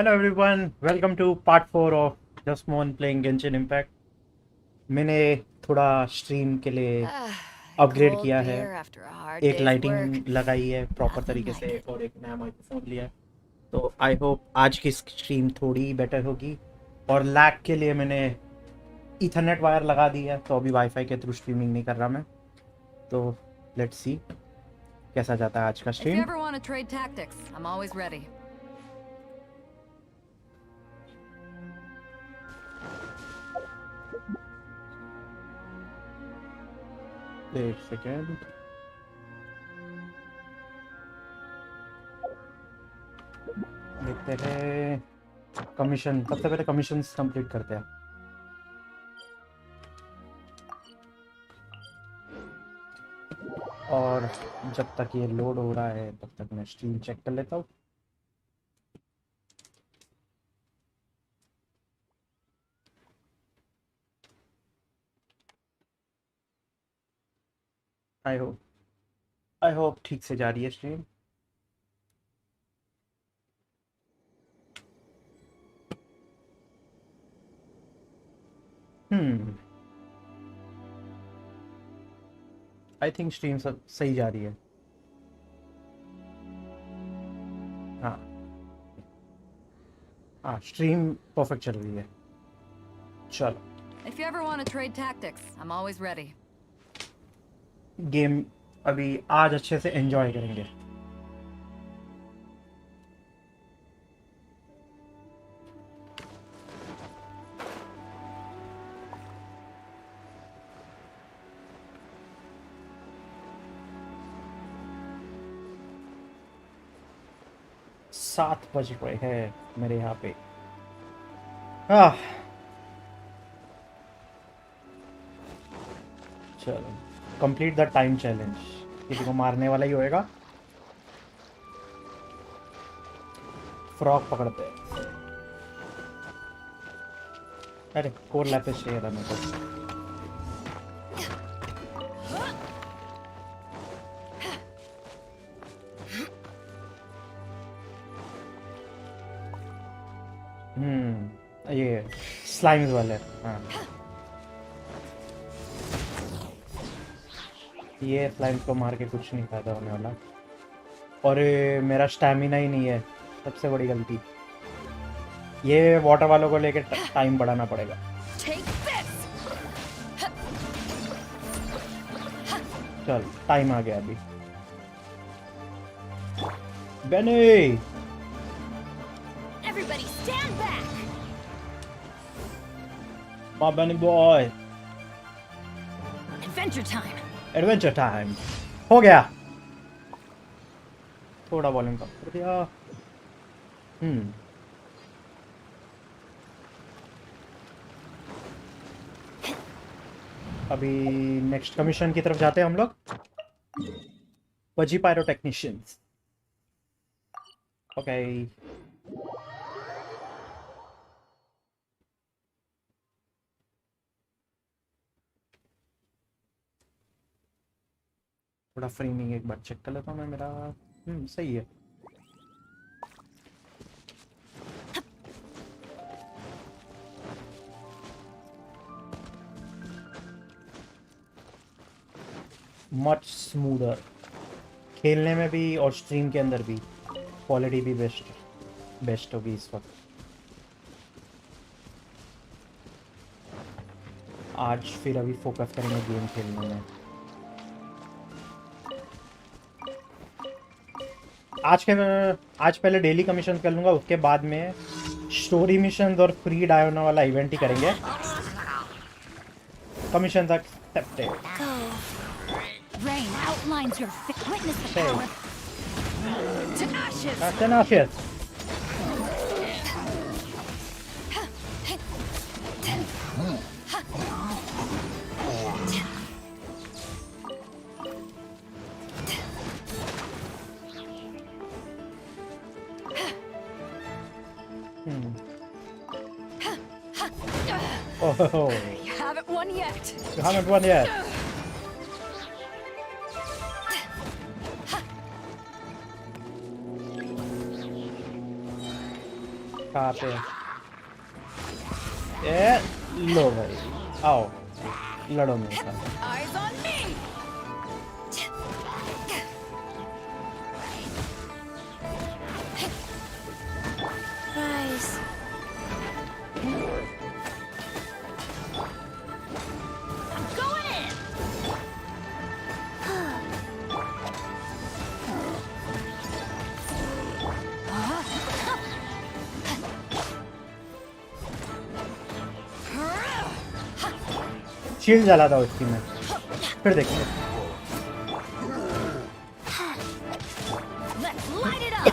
Hello everyone, welcome to part 4 of Jasmohan playing Genshin Impact. मैंने थोड़ा stream के लिए अपग्रेड Cold किया है, beer after a hard एक day's work. लाइटिंग लगाई है प्रॉपर Nothing तरीके like से it. और एक नया माइक्रोफोन लिया है। तो आई होप आज की स्ट्रीम थोड़ी बेटर होगी। और लैग के लिए मैंने ईथरनेट वायर लगा दी है, तो अभी वाईफाई के थ्रू स्ट्रीमिंग नहीं कर रहा मैं। तो लेट्स सी कैसा जाता है आज का If you stream. ever want to trade tactics, I'm always ready. एक सेकेंड, देखते हैं कमीशन। सबसे पहले कमीशन कंप्लीट करते हैं। और जब तक ये लोड हो रहा है तब तक मैं स्ट्रीम चेक कर लेता हूँ। आई होप ठीक से जा रही है स्ट्रीम। आई थिंक स्ट्रीम सब सही जा रही है। हाँ हाँ, स्ट्रीम परफेक्ट चल रही है। चलो, If you ever want to trade tactics, I'm always ready. Game अभी आज अच्छे से एंजॉय करेंगे। सात बज रहे हैं मेरे यहाँ पे। चलो, कंप्लीट द टाइम चैलेंज। किसी को मारने वाला ही होएगा। फ्रॉग पकड़ते हैं। अरे कोर लैपिस चाहिए था मेरे को। ये स्लाइम्स वाले। हाँ, ये स्लाइम्स को मार के कुछ नहीं फायदा होने वाला। और मेरा स्टैमिना ही नहीं है, सबसे बड़ी गलती। ये वाटर वालों को लेके टाइम बढ़ाना पड़ेगा। चल, टाइम आ गया अभी। Benny, Everybody stand back! my Benny boy, Adventure time! Adventure time हो गया। थोड़ा वॉल्यूम कम कर दिया। अभी नेक्स्ट कमीशन की तरफ जाते हैं हम लोग। पजी पायरो टेक्नीशियंस। ओके, थोड़ा फ्रेमिंग एक बार चेक कर लेता हूँ मैं। मेरा सही है। मच स्मूदर, खेलने में भी और स्ट्रीम के अंदर भी क्वालिटी भी बेस्ट होगी इस वक्त। आज फिर अभी फोकस करेंगे गेम खेलने में। आज पहले डेली कमीशन कर लूँगा, उसके बाद में स्टोरी मिशन और फ्री डायना वाला इवेंट ही करेंगे। कमीशन तक Rain outlines your witness the Okay. power. Tenacious! tenacious. Oh, You haven't won yet! you haven't won yet. कहाँ पे? ए लो भाई, आओ लड़ो मेरे साथ। Eyes on me. Rise. I'm going in. Shield जला था उसकी मैं, फिर देखते हैं। Let's light it up.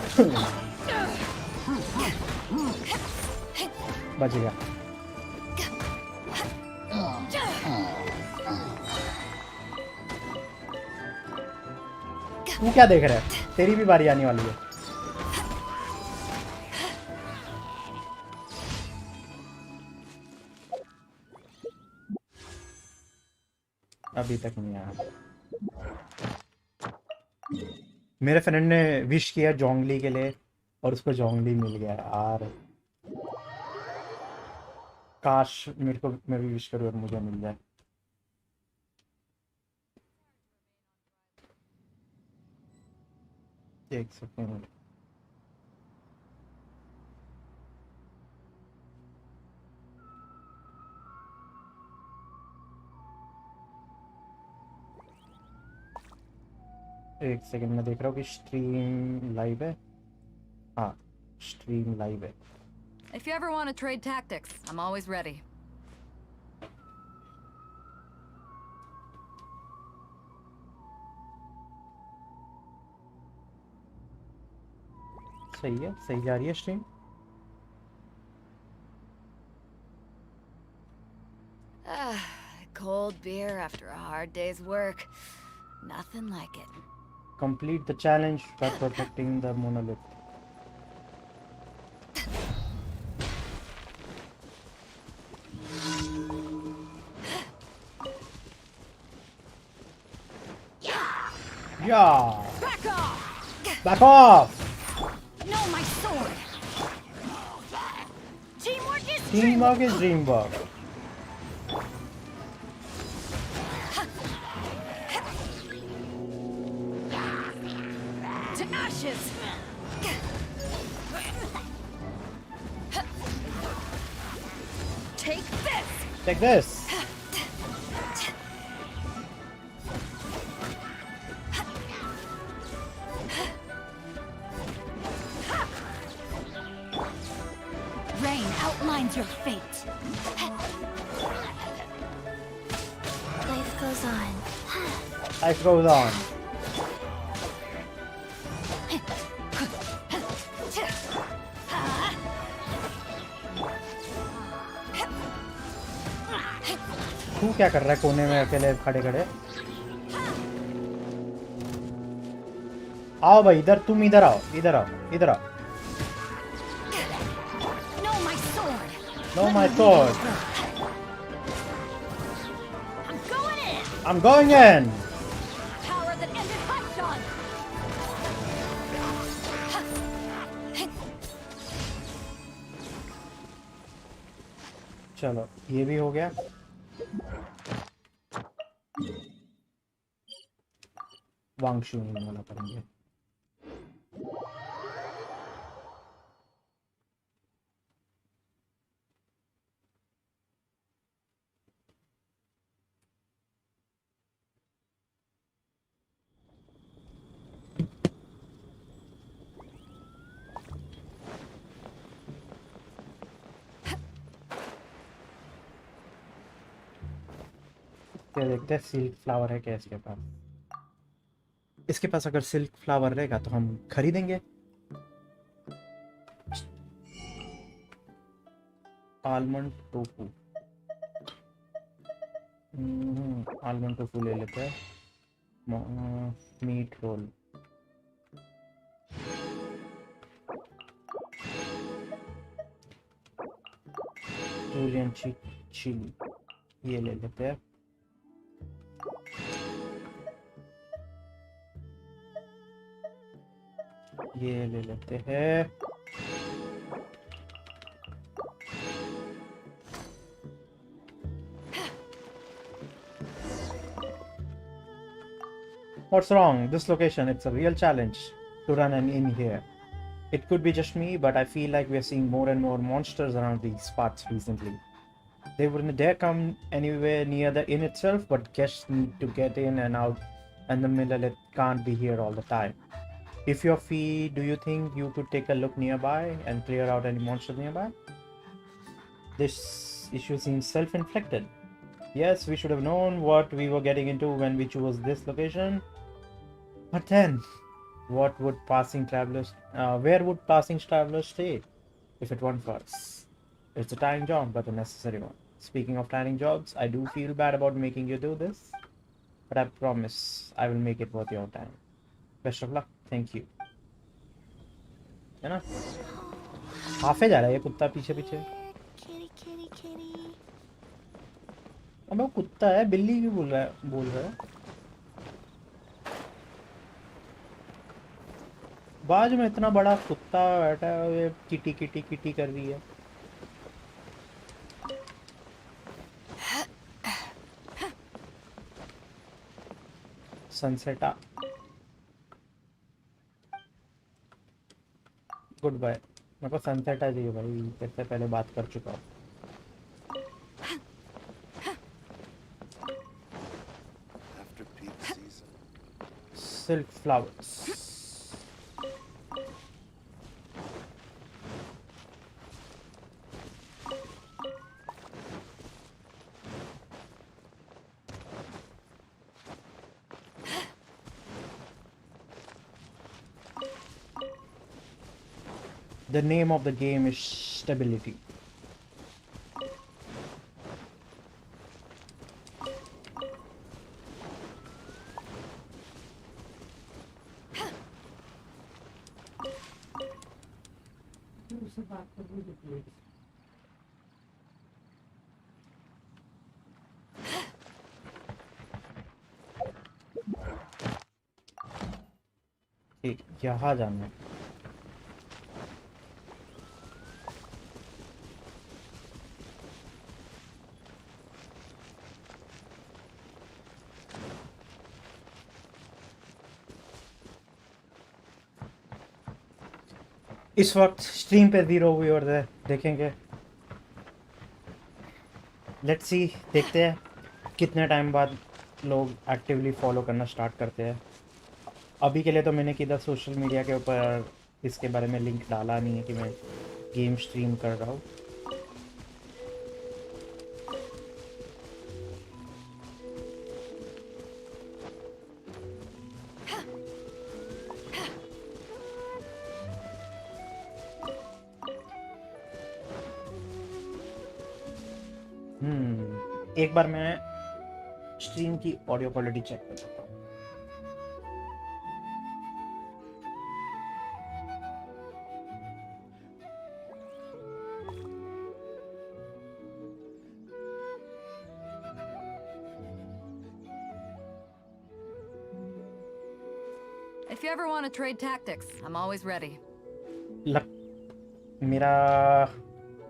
बच गया। तू क्या देख रहा है? तेरी भी बारी आने वाली है। अभी तक नहीं आया। मेरे फ्रेंड ने विश किया जोंगली के लिए और उसको जोंगली मिल गया यार। काश मेरे को, मैं भी विश करूँ और मुझे मिल जाए। एक सेकंड। एक सेकंड में देख रहा हूँ कि स्ट्रीम लाइव है। हाँ, स्ट्रीम लाइव है। If you ever want to trade tactics, I'm always ready. सही है, सही जा रही है stream. Ah, cold beer after a hard day's work. Nothing like it. Complete the challenge by protecting the monolith. Yeah. Back off! Back off. No, my sword! Teamwork is Teamwork is dreamwork. to ashes! Take this! Take this. Rain outlines your fate. Life goes on. Life goes on. तू क्या कर रहा है कोने में अकेले खड़े खड़े? आओ भाई इधर, तुम इधर आओ, इधर आओ, इधर आओ। No, my sword! No, my sword. I'm going in! I'm going in. Power that ended Hudson! चलो ये भी हो गया। वांगशू वाला करेंगे। क्या देखते हैं सिल्क फ्लावर है क्या इसके पास। इसके पास अगर सिल्क फ्लावर रहेगा तो हम खरीदेंगे। आलमंड टोफू, आलमंड टोफू ले लेते हैं। मीट रोल, जूलियन चिली ये ले लेते हैं। ये ले लेते हैं। What's wrong? This location, it's a real challenge to run an inn here. It could be just me, but I feel like we're seeing more and more monsters around these parts recently. They wouldn't dare come anywhere near the inn itself, but guests need to get in and out, and the miller can't be here all the time. If you're free, do you think you could take a look nearby and clear out any monsters nearby? This issue seems self-inflicted. Yes, we should have known what we were getting into when we chose this location. But then, what would passing travelers, where would passing travelers stay if it weren't for us? It's a tiring job, but a necessary one. Speaking of tiring jobs, I do feel bad about making you do this, but I promise I will make it worth your time. Best of luck. Thank you. है ना? हाफे जा रहा है ये कुत्ता पीछे पीछे. Kitty, kitty, kitty. अबे वो कुत्ता है, बिल्ली क्यों बोल रहा है? बाजू में इतना बड़ा कुत्ता बैठा है, ये किटी किटी किटी कर रही है. सनसेटा. Good bye. मेरे को सनसेटा चाहिए भाई, इससे पहले बात कर चुका हूँ. After peak season. Silk flowers. The name of the game is stability. ठीक, यहाँ जाना है. इस वक्त स्ट्रीम पे 0 व्यूअर्स है, देखेंगे. लेट्स सी, देखते हैं कितने टाइम बाद लोग एक्टिवली फॉलो करना स्टार्ट करते हैं. अभी के लिए तो मैंने किधर सोशल मीडिया के ऊपर इसके बारे में लिंक डाला नहीं है कि मैं गेम स्ट्रीम कर रहा हूँ. एक बार मैं स्ट्रीम की ऑडियो क्वालिटी चेक कर सकता हूँ. If you ever want to trade tactics, I'm always ready. मेरा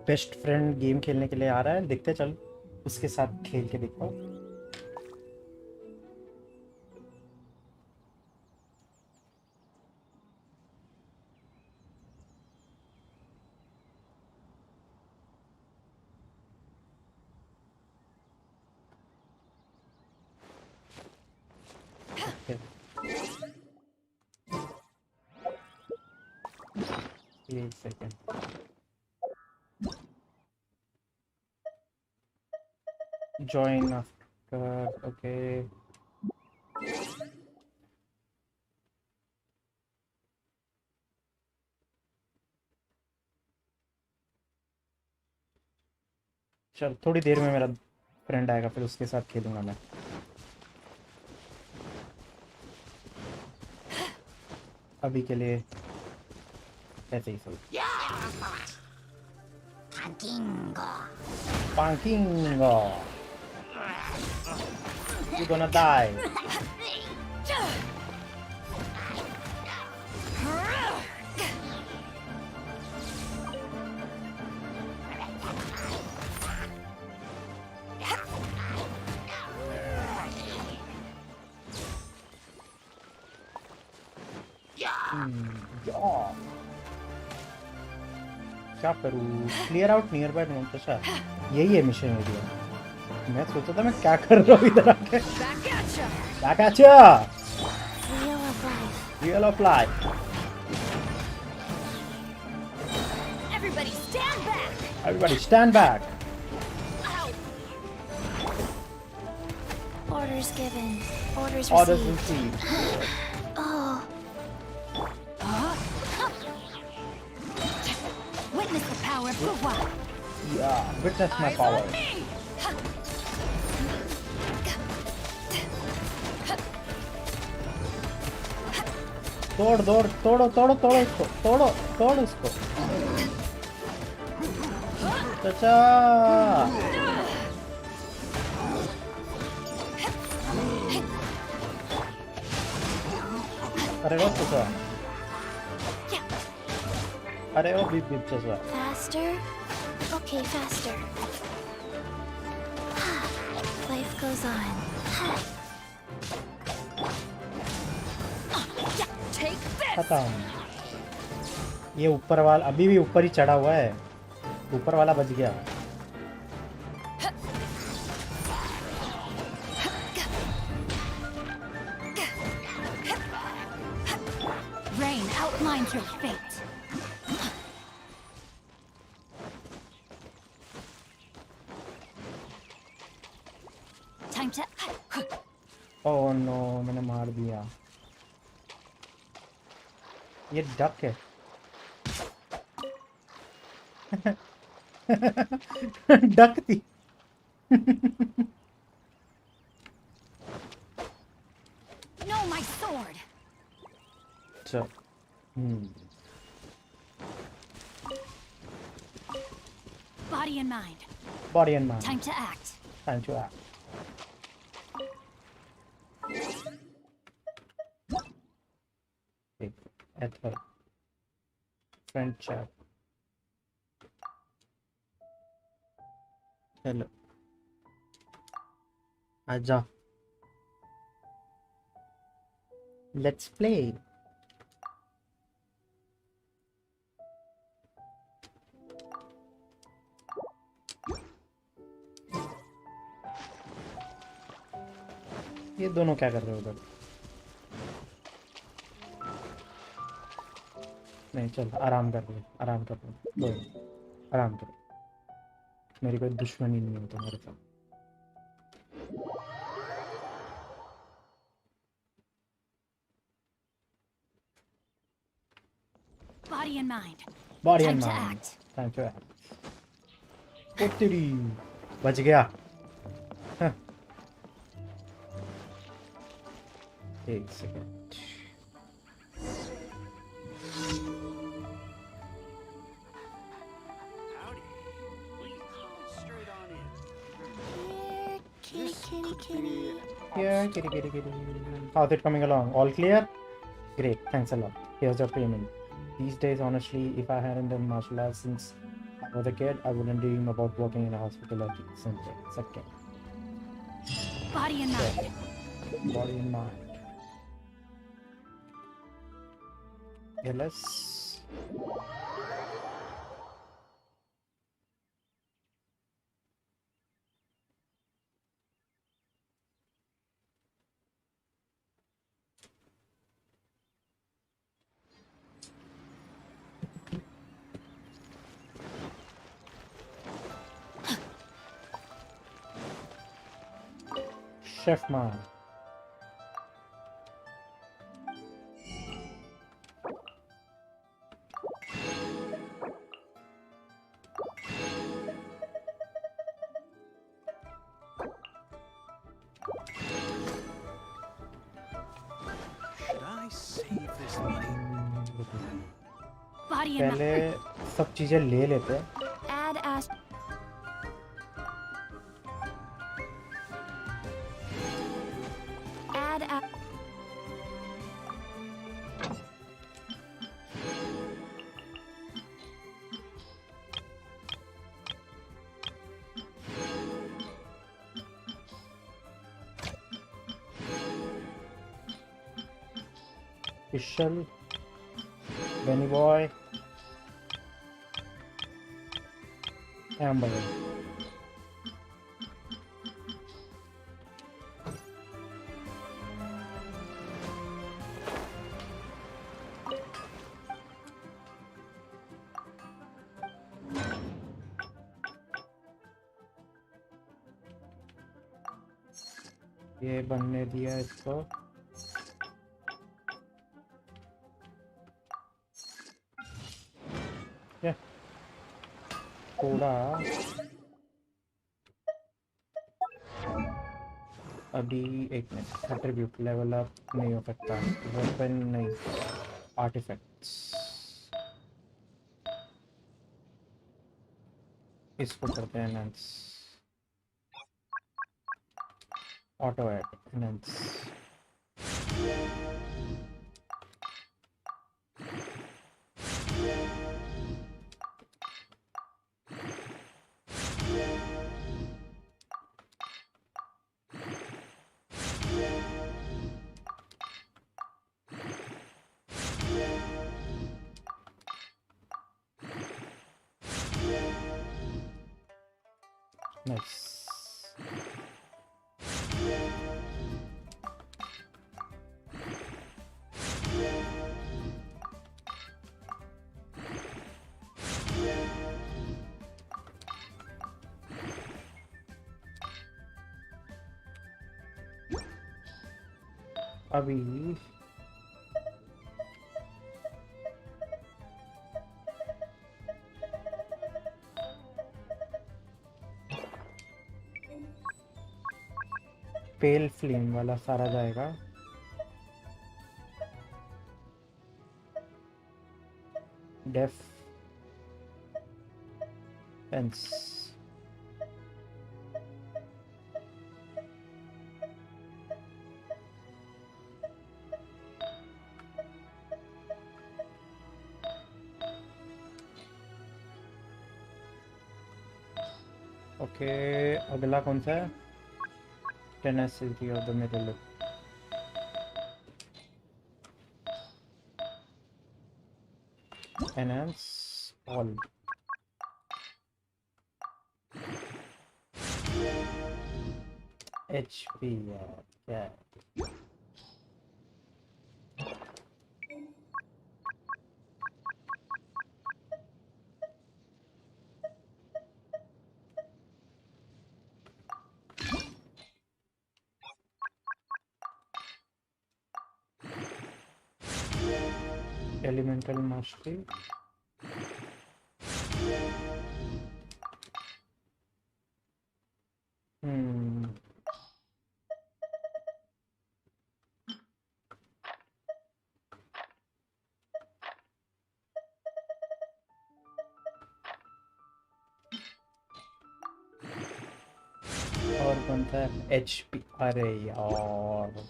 बेस्ट फ्रेंड गेम खेलने के लिए आ रहा है, देखते चल उसके साथ खेल के देखता हूँ. एक सेकेंड. Join after, okay. चल थोड़ी देर में मेरा फ्रेंड आएगा, फिर उसके साथ खेलूंगा मैं. अभी के लिए ऐसे ही सब. Pankingo. You're gonna die. या क्या करूँ? Clear out near by note. अच्छा यही है मिशन एरिया। मैं सोचा था मैं क्या कर रहा हूँ इधर आके। Back at ya! क्या क्या? Wheel of life. Real of life. Everybody stand back! Everybody stand back. Ow! Orders given. Orders orders received. Received. Oh, Witness the power of Guwa! या witness my Eyes on power. me! तोड़ तोड़ तोड़ो तोड़ो तोड़ो इसको। तोड़ो तोड़ इसको। चाचा अरे वो चाचा। अरे वो बीप बीप चाचा। faster. Okay, faster. Life goes on. Take this! खत्म। ये ऊपर वाला अभी भी ऊपर ही चढ़ा हुआ है। ऊपर वाला बच गया। Rain outlines your fate. Time to... oh no मैंने मार दिया। ये डक है। डक थी। No, my sword! अच्छा Body and mind. Body and mind. Time to act. Time to act. Aether friend chat. Hello आजा लेट्स प्ले। ये दोनों क्या कर रहे हो उधर? नहीं चल आराम कर लो आराम कर लो। कोई आराम करो। मेरी कोई दुश्मनी नहीं है तुम्हारे साथ। Body and mind. Body Time and to mind. act. Time to act. ओ तेरी बच गया। हाँ। एक second. Howdy. Please come straight on in. Here, kitty, kitty, kitty. Yeah, kitty, kitty, kitty. How's it coming along? All clear? Great, thanks a lot. Here's your payment. These days, honestly, if I hadn't done martial arts since I was a kid, I wouldn't dream about working in a hospital or something. It's okay. Body and mind. Body and mind. Yeah, let's. Chef man. Should I save this money? Body and पहले mind. सब चीजें ले लेते हैं। Add as. Add a. Special Benny boy. Hamburger. ये बनने दिया इसको. क्या थोड़ा अभी एक मिनट. एट्रीब्यूट लेवल अप नहीं हो सकता. वेपन नहीं. आर्टिफैक्ट्स इसको करते हैं enhance. Auto add enhance. Nice. अभी पेल फ्लेम वाला सारा जाएगा. Def fence. ओके अगला कौन सा है? Tenacity of the middle. Enhance all. HP यार क्या है? Elemental mastery. और कौन सा है? HP. अरे यार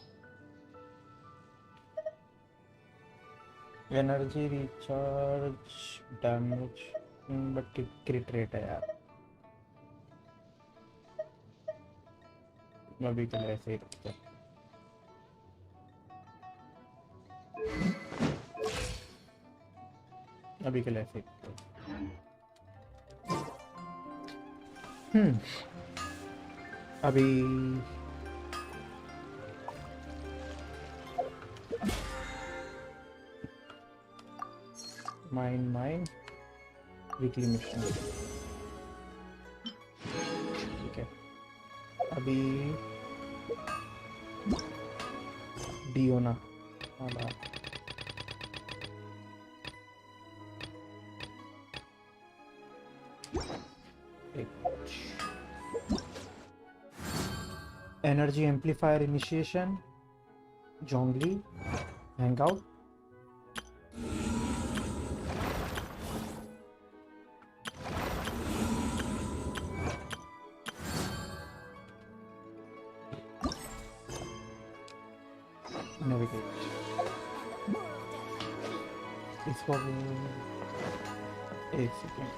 energy recharge damage but क्रिट rate है यार. अभी के लिए ऐसे ही रखते हैं. अभी के लिए ऐसे ही रखते हैं. अभी माइन वीकली मिशन. ठीक है. अभी डियोना वाला एनर्जी एम्पलीफायर इनिशिएशन. जोंगली हैंगआउट. इसको एक second.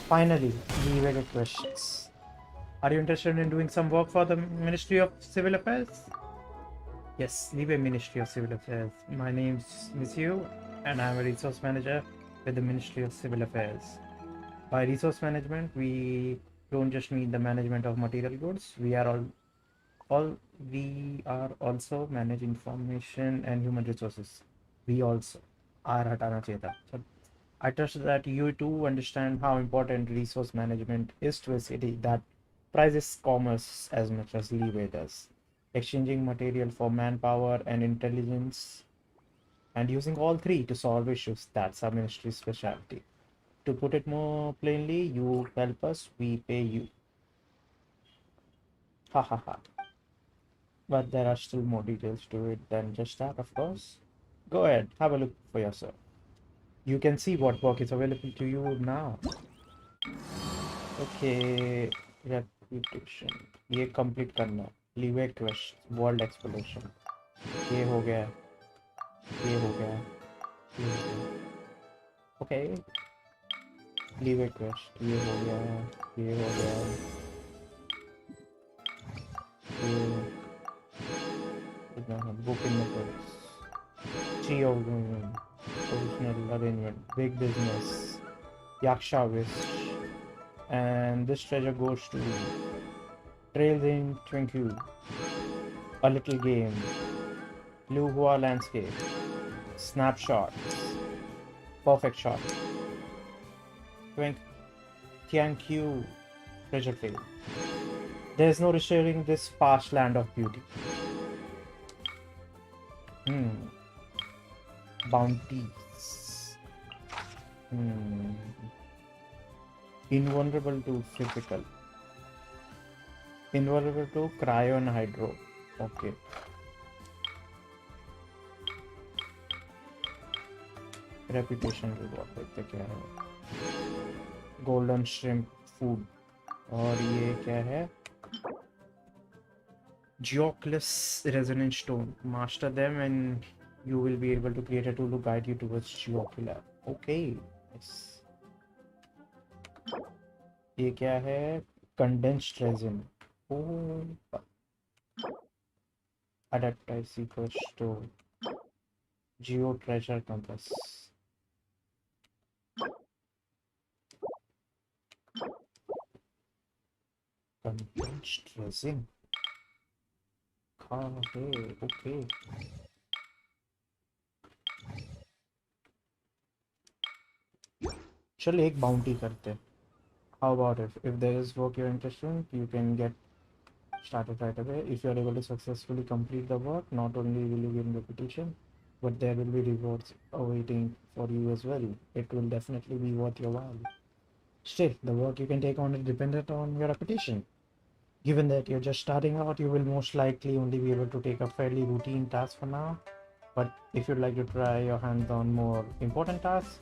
Finally, we get questions. Are you interested in doing some work for the Ministry of Civil Affairs? Yes, Libe Ministry of Civil Affairs. My name's Monsieur, and I'm a resource manager with the Ministry of Civil Affairs. By resource management, we don't just mean the management of material goods. All we are also manage information and human resources. We also are Hatana Cheta. So I trust that you too understand how important resource management is to a city that prizes commerce as much as leeway does. Exchanging material for manpower and intelligence, and using all three to solve issues. That's our ministry's specialty. To put it more plainly, you help us, we pay you. Ha ha ha. But there are still more details to it than just that, of course. Go ahead, have a look for yourself. You can see what work is available to you now. Okay, reputation. ये complete करना. Leeway quest, world exploration. ये हो गया. ये हो गया. ये हो गया. Okay. Leeway quest. ये हो गया. ये हो गया. ये. Book in the books. Geo. Original arrangement. Big business. Yaksha wish. And this treasure goes to Trails in Twinkle, A Little Game, Lu Hua Landscape, Snapshots, Perfect Shot, Tian Q Treasure Field. There is no restoring this vast land of beauty. Bounties. Invulnerable to physical. Invulnerable to cryo and hydro. Okay. Reputation reward देखते क्या है? Golden shrimp food. और ये क्या है? Geoclus resonance stone. Master them and you will be able to create a tool to guide you towards Geocula. Okay. Nice. ये क्या है? Condensed resin. Oh. Adapt is equals to Geo Treasure Compass. Condensed resin. Okay. चल एक bounty करते. How about it? If there is work you're interested in, you can get started right away. If you're able to successfully complete the work, not only will you gain reputation, but there will be rewards awaiting for you as well. It will definitely be worth your while. Still, the work you can take on is dependent on your reputation. Given that you're just starting out, you will most likely only be able to take a fairly routine task for now. But if you'd like to try your hands on more important tasks,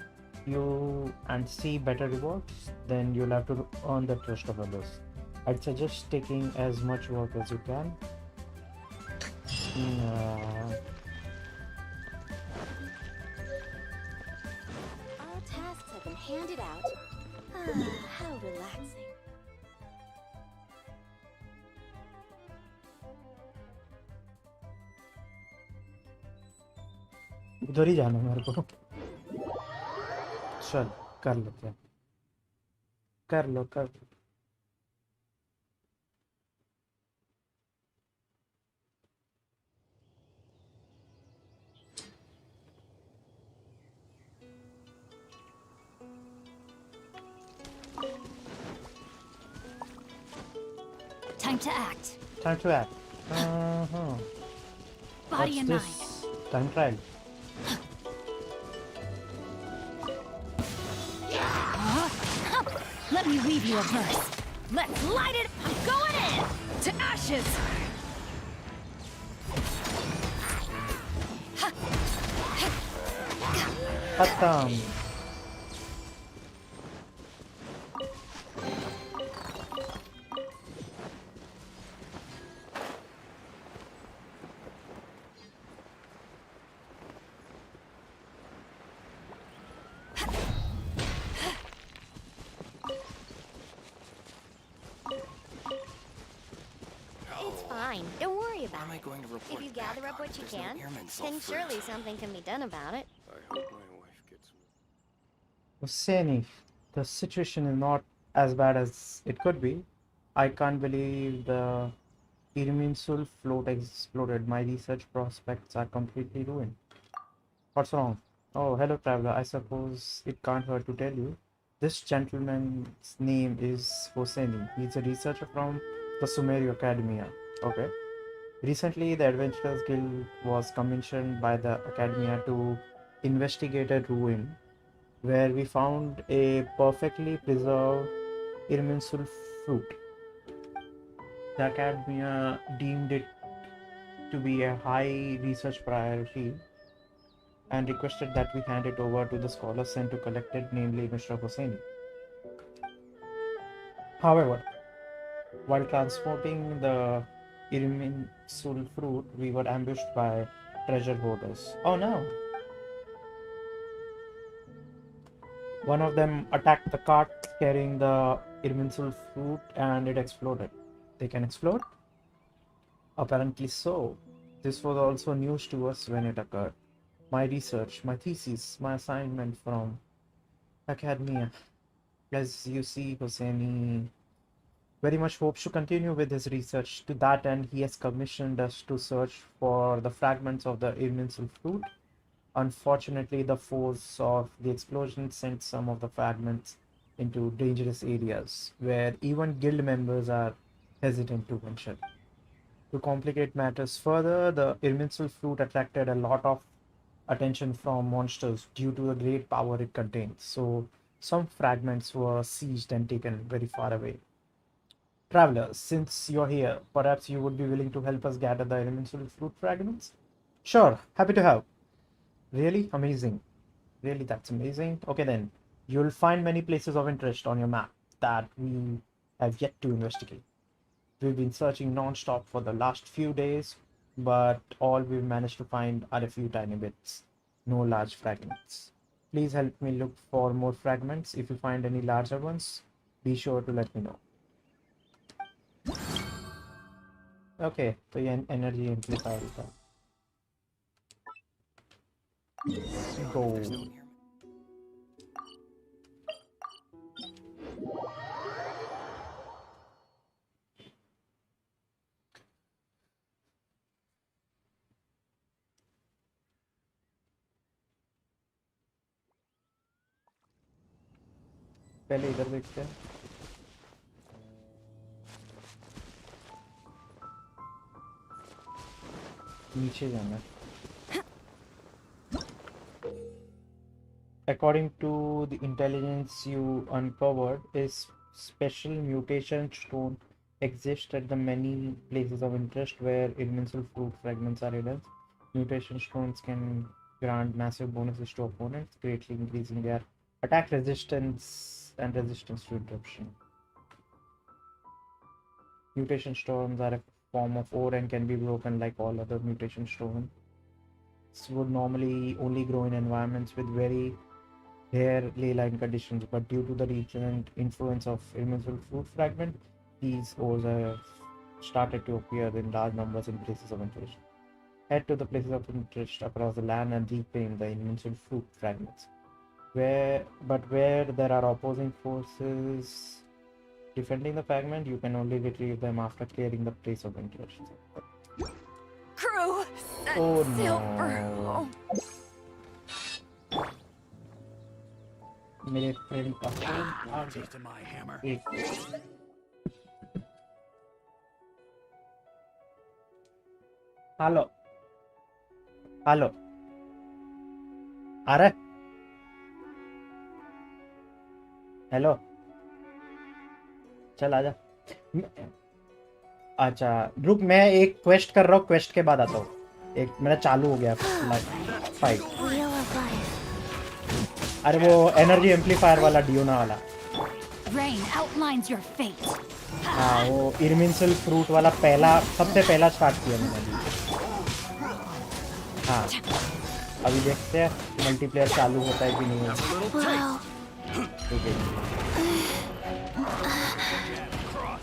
and see better rewards, then you'll have to earn the trust of others. I'd suggest taking as much work as you can. All tasks have been handed out. How relaxing. उधर ही जाना मेरे को. चल कर लेते हैं. कर लो. Time to act. Time to act. Body and What's mind. this? Time trial. Let me weave you a verse. Let's light it. I'm going in to ashes. खत्म. It's fine. Don't worry worry about it. If you gather up what you can, then surely something can be done about it. I hope my wife gets me. Hosseini, the situation is not as bad as it could be. I can't believe the Irminsul float exploded. My research prospects are completely ruined. What's wrong? Oh, hello, traveler. I suppose it can't hurt to tell you. This gentleman's name is Hosseini. He's a researcher from the Sumeru Academia. Okay. Recently, the Adventurers Guild was commissioned by the Academia to investigate a ruin where we found a perfectly preserved Irminsul fruit. The Academia deemed it to be a high research priority and requested that we hand it over to the scholar sent to collect it, namely Mr. Hosseini. However, while transporting the Irminsul fruit, we were ambushed by treasure hoarders. Oh no! One of them attacked the cart carrying the Irminsul fruit and it exploded. They can explode? Apparently so. This was also news to us when it occurred. My research, my thesis, my assignment from Academia. As you see, Hosseini very much hopes to continue with his research. To that end, he has commissioned us to search for the fragments of the Irminsul fruit. Unfortunately, the force of the explosion sent some of the fragments into dangerous areas where even guild members are hesitant to venture. To complicate matters further, the Irminsul fruit attracted a lot of attention from monsters due to the great power it contains. So some fragments were seized and taken very far away. Traveler, since you're here, perhaps you would be willing to help us gather the Irminsul fruit fragments? Sure, happy to help. Really? Amazing. Really, that's amazing. Okay then, you'll find many places of interest on your map that we have yet to investigate. We've been searching non-stop for the last few days, but all we've managed to find are a few tiny bits, no large fragments. Please help me look for more fragments. If you find any larger ones, be sure to let me know. Okay, तो ये energy amplifier था. Go. There's no near me. पहले इधर देखते हैं. नीचे जाना है. According to the intelligence you uncovered, a special mutation stone exists at the many places of interest where Irminsul fruit fragments are hidden. Mutation stones can grant massive bonuses to opponents, greatly increasing their attack resistance and resistance to interruption. Mutation stones are a form of ore and can be broken like all other mutation stones. This would normally only grow in environments with very rare ley-line conditions, but due to the recent influence of Irminsul fruit fragment, these ores have started to appear in large numbers in places of interest. Head to the places of interest across the land and reclaim the Irminsul fruit fragments. Where there are opposing forces defending the fragment, you can only retrieve them after clearing the place of interest. Crew! Oh Silver! no! मेरे friend का phone आ गया. Taste of my hammer. एक hello hello आ रहा है. Hello चल आजा. अच्छा रुक, मैं एक क्वेस्ट कर रहा हूँ, क्वेस्ट के बाद आता हूँ. एक मेरा चालू हो गया फाइट. Wheel of life. अरे वो एनर्जी एम्पलीफायर वाला डियोना वाला. Rain outlines your fate. हाँ वो इरमिनसल फ्रूट वाला सबसे पहला स्टार्ट किया मैंने अभी. हाँ अभी देखते हैं मल्टीप्लेयर चालू होता है कि नहीं होता. Wow.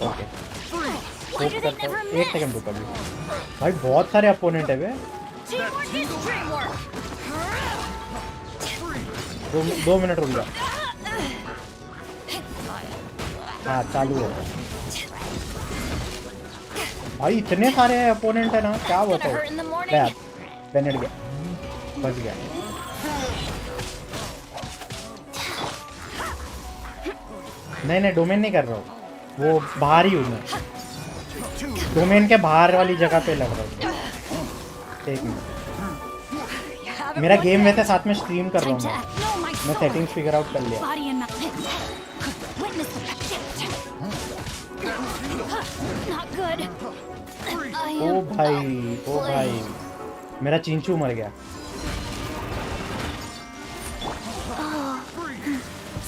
Okay Why do they करता never हूँ। miss? 1 सेकंड रुक अभी। भाई बहुत सारे अपोनेंट है बे। Teamwork is dreamwork. 2 मिनट रुक जा। हाँ चालू है। भाई इतने सारे अपोनेंट है ना, क्या Gonna बताओ। hurt in the morning. ले यार, बेनेट गया, बच गया। नहीं डोमेन नहीं कर रहा हूँ, वो बाहर ही हूँ मैं। डोमेन के बाहर वाली जगह पे लग रहा हूँ। एक मिनट, You haven't मेरा won गेम yet. वैसे साथ में स्ट्रीम कर रहा Time to हूँ act. No, my मैं soul. सेटिंग्स फिगर आउट कर लिया। Body and mind. Witness the Not good. I O am भाई, ओ भाई, मेरा चिंचू मर गया। Oh,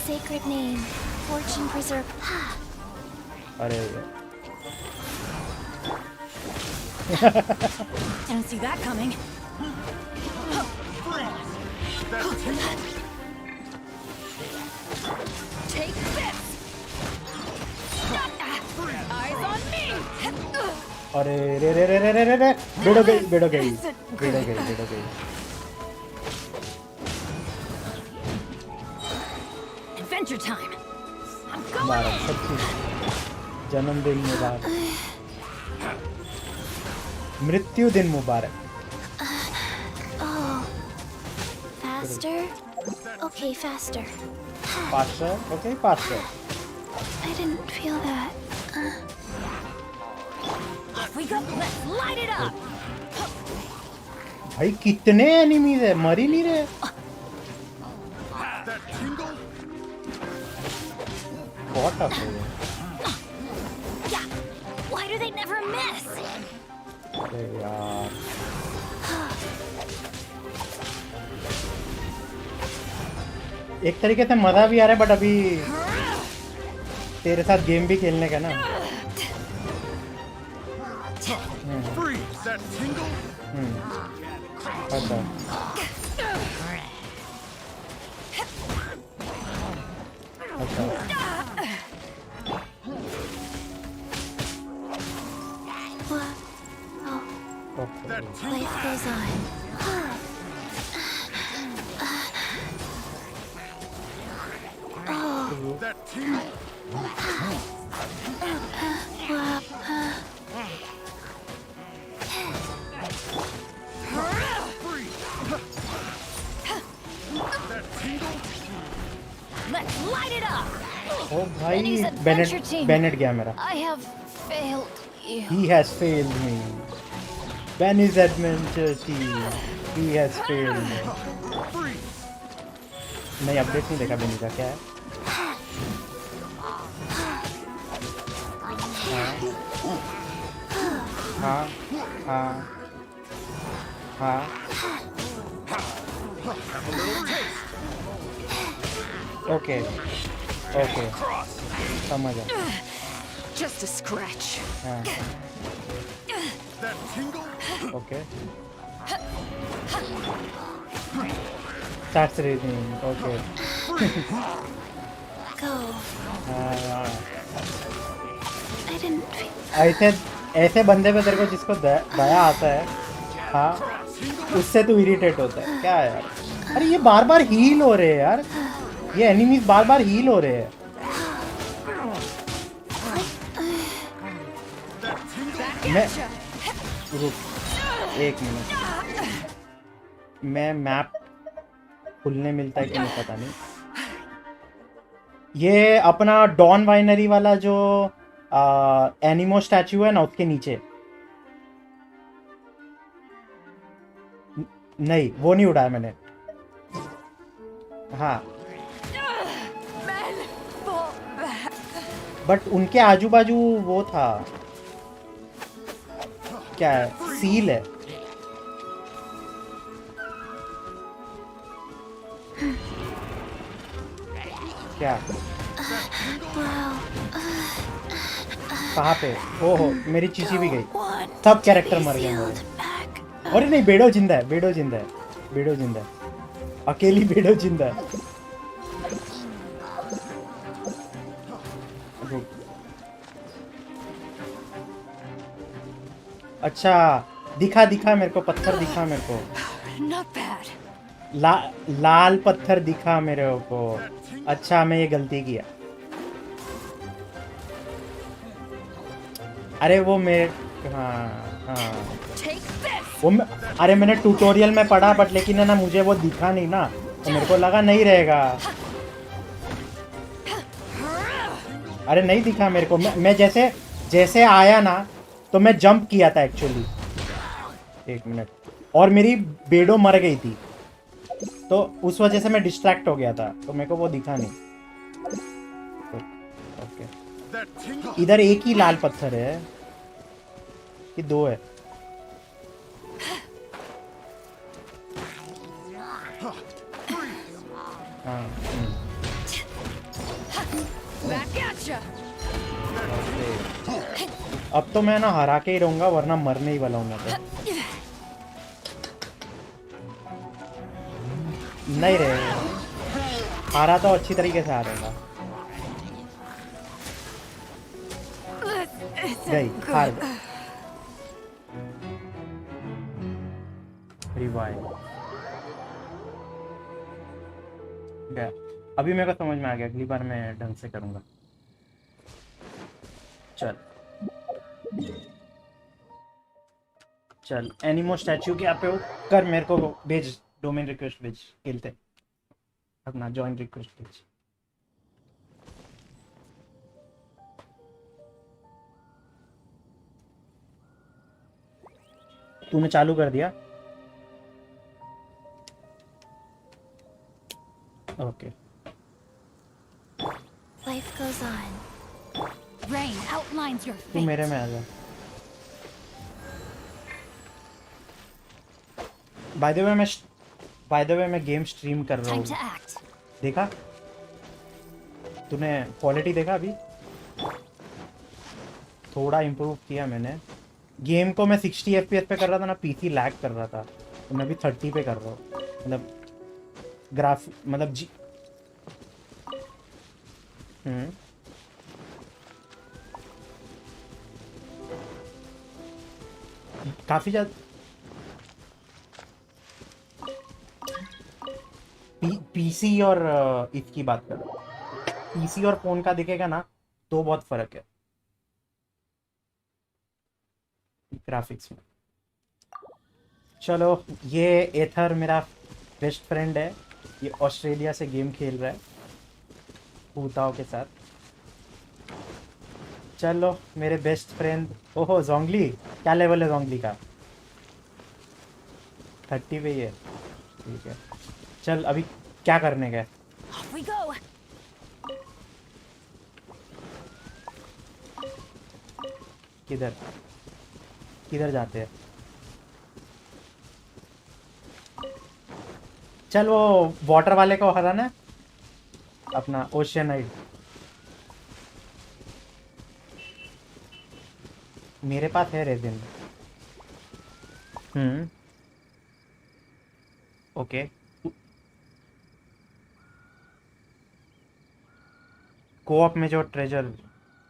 sacred name, fortune preserve. अरे Didn't see that coming. Take this. Eyes on me. अरे रे रे रे रे रे रे रे, भिड़ो गई भिड़ो गई भिड़ो गई भिड़ो गई। Adventure time. I'm going Mubarak, in. सच्ची जन्मदिन मुबारक, मृत्यु दिन मुबारक। Oh, faster? Okay, faster. Faster, okay faster. I didn't feel that. Off we go. Let's light it up. भाई कितने एनिमीज है, मर ही नहीं रहे। बहुत टफ है ये। Yeah. Why do they never miss? अरे यार, एक तरीके से मजा भी आ रहा है, बट अभी तेरे साथ गेम भी खेलने का ना। अच्छा अच्छा, What? Oh, okay. life goes on. Oh, Let's light it up. ओ भाई, Benny's adventure Bennett team. Bennett गया मेरा। I have failed you. He has failed me. Benny's adventure team. He has failed me. नहीं, update नहीं देखा बेनी का, क्या है? हाँ हाँ हाँ ओके ओके, समझ आया। Just a scratch. हाँ okay, that's reason, okay. go. हाँ, I didn't feel. ऐसे ऐसे बंदे पे तेरे को जिसको दया आता है, हाँ, उससे तू इरिटेट होता है, क्या है यार? अरे ये बार बार हील हो रहे हैं यार, ये एनिमीज बार बार हील हो रहे हैं। मैं रुक, एक मिनट, मैं मैप खुलने मिलता है कि नहीं पता नहीं। ये अपना डॉन वाइनरी वाला जो एनिमो स्टैचू है ना, उसके नीचे। नहीं, वो नहीं उड़ाया मैंने। हाँ, बट उनके आजू बाजू वो था, क्या है, सील है। क्या? कहाँ पे? ओहो, मेरी चीची भी गई, सब कैरेक्टर मर गए मेरे। अरे नहीं, बेडो जिंदा है, बेडो जिंदा है, बेडो जिंदा है, अकेली बेडो जिंदा है। अच्छा, दिखा दिखा मेरे को, पत्थर दिखा मेरे को। Not bad. लाल पत्थर दिखा मेरे को। अच्छा, मैं ये गलती किया। अरे वो मेरे, हाँ हाँ, Take this. वो अरे मैंने ट्यूटोरियल में पढ़ा, बट लेकिन है ना, मुझे वो दिखा नहीं ना, तो मेरे को लगा नहीं रहेगा। अरे नहीं दिखा मेरे को। मैं जैसे जैसे आया ना, तो मैं जंप किया था एक्चुअली। एक मिनट। और मेरी बेडो मर गई थी, तो उस वजह से मैं डिस्ट्रैक्ट हो गया था, तो मेरे को वो दिखा नहीं। ओके, इधर एक ही लाल पत्थर है कि दो है? हाँ। Back at ya. अब तो मैं ना हरा के ही रहूंगा, वरना मरने ही वाला हूँ मैं तो। नहीं रहे, हारा तो अच्छी तरीके से हारेगा। गई, हार गई। रिवाइव गया। अभी मेरे को समझ में आ गया, अगली बार मैं ढंग से करूंगा। चल चल, एनिमो स्टैचू के पे हो, कर मेरे को भेज, डोमेन रिक्वेस्ट भेज, खेलते अपना जॉइन रिक्वेस्ट भेज। तूने चालू कर दिया? Okay. Life goes on. Rain outlines your तू fate. मेरे में आ जा। बाय द वे मैं गेम स्ट्रीम कर रहा Time हूँ। to act. देखा? तूने क्वालिटी देखा? अभी थोड़ा इम्प्रूव किया मैंने। गेम को मैं 60 FPS पे कर रहा था ना, पीसी लैग कर रहा था, तो मैं भी 30 पे कर रहा हूँ। मतलब मतलब जी। काफी ज्यादा। पीसी और इसकी बात कर, पीसी और फोन का दिखेगा ना, तो बहुत फर्क है ग्राफिक्स में। चलो, ये एथर मेरा बेस्ट फ्रेंड है, ये ऑस्ट्रेलिया से गेम खेल रहा है भूताओं के साथ। चलो मेरे बेस्ट फ्रेंड। ओहो, जोंगली, क्या लेवल है जोंगली का? 30 पे ही है, ठीक है। चल अभी क्या करने का है? Off we go. किधर किधर जाते हैं? चल वो वाटर वाले को हराना है, अपना ओशियनाइड। मेरे पास है रेजिन। ओके। कोऑप में जो ट्रेजर,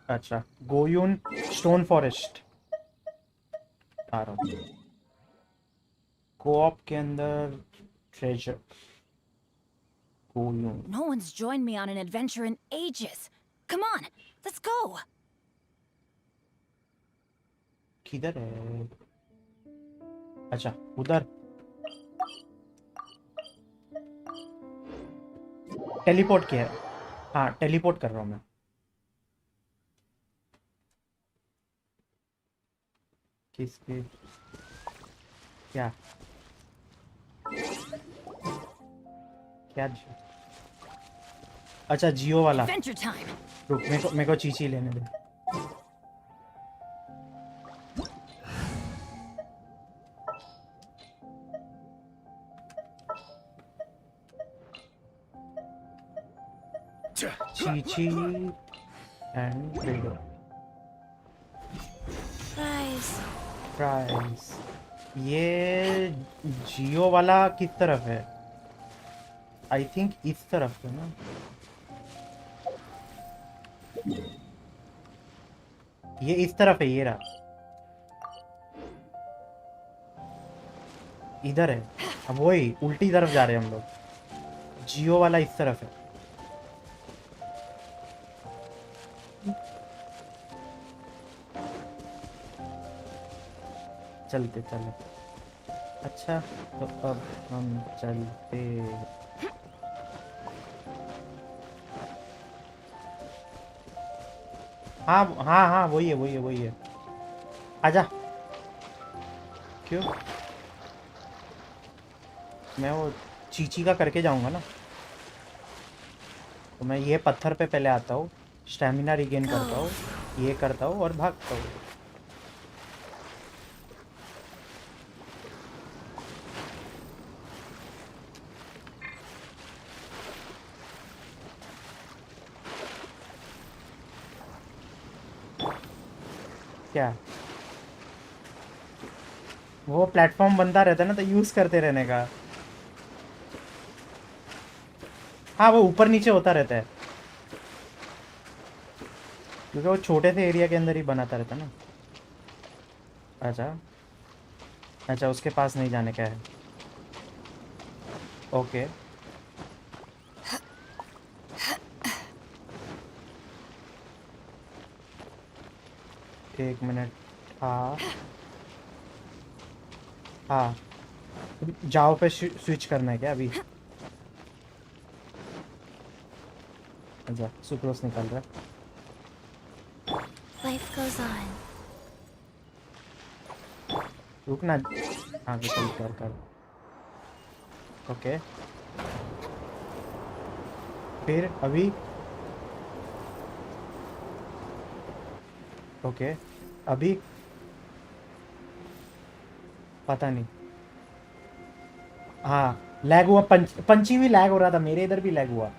अच्छा, गोयून स्टोन फॉरेस्ट आ रहा हूँ। कोऑप के अंदर treasure गोयून। No one's joined me on an adventure in ages. Come on, let's go. किधर है? अच्छा, उधर। टेलीपोर्ट किया है। हाँ, टेलीपोर्ट कर रहा हूँ मैं। किसके? क्या क्या अच्छा, जियो वाला। Adventure time. रुक, मेरे को चीची लेने दे। Chichi and redo Fries. Price. ये जियो वाला किस तरफ है? आई थिंक इस तरफ है ना। ये इस तरफ है, ये रहा। इधर है। अब वही उल्टी तरफ जा रहे हैं हम लोग। जियो वाला इस तरफ है। चलते चले। अच्छा तो अब हम चलते। हाँ हाँ हाँ, वही है वही है वही है। आजा। क्यों? मैं वो चीची का करके जाऊंगा ना। तो मैं ये पत्थर पे पहले आता हूँ, स्टेमिना रिगेन करता हूँ, ये करता हूँ और भागता हूँ। क्या? वो प्लेटफॉर्म बनता रहता है ना, तो यूज करते रहने का। हाँ, वो ऊपर नीचे होता रहता है, क्योंकि वो छोटे से एरिया के अंदर ही बनाता रहता है ना। अच्छा अच्छा, उसके पास नहीं जाने का है। ओके। एक मिनट। हाँ हाँ। अभी जाओ पे स्विच करना है क्या अभी? अच्छा, सुक्रोस निकल रहा है। Life goes on. रुकना। आगे चल कर। ओके। फिर अभी। ओके। अभी पता नहीं। हाँ, लैग हुआ। पंची भी लैग हो रहा था, मेरे इधर भी लैग हुआ।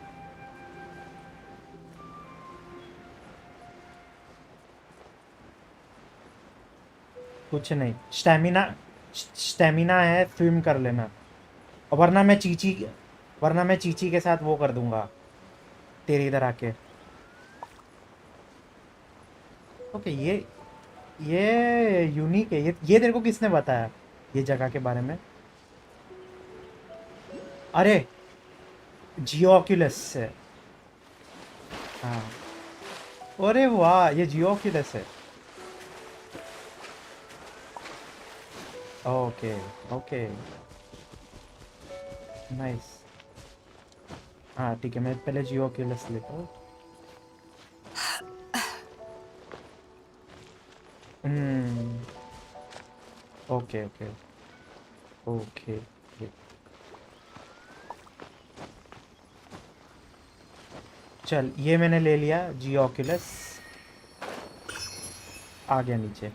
कुछ नहीं, स्टेमिना। स्टेमिना है, स्विम कर लेना। वरना मैं चीची के साथ वो कर दूंगा, तेरे इधर आके। ओके, ये यूनिक है। ये तेरे को किसने बताया ये जगह के बारे में? अरे, जियो ऑक्यूलस से। हाँ। अरे वाह, ये जियो ऑक्यूलस है। Okay okay. नाइस। हाँ ठीक है, मैं पहले जियो ऑक्यूलस लेता हूँ। हम्म। Okay okay okay. चल, ये मैंने ले लिया जियो ऑक्यूलस। आ गया नीचे।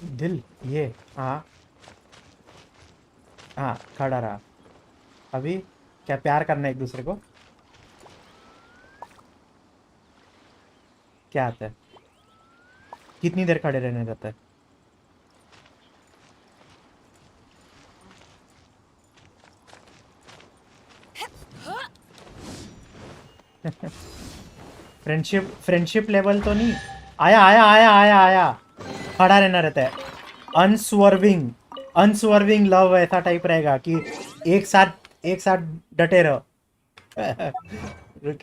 दिल। ये। हाँ हाँ, खड़ा रहा। अभी क्या प्यार करना है एक दूसरे को? क्या आता है? कितनी देर खड़े रहने रहता है? फ्रेंडशिप लेवल तो नहीं। आया आया आया आया आया। खड़ा रहना रहता है। अनस्वर्विंग। अनस्वर्विंग लव ऐसा टाइप रहेगा कि एक साथ डटे रहो। रुक,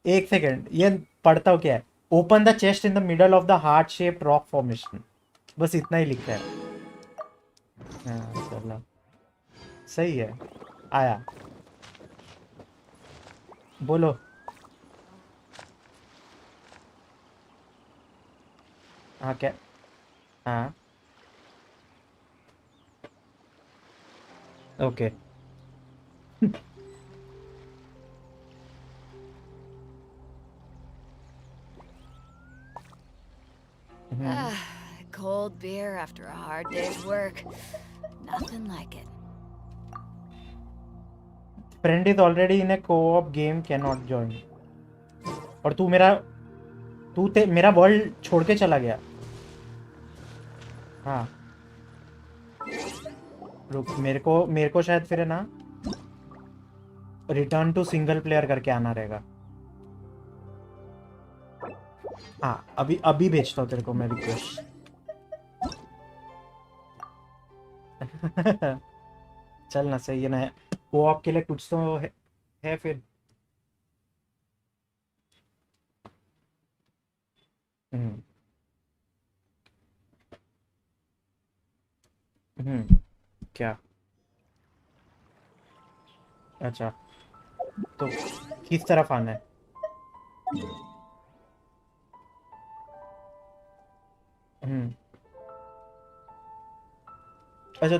एक सेकेंड, ये पढ़ता हूँ क्या है। Open the chest in the middle of the heart shaped rock formation. बस इतना ही लिखा है। हाँ चलो, सही है। आया। बोलो। हाँ क्या? हाँ। Okay. Ah, cold beer after a hard day's work. Nothing like it. Friend is already in a coop game, can not join. और मेरा वर्ल्ड छोड़ के चला गया। हाँ। रुक, मेरे को शायद फिर है ना, रिटर्न टू सिंगल प्लेयर करके आना रहेगा। हाँ, अभी अभी भेजता हूँ तेरे को मैं रिक्वेस्ट। चलना सही है ना, वो आपके लिए कुछ तो है फिर। हम्म। क्या? अच्छा, तो किस तरफ आना है? हम्म। अच्छा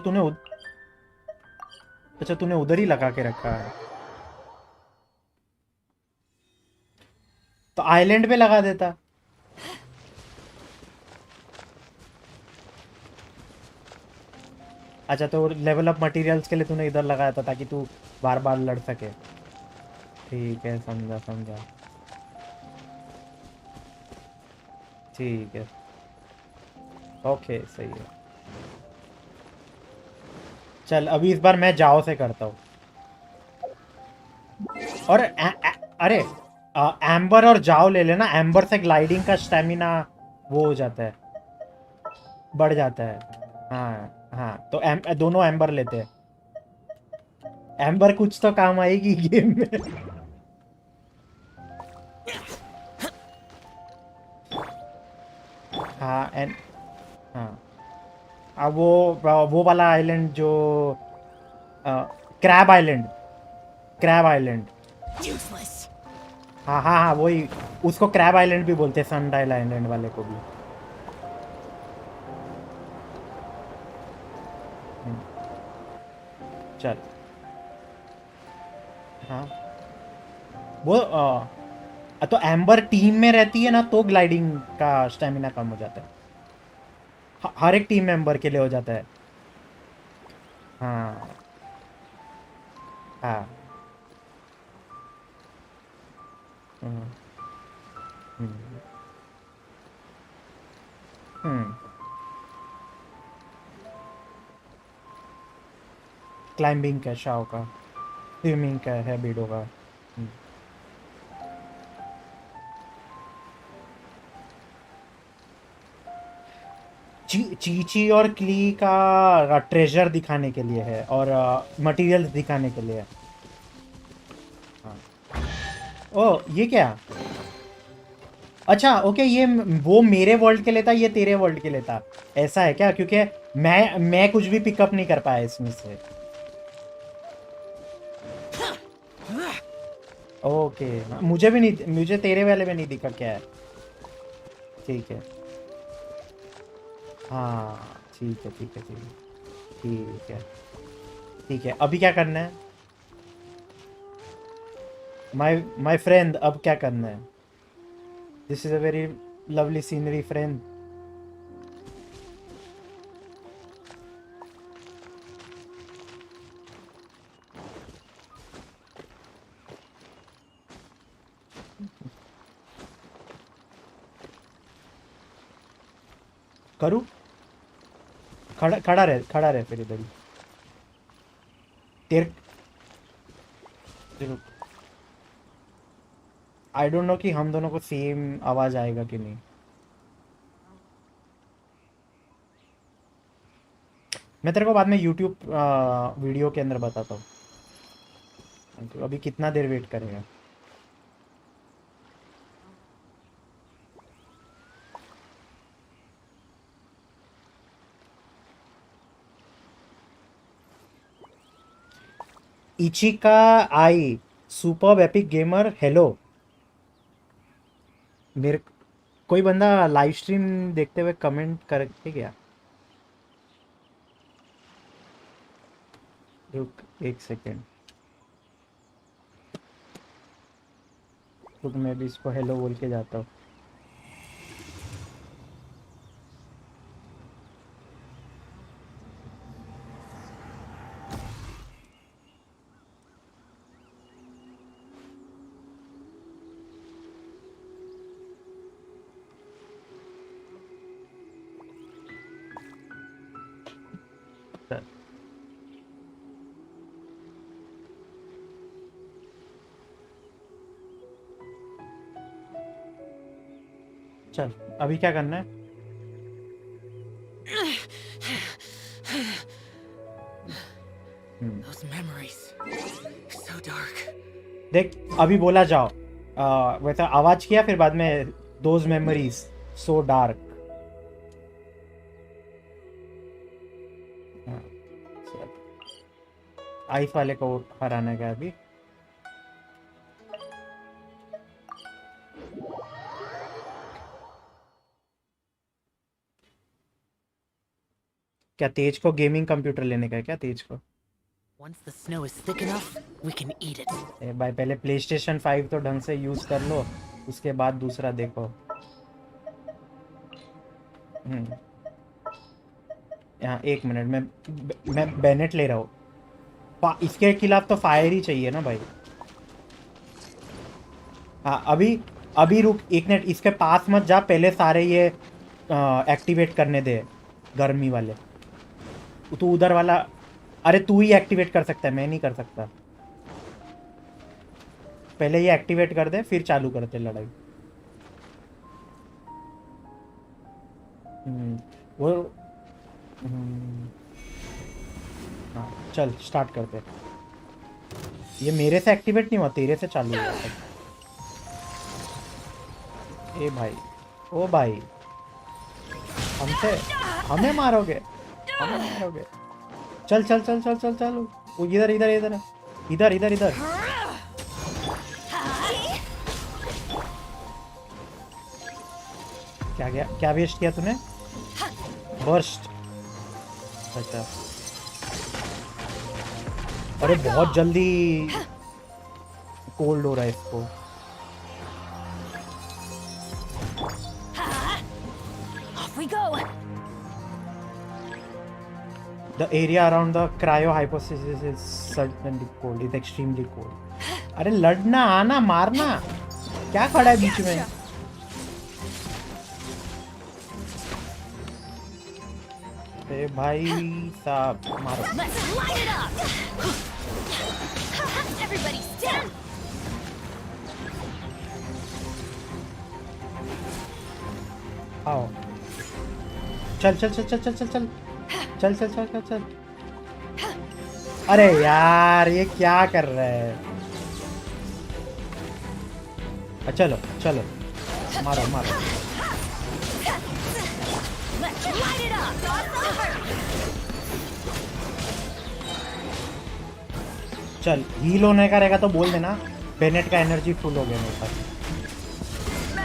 अच्छा तूने उधर ही लगा के रखा है, तो आइलैंड पे लगा देता। अच्छा, तो लेवल अप मटेरियल्स के लिए तूने इधर लगाया था ताकि तू बार बार लड़ सके। ठीक है, समझा समझा। ठीक है, ओके सही है। चल अभी इस बार मैं जाओ से करता हूँ। और अरे एम्बर और जाओ ले लेना, एम्बर से ग्लाइडिंग का स्टेमिना वो हो जाता है, बढ़ जाता है। हाँ हाँ, तो दोनों एम्बर लेते हैं। एम्बर कुछ तो काम आएगी गेम में। हाँ हाँ। अब वो वाला आइलैंड जो crab island, crab island. Useless. हाँ हाँ हाँ, वही। उसको क्रैब आइलैंड भी बोलते हैं, सनडाइल आइलैंड वाले को भी। हम्म, चल। हाँ, वो तो एम्बर टीम में रहती है ना, तो ग्लाइडिंग का स्टेमिना कम हो जाता है। हर एक टीम मेंबर के लिए हो जाता है। हाँ हाँ। हम्म हम्म हम्म। क्लाइंबिंग का शाओ का, स्विमिंग का है बीडो का। हम्म। चीची और क्ली का ट्रेजर दिखाने के लिए है, और मटेरियल्स दिखाने के लिए है। हाँ। ओ ये क्या? अच्छा ओके, ये वो मेरे वर्ल्ड के लिए था, ये तेरे वर्ल्ड के लिए था। ऐसा है क्या? क्योंकि मैं कुछ भी पिकअप नहीं कर पाया इसमें से। ओके, मुझे भी नहीं, मुझे तेरे वाले में नहीं दिखा क्या है। ठीक है। हाँ ठीक है ठीक है ठीक है। ठीक है ठीक है, अभी क्या करना है? माय माय फ्रेंड, अब क्या करना है? This is a very lovely scenery friend. करूँ? खड़ा रहे फिर इधर ही। तेरे आई डोंट नो कि हम दोनों को सेम आवाज आएगा कि नहीं। मैं तेरे को बाद में यूट्यूब वीडियो के अंदर बताता हूँ। तो अभी कितना देर वेट करेगा? इचिका आई, सुपर एपिक गेमर, हेलो। मेरे कोई बंदा लाइव स्ट्रीम देखते हुए कमेंट करके गया? रुक एक सेकेंड, रुक मैं भी इसको हेलो बोल के जाता हूँ। चल चल, अभी क्या करना है? देख अभी बोला जाओ वैसा आवाज किया फिर बाद में those memories so dark. Ice वाले को हराना का अभी। क्या तेज को गेमिंग कंप्यूटर लेने का है क्या तेज को? Once the snow is thick enough, we can eat it. ए भाई पहले PlayStation 5 तो ढंग से यूज कर लो, उसके बाद दूसरा देखो। यहाँ 1 मिनट मैं बेनेट ले रहा हूँ। इसके खिलाफ तो फायर ही चाहिए ना भाई। हाँ अभी रुक 1 मिनट, इसके पास मत जा, पहले सारे ये एक्टिवेट करने दे गर्मी वाले। तू उधर वाला, अरे तू ही एक्टिवेट कर सकता है, मैं नहीं कर सकता। पहले ये एक्टिवेट कर दे फिर चालू करते लड़ाई। वो हाँ चल स्टार्ट करते। ये मेरे से एक्टिवेट नहीं हुआ, तेरे से चालू हुआ। ए भाई, ओ भाई, हमें मारोगे, हमें मारोगे। चल चल चल चल चल चल, वो इधर इधर इधर इधर इधर इधर। क्या गया, क्या वेस्ट किया तूने? बर्स्ट। अच्छा अरे बहुत जल्दी कोल्ड हो रहा है इसको। Off we go. The area around the cryo hypothesis is certainly cold. It's extremely cold. अरे लड़ना, आना, मारना, क्या खड़ा है बीच में? अरे भाई साहब मारो। Let's light it up. Everybody stand. आओ चल चल चल चल चल चल चल चल चल चल चल चल। अरे यार ये क्या कर रहा है? चलो चलो मारो मारो। Let's light it up. चल हील होने का रहेगा तो बोल देना। बेनेट का एनर्जी फुल हो गया मेरे पास।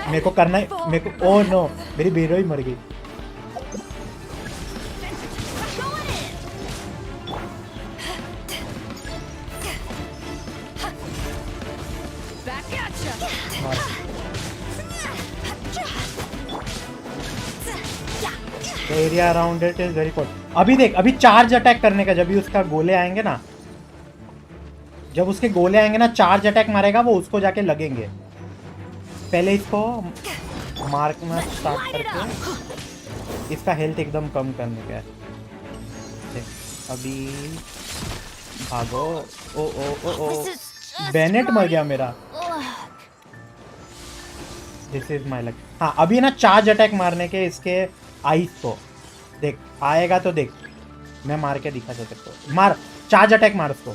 मेरे को करना है, मेरे को, ओह नो मेरी बेरो ही मर गई। Back at ya. मार। Area around it is very cold. अभी देख, अभी चार्ज अटैक करने का, जब भी उसका गोले आएंगे ना, जब उसके गोले आएंगे ना, चार्ज अटैक मारेगा वो, उसको जाके लगेंगे। पहले इसको मारना स्टार्ट करके इसका हेल्थ एकदम कम करने का है। देख, अभी भागो। ओ ओ ओ ओ बेनेट मर गया मेरा। This is my luck. हाँ अभी ना चार्ज अटैक मारने के इसके आइस को देख, आएगा तो देख, मैं मार के दिखा सकता हूँ। मार, चार्ज अटैक मार उसको।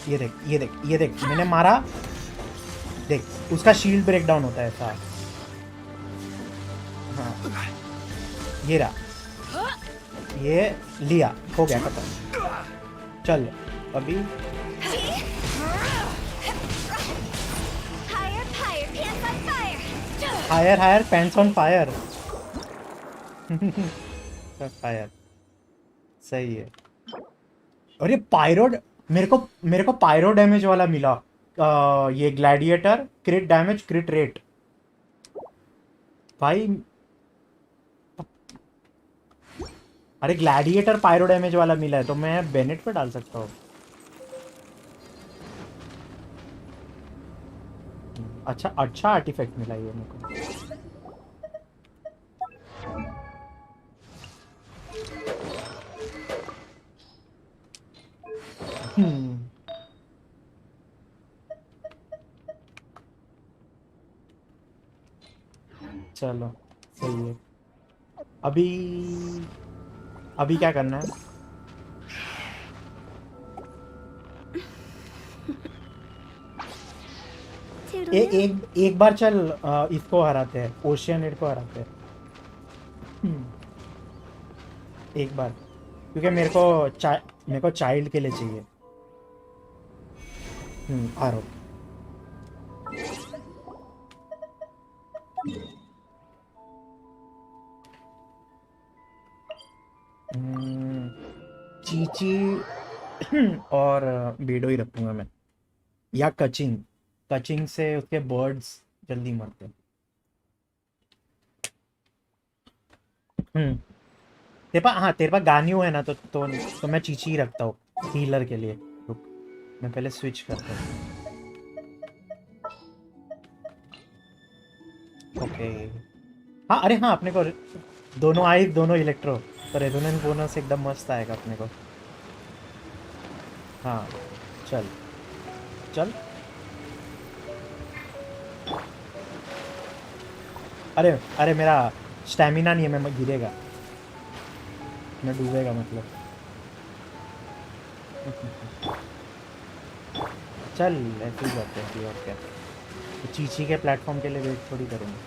ये देख ये देख ये देख, मैंने मारा, देख उसका शील्ड ब्रेक डाउन होता है ऐसा। हाँ ये रहा, ये लिया, हो गया खत्म। चल अभी liar liar pants on fire. Fire सही है। अरे पायरो, मेरे को पायरो डैमेज वाला मिला। ये ग्लैडिएटर क्रिट डैमेज क्रिट रेट भाई। अरे ग्लैडिएटर पायरो डैमेज वाला मिला है तो मैं बेनेट पे डाल सकता हूँ। अच्छा अच्छा आर्टिफैक्ट मिला ये मेरे को। चलो सही है। अभी क्या करना है? एक बार चल इसको हराते हैं, ओशियन को हराते हैं। एक बार, क्योंकि मेरे को चाइल्ड के लिए चाहिए। आ रहा हूँ। चीची और बेडो ही रखूंगा मैं, या कचिंग। कचिंग से उसके बर्ड्स जल्दी मरते हैं। तेरे पास गानियो है ना, तो मैं चीची ही रखता हूँ हीलर के लिए। रुक, मैं पहले स्विच करता हूँ। ओके। हाँ, अरे हाँ, अपने को दोनों आई, दोनों इलेक्ट्रो, तो रेजोनेंस बोनस एकदम मस्त आएगा अपने को। हाँ, चल चल। अरे अरे, मेरा स्टैमिना नहीं है, मैं गिरेगा, मैं डूबेगा मतलब। चल ऐसे ही करते हैं, और क्या। तो चीची के प्लेटफॉर्म के लिए वेट थोड़ी करेंगे।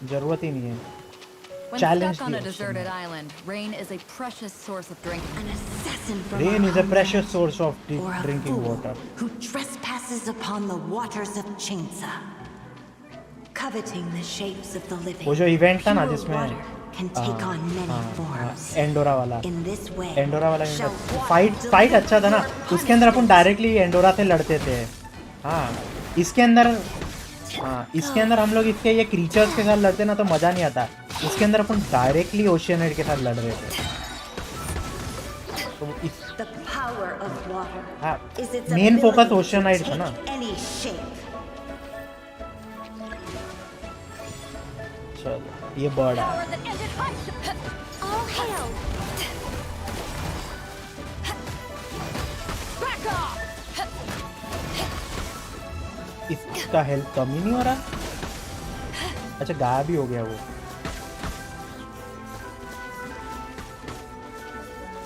जरूरत ही नहीं है। When Challenge stuck on the a ocean. deserted island, rain is a precious source of drink. An assassin from Rain our is a homeland, precious source of or a drinking fool water. who trespasses upon the waters of Chinsa, coveting the shapes of the living. वो जो event था ना Pure जिसमें water can take on many forms. Andorra वाला, In this way, Andorra वाला shall water fight अच्छा था ना। deliver उसके अंदर अपन punishments. डायरेक्टली एंडोरा से लड़ते थे। हाँ, इसके अंदर इसके अंदर हम लोग इसके ये क्रीचर्स के साथ लड़ते ना तो मजा नहीं आता। इसके अंदर अपन डायरेक्टली ओशियन के साथ लड़ रहे थे। तो इस The power of water हाँ, is its main focus ability to ओशियनाइट था ना। take any shape. चलो, ये बर्ड है। Power that ended Hunt! All hail! Back off! इसका हेल्थ कम ही नहीं हो रहा। अच्छा, गायब ही हो गया वो।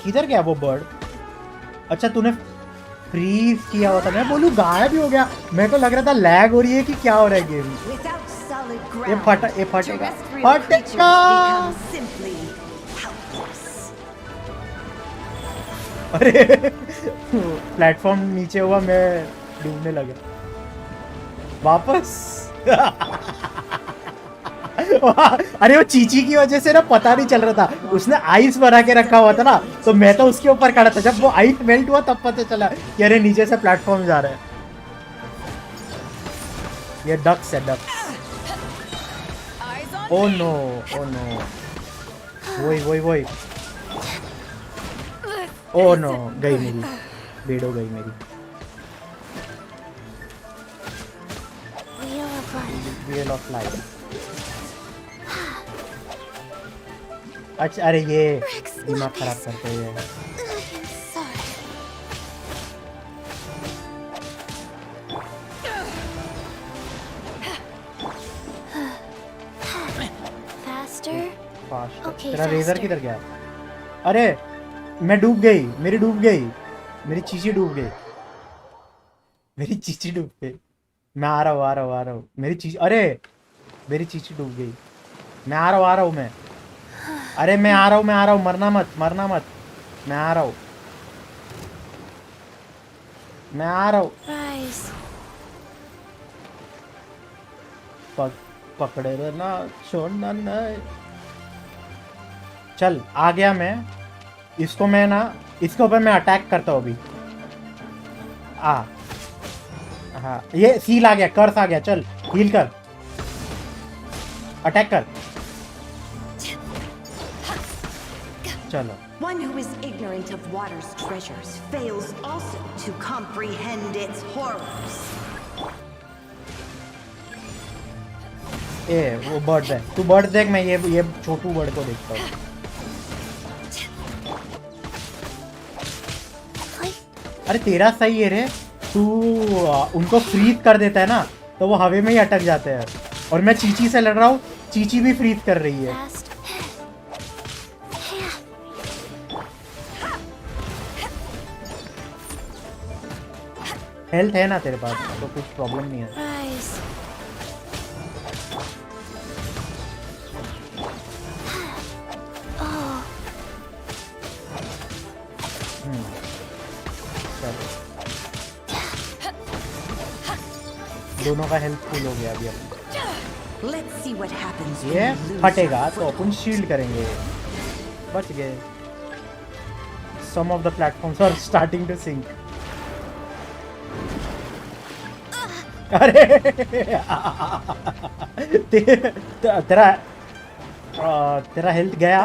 किधर गया वो बर्ड? अच्छा, तूने फ्रीज किया हुआ था, मैं बोलूं गायब ही हो गया। मेरे को लग रहा था लैग हो रही है कि क्या हो रहा है गेम। Without solid ये ground, फटेगा, terrestrial creatures become simply helpless. अरे प्लेटफॉर्म नीचे हुआ, मैं डूबने लगा वापस। अरे वो चीची की वजह से ना पता नहीं चल रहा था, उसने आइस बना के रखा हुआ था ना, तो मैं तो उसके ऊपर खड़ा था। जब वो आइस मेल्ट हुआ तब पता चला कि अरे नीचे से प्लेटफॉर्म जा रहा है। ये डक्स है, डक्स। Eyes on ओ me! नो, ओ नो, वही। ओ नो, गई मेरी, बेडो गई मेरी। Wheel of life. Wheel of life. अच्छा, अरे ये दिमाग खराब करते हैं। Sorry. Faster. फास्ट। Okay, तेरा रेजर faster. किधर गया? अरे मैं डूब गई, मेरी डूब गई, मेरी चीची डूब गई, मेरी चीची डूब गई। मैं आ रहा हूँ। मेरी चीची, अरे मेरी चीची डूब गई। मैं आ रहा हूँ मैं। अरे मैं आ रहा हूँ, मरना मत। मैं आ रहा हूँ। Rise. पकड़े रहना, छोड़ना नहीं। चल आ गया मैं। इसको मैं ना, इसके ऊपर मैं अटैक करता हूँ अभी। हाँ, ये सील आ गया, कर्स आ गया। चल हील कर, अटैक कर। चलो, One who is ignorant of water's treasures fails also to comprehend its horrors. ए वो बर्ड है, तू बर्ड देख, मैं ये छोटू बर्ड को देखता हूँ। अरे तेरा सही है रे, तू उनको फ्रीज कर देता है ना, तो वो हवा में ही अटक जाते हैं। और मैं चीची से लड़ रहा हूँ, चीची भी फ्रीज कर रही है। Fast. हेल्थ है ना तेरे पास, तो कुछ प्रॉब्लम नहीं है। Rise. Oh. चलो दोनों का हेल्थ फुल हो गया अभी अपना। Let's see what happens when ये you lose फटेगा your तो अपन शील्ड करेंगे। बच गए। Some of the platforms are starting to sink. अरे तेरा हेल्थ गया,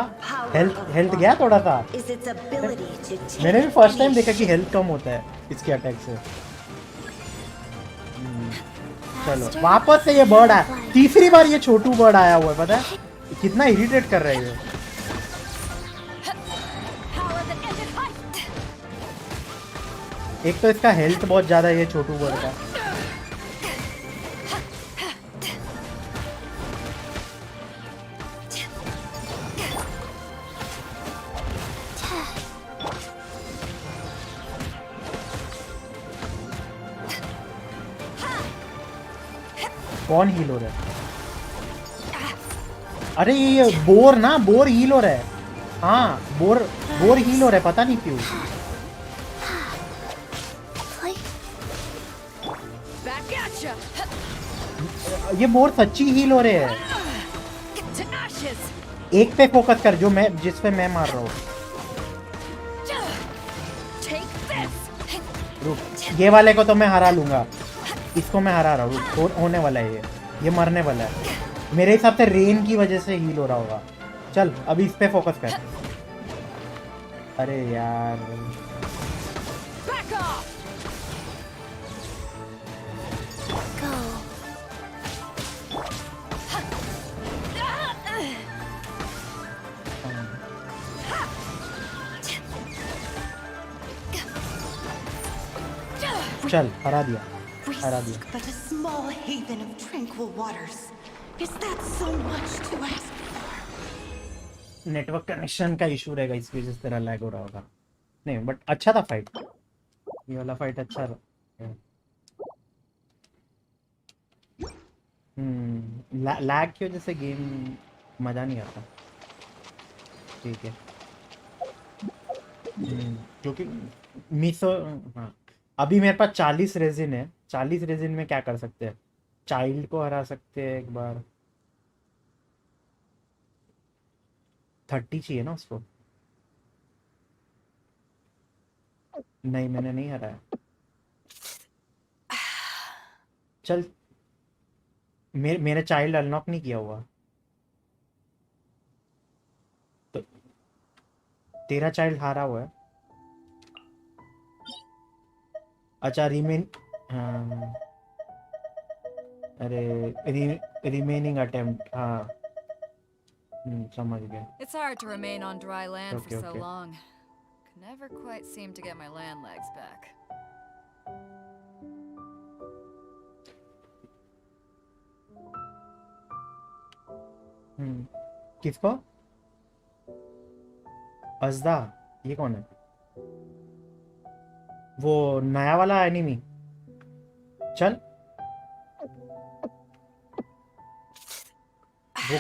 हेल्थ गया थोड़ा सा। is its ability to take मैंने भी फर्स्ट टाइम any देखा कि shape. हेल्थ कम होता है इसके अटैक से। चलो वापस से ये बर्ड आया, तीसरी बार ये छोटू बर्ड आया हुआ है, पता है कितना इरिटेट कर रहा है ये। Power that ended life. एक तो इसका हेल्थ बहुत ज्यादा है ये छोटू बर्ड का। कौन हील हो रहा है? अरे ये बोर ना, बोर हील हो रहा है। हाँ बोर हील हो रहा है, पता नहीं क्यों। Back at ya. ये बोर सच्ची हील हो रहे हैं। To ashes. एक पे फोकस कर, जो मैं जिस पे मैं मार रहा हूँ। Take this. रुक, ये वाले को तो मैं हरा लूंगा, इसको मैं हरा रहा हूँ। होने वाला है ये मरने वाला है। मेरे हिसाब से रेन की वजह से हील हो रहा होगा। चल अभी इस पे फोकस कर। अरे यार Back off. Go. चल हरा दिया। We seek but a small haven of tranquil waters. Is that so much to ask for? Network connection का इशू रहेगा, इस वजह से तेरा लैग हो रहा होगा। नहीं बट अच्छा था फाइट, ये वाला फाइट अच्छा था। लैग की वजह से गेम मज़ा नहीं आता। ठीक है क्योंकि मिसो। हाँ अभी मेरे पास 40 रेजिन है। 40 रेजिन में क्या कर सकते हैं? चाइल्ड को हरा सकते हैं एक बार। 30 चाहिए ना उसको। नहीं मैंने नहीं हराया। चल मेरे चाइल्ड अनलॉक नहीं किया हुआ तो तेरा चाइल्ड हारा हुआ है। अच्छा रिमेन, हाँ अरे रिमेनिंग अटेम्प्ट, हाँ समझ गया। It's hard to remain on dry land Okay, for so okay. long. Can never quite seem to get my land legs back. किसको? अज़दा, ये कौन है? वो नया वाला एनिमी। चल वो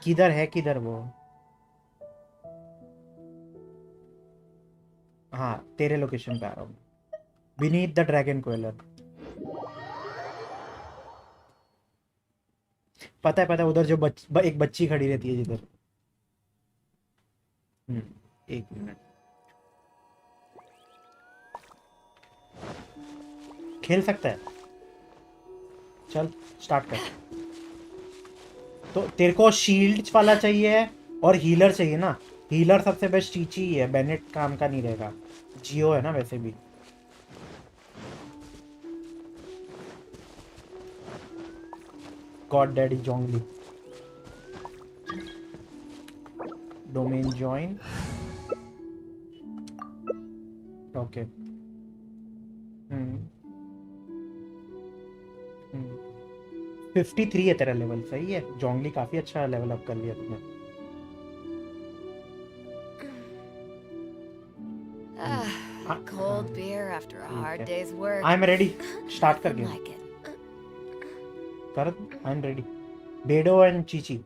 किधर है, किधर वो? हाँ तेरे लोकेशन पे आ रहा हूँ। Beneath the dragon queller. पता है उधर जो एक बच्ची खड़ी रहती है जिधर। एक मिनट, खेल सकता है। चल स्टार्ट कर। तो तेरे को शील्ड वाला चाहिए और हीलर चाहिए ना। हीलर सबसे बेस्ट चीची ही है, बेनेट काम का नहीं रहेगा। जियो है ना वैसे भी। God daddy Zhongli. Domain join. Okay 53 है तेरा लेवल, सही है। जोंगली काफी अच्छा लेवल अप कर लिया तुमने। Cold beer after a hard day's work. I am ready, start कर Nothing गेम like it. कर, I am ready. बेडो and Chichi.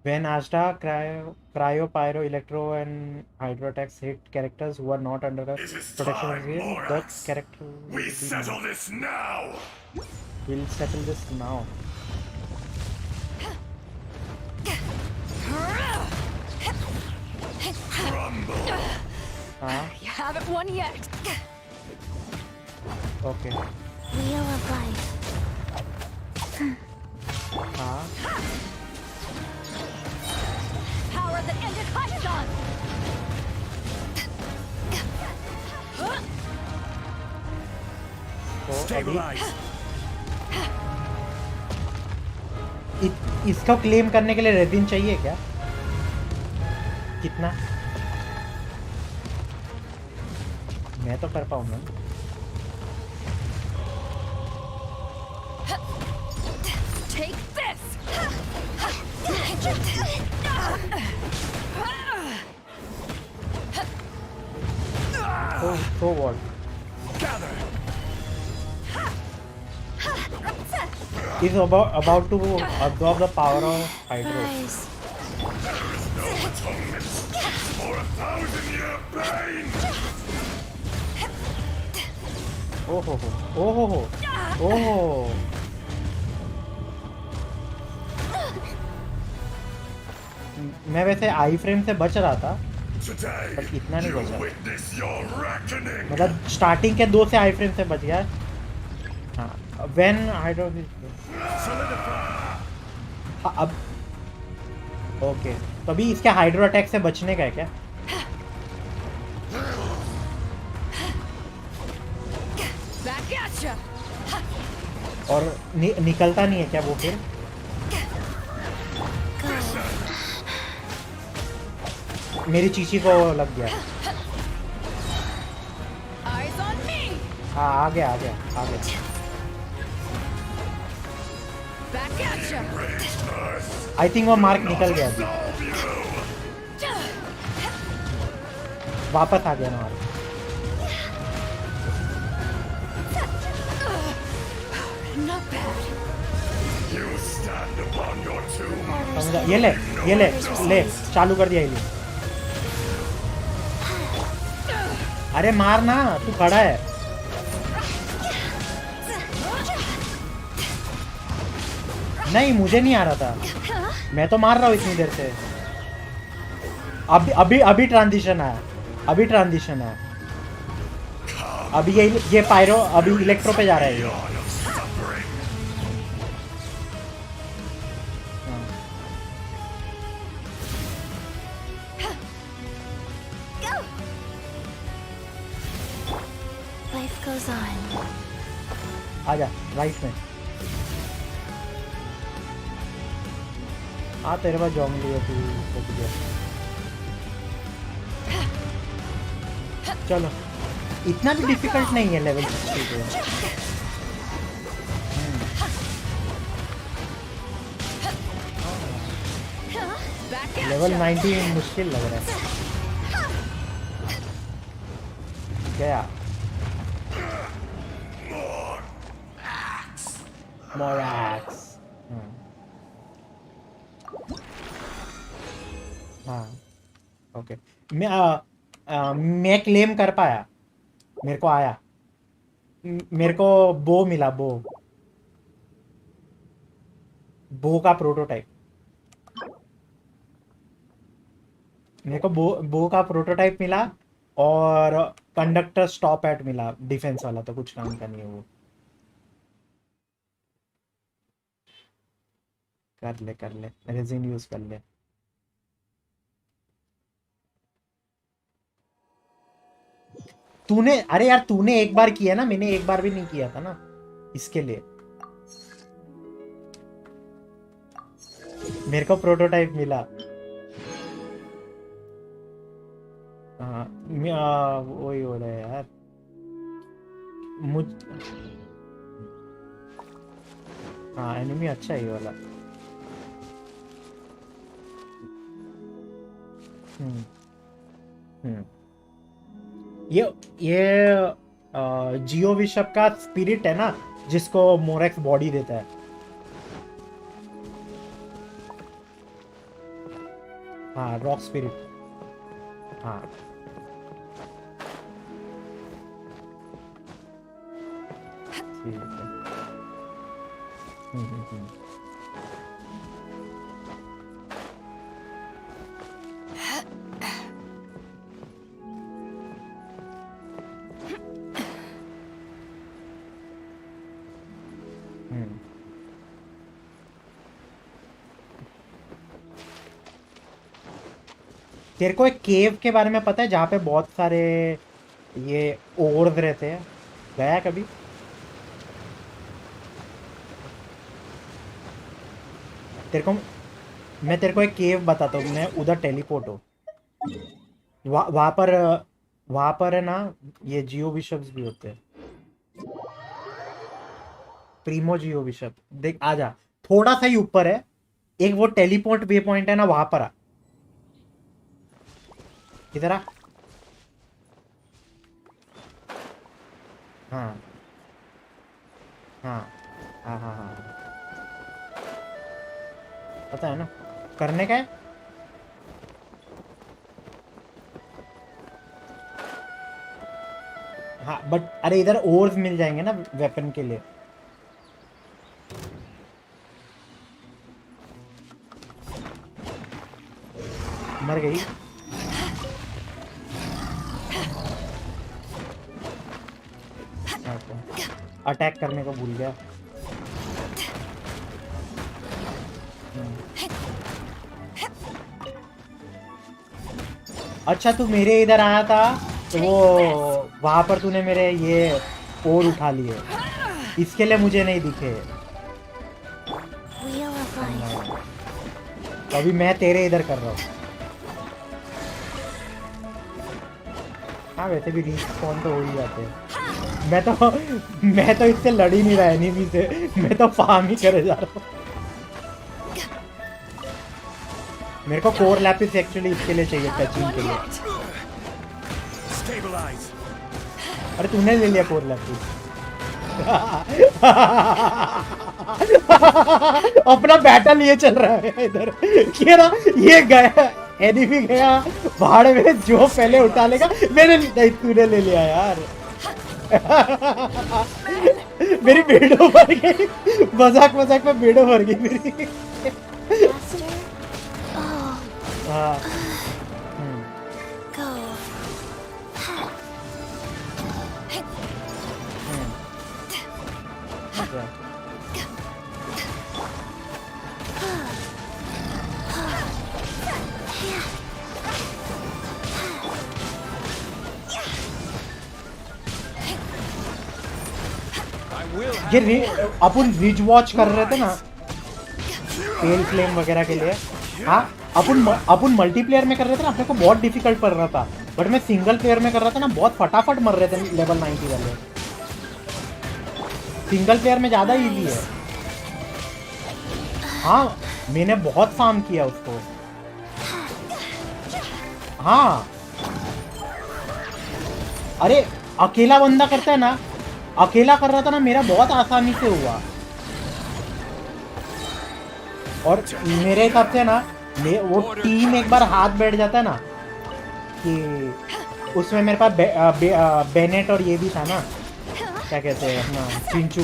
When Ashta, Cryo, Pyro, Electro, and Hydro attacks hit characters who are not under the protection of the game, the character will be moved. this now! We'll settle this now. हाँ, You haven't won yet. okay. Wheel of life. हाँ, Power that ended Hudson. तो अभी इसको claim करने के लिए resin चाहिए क्या? कितना? मैं तो कर पाऊंगा। Take this. So what? He's about to absorb the power of Hydro. Rise. For 1,000-year pain! Oh ho ho, oh ho ho, oh. मैं वैसे आई फ्रेम से बच रहा था, Today, पर इतना नहीं बचा। witness your reckoning! मतलब स्टार्टिंग के 2 से आई फ्रेम से बच गया। हाँ, when Hydro हाँ, अब ओके, तो अभी इसके हाइड्रो अटैक से बचने का है क्या? Back at ya. और निकलता नहीं है क्या वो फिर? मेरी चीची को लग गया। Eyes on me. हाँ, आ गया। Back at ya. I think वो मार्क निकल गया अभी। वापस आ गया mark. Not bad. You stand upon your tomb! समझा? ये ले चालू कर दिया ये। अरे मार ना, तू खड़ा है। नहीं, मुझे नहीं आ रहा था, मैं तो मार रहा हूँ इतनी देर से। अभी ट्रांजिशन आया, अभी ये पायरो अभी इलेक्ट्रो पे जा रहा है ये। Life goes on. आजा राइट में। हाँ, तेरे पास जॉन्गली है, तू रुक गया। चलो, इतना भी डिफिकल्ट नहीं है लेवल 60 पे। Back at level ya. 90 मुश्किल लग रहा है। गया। मोरैक्स। हाँ, ओके। मैं क्लेम कर पाया, मेरे को आया, मेरे को बो मिला, बो का प्रोटोटाइप। मेरे को बो का प्रोटोटाइप मिला और कंडक्टर स्टॉप एट मिला, डिफेंस वाला, तो कुछ काम का नहीं है वो। कर ले रेजिन यूज कर ले। अरे यार, तूने एक बार किया ना, मैंने एक बार भी नहीं किया था ना, इसके लिए मेरे को प्रोटोटाइप मिला। हाँ, वही हो रहा है यार। हाँ एनिमी अच्छा है ये वाला। हम्म हम्म ये जियो बिशप का स्पिरिट है ना, जिसको मोरेक्स बॉडी देता है। हाँ रॉक स्पिरिट। हाँ ठीक है। हम्म। हम्म। तेरे को एक केव के बारे में पता है जहाँ पे बहुत सारे ये ओर्स रहते हैं? गया कभी? तेरे को मैं तेरे को एक केव बताता हूँ, मैं उधर टेलीपोर्ट हो। वहाँ पर वहाँ पर है ना, ये जियो बिशप्स भी होते हैं। प्रीमो जियो बिशप देख, आजा थोड़ा सा ही ऊपर है, एक वो टेलीपोर्ट वे पॉइंट है ना, वहां पर आ। इधर आ। हाँ हाँ हाँ। पता है ना करने का है। हाँ बट अरे इधर ओर्स मिल जाएंगे ना वेपन के लिए। मर गई। अटैक करने को भूल गया। अच्छा तू मेरे इधर आया था तो वो वहां पर तूने मेरे ये ओर उठा लिए, इसके लिए मुझे नहीं दिखे। Wheel of life. तो अभी मैं तेरे इधर कर रहा हूँ। हाँ वैसे भी रिस्पॉन तो हो ही जाते हैं। मैं तो इससे लड़ ही नहीं रहा एनिमी से, मैं तो फार्म ही करे जा रहा हूँ। मेरे को कोर लैपिस एक्चुअली इसके लिए चाहिए, टचिंग के लिए। अरे तूने ले लिया कोर लैपिस। अपना बैटल ये चल रहा है इधर। ये ना, ये गया एनिमी गया भाड़ में, जो पहले उठा लेगा। मैंने नहीं, तूने ले लिया यार। मेरी बेड़ो भर गई, मजाक मजाक में बेड़ो भर गई मेरी। Master? Oh, हाँ go. अपन रिज वॉच कर रहे थे ना पेल फ्लेम वगैरह के लिए। हाँ अपन मल्टीप्लेयर में कर रहे थे ना, अपने को बहुत डिफिकल्ट पड़ रहा था। बट मैं सिंगल प्लेयर में कर रहा था ना, बहुत फटाफट मर रहे थे लेवल 90 वाले। सिंगल प्लेयर में ज्यादा इजी है। हाँ मैंने बहुत फार्म किया उसको। हाँ अरे अकेला बंदा करता है ना, अकेला कर रहा था ना, मेरा बहुत आसानी से हुआ। और मेरे हिसाब से ना वो टीम एक बार हाथ बैठ जाता है ना, कि उसमें मेरे पास बेनेट और ये भी था ना, क्या कहते हैं अपना चिंचू,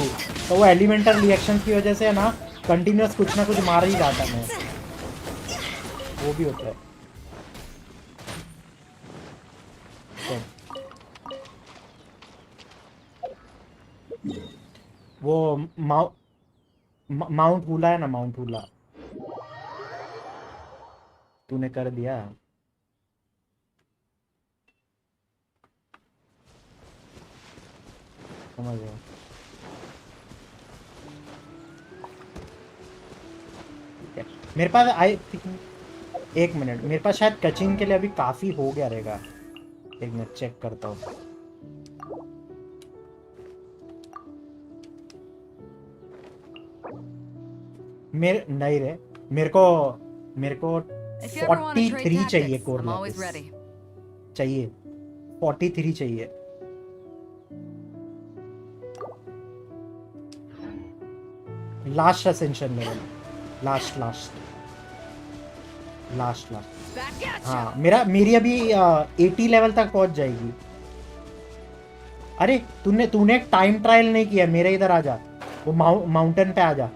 तो वो एलिमेंटल रिएक्शन की वजह से ना कंटिन्यूअस कुछ ना कुछ मार ही जाता मैं। वो भी होता है। वो माउंट हुला है ना, माउंट हुला तूने कर दिया। समझ गया। मेरे पास आई थिंक, एक मिनट, मेरे पास शायद कचिंग के लिए अभी काफी हो गया रहेगा। एक मिनट चेक करता हूँ। मेरे नहीं रे, मेरे को If you ever want to trade 43 चाहिए tactics, core I'm always lattice ready. चाहिए, 43 चाहिए। Last ascension level, last last last last Back at ya! हाँ मेरी अभी 80 लेवल तक पहुंच जाएगी। अरे तूने एक टाइम ट्रायल नहीं किया, मेरे इधर आ जा, वो माउंटेन पे आ जा।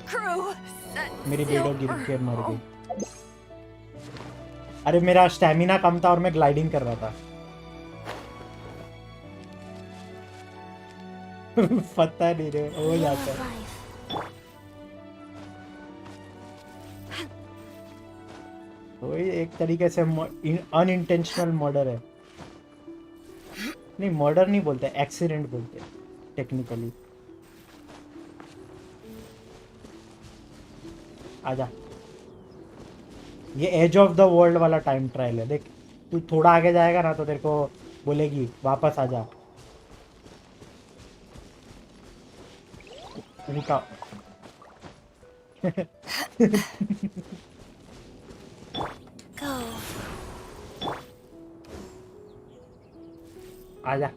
Crew, set मेरी बेडो गिर silver. के मर गई। अरे मेरा स्टैमिना कम था और मैं ग्लाइडिंग कर रहा था। पता नहीं रे, हो जाता है। वही एक तरीके से अनइंटेंशनल मर्डर है। नहीं मर्डर नहीं बोलते, एक्सीडेंट बोलते टेक्निकली। आजा, ये एज ऑफ द वर्ल्ड वाला टाइम ट्रायल है। देख तू थोड़ा आगे जाएगा ना तो तेरे को बोलेगी वापस आजा। उठा Go. आजा।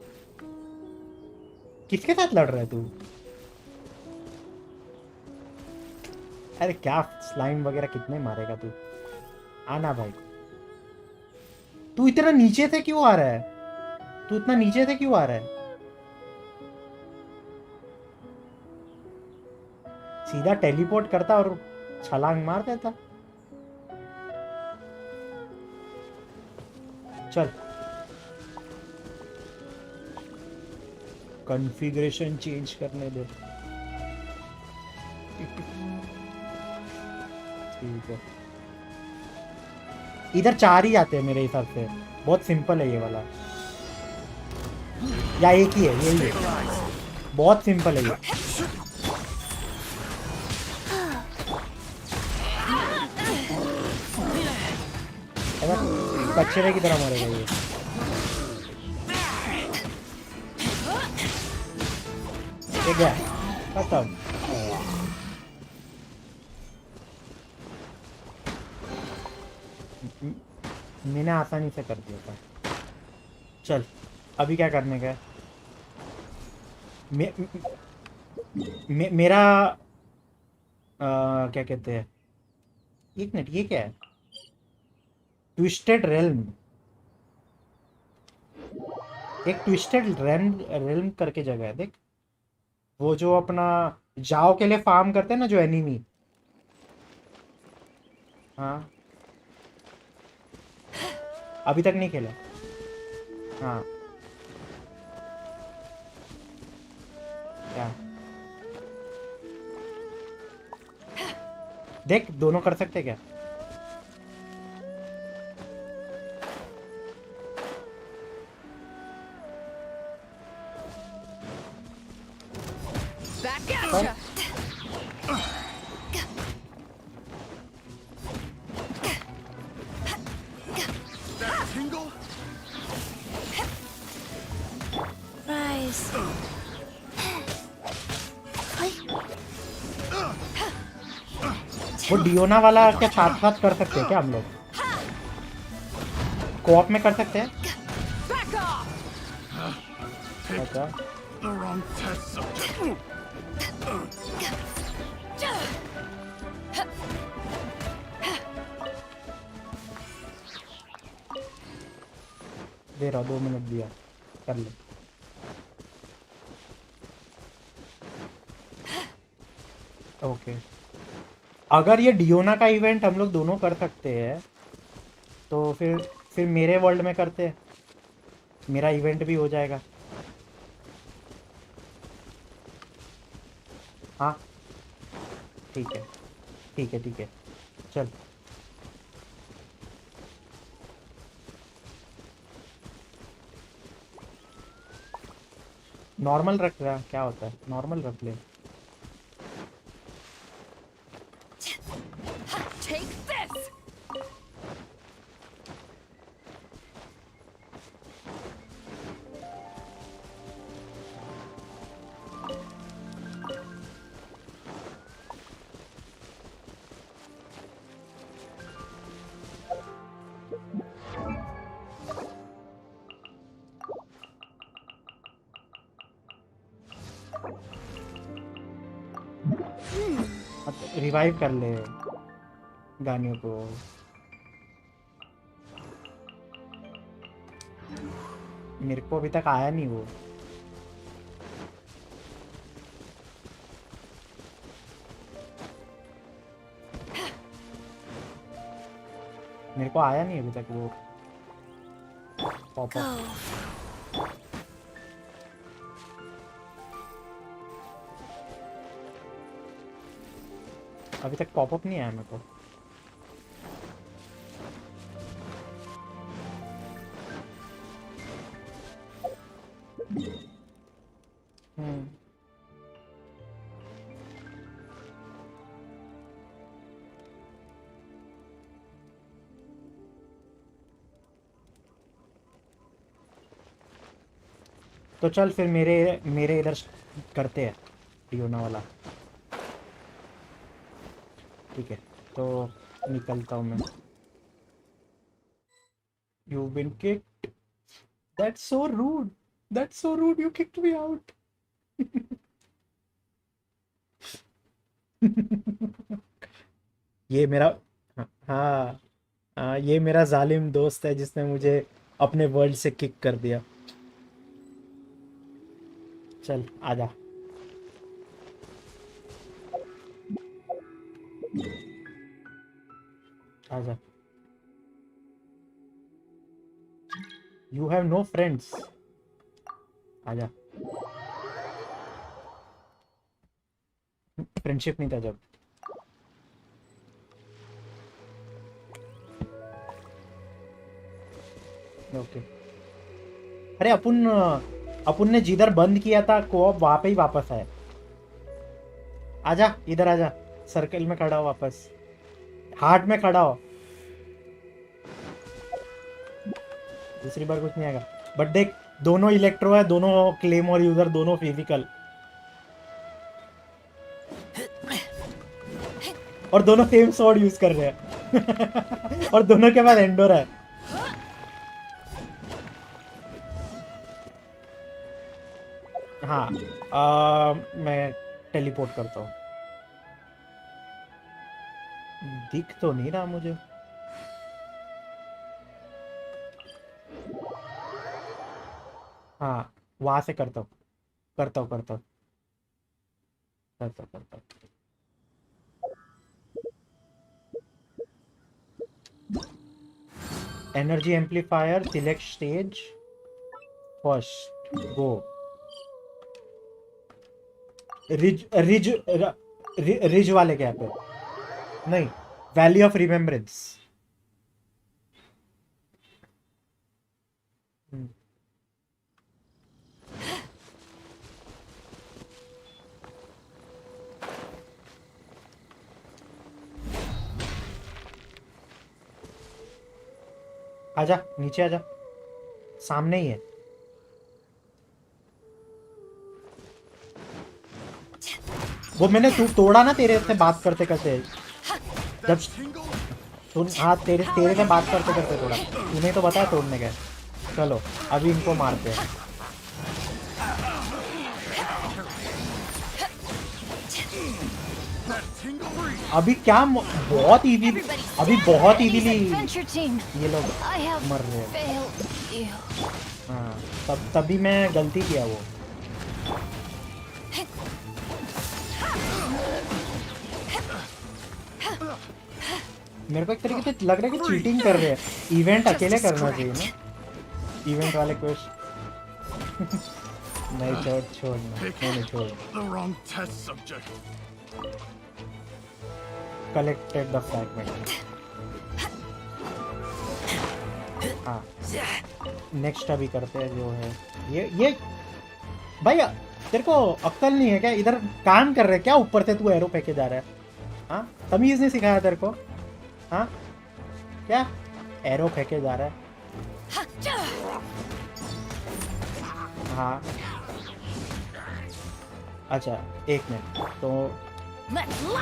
किसके साथ लड़ रहा है तू? अरे क्या स्लाइम वगैरह कितने मारेगा तू? आना भाई। तू इतना नीचे से क्यों आ रहा है? तू इतना नीचे से क्यों आ रहा है? सीधा टेलीपोर्ट करता और छलांग मार देता। चल कॉन्फ़िगरेशन चेंज करने दे। ठीक है, इधर 4 ही आते हैं मेरे हिसाब से। बहुत सिंपल है ये वाला, या एक ही है, यही है। बहुत सिंपल है ये। कचरे की तरह मरेगा ये। ये गया खत्म। मैंने आसानी से कर दिया था। चल अभी क्या करने का है? मेरा क्या कहते हैं, एक मिनट, ये क्या है? ट्विस्टेड रेल्म, एक ट्विस्टेड रेल्म करके जगह है। देख वो जो अपना जाओ के लिए फार्म करते हैं ना, जो एनिमी। हाँ अभी तक नहीं खेला। हाँ क्या देख, दोनों कर सकते क्या? Back at ya! That tingle? Rise. वो डियोना वाला क्या साथ साथ कर सकते हैं क्या हम लोग? कोऑप में कर सकते हैं? Back off! अच्छा The wrong test subject. दे रहा, 2 मिनट दिया, कर ले। ओके, अगर ये डियोना का इवेंट हम लोग दोनों कर सकते हैं तो फिर मेरे वर्ल्ड में करते हैं, मेरा इवेंट भी हो जाएगा। हाँ ठीक है ठीक है ठीक है, चल। नॉर्मल रख रहा, क्या होता है? नॉर्मल रख ले। Take this! रिवाइव कर ले गानियों को। मेरे को अभी तक आया नहीं वो। मेरे को आया नहीं अभी तक वो पॉपअप। अभी तक पॉपअप नहीं आया मेरे को। तो चल फिर मेरे इधर करते हैं डियोना वाला। ठीक है तो निकलता हूँ मैं। You've been kicked. That's so rude. That's so rude. You kicked me out. ये मेरा हाँ हाँ ये मेरा जालिम दोस्त है जिसने मुझे अपने वर्ल्ड से किक कर दिया। चल आजा। आजा। You have no friends. आजा। फ्रेंडशिप नहीं था जब। ओके। अरे अपन ने जिधर बंद किया था कोऑप वहां पे ही वापस आए। आजा इधर आजा। सर्कल में खड़ा हो वापस। हार्ट में खड़ा हो। दूसरी बार कुछ नहीं आएगा। बट देख दोनों इलेक्ट्रो है, दोनों क्लेम और यूजर, दोनों फिजिकल और दोनों सेम स्वॉर्ड यूज कर रहे हैं। और दोनों के पास एंडोर है। हाँ मैं टेलीपोर्ट करता हूँ। दिख तो नहीं रहा मुझे। हाँ वहां से करता हूँ। Energy amplifier select stage first go. Ridge वाले क्या पे नहीं वैली ऑफ रिमेम्बरेंस। आजा नीचे आजा। सामने ही है। वो मैंने तू तोड़ा ना तेरे से बात करते करते। जब सुन हाँ तेरे से बात करते करते तोड़ा। तूने तो बताया तोड़ने का। चलो अभी इनको मारते हैं। अभी क्या बहुत इजी। अभी बहुत इजीली ये लोग मर रहे हैं। हाँ तभी मैं गलती किया वो। मेरे को एक तरीके से लग रहा है कि चीटिंग कर रहे हैं। इवेंट अकेले करना चाहिए ना इवेंट वाले क्वेश्चन। नहीं छोड़। Collected the fragment. हाँ नेक्स्ट अभी करते हैं जो है ये भाई तेरे को अक्ल नहीं है क्या? इधर काम कर रहे क्या? ऊपर से तू एरो फेंके जा रहा है। हाँ तमीज नहीं सिखाया तेरे को? हाँ क्या एरो फेंके जा रहा है? हाँ अच्छा एक मिनट तो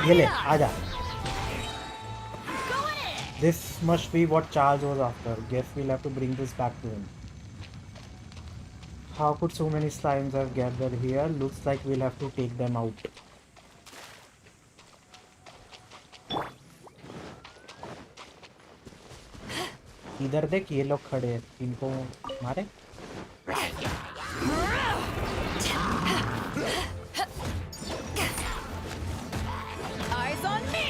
ये ले आजा। This must be what Charles was after. Guess we'll have to bring this back to him. How could so many slimes have gathered here? Looks like we'll have to take them out. इधर देख, ये लोग खड़े हैं, इनको मारे। Eyes on me.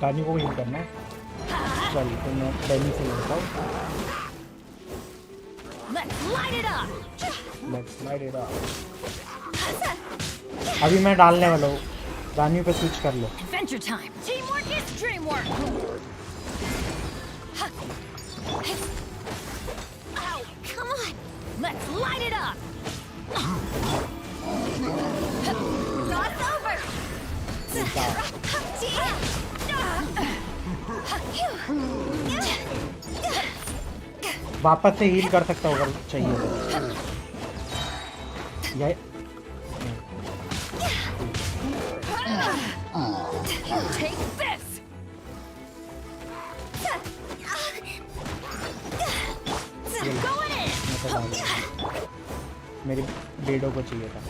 गानी को हील करना है। चल तो मैं डैनी से लड़ता हूँ। Let's light it up. Let's light it up. अभी मैं डालने वाला हूँ। गानी पे स्विच कर लो। Adventure time. Teamwork is dreamwork. Ow, come on. Let's light it up. It's over. वापस से हील कर सकता हूँ अगर चाहिए तो। ये Take this. Going in. मेरी बेडो को चाहिए था।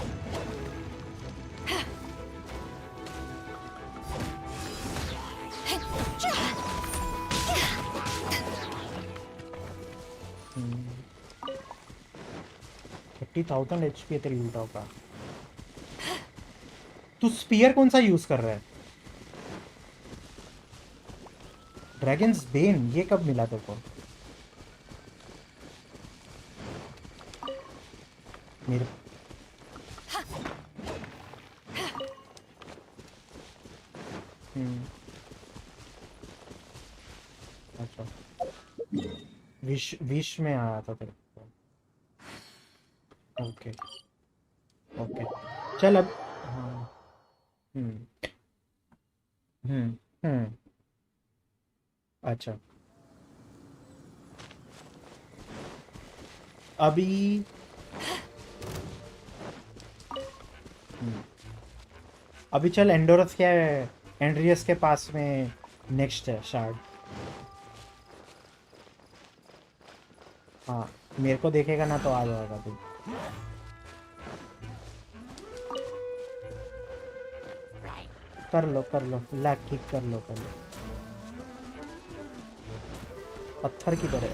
Hmm. 30,000 HP तेरी लूटा होगा। तू स्पीयर कौन सा यूज कर रहा है? ड्रैगन्स बेन, ये कब मिला तेरे को? मेरे अच्छा, विश में आया था तेरे को। ओके ओके, चल अब। हाँ हम्म अच्छा, अभी अभी चल एंडोरस के एंड्रियस के पास में नेक्स्ट है शार्ड। हाँ मेरे को देखेगा ना तो आ जाएगा तू। कर लो लैग किक कर लो। पत्थर की तरह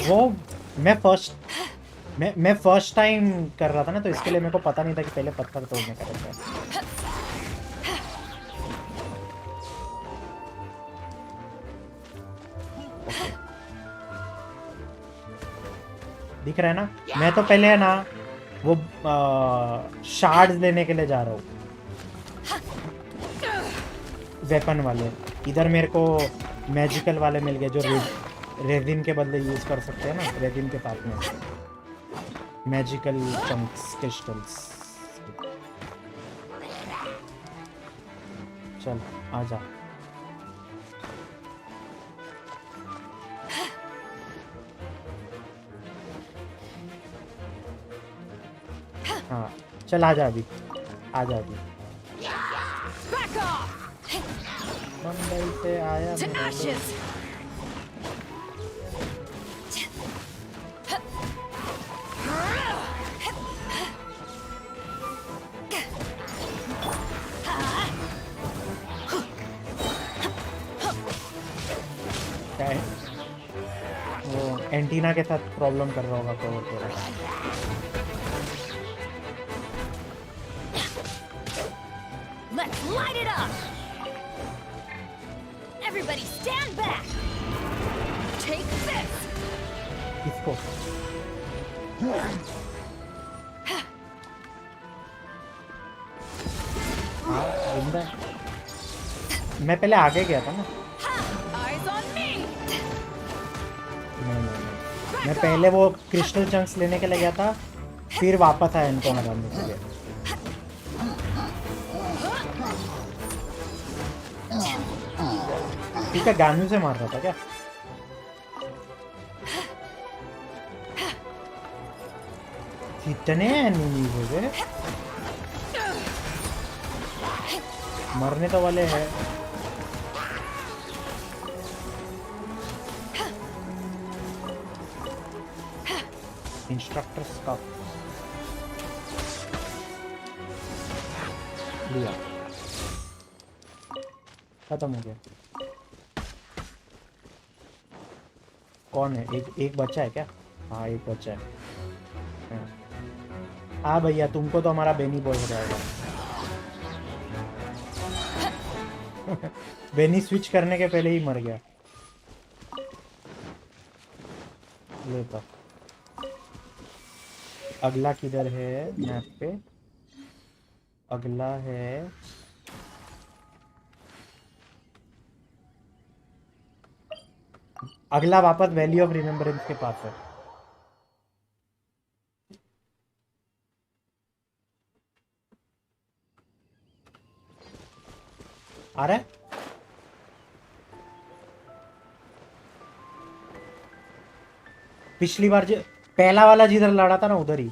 वो मैं फर्स्ट टाइम कर रहा था ना, तो इसके लिए मेरे को पता नहीं था कि पहले पत्थर तोड़ने का रहता है। दिख रहा है ना? मैं तो पहले है ना वो शार्ड्स लेने के लिए जा रहा हूँ, वेपन वाले। इधर मेरे को मैजिकल वाले मिल गए जो रेजिन के बदले यूज कर सकते हैं ना, रेजिन के साथ में मैजिकल चंक्स क्रिस्टल्स। चल आजा। हाँ चल आजा अभी। Back off. मुंबई से आया To ashes. क्या है वो एंटीना के साथ प्रॉब्लम कर रहा होगा कवर तेरा। Let's light it up. Everybody stand back. Take this. किसको? हाँ जिंदा। मैं पहले आगे गया था ना। Eyes on me. नहीं मैं पहले वो क्रिस्टल चंक्स लेने के लिए गया था, फिर वापस आया इनको मरने के लिए। ठीक है, गानू से मार रहा था क्या? कितने एनिमीज हो गए, मरने तो वाले हैं। इंस्ट्रक्टर्स का लिया, खत्म हो गया। कौन है? एक बच्चा है क्या? हाँ एक बच्चा है। हाँ भैया तुमको तो हमारा बेनी बॉय हो जाएगा। बेनी स्विच करने के पहले ही मर गया। लेता अगला किधर है मैप पे? अगला है अगला वापस वैली ऑफ रिमेम्बरेंस के पास है। आ रहा है? पिछली बार जो पहला वाला जिधर लड़ा था ना उधर ही।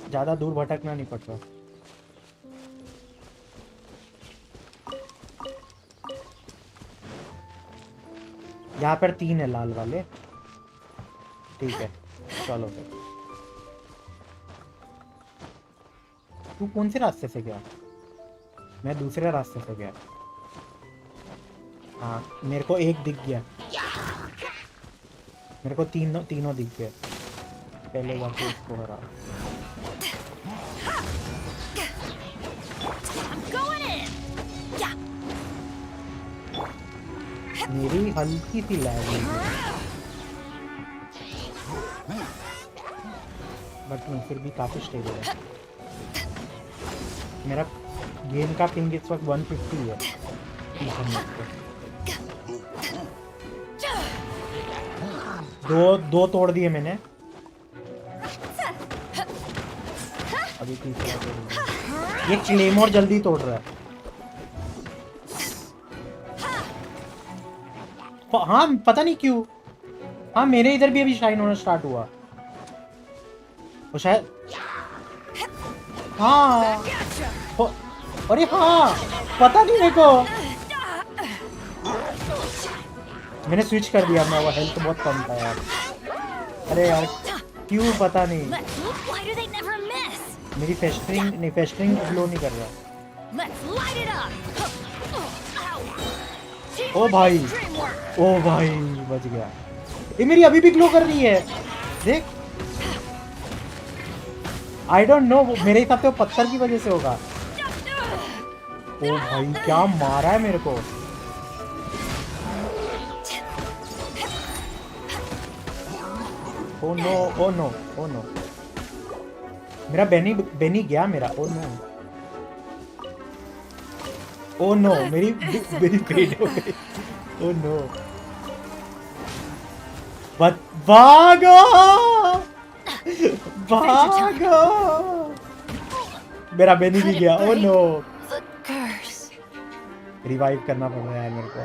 ज्यादा दूर भटकना नहीं पड़ रहा। यहाँ पर 3 है लाल वाले। ठीक है चलो फिर। तू कौन से रास्ते से गया? मैं दूसरे रास्ते से गया। हाँ मेरे को एक दिख गया, मेरे को तीनों दिख गए। पहले जाके इसको हरा। मेरी हल्की सी लैग है बट नहीं फिर भी काफी स्टेबल है। मेरा गेम का पिंग इस वक्त 150 है। दो तोड़ दिए मैंने। अभी तीसरा तोड़ दिया। ये क्लेमोर जल्दी तोड़ रहा है। हाँ पता नहीं क्यों। हाँ मेरे इधर भी अभी शाइन होना स्टार्ट हुआ। वो शायद हाँ अरे हाँ पता नहीं मेरे को। मैंने स्विच कर दिया। मैं वो हेल्थ बहुत कम था यार। अरे यार क्यों पता नहीं। मेरी फेस्टरिंग ग्लो नहीं कर रहा। ओ भाई बच गया। ये मेरी अभी भी ग्लो कर रही है देख। आई डोंट नो मेरे हिसाब से वो पत्थर की वजह से होगा। ओ भाई क्या मारा है मेरे को। Oh no oh no oh no. मेरा बेनी गया मेरा। ओ नो ओ नो मेरी पेट हो गई। ओ नो भागो भागो। मेरा बेनी भी गया। ओ नो रिवाइव करना पड़ रहा है मेरे को।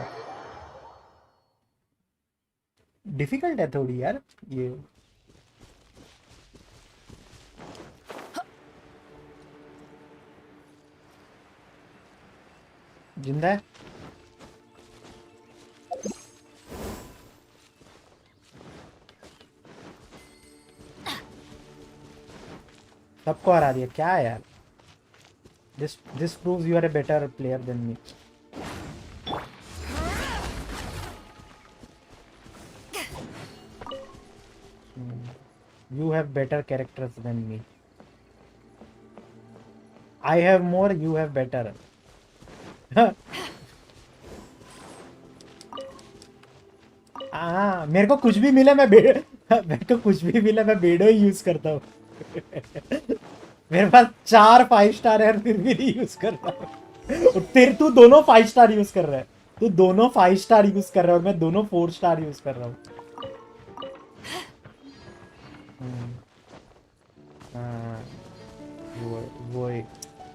डिफिकल्ट है थोड़ी यार ये। जिंदा है? सबको हरा दिया क्या है यार। This proves you are a better player than me. You have better characters than me. I have more, you have better. मेरे को कुछ भी मिले मेरे को कुछ भी मिले मैं बेडो ही यूज करता हूँ। मेरे पास 4 5 स्टार है फिर भी नहीं यूज कर रहा हूँ। फिर तू दोनों 5 स्टार यूज कर रहा है। तू दोनों 5 स्टार यूज कर रहा है और मैं दोनों 4 स्टार यूज कर रहा हूँ।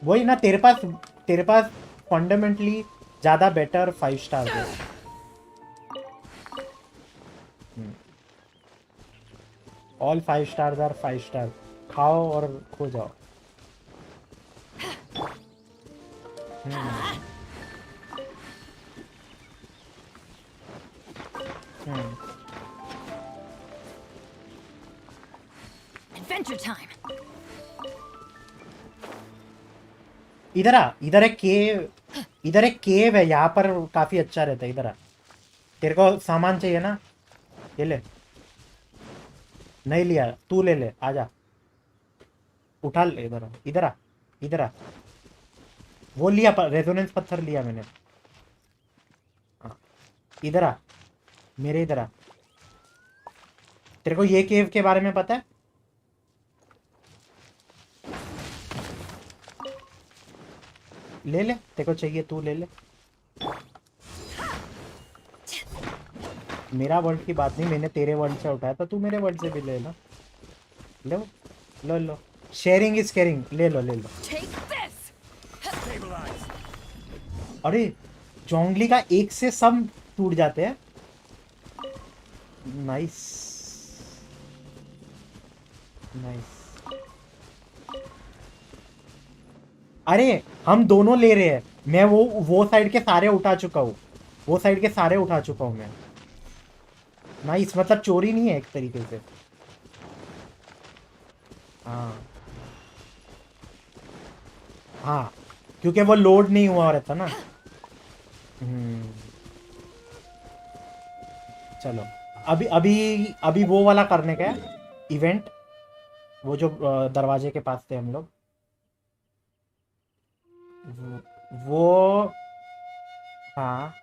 वही ना तेरे पास फंडामेंटली ज्यादा बेटर 5 स्टार है। All 5 stars are 5 star. खाओ और खो जाओ। Adventure time. इधर आ, इधर एक केव है, यहाँ पर काफी अच्छा रहता है। इधर आ, तेरे को सामान चाहिए ना, ये ले। नहीं लिया, तू ले ले, आजा, उठा ले। इधर आ, इधर आ, इधर आ। वो लिया, रेजोनेंस पत्थर लिया मैंने। हाँ, इधर आ, मेरे इधर आ। तेरे को ये केव के बारे में पता है? ले ले, तेरे को चाहिए तू ले ले। मेरा वर्ल्ड की बात नहीं, मैंने तेरे वर्ल्ड से उठाया था, तू मेरे वर्ल्ड से भी ले लो। लो लो लो, शेयरिंग इज केयरिंग। ले लो ले लो। Take this. अरे जोंगली का एक से सब टूट जाते हैं। Nice nice. अरे हम दोनों ले रहे हैं। मैं वो साइड के सारे उठा चुका हूँ, वो साइड के सारे उठा चुका हूँ मैं। नाइस, मतलब चोरी नहीं है एक तरीके से। हाँ हाँ, क्योंकि वो लोड नहीं हुआ रहता ना। चलो, अभी अभी अभी वो वाला करने का है इवेंट, वो जो दरवाजे के पास थे हम लोग। वो हाँ।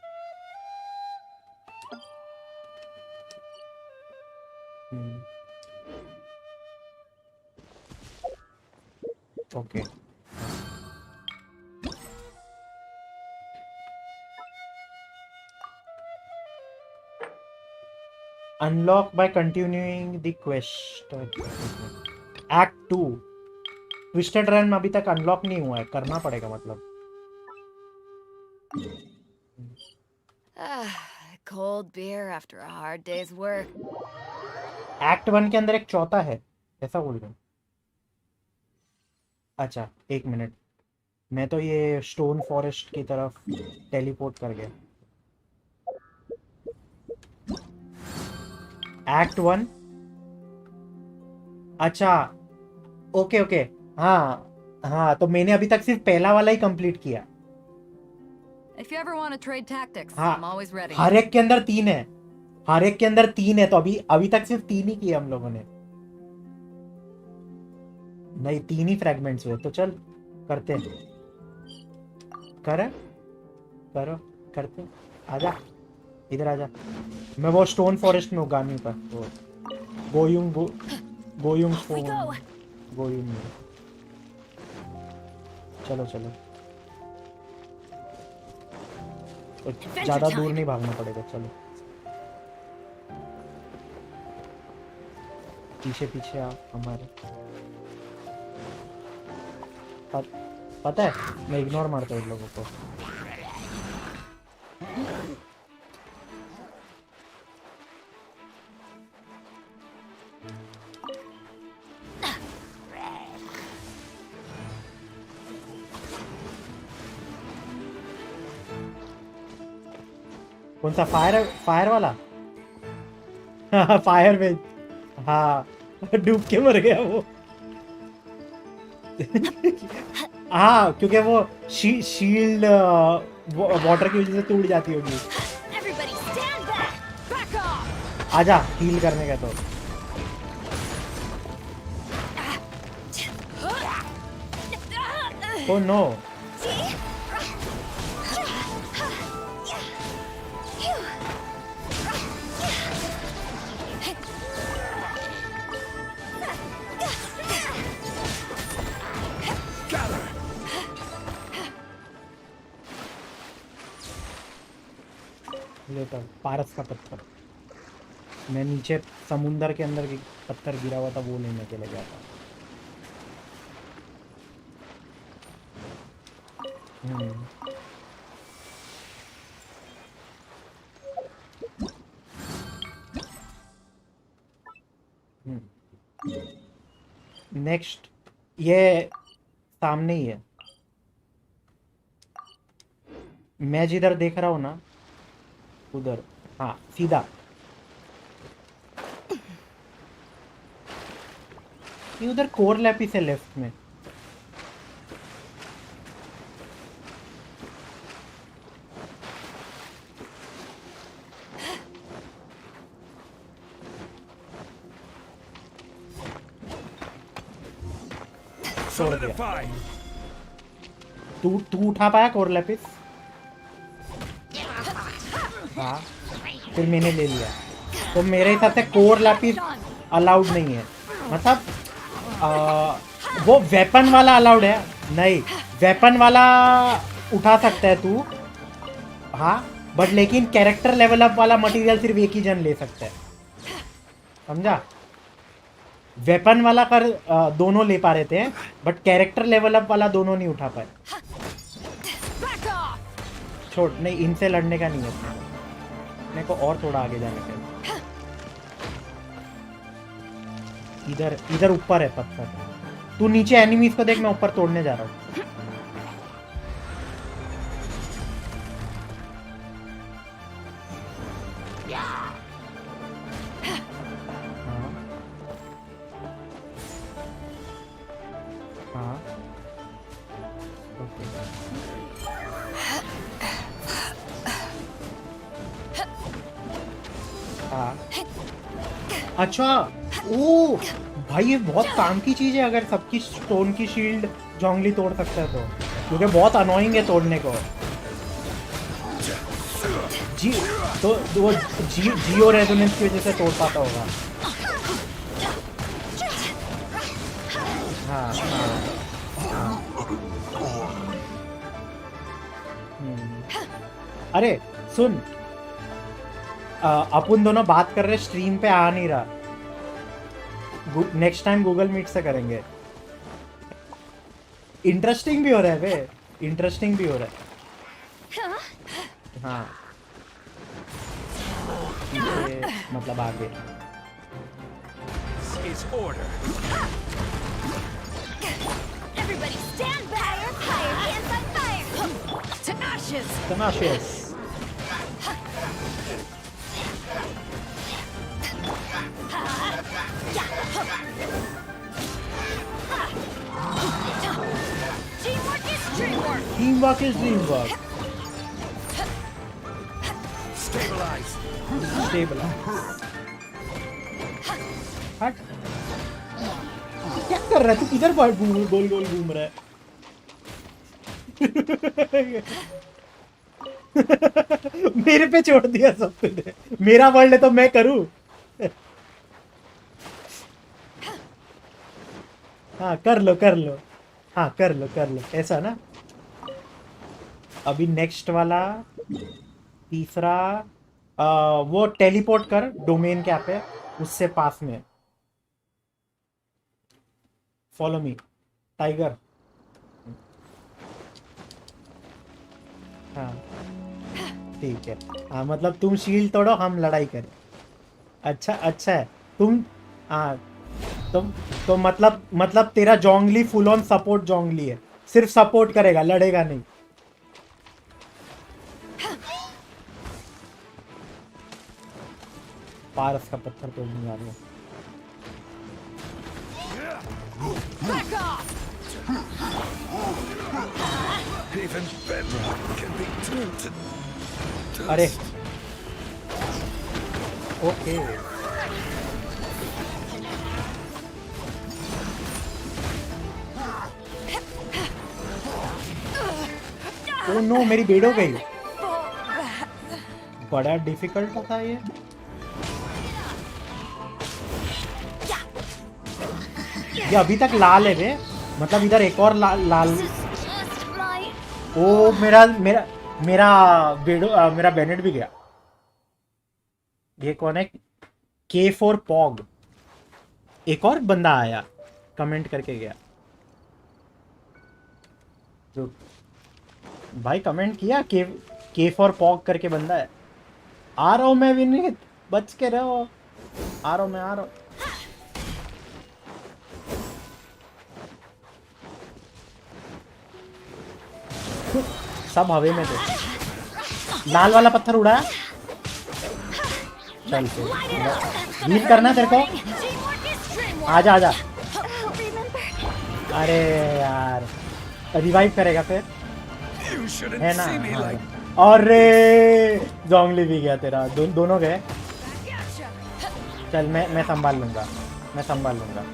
Okay, unlock by continuing the quest. Act 2 twisted run अभी तक अनलॉक नहीं हुआ है, करना पड़ेगा मतलब। Cold beer after a hard day's work. Act 1 के अंदर एक चौथा है, ऐसा बोल रहे हो? अच्छा एक मिनट, मैं तो ये स्टोन फॉरेस्ट की तरफ टेलीपोर्ट कर गया। एक्ट 1, अच्छा ओके ओके। हाँ हाँ, तो मैंने अभी तक सिर्फ पहला वाला ही कंप्लीट किया। If you ever want to trade tactics, हाँ, I'm always ready. हर एक के अंदर 3 है, हर एक के अंदर 3 है, तो अभी अभी तक सिर्फ 3 ही किए हम लोगों ने। नहीं, 3 ही फ्रैगमेंट्स हुए, तो चल करते हैं। करो करते, आजा इधर आजा। मैं वो स्टोन फॉरेस्ट में उगाने पर वो गोयुंग में। चलो चलो, ज्यादा दूर नहीं भागना पड़ेगा। चलो पीछे पीछे आ हमारे। पता है, मैं इग्नोर मारता हूँ इन लोगों को। कौन सा? फायर वाला? फायर में, हाँ डूब के मर गया वो। हाँ, क्योंकि वो शील्ड वाटर की वजह से टूट जाती होगी। Everybody stand back! Back off! आजा हील करने का तो। ओ नो, लेता पारस का पत्थर। मैं नीचे समुंदर के अंदर पत्थर गिरा हुआ था, वो लेने के लिए गया था। नेक्स्ट ये सामने ही है, मैं जिधर देख रहा हूँ ना उधर, हाँ सीधा। ये उधर कोर लैपिस है लेफ्ट में। छोड़ दिया। Solidified. तू उठा पाया कोर लैपिस? हाँ, फिर मैंने ले लिया। तो मेरे हिसाब से कोर लैपिस अलाउड नहीं है, मतलब वो वेपन वाला अलाउड है। नहीं, वेपन वाला उठा सकता है तू, हाँ, बट लेकिन कैरेक्टर लेवल अप वाला मटेरियल सिर्फ एक ही जन ले सकता है, समझा? वेपन वाला दोनों ले पा रहे थे, बट कैरेक्टर लेवल अप वाला दोनों नहीं उठा पाए। छोड़, नहीं इनसे लड़ने का नहीं है, मेरे को और थोड़ा आगे जाने का। इधर इधर ऊपर है पत्थर, तू नीचे एनिमीज को देख, मैं ऊपर तोड़ने जा रहा हूँ। हाँ, ओके। हाँ, अच्छा, ओ भाई ये बहुत काम की चीज है अगर सबकी स्टोन की शील्ड जोंगली तोड़ सकता है तो, क्योंकि बहुत अनोइंग है तोड़ने को। जी तो वो जियो रेजोनेंस की वजह से तोड़ पाता होगा। हाँ हाँ हाँ। अरे सुन, अपन दोनों बात कर रहे, स्ट्रीम पे आ नहीं रहा। नेक्स्ट टाइम गूगल मीट से करेंगे। इंटरेस्टिंग भी हो रहा है बे, इंटरेस्टिंग भी हो रहा है। हाँ, ये मतलब आगे Is order. Everybody stand back! Fire! Hands on fire! To ashes! तमाशेस। Teamwork is dreamwork! Team work is dream work. Stabilize. Stable. हट, क्या कर रहा है तू? किधर गोल गोल घूम रहा है? मेरे पे छोड़ दिया सब तुझे। मेरा वर्ल्ड है तो मैं करूं। हाँ कर लो कर लो, हाँ कर लो ऐसा ना। अभी नेक्स्ट वाला तीसरा वो टेलीपोर्ट कर डोमेन क्या पे, उससे पास में। Follow me tiger. हाँ ठीक है, हाँ मतलब तुम शील्ड तोड़ो, हम लड़ाई करें। अच्छा अच्छा है तुम, हाँ तो मतलब तेरा जोंगली फुल ऑन सपोर्ट जोंगली है, सिर्फ सपोर्ट करेगा, लड़ेगा नहीं। पारस का पत्थर तोड़ने जा रहे हैं। Back off! Even bedrock can be turned to dust. अरे ओके, ओ नो मेरी बेड़ हो गई। बड़ा डिफिकल्ट था ये। ये अभी तक लाल है बे, मतलब इधर एक और लाल। Just right! ओ मेरा मेरा मेरा मेरा बेनेट भी गया। ये कौन है? K4 पॉग। एक और बंदा आया, कमेंट करके गया। तो भाई कमेंट किया, K4 पॉग करके बंदा है। आ रहा हूँ मैं विनीत, बच के रहो। आ रहा हूँ मैं, आ रहा हूँ। सब हवे में थे। लाल वाला पत्थर उड़ा। चल फिर हील करना तेरे को। आजा आजा। अरे यार रिवाइव करेगा फिर You shouldn't है ना। see me हाँ। like अरे जोंगली भी गया तेरा। दोनों गए। चल मैं संभाल लूंगा। मैं संभाल लूंगा।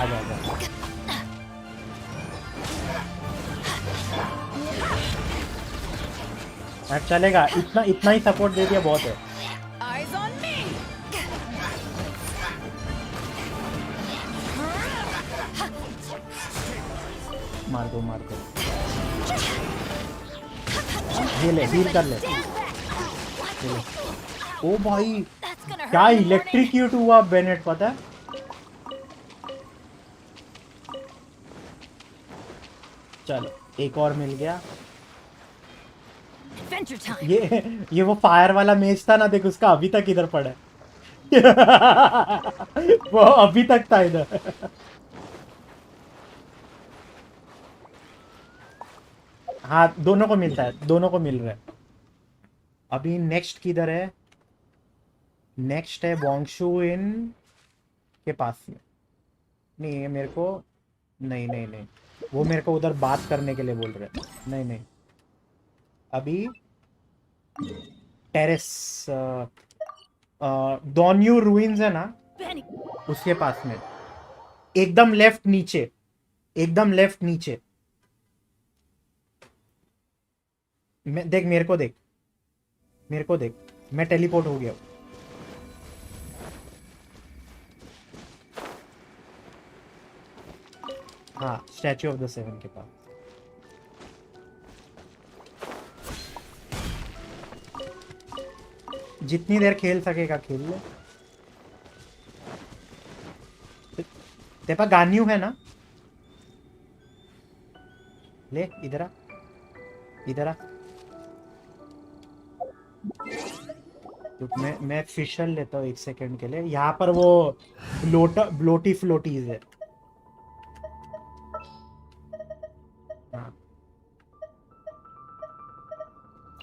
आजा आजा। चलेगा। इतना ही सपोर्ट दे दिया बहुत है। Eyes on me. मार दो मार दो। ये ले हील कर ले। ये ले। ओ भाई That's gonna hurt क्या in the morning. इलेक्ट्रिक्यूट हुआ बेनेट पता है। चलो एक और मिल गया। Adventure time. ये वो फायर वाला मेज था ना, देख उसका अभी तक इधर पड़ा है। वो अभी तक था इधर। हाँ दोनों को मिलता है। दोनों को मिल रहा है। अभी नेक्स्ट किधर है? नेक्स्ट है वोंगशू इन के पास में। नहीं ये मेरे को नहीं नहीं नहीं वो मेरे को उधर बात करने के लिए बोल रहे हैं। नहीं नहीं अभी टेरेस डॉन्यू रूइंस है ना, Benny. उसके पास में एकदम लेफ्ट नीचे। एकदम लेफ्ट नीचे। देख मेरे को देख। मेरे को देख। मैं टेलीपोर्ट हो गया। हाँ स्टैच्यू ऑफ द सेवन के पास। जितनी देर खेल सकेगा खेल ले। तेरे पास गान्यू है ना? ले इधर आ। इधर आ। तो मैं फिशर लेता हूँ 1 सेकंड के लिए। यहाँ पर वो ब्लोटी फ्लोटीज है। हाँ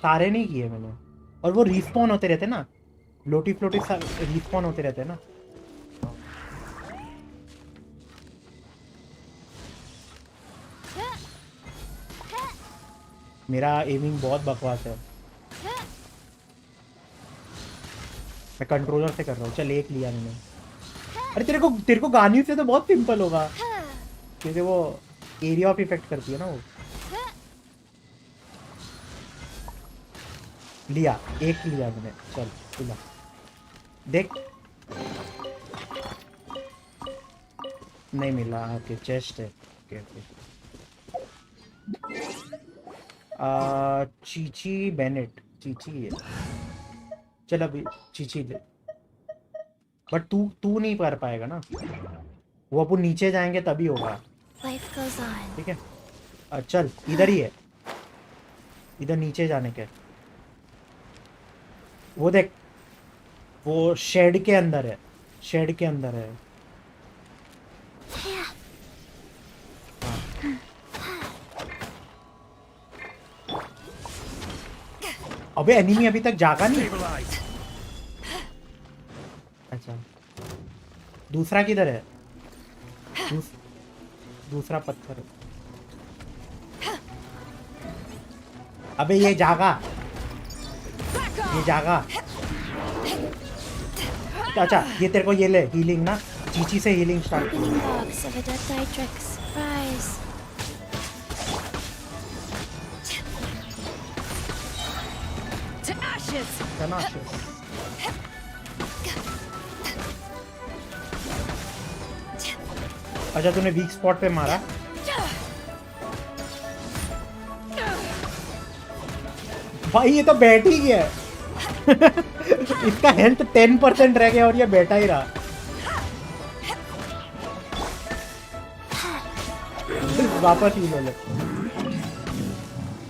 सारे नहीं किए मैंने। और वो रिस्पॉन होते रहते ना। ब्लोटी फ्लोटी रिस्पॉन होते रहते ना। मेरा एमिंग बहुत बकवास है। मैं कंट्रोलर से कर रहा हूँ। चल एक लिया मैंने। अरे तेरे को गानी से तो बहुत सिंपल होगा क्योंकि वो एरिया ऑफ इफेक्ट करती है ना वो। लिया एक लिया मैंने। चल लिया देख। नहीं मिला। ओके चेस्ट है। Okay okay. Chichi Bennett. Chichi है। चल अभी चीची दे। बट तू नहीं कर पाएगा ना। वो अपन नीचे जाएंगे तभी होगा। Life goes on. ठीक है चल इधर ही है। इधर नीचे जाने के। वो देख वो शेड के अंदर है। शेड के अंदर है। अबे एनिमी अभी तक जागा नहीं। stabilize. अच्छा दूसरा किधर है? दूसरा पत्थर। अबे ये जागा। ये जागा। अच्छा ये तेरे को ये ले हीलिंग ना। चीची से healing start. Logs of a dead Dietrich. Surprise. To ashes. अच्छा तूने वीक स्पॉट पे मारा। भाई ये तो बैठ ही गया है। इसका हेल्थ 10% रह गया और ये बैठा ही रहा। वापस ही ले।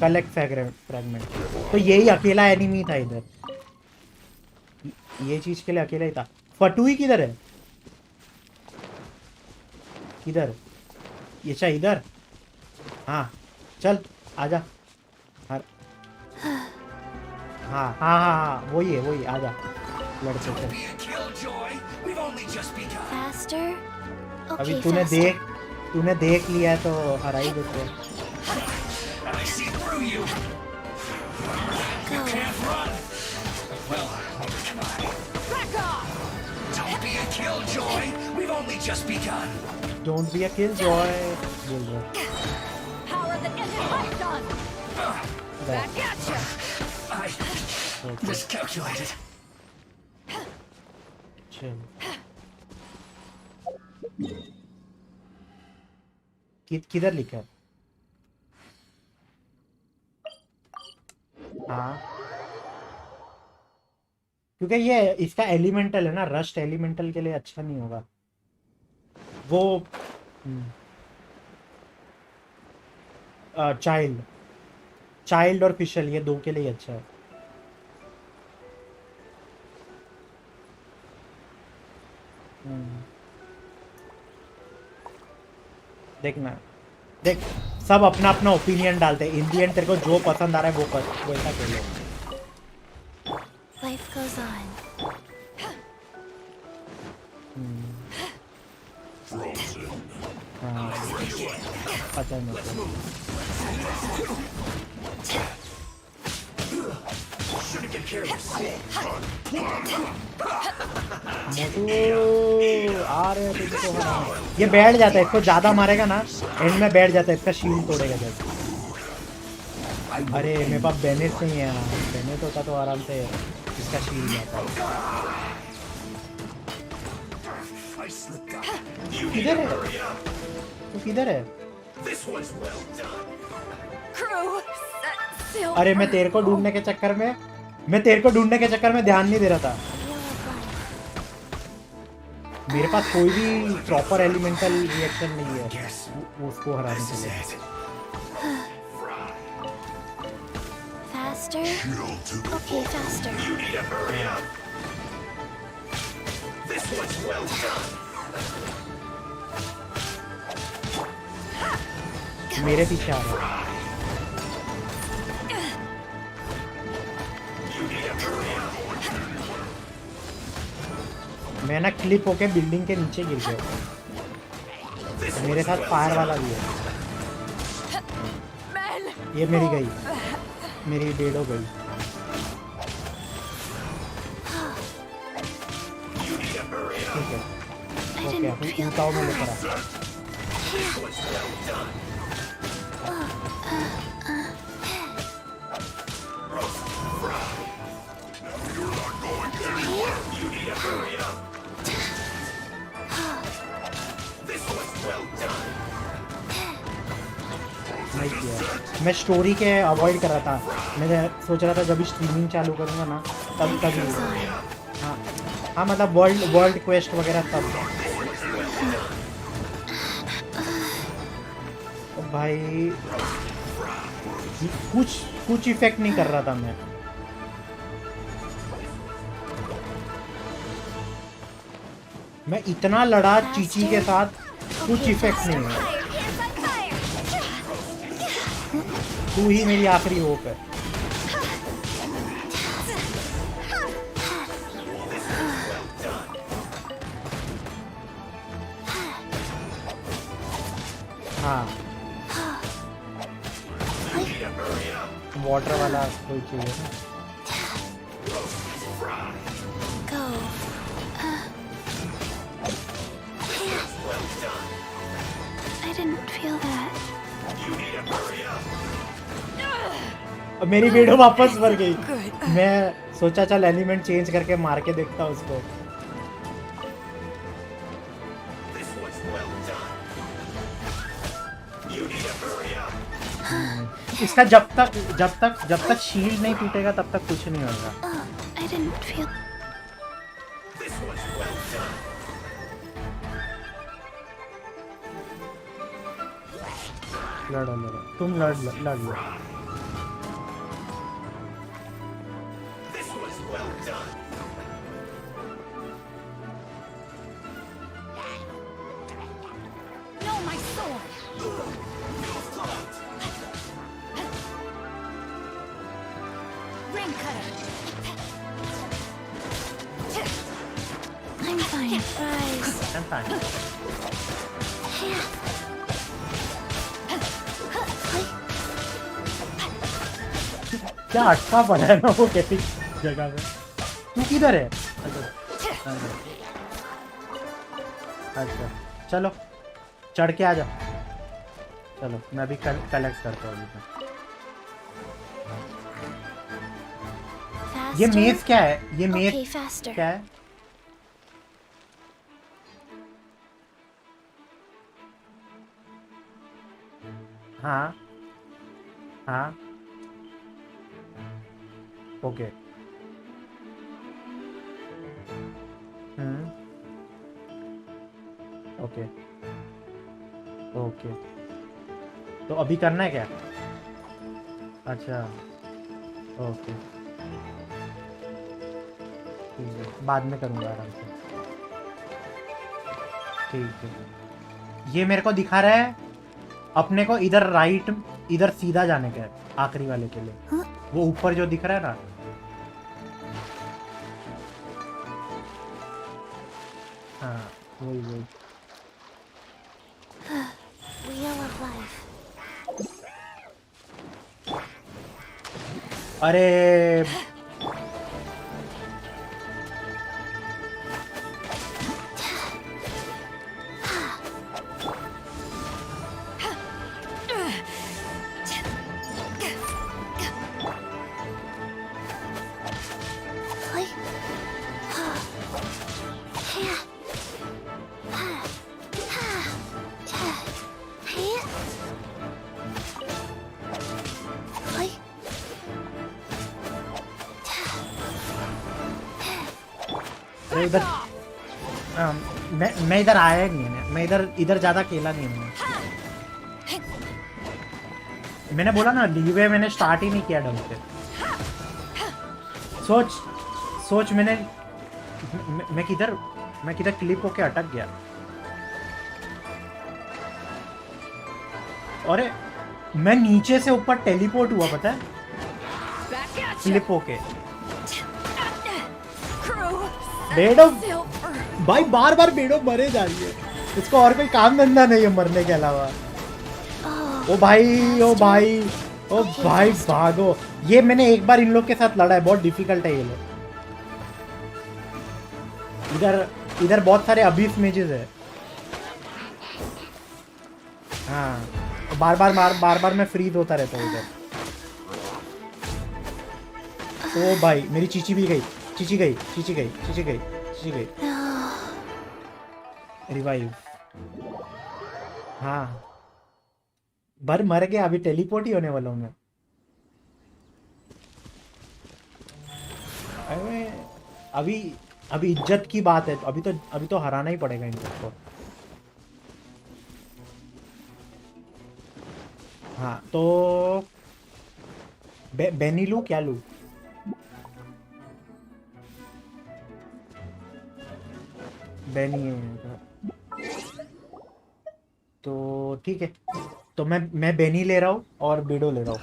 Collect fragment. तो यही अकेला एनिमी था इधर। ये चीज के लिए अकेला ही था। फटुई किधर है? किधर? ये अच्छा इधर। हाँ चल आजा। हाँ हाँ हाँ हाँ वही है आजा लड़के चल। Be a killjoy. We've only just begun. Faster? अभी Okay, तूने देख लिया है तो हरा ही देते हैं। I see through you. You can't run. Well, I'll try. Back off! Don't be a killjoy. We've only just begun. Don't be a killjoy बोल रहा Power that ended Python! है। Back at you! I miscalculated. चल किधर लिखा है? हाँ क्योंकि ये इसका एलिमेंटल है ना, रस्ट एलिमेंटल के लिए अच्छा नहीं होगा वो। चाइल्ड और फिशल ये दो के लिए अच्छा है। देखना देख सब अपना अपना ओपिनियन डालते हैं। इन दी एंड तेरे को जो पसंद आ रहा है वो ऐसा खेलो। Life goes on. हाँ पता है मेरे को। मोटू आ रहे हैं तुझको हराने। ये बैठ जाता है, इसको ज्यादा मारेगा ना एंड में बैठ जाता है, इसका शील्ड तोड़ेगा जब। अरे मेरे पास बेनेट नहीं है, बेनेट होता तो आराम से इसका शील्ड जाता। किधर है तू? किधर है? Crew, set sail. अरे मैं तेरे को ढूंढने के चक्कर में ध्यान नहीं दे रहा था। मेरे पास कोई भी प्रॉपर एलिमेंटल रिएक्शन नहीं है उसको हराने के लिए। Faster? Okay, faster. मेरे पीछे आ रहा है। मैं ना क्लिप होके बिल्डिंग के नीचे गिर गया। मेरे साथ फायर वाला भी है। ये मेरी गई, मेरी डेड हो गई। ठीक है ओके अभी बताओ मैं लेकर आ। नहीं किया, मैं स्टोरी के अवॉइड कर रहा था। मैं सोच रहा था जब स्ट्रीमिंग चालू करूँगा ना तब हाँ हाँ मतलब वर्ल्ड क्वेस्ट वगैरह तब। तो भाई कुछ इफेक्ट नहीं कर रहा था मैं इतना लड़ा चीची के साथ, कुछ इफेक्ट नहीं है। तू ही मेरी आखिरी होप है। हाँ वाटर वाला कोई चाहिए ना। Go. I didn't feel that. अब मेरी वीडियो वापस भर गई। मैं सोचा चल एलिमेंट चेंज करके मार के देखता उसको। इसका जब तक शील्ड नहीं टूटेगा तब तक कुछ नहीं होगा। I didn't feel. लड़ो तुम लड़ लो। No, my sword. Flame cutter. I'm fine. Fries. I'm fine. क्या अटका पड़ा है ना वो कैसी जगह पे। तू किधर है? अच्छा चलो चढ़ के आ जा। चलो मैं भी कलेक्ट करता हूँ। ये मेज क्या है? ये मेज क्या है? हाँ हाँ ओके। ओके ओके तो अभी करना है क्या? अच्छा ओके ठीक है बाद में करूँगा आराम से। ठीक है ये मेरे को दिखा रहा है अपने को इधर राइट इधर सीधा जाने का है आखिरी वाले के लिए। वो ऊपर जो दिख रहा है ना हाँ वही वही। अरे इधर मैं इधर आया ही नहीं है। मैं इधर ज्यादा खेला नहीं हूँ। मैंने बोला ना लीवे मैंने स्टार्ट ही नहीं किया ढंग से। सोच मैं किधर क्लिप होके अटक गया। अरे मैं नीचे से ऊपर टेलीपोर्ट हुआ पता है क्लिप होके। बेडो भाई बार बार बेडो मरे जा रही है। इसको और कोई काम धंधा नहीं है मरने के अलावा। ओ भाई भागो। ये मैंने एक बार इन लोग के साथ लड़ा है। बहुत डिफिकल्ट है ये लोग। इधर बहुत सारे अबीस मेजेस है। हाँ बार बार मैं फ्रीज होता रहता हूँ इधर। ओ भाई मेरी चीची भी गई। चीची गई रिवाइव। हाँ मर गया। अभी टेलीपोर्ट ही होने वाला हूँ मैं। अभी इज्जत की बात है। अभी तो हराना ही पड़ेगा इन सबको। हाँ तो बेनी लू क्या लू? बेनी तो ठीक है। तो मैं बेनी ले रहा हूँ और बेडो ले रहा हूँ।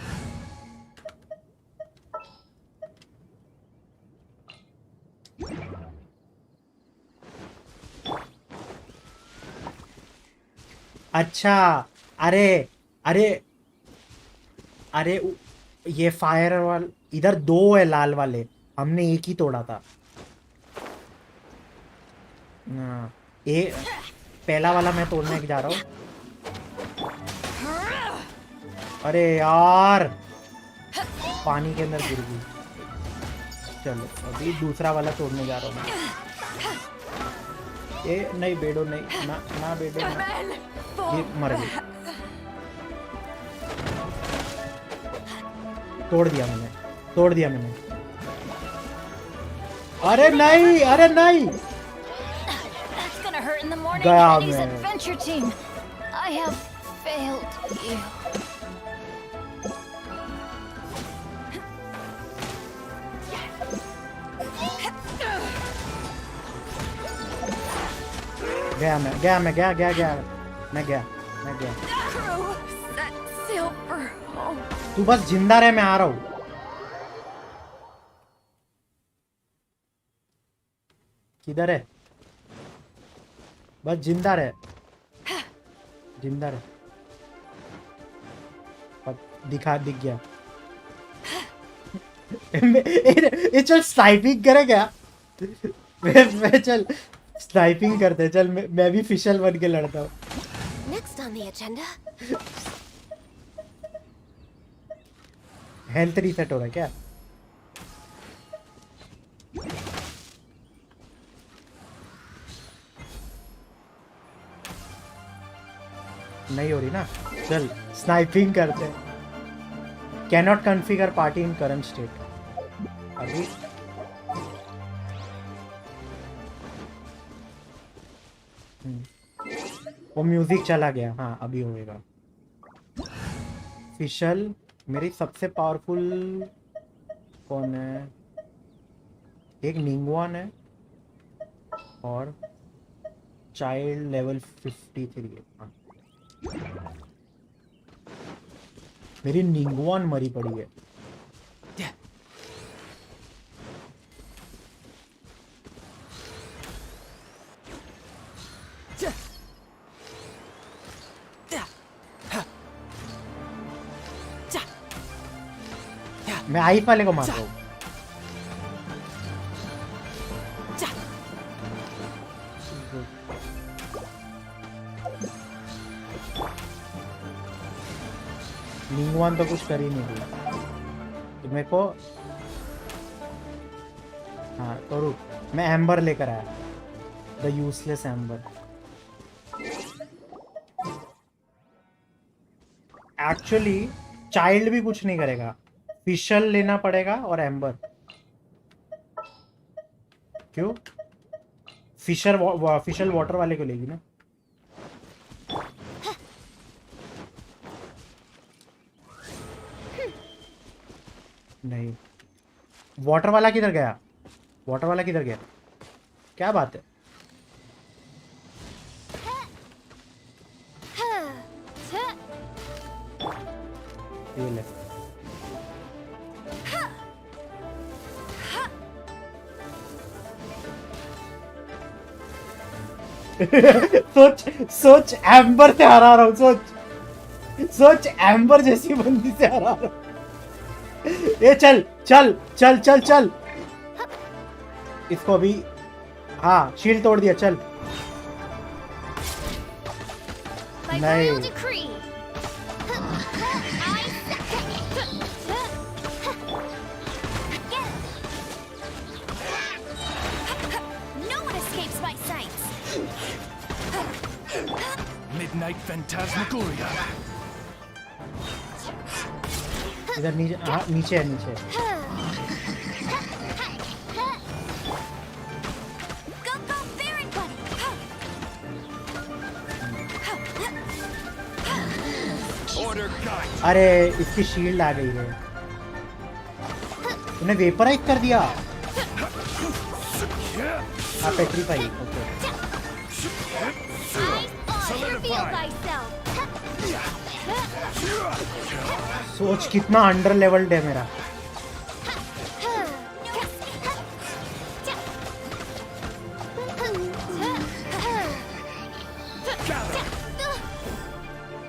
अच्छा अरे ये फायर वाल इधर दो है लाल वाले। हमने एक ही तोड़ा था। पहला वाला मैं तोड़ने जा रहा हूँ। अरे यार पानी के अंदर गिर गई। चलो अभी दूसरा वाला तोड़ने जा रहा हूँ मैं। ये नहीं बेडो नहीं ना बेडो ना। ये मर गई। तोड़ दिया मैंने। अरे नहीं गया मैं। I have failed you. गया। Crew, set sail for home. तू बस जिंदा रहे। मैं आ रहा हूँ। किधर है? बस जिंदा रहे, जिंदा रहे। दिख गया। ये चल स्नाइपिंग करे क्या? मैं चल स्नाइपिंग करते, चल मैं भी फिशल बन के लड़ता हूँ। Next on the agenda. Health reset हो रहा है क्या? नहीं हो रही ना, चल स्नाइपिंग करते। कैनॉट कॉन्फ़िगर पार्टी इन करंट स्टेट। अभी वो म्यूजिक चला गया। हाँ अभी होएगा। फिशल मेरी सबसे पावरफुल कौन है? एक निंगवान है और चाइल्ड लेवल 53 है। हाँ। मेरी निंगवान मरी पड़ी है। मैं आइस वाले को मार रहा हूँ। निंगवान तो कुछ कर ही नहीं रही तो मेरे को। हाँ तो रुक, मैं एम्बर लेकर आया, the useless amber. Actually child भी कुछ नहीं करेगा, फिशल लेना पड़ेगा और एम्बर। क्यों? फिशल वाटर वाले को लेगी ना। नहीं, वाटर वाला किधर गया? वाटर वाला किधर गया? क्या बात है? ये ले। सोच सोच एम्बर से हरा रहा हूँ। सोच एम्बर जैसी बंदी से हरा रहा हूँ। ये चल चल चल चल चल, इसको अभी। हाँ शील्ड तोड़ दिया, चल। By नहीं। royal decree. No one escapes my sights. Midnight Phantasmagoria. इधर नीचे। हाँ नीचे है, नीचे। Go go Baron buddy. Order guide. अरे इसकी शील्ड आ गई है। तूने वेपराइज कर दिया। हाँ पेट्रीफाई। ओके। Reveal thyself. सोच कितना अंडर लेवल्ड है मेरा।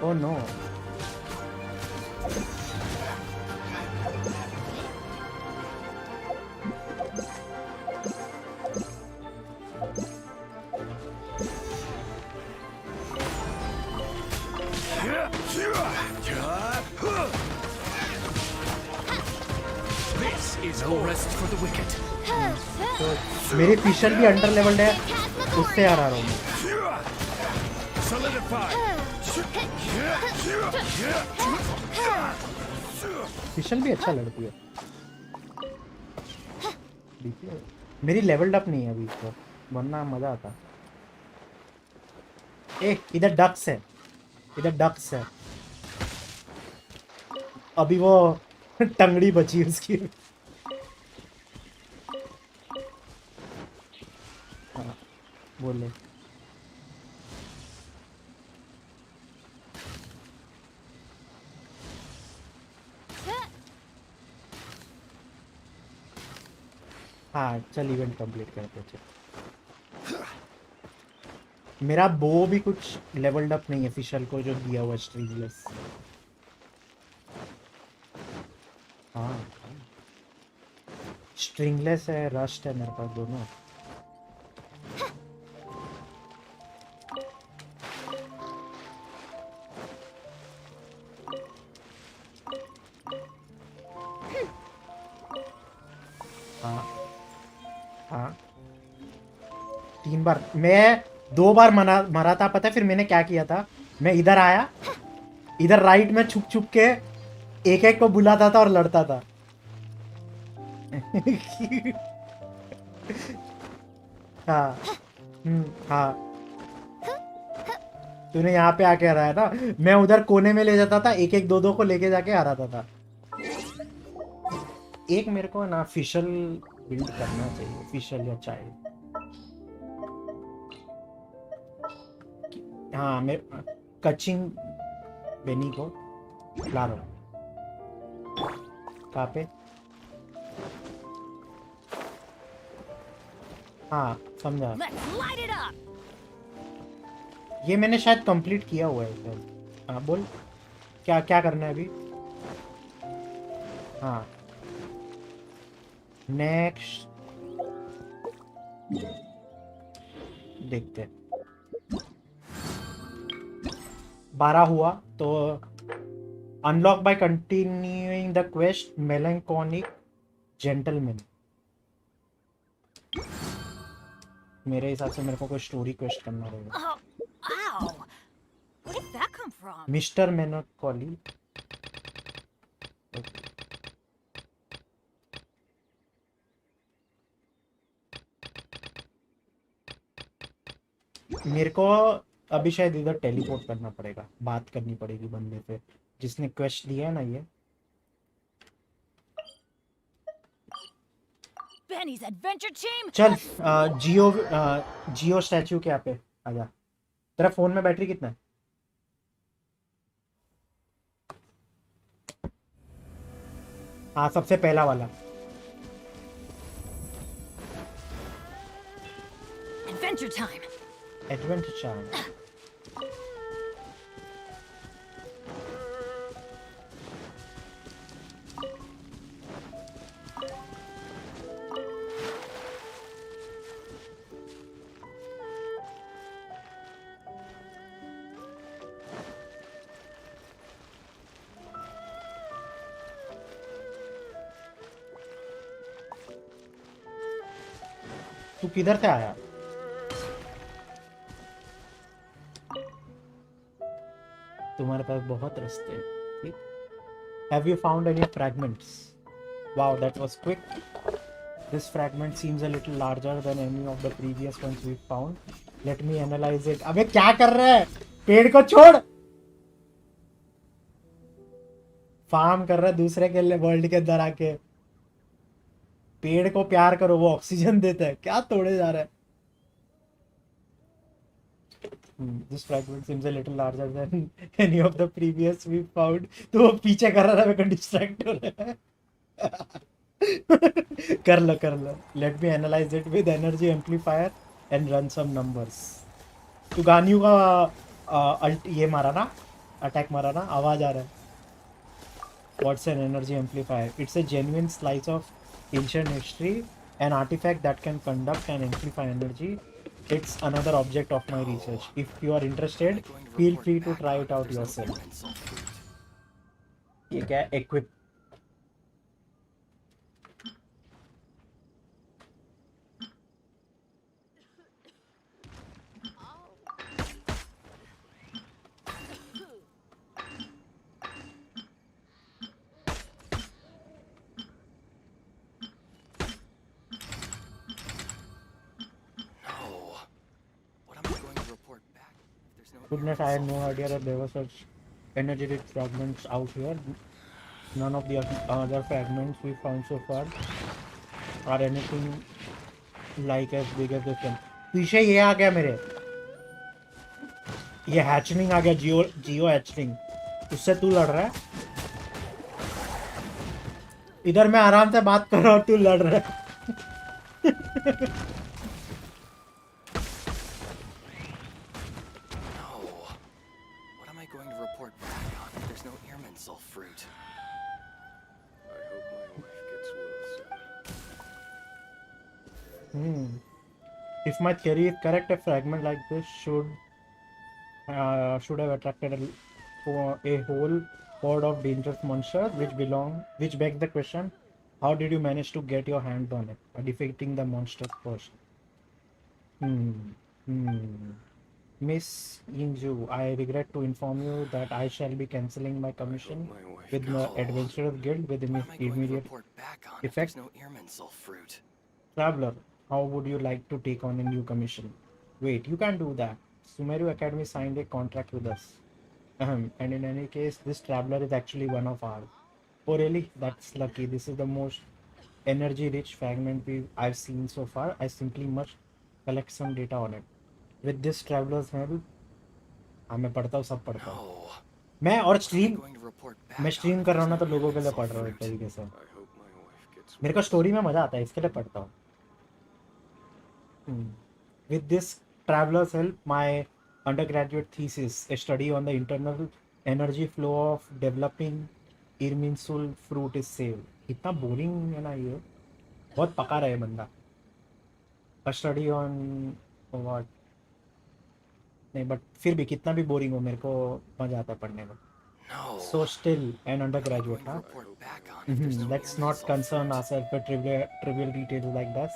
Oh no. This is no rest for the wicked. तो मेरी फिशल भी अंडर लेवल्ड है, उससे हरा रहा हूँ मैं। Solidify. फिशल भी अच्छा लड़ती है। देखिए मेरी लेवल्ड अप नहीं है अभी तो, वरना मजा आता। ए इधर डक्स है, इधर डक्स है। अभी वो टंगड़ी बची उसकी। हाँ बोले। हाँ चल इवेंट कंप्लीट करते हैं। मेरा बो भी कुछ लेवल्ड अप नहीं है फिशल को जो दिया हुआ स्ट्रिंगलेस। हाँ स्ट्रिंगलेस है, रस्ट है मेरे पास दोनों। हाँ हाँ 3 बार, मैं 2 बार मरा था पता है। फिर मैंने क्या किया था, मैं इधर आया, इधर राइट में छुप छुप के एक एक को बुलाता था और लड़ता था। हाँ हाँ तूने यहाँ पे आके हराया ना, मैं उधर कोने में ले जाता था, एक एक दो दो को लेके जाके हराता था। एक मेरे को ना फिशल बिल्ड करना चाहिए, फिशल या चाइल्ड। हाँ मैं कचिंग बेनी को ला रहा हूँ। कहाँ पे? हाँ समझा। Let's light it up. ये मैंने शायद कंप्लीट किया हुआ है शायद। हाँ बोल, क्या क्या करना है अभी? हाँ नेक्स्ट देखते हैं। 12 हुआ तो unlock by continuing the quest melancholic gentleman. मेरे हिसाब से मेरे को कोई स्टोरी क्वेस्ट करना रहेगा। Oh, ow. Where did that come from? Mister melancholy. मेरे को अभी शायद इधर टेलीपोर्ट करना पड़ेगा, बात करनी पड़ेगी बंदे से जिसने क्वेस्ट दिया है ना ये। Benny's adventure team. चल जियो स्टैचू के यहाँ पे आजा। तेरा फोन में बैटरी कितना है? हाँ सबसे पहला वाला। Adventure time. Adventure charm. तू किधर से आया? तुम्हारे पास बहुत रास्ते हैं, ठीक? Have you found any fragments? Wow, that was quick. This fragment seems a little larger than any of the previous ones we found. Let me analyze it. अबे क्या कर रहा है? पेड़ को छोड़। फार्म कर रहा है दूसरे के लिए वर्ल्ड के अंदर आके। पेड़ को प्यार करो, वो ऑक्सीजन देता है। क्या तोड़े जा रहा है? This fragment seems a little larger than any of the previous we found. तो वो पीछे कर रहा है, मेरे को डिस्ट्रैक्ट हो रहा है। कर लो। Let me analyze it with energy amplifier and run some numbers. तू गानियों का ये मारा ना, अटैक मारा ना, आवाज आ रहा है। What's an energy amplifier? It's a genuine slice of ancient history, an artifact that can conduct and amplify energy. It's another object of my research. If you are interested, feel free to try it out yourself. ये क्या है? Equip. Goodness, I had no idea that there were such energetic fragments out here. None of the other fragments we found so far are anything like as big as this one. पीछे ये आ गया मेरे, ये hatchling आ गया, जियो hatchling. उससे तू लड़ रहा है? इधर मैं आराम से बात कर रहा हूँ, तू लड़ रहा है। no Irminsul fruit. I hope my wife gets well soon. Hmm. If my theory is correct, a fragment like this should have attracted for a whole horde of dangerous monsters, which begs the question: how did you manage to get your hands on it? By defeating the monsters first. Hmm. Hmm. Miss Yingzhu, I regret to inform you that I shall be cancelling my commission my wife with the Adventurers Guild with What am I going to immediate report back on if effect. there's no Irminsul fruit? Traveler, how would you like to take on a new commission? Wait, you can't do that. Sumeru Academy signed a contract with us. And in any case, this traveler is actually one of ours. Oh really? That's lucky. This is the most energy-rich fragment I've seen so far. I simply must collect some data on it. With this traveler's help, हाँ मैं पढ़ता हूँ सब पढ़ता हूँ No. मैं और What am I stream going to report back मैं on स्ट्रीम if कर रहा हूँ there's ना no तो लोगों के लिए Irminsul पढ़ रहा हूँ एक fruit? तरीके से I hope my wife gets मेरे को स्टोरी में मजा आता है इसके लिए पढ़ता हूँ With this traveler's help, my undergraduate thesis, a study on the internal energy flow of developing Irminsul fruit is saved. इतना बोरिंग है ना ये बहुत पका रहा है बंदा A study on what नहीं बट फिर भी कितना भी बोरिंग हो मेरे को मजा आता है पढ़ने में No. So still an What am I undergraduate, going to huh? report back on if there's no Let's not Irminsul concern fruit? ourselves with trivial details like this.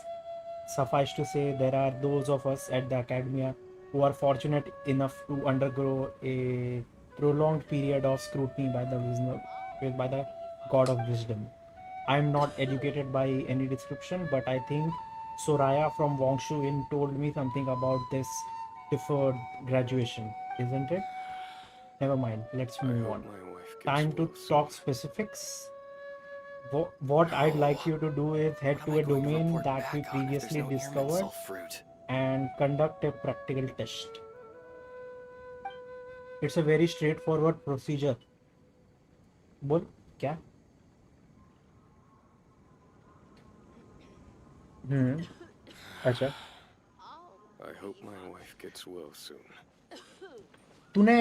Suffice to say, there are those of us at the academia who are fortunate enough to undergo a prolonged period of scrutiny by the God of Wisdom. I am not educated by any description, but I think Soraya from Wangshu Inn told me something about this deferred graduation, isn't it? Never mind, let's I move hope on. my wife gets Time to well soon. talk specifics. What I'd like you to do is head What am to I a going to domain report that we back on if there's previously no discovered Irminsul fruit? and conduct a practical test. It's a very straightforward procedure. बोल क्या? अच्छा I hope my wife gets well soon. तूने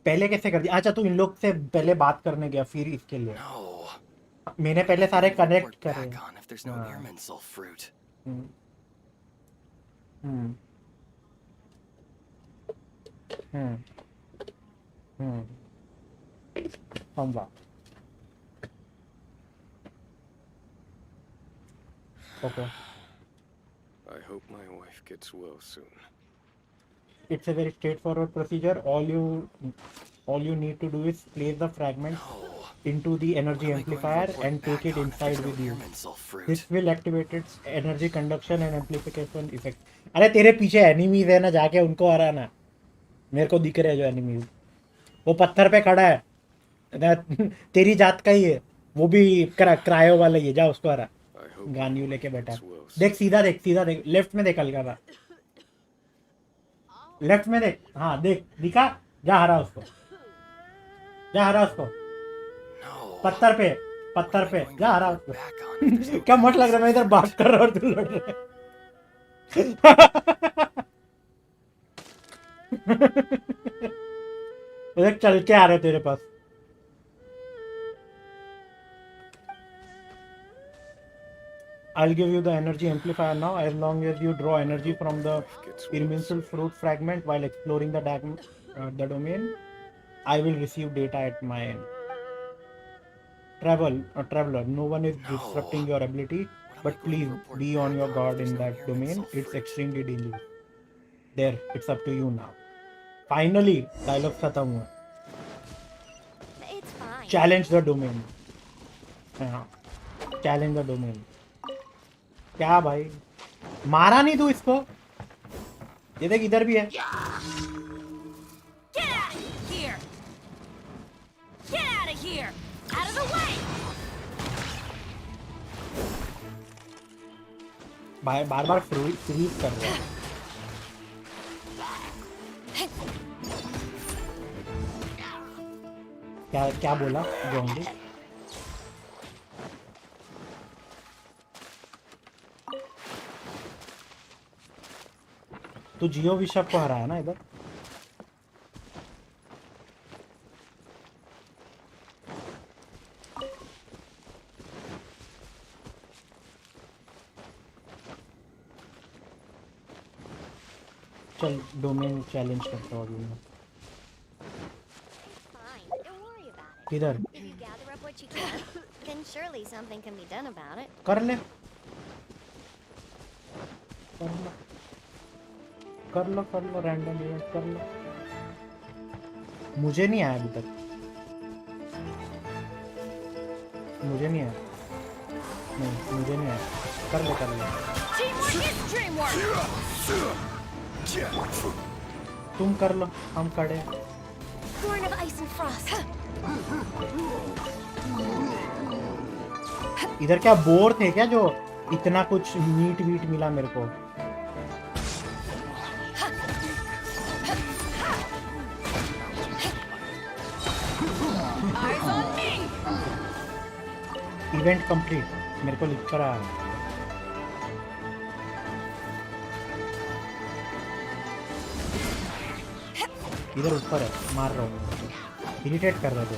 पहले कैसे कर दिया? अच्छा तू इन लोग से पहले बात करने गया फिर इसके लिए No. मैंने What am पहले I सारे going to कनेक्ट report करे back on if there's no हाँ Irminsul fruit? हम्म हम्म हम्म हम्म समझा okay I hope my wife gets well soon. It's a very straightforward procedure. All you need to do is place the fragment No. into the What energy am I going to amplifier report and take back it on if there's inside no with you. Irminsul fruit? This will activate its energy conduction and amplification effect. अरे तेरे पीछे enemies है ना जाके उनको हराना मेरे को दिख रहे हैं जो एनिमीज वो पत्थर पे खड़ा है तेरी जात का ही है वो भी क्रायो वाला ही है जा उसको हरा I hope my गानियो wife लेके बैठा gets well soon. देख सीधा देख लेफ्ट में देख हल्का लेफ्ट में देख हाँ देख दिखा जा हरा उसको No. पत्थर पे What am I going to जा हरा report उसको back on if there's no क्या मत लग रहा है मैं इधर Irminsul बात fruit? कर रहा हूँ और तू लड़ रहा है देख चल के आ रहे तेरे पास I'll give you the energy amplifier now as long as you draw energy from the Irminsul fruit fragment while exploring the domain. I will receive data at my end. Traveler, no one is disrupting your ability, but please be on your guard in that domain. It's extremely dangerous. There, it's up to you now. Finally, dialogue खत्म हुआ. It's fine. Challenge the domain. हाँ, challenge the domain. क्या भाई मारा नहीं तू इसको ये देख इधर भी है Get out of here! Get out of here! Out of the way! बार बार फ्रीज कर रहा है क्या क्या बोला जोंगी तू जियो बिशप को हराया ना इधर चल डोमेन चैलेंज करता हूँ अभी मैं। It's fine. Don't worry about it. किधर If you gather up what you can, then surely something can be done about it. कर ले कर लो रैंडम इवेंट कर लो। मुझे नहीं आया अभी तक, मुझे नहीं आया, नहीं मुझे नहीं आया। कर ले Teamwork is dreamwork! तुम कर लो, हम खड़े हैं। Born of ice and frost. इधर क्या बोर थे क्या जो इतना कुछ मीट वीट मिला मेरे को? Eyes on me! Event complete मेरे को लिख कर आया। इधर ऊपर है, मार रहा हूँ, इरिटेट कर रहे थे।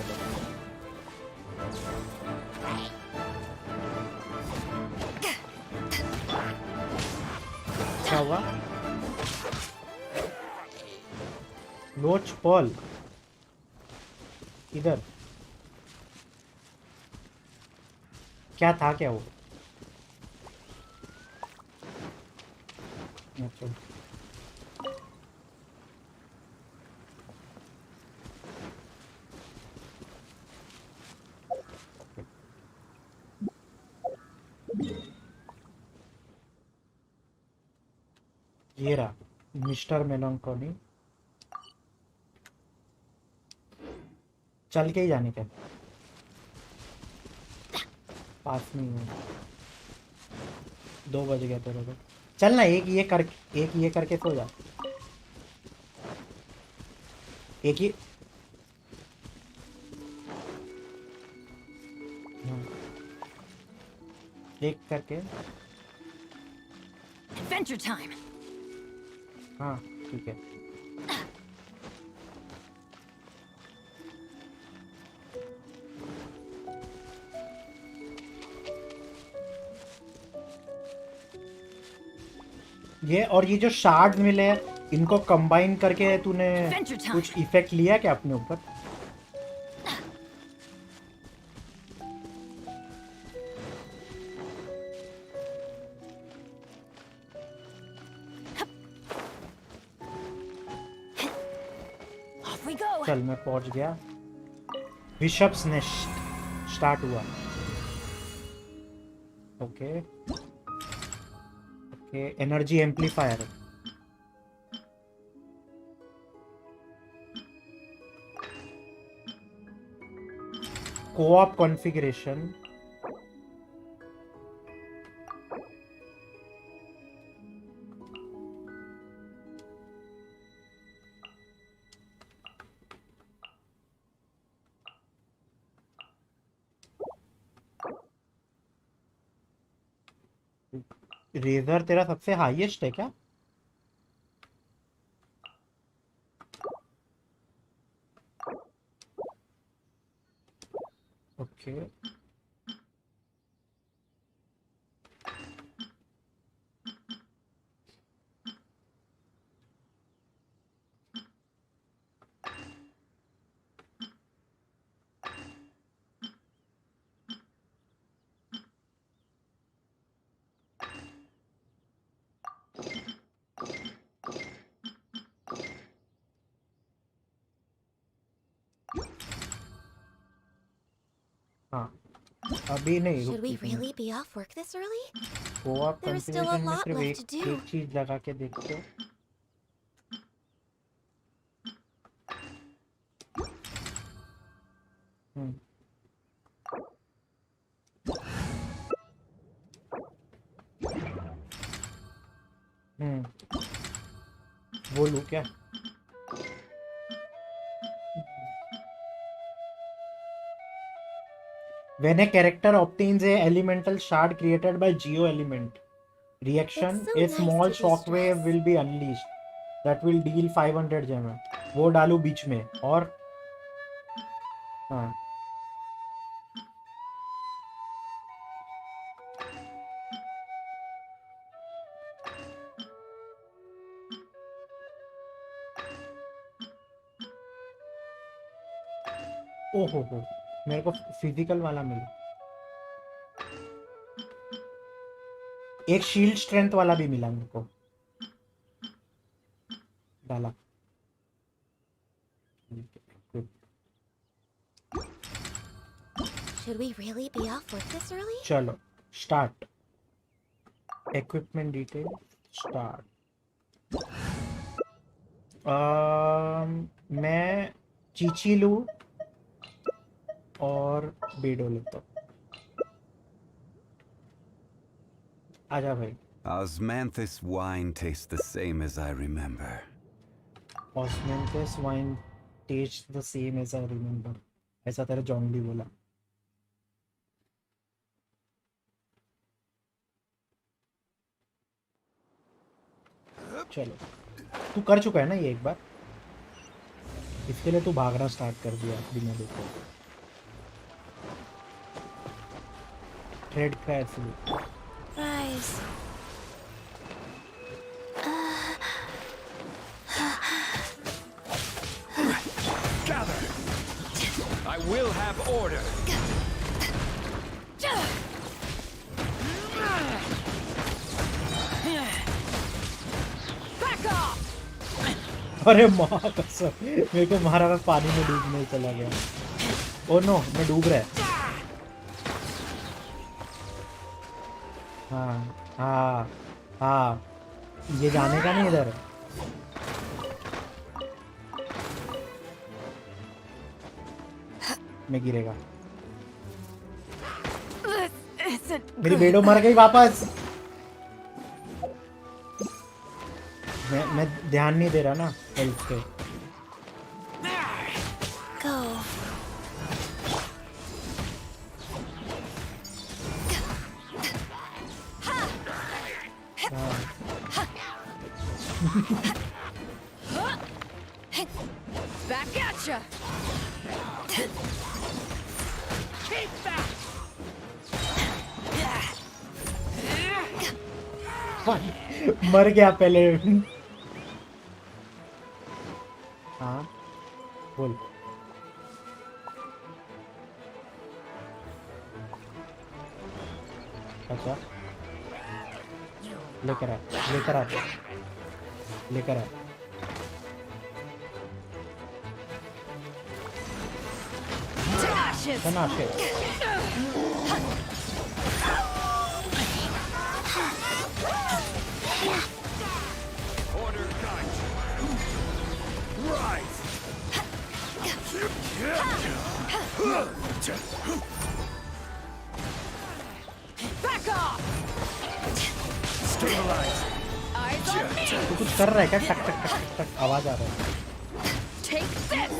क्या हुआ? लोच पॉल इधर क्या था, क्या वो? अच्छा ये रहा मिस्टर मेलंकोली। चल के ही जाने का, पास नहीं है। 2 बज गया तेरे को। चल ना एक ये करके सो जा। एक ही हाँ, एक करके Adventure time! हाँ ठीक है। ये जो शार्ड्स मिले हैं इनको कंबाइन करके तूने Adventure time. कुछ इफेक्ट लिया क्या अपने ऊपर? Off we go! चल मैं पहुंच गया। बिशप्स नेस्ट स्टार्ट हुआ। Okay okay energy amplifier. Coop configuration. Razor तेरा सबसे हाईएस्ट है क्या? ओके हाँ अभी नहीं Should we रुक really be off work this early? Coop There is still a configuration में lot सिर्फ left to do. एक चीज लगा के देखते हो। हम्म बोलूं क्या? When a character obtains a elemental shard created by geo element reaction, It's so a nice small to shockwave de-stress. will be unleashed that will deal 500 damage. वो डालू बीच में और हाँ ओहो हो, मेरे को फिजिकल वाला मिला। एक शील्ड स्ट्रेंथ वाला भी मिला मेरे को। डाला। Should we really be off work this early? चलो स्टार्ट। Equipment detail start. मैं चीची लूँ और बेडो लेता हूँ। आजा भाई। Osmanthus wine tastes the same as I remember. Osmanthus wine tastes the same as I remember. ऐसा तेरा जॉन्गली बोला। चलो तू कर चुका है ना ये एक बार, इसके लिए तू भागना स्टार्ट कर दिया बिना देखे। Thread crash. Rise. Gather! I will have order! Back off! अरे माँ कसम, मेरे को मारा, मैं पानी में डूबने चला गया। ओ नो, मैं डूब रहा है। हाँ हाँ हाँ, ये जाने का नहीं इधर। मैं गिरेगा। मेरी बेडो मर गई वापस। मैं ध्यान नहीं दे रहा ना हेल्थ पे। Go. Back at ya! Keep back! मर गया पहले। हाँ बोल। अच्छा लेकर आ लेकर आ लेकर आ। बना के Order guide! Rise! Back off! Stabilize! Eyes on me! तू कुछ कर रहा है क्या? टक टक टक टक टक आवाज आ रहा है। Take this!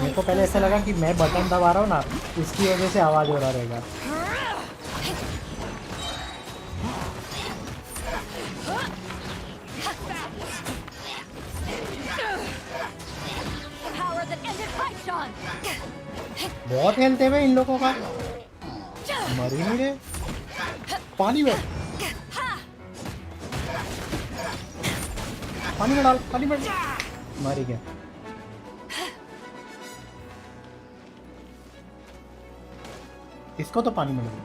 मेरे को पहले ऐसा लगा कि मैं बटन दबा रहा हूँ ना, इसकी वजह से आवाज हो रहा रहेगा। Power that ended Python! बहुत हेल्थ है भाई इन लोगों का, मर ही नहीं रहे। पानी में पानी में डाल, पानी में मर ही गया। इसको तो पानी में डाल।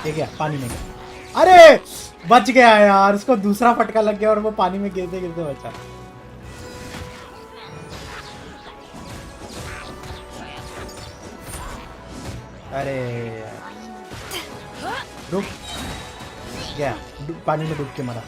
ये क्या पानी में गया। अरे बच गया यार, उसको दूसरा फटका लग गया और वो पानी में गिरते गिरते बचा। अरे रुक गया, पानी में डूब के मरा।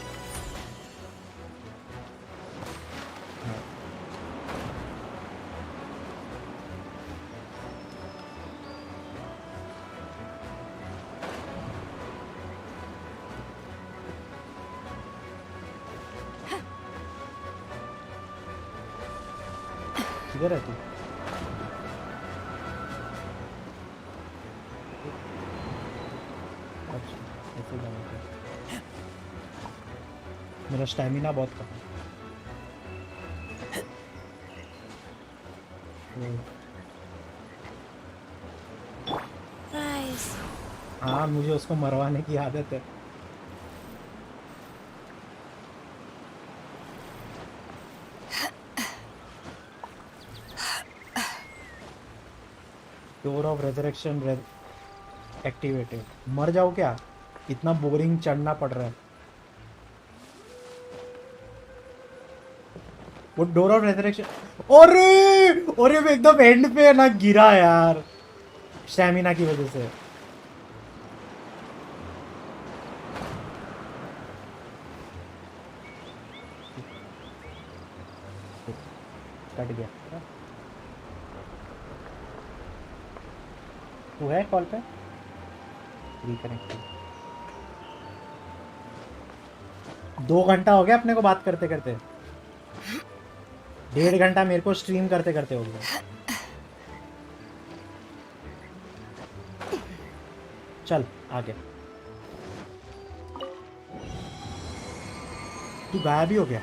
किधर है तू? अच्छा ऐसे जाना है। मेरा स्टैमिना बहुत कम है। Rise. हाँ मुझे उसको मरवाने की आदत है। Door of resurrection activated. मर जाओ क्या? इतना बोरिंग चढ़ना पड़ रहा है। वो डोर ऑफ रेजरेक्शन, अरे मैं एकदम एंड पे ना गिरा यार, स्टैमिना की वजह से। कट गया। तू है कॉल पे? रिकनेक्ट। 2 घंटा हो गया अपने को बात करते करते। 1.5 घंटा मेरे को स्ट्रीम करते करते हो गया। चल आगे। तू गायब ही हो गया।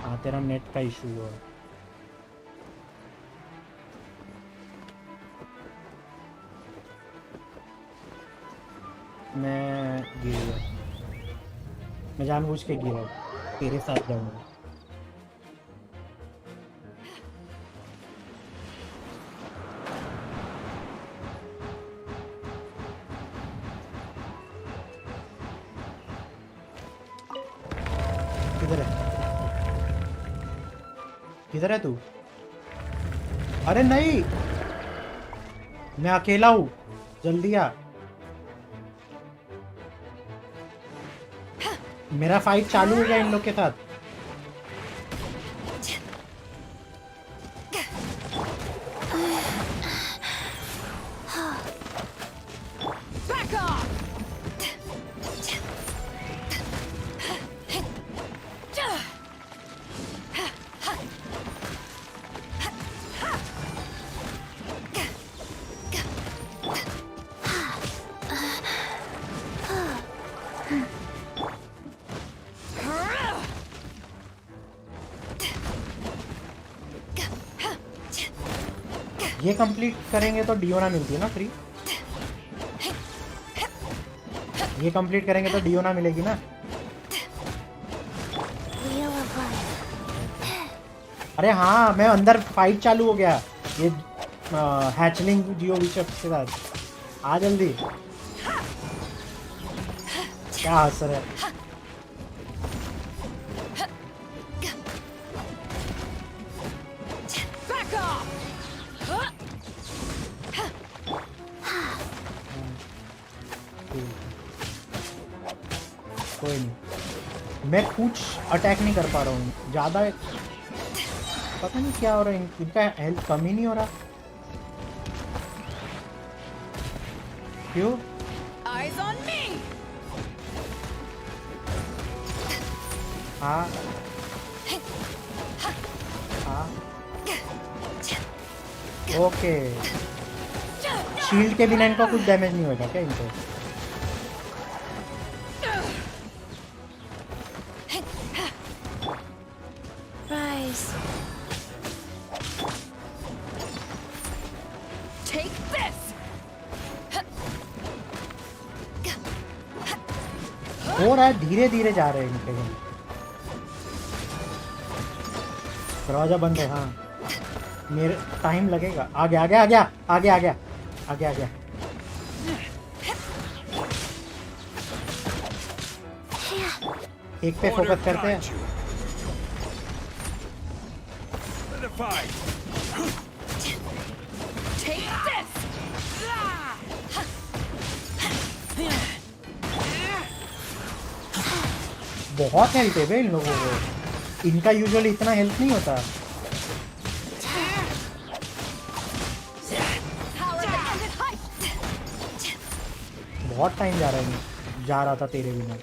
हाँ तेरा नेट का इशू है। मैं गिर गया, मैं जानबूझ के गिरा, तेरे साथ जाऊंगा। किधर है? किधर है तू? अरे नहीं, मैं अकेला हूँ, जल्दी आ। मेरा फाइट चालू हो गया इन लोग के साथ। ये कंप्लीट करेंगे तो डियोना मिलती है ना फ्री? ये कंप्लीट करेंगे तो डियोना मिलेगी ना? अरे हाँ, मैं अंदर फाइट चालू हो गया ये हैचलिंग जियो बिशप के साथ। आ जल्दी। क्या असर है? कोई नहीं, मैं कुछ अटैक नहीं कर पा रहा हूँ ज़्यादा। पता नहीं क्या हो रहा है, इनका हेल्थ कम ही नहीं हो रहा। क्यों? Eyes on me. हाँ हाँ ओके। शील्ड के बिना इनको कुछ डैमेज नहीं होगा क्या इनको? Rise. Take this. हो रहा है, धीरे धीरे जा रहे हैं इनके हम। दरवाजा बंद है। हाँ मेरे टाइम लगेगा। आ गया आ गया आ गया आ गया आ गया आ गया आ गया। एक पे फोकस करते हैं। Take this. बहुत हेल्थ है बे इन लोगों को। इनका यूजुअली इतना हेल्थ नहीं होता। बहुत टाइम जा रहा है, जा रहा था तेरे बिना।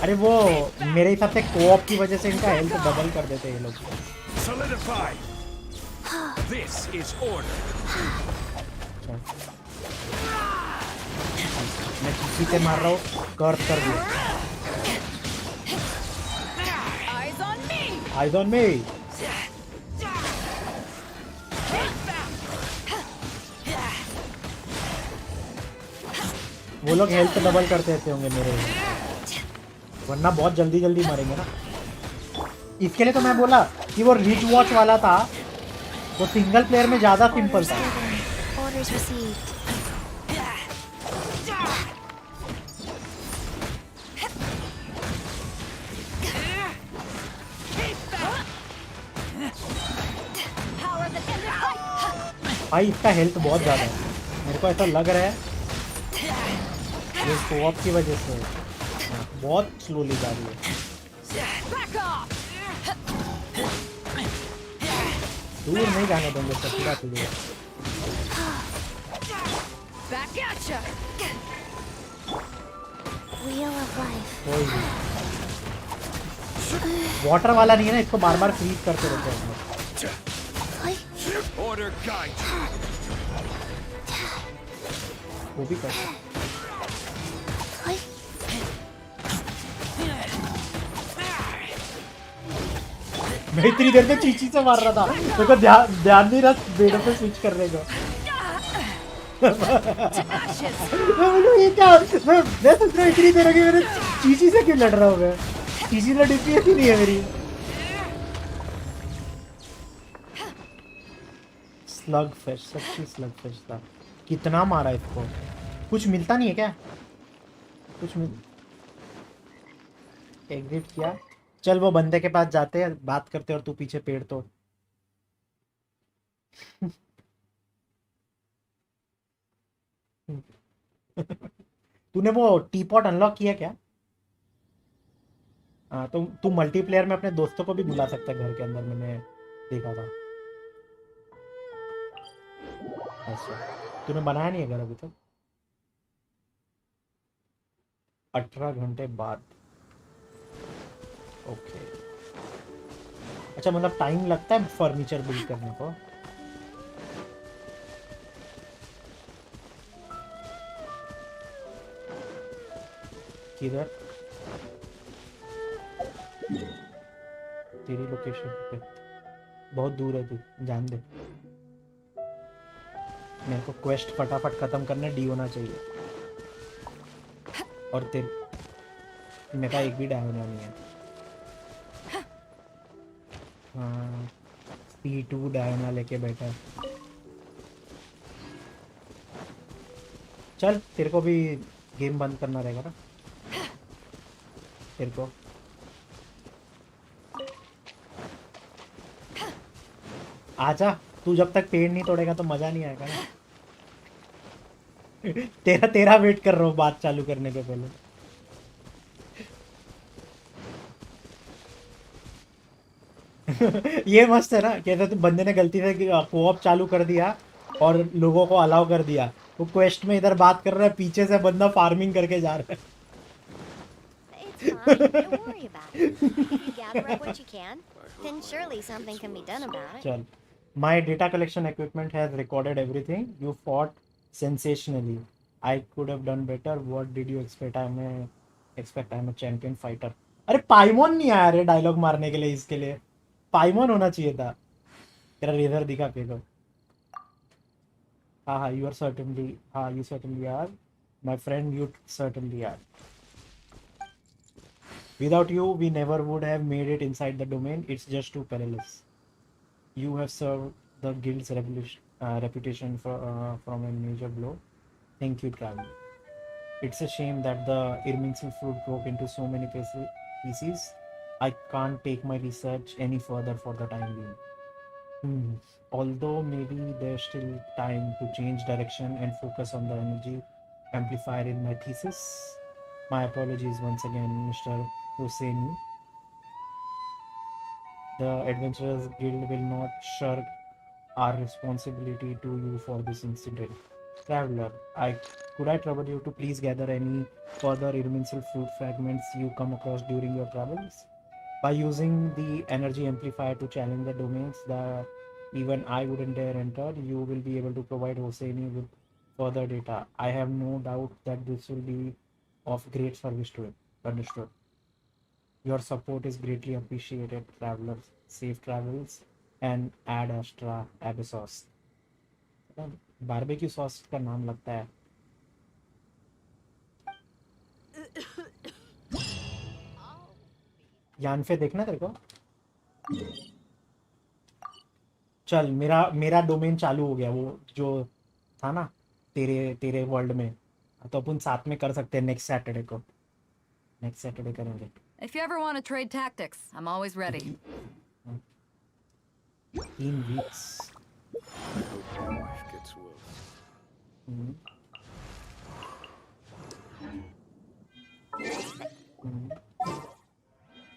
अरे वो मेरे हिसाब से कोऑप की वजह से इनका हेल्थ डबल कर देते हैं ये लोग। Solidify. This is order. मैं चीची से मार रहा हूँ, कर्व कर दिया। Eyes on me! Eyes on me. वो लोग हेल्थ डबल करते रहते होंगे मेरे, वरना बहुत जल्दी जल्दी मरेंगे ना। इसके लिए तो मैं बोला कि वो रिच वॉच वाला था, वो सिंगल प्लेयर में ज्यादा सिंपल Orders था। given. Orders received. Power the thunder fight! भाई इसका हेल्थ बहुत ज्यादा है, मेरे को ऐसा लग रहा है ये कोऑप की वजह से बहुत स्लोली जा रही है। Back off! दूर नहीं जाने देंगे ससुरा तुझे। Back at ya! Wheel of life. कोई भी वाटर वाला नहीं है ना, इसको बार बार फ्रीज करते रहते हैं हम लोग। Order guide. वो भी करते हैं। मैं इतनी देर में चीची से मार रहा था, मेरे को ध्यान नहीं रहा बेड़ों पे स्विच करने को। मैं बोलूं ये क्या, मैं सोच रहा हूँ इतनी देर हो गई मेरे चीची से क्यों लड़ रहा हूँ मैं, चीची तो डीपीएस ही नहीं है मेरी। स्लग फिश, सच्ची स्लग फिश था। कितना मारा इसको, कुछ मिलता नहीं है क्या? कुछ मिल एग्जिट किया। चल वो बंदे के पास जाते हैं, बात करते हैं, और तू पीछे पेड़ तोड़। तूने वो टीपॉट अनलॉक किया क्या? हाँ तो तू मल्टीप्लेयर में अपने दोस्तों को भी बुला सकता है घर के अंदर, मैंने देखा था। अच्छा तूने बनाया नहीं है घर अभी तक? 18 घंटे बाद। ओके अच्छा, मतलब टाइम लगता है फर्नीचर बिल्ड करने को? किधर तेरी लोकेशन पे? बहुत दूर है तू, जान दे। मेरे को क्वेस्ट फटाफट खत्म करना, डी होना चाहिए। और तेरे मेरा एक भी डायमंड नहीं है। हाँ P2 डायना लेके बैठा है। चल तेरे को भी गेम बंद करना रहेगा ना तेरे को। आजा, तू जब तक पेड़ नहीं तोड़ेगा तो मजा नहीं आएगा ना। तेरा तेरा वेट कर रहा हूँ बात चालू करने के पहले। ये मस्त है ना, कहते तो बंदे ने गलती से कोऑप चालू कर दिया और लोगों को अलाउ कर दिया, वो क्वेस्ट में इधर बात कर रहा है, पीछे से बंदा फार्मिंग करके जा रहा है। It's fine. Don't worry about it. If you gather up what you can, then surely something can be done about it. चल, my data collection equipment has recorded everything. You fought sensationally. I could have done better. What did you expect? I'm a champion fighter. अरे पाइमोन नहीं आया रे dialogue मारने के लिए, इसके लिए पाइमोन होना चाहिए था। तेरा रेजर दिखा पे को। हाँ you are certainly, हाँ you certainly are my friend, you certainly are. Without you we never would have made it inside the domain. It's just too perilous. You have served the guild's reputation from a major blow. Thank you, Travel. It's a shame that the Irminsul fruit broke into so many pieces. I can't take my research any further for the time being. Although maybe there's still time to change direction and focus on the energy amplifier in my thesis. My apologies once again, Mr. Hosseini. The Adventurers Guild will not shirk our responsibility to you for this incident. Traveler, could I trouble you to please gather any further Irminsul fruit fragments you come across during your travels? By using the energy amplifier to challenge the domains that even I wouldn't dare enter, you will be able to provide Hosseini with further data. I have no doubt that this will be of great service to it. Understood. Your support is greatly appreciated, travelers. Safe travels and add extra sauce. Barbecue sauce का नाम लगता है. यानफे देखना तेरे को. चल मेरा मेरा डोमेन चालू हो गया, वो जो था ना तेरे तेरे वर्ल्ड में, तो अपन साथ में कर सकते हैं नेक्स्ट सैटरडे को. नेक्स्ट सैटरडे करेंगे. If you ever want to trade tactics, I'm always ready. 3 weeks. I hope my wife gets well.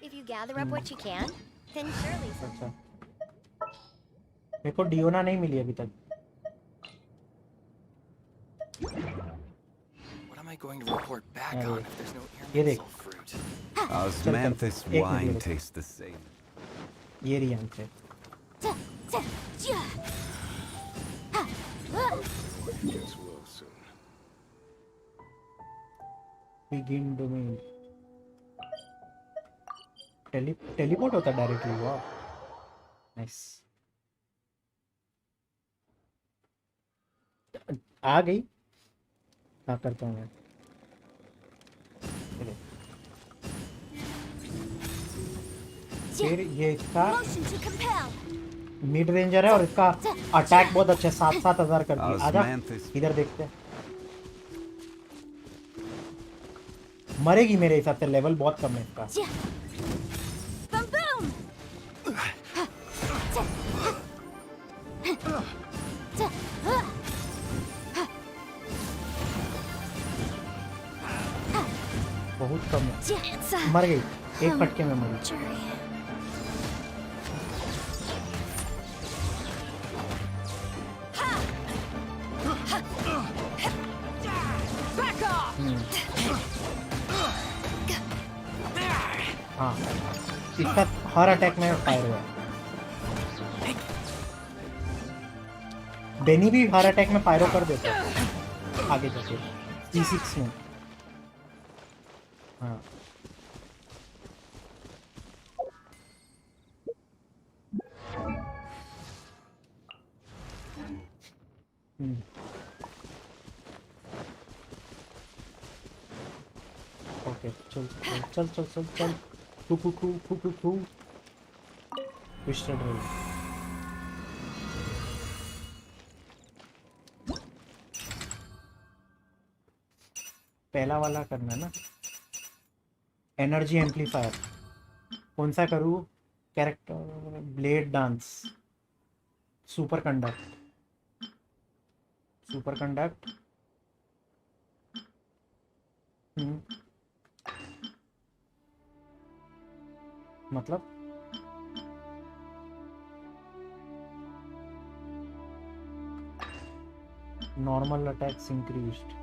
If you gather up what you can, then surely some. अच्छा, मेरे को डियोना नहीं मिली अभी तक. What am I going to report back अरे, on if there's no ये air देख. missile fruit? Osmanthus एक wine minute. tastes the same. ये रही यानफे. Gets well soon. Begin domain. Teleport होता डायरेक्टली. वाह, नाइस. आ गई. क्या करता हूँ मैं. फिर ये इसका Motion to compel. Mid ranger है और इसका अटैक बहुत अच्छा है. 7,000 कर दिया. आजा Osmanthus. इधर देखते हैं. मरेगी मेरे हिसाब से, लेवल बहुत कम है इसका. Boom boom. बहुत कम है. It's a मर गई एक फटके में मरी. jury. Back off! हाँ, इसका हर अटैक में फायर हुआ. बेनी भी हर अटैक में फायरो कर देता है आगे जाके C6 में. हाँ, ओके. चल चल चल चल चल. कू कू कू कू कू कू. Twisted role. पहला वाला करना है ना. एनर्जी एम्पलीफायर कौन सा करूँ. Character blade dance. Super conduct. Super conduct. मतलब नॉर्मल अटैक्स इंक्रीज्ड.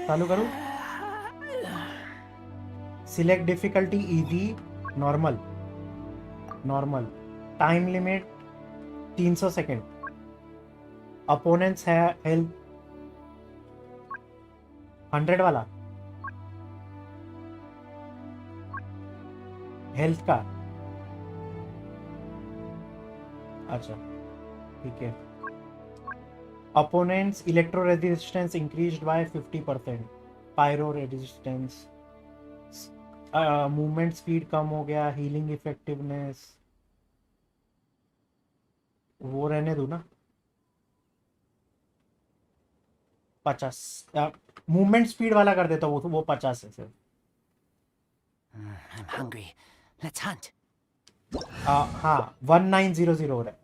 चालू करूँ. Select difficulty easy. Normal. Normal. Time limit 300 second. Opponents है हेल्थ 100 वाला. हेल्थ का. अच्छा ठीक है. Opponents electro resistance increased by 50%. Pyro resistance. Movement speed कम हो गया. Healing effectiveness. वो रहने दो ना. 50. मूवमेंट स्पीड वाला कर देता. वो 50 है sir. I'm hungry. Let's hunt. हाँ 1900 हो रहा है.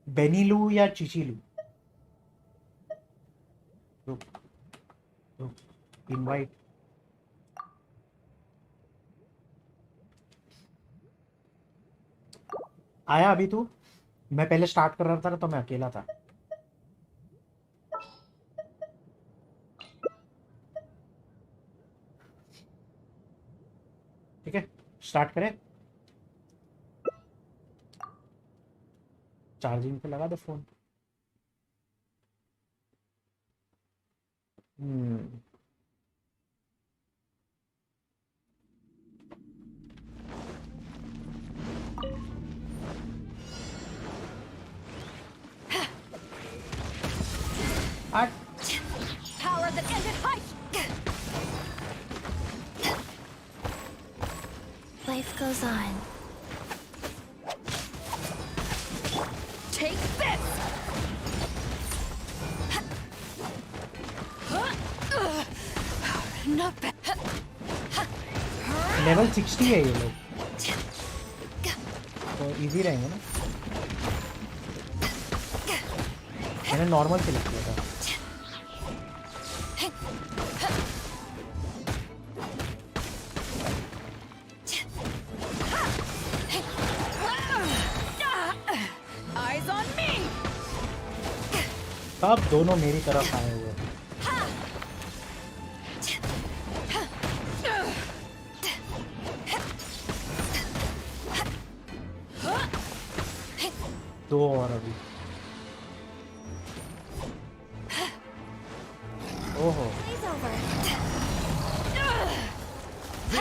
बेनीलू या चिचिलू. इनवाइट. आया अभी तू? मैं पहले स्टार्ट कर रहा था ना तो मैं अकेला था। ठीक है स्टार्ट करें। चार्जिंग पे लगा दो फोन। हम्म आ- Power that ended height. Life goes on. Take this. Not bad. Level 60 है ये लोग, तो इजी रहेंगे ना। मैंने नॉर्मल सेलेक्ट किया था। Eyes on me. सब दोनों मेरी तरफ आए हुए हैं। दो और अभी। ओहो Play's over.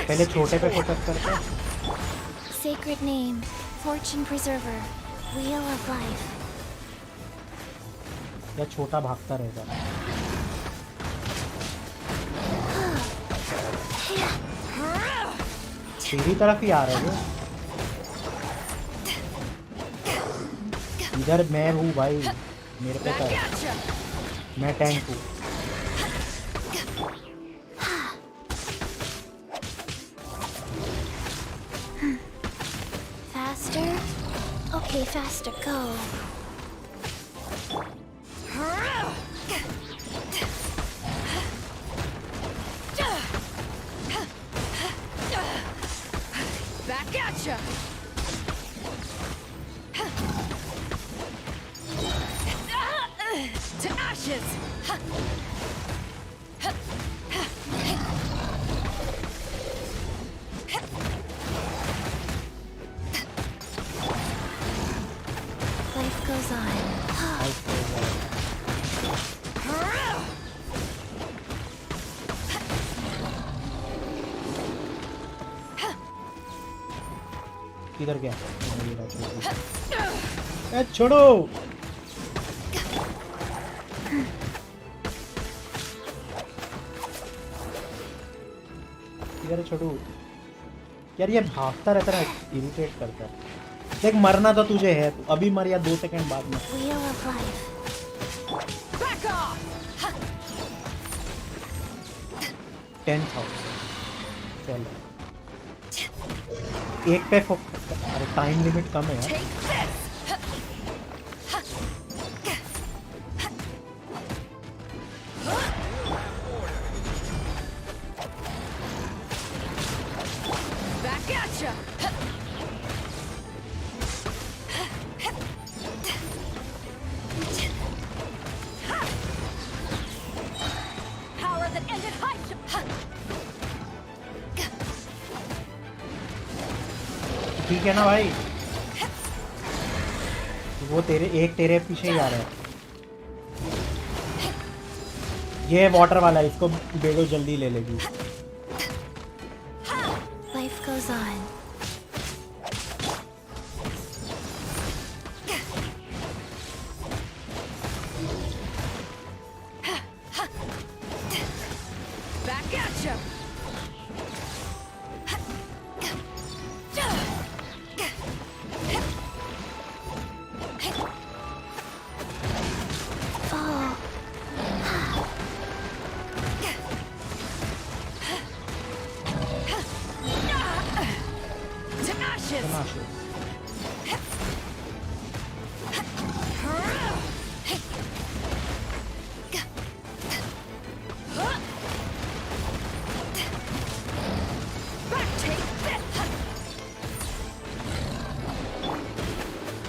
पहले छोटे पे फोकस करते हैं। Sacred name, fortune preserver, wheel of life. या छोटा भागता रहेगा। तेरी तरफ ही आ रहे हो। इधर मैं हूँ भाई, मेरे पे कर। Gotcha. मैं टैंक हूँ। Faster? Okay, faster, go. Back at ya. To ashes. Life goes on. किधर गया? ए छोड़ो। किधर छोड़ो यार, ये भागता रहता है, इरिटेट करता है। देख मरना तो तुझे है, तू अभी मर या 2 सेकंड बाद में। Wheel of life. Back off. 10,000 चलो एक पे फोकस। अरे टाइम लिमिट कम है यार। Take this. Back at ya. Power that ended height. ठीक है ना भाई, वो तेरे पीछे ही आ रहा है। ये वाटर वाला है, इसको बेडो जल्दी ले लेगी। Life goes on. Back at ya. Fall. To ashes. तमाशे। Back, take this.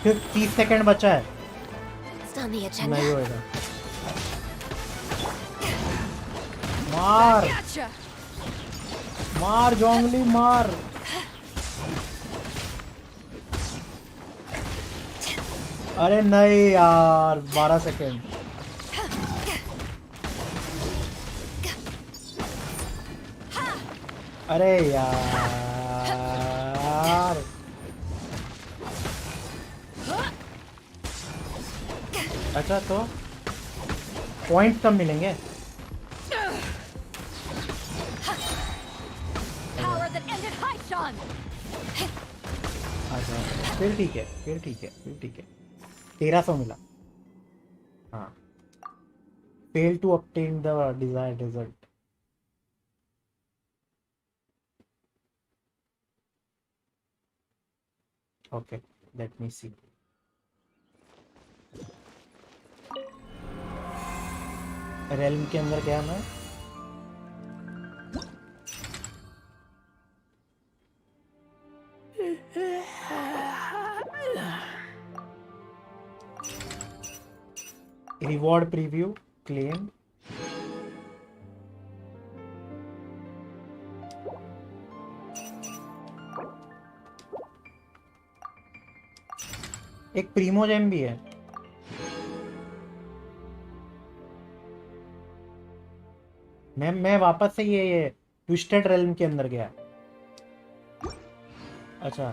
सिर्फ 30 सेकंड बचा है। It's on the नहीं agenda. होएगा। मार Gotcha! मार जोंगली मार। अरे नहीं यार 12 सेकंड। अरे यार अच्छा तो पॉइंट कम मिलेंगे। Power that ended Haishan! अच्छा फिर ठीक है फिर ठीक है फिर ठीक है 1300 मिला। हाँ fail to obtain the desired result। Okay let me see. Realm के अंदर गया मैं। Reward preview claim. एक प्रीमो जेम भी है। मैं वापस से ये ट्विस्टेड रेल्म के अंदर गया। अच्छा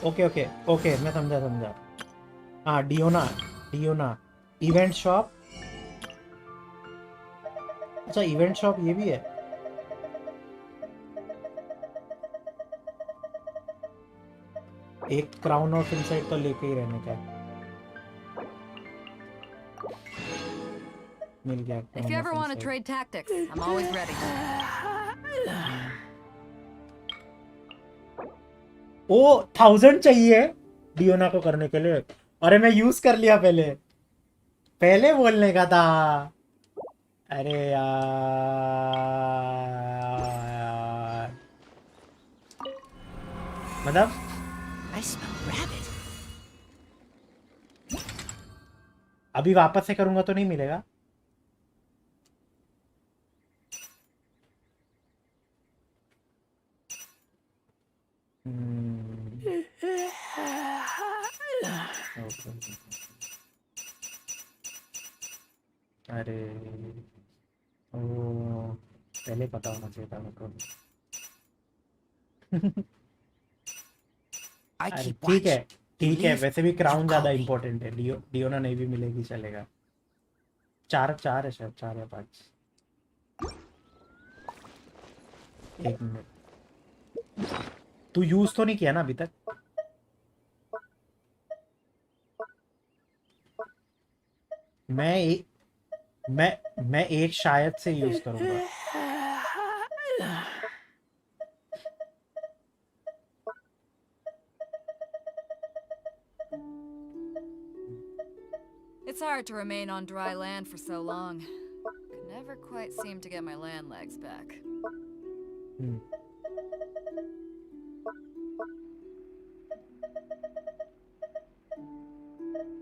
ओके ओके ओके मैं समझा समझा। हाँ डियोना डियोना इवेंट शॉप। अच्छा इवेंट शॉप ये भी है। एक क्राउन ऑफ इनसाइट तो लेके ही रहने का है। मिल गया If you Crown ever of want to Insight। trade tactics, I'm always ready. ओ 1000 चाहिए डियोना को करने के लिए। अरे मैं यूज कर लिया पहले पहले बोलने का था। अरे यार मतलब I smell rabbit. अभी वापस से करूंगा तो नहीं मिलेगा। Okay. अरे ओ पहले पता होना चाहिए था मेरे को। I अरे keep ठीक है watch. ठीक है Leave, वैसे भी you क्राउन ज्यादा call me. इम्पोर्टेंट है। डियोना नहीं भी मिलेगी चलेगा। चार चार है शायद 4 या 5। एक मिनट तू यूज तो नहीं किया ना अभी तक। मैं मैं एक शायद से यूज करूंगा। It's hard to remain on dry land for so long. Could never quite seem to get my land legs back.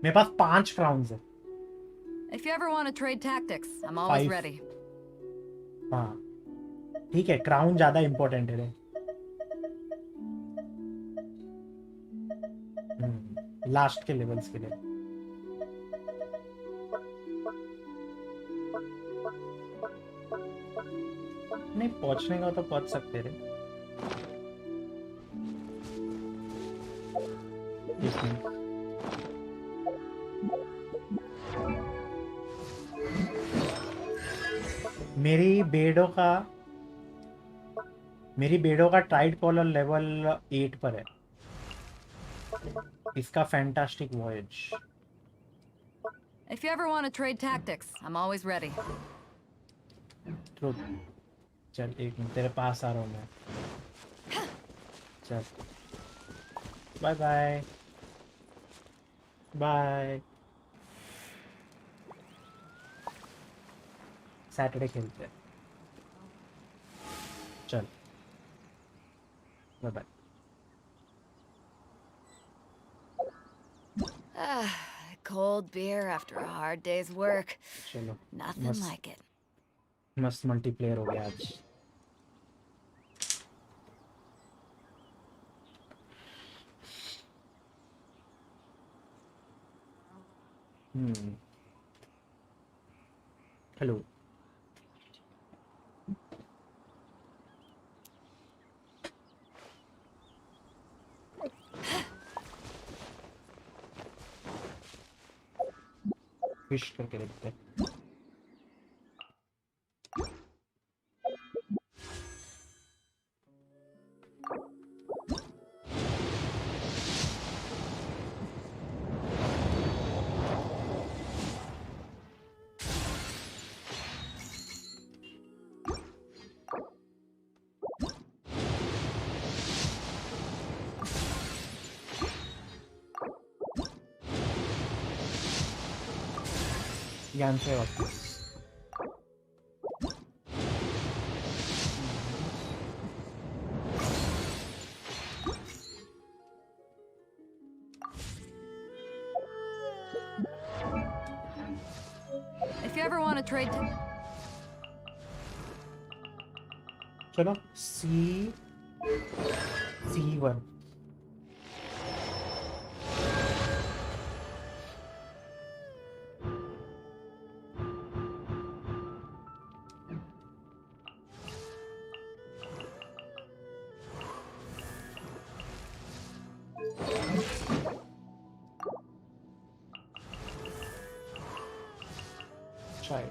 मेरे पास 5 क्राउन्स है। If you ever want to trade tactics, I'm always 5 ready. हाँ ठीक है crown ज्यादा important है रे। Last के levels के लिए। नहीं पहुंचने का तो पहुंच सकते रे। एक मिनट मेरी बेडो का ट्राइड कॉलर लेवल 8 पर है। इसका fantastic voyage. If you ever want to trade tactics, I'm always ready. Truth चल एक मिनट तेरे पास आ रहा हूँ मैं। चल बाय बाय बाय। सैटरडे खेलते हैं। चल bye bye. Cold beer after a hard day's work. चलो Nothing मस्त like it. मस्त मल्टीप्लेयर हो गया आज. हेलो. विश करके देखते हैं. ज्ञान से वापस. If you ever want to trade, चलो C1. Child.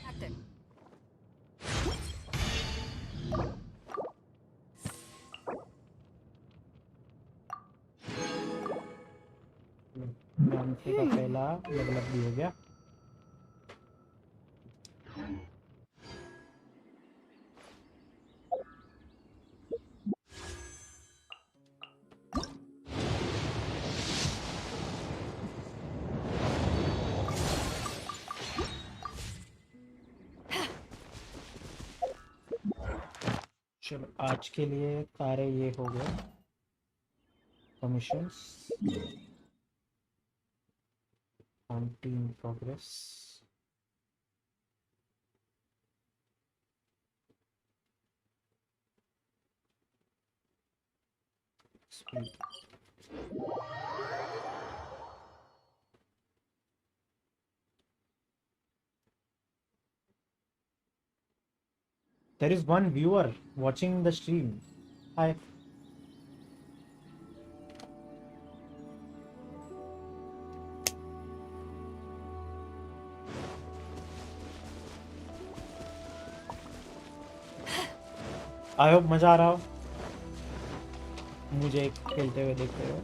tactic. ज्ञान से का पहला लेवल अप भी हो गया. चलो आज के लिए सारे ये हो गए commissions. Team progress. Speed. There is one viewer watching the stream. Hi. I hope मजा आ रहा हो मुझे खेलते हुए देखते हुए.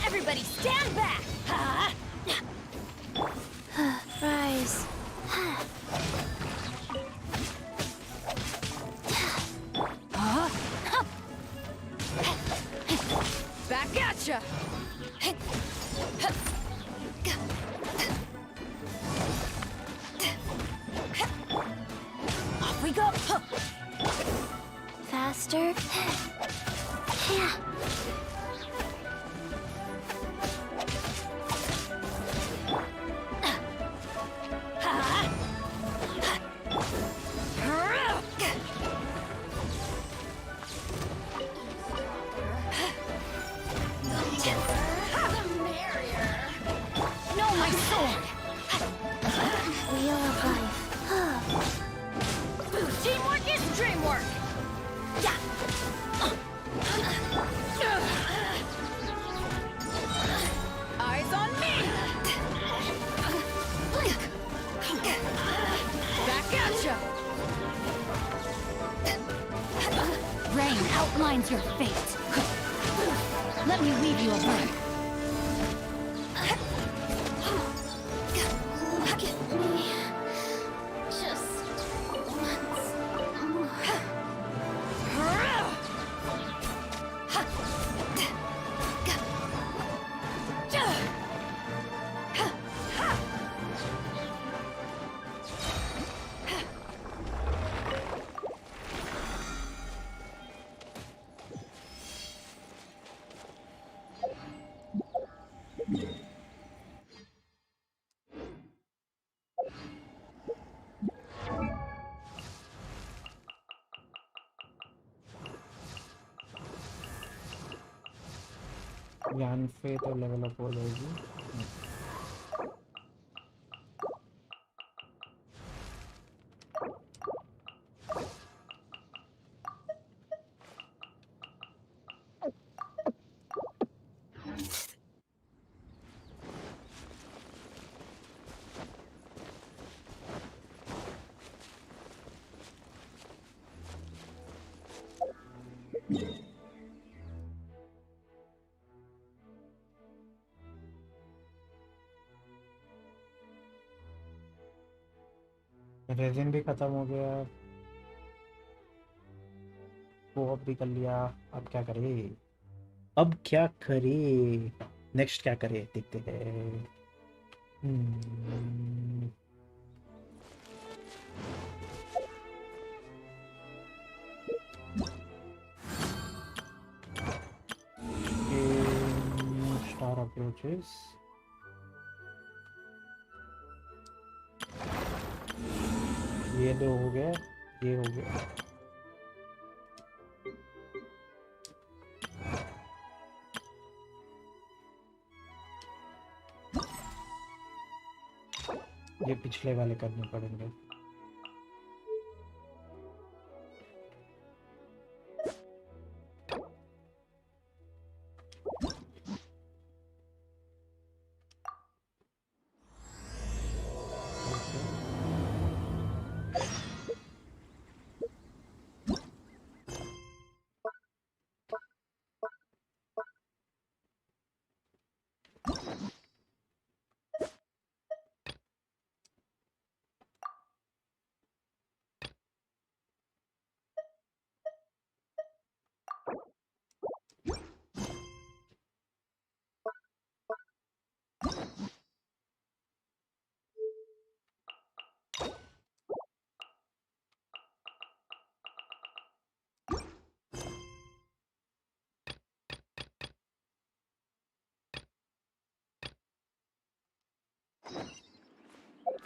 Everybody stand back! Rise. Back at ya! Off we go! Faster. Yeah. No, my sword! Wheel of life. Teamwork is dreamwork! Eyes on me! Back at ya! Rain outlines your fate. Let me weave you a web. यानफे तो level up हो जाएगी। Resin भी खत्म हो गया, वो अब भी कर लिया। अब क्या करें, अब क्या करें, नेक्स्ट क्या करें देखते हैं। हम्म, स्टार अप्रोचेस, ये दो हो गए, ये हो गया। ये पिछले वाले करने पड़ेंगे।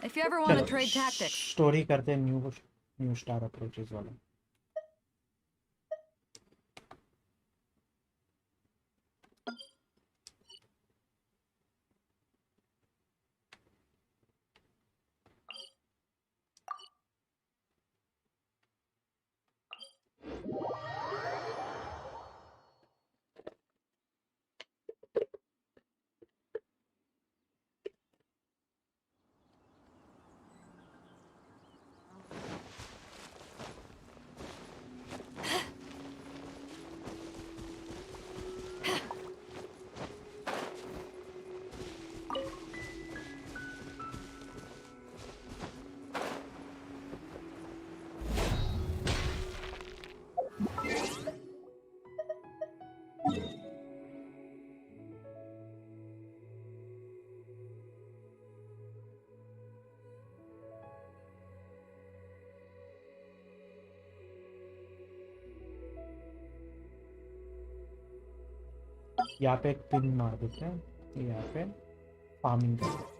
If you ever want to trade tactics. Story करते हैं, न्यू स्टार अप्रोचेस वाला। यहाँ पे एक पिन मार देते हैं, यहाँ पे फार्मिंग करते हैं।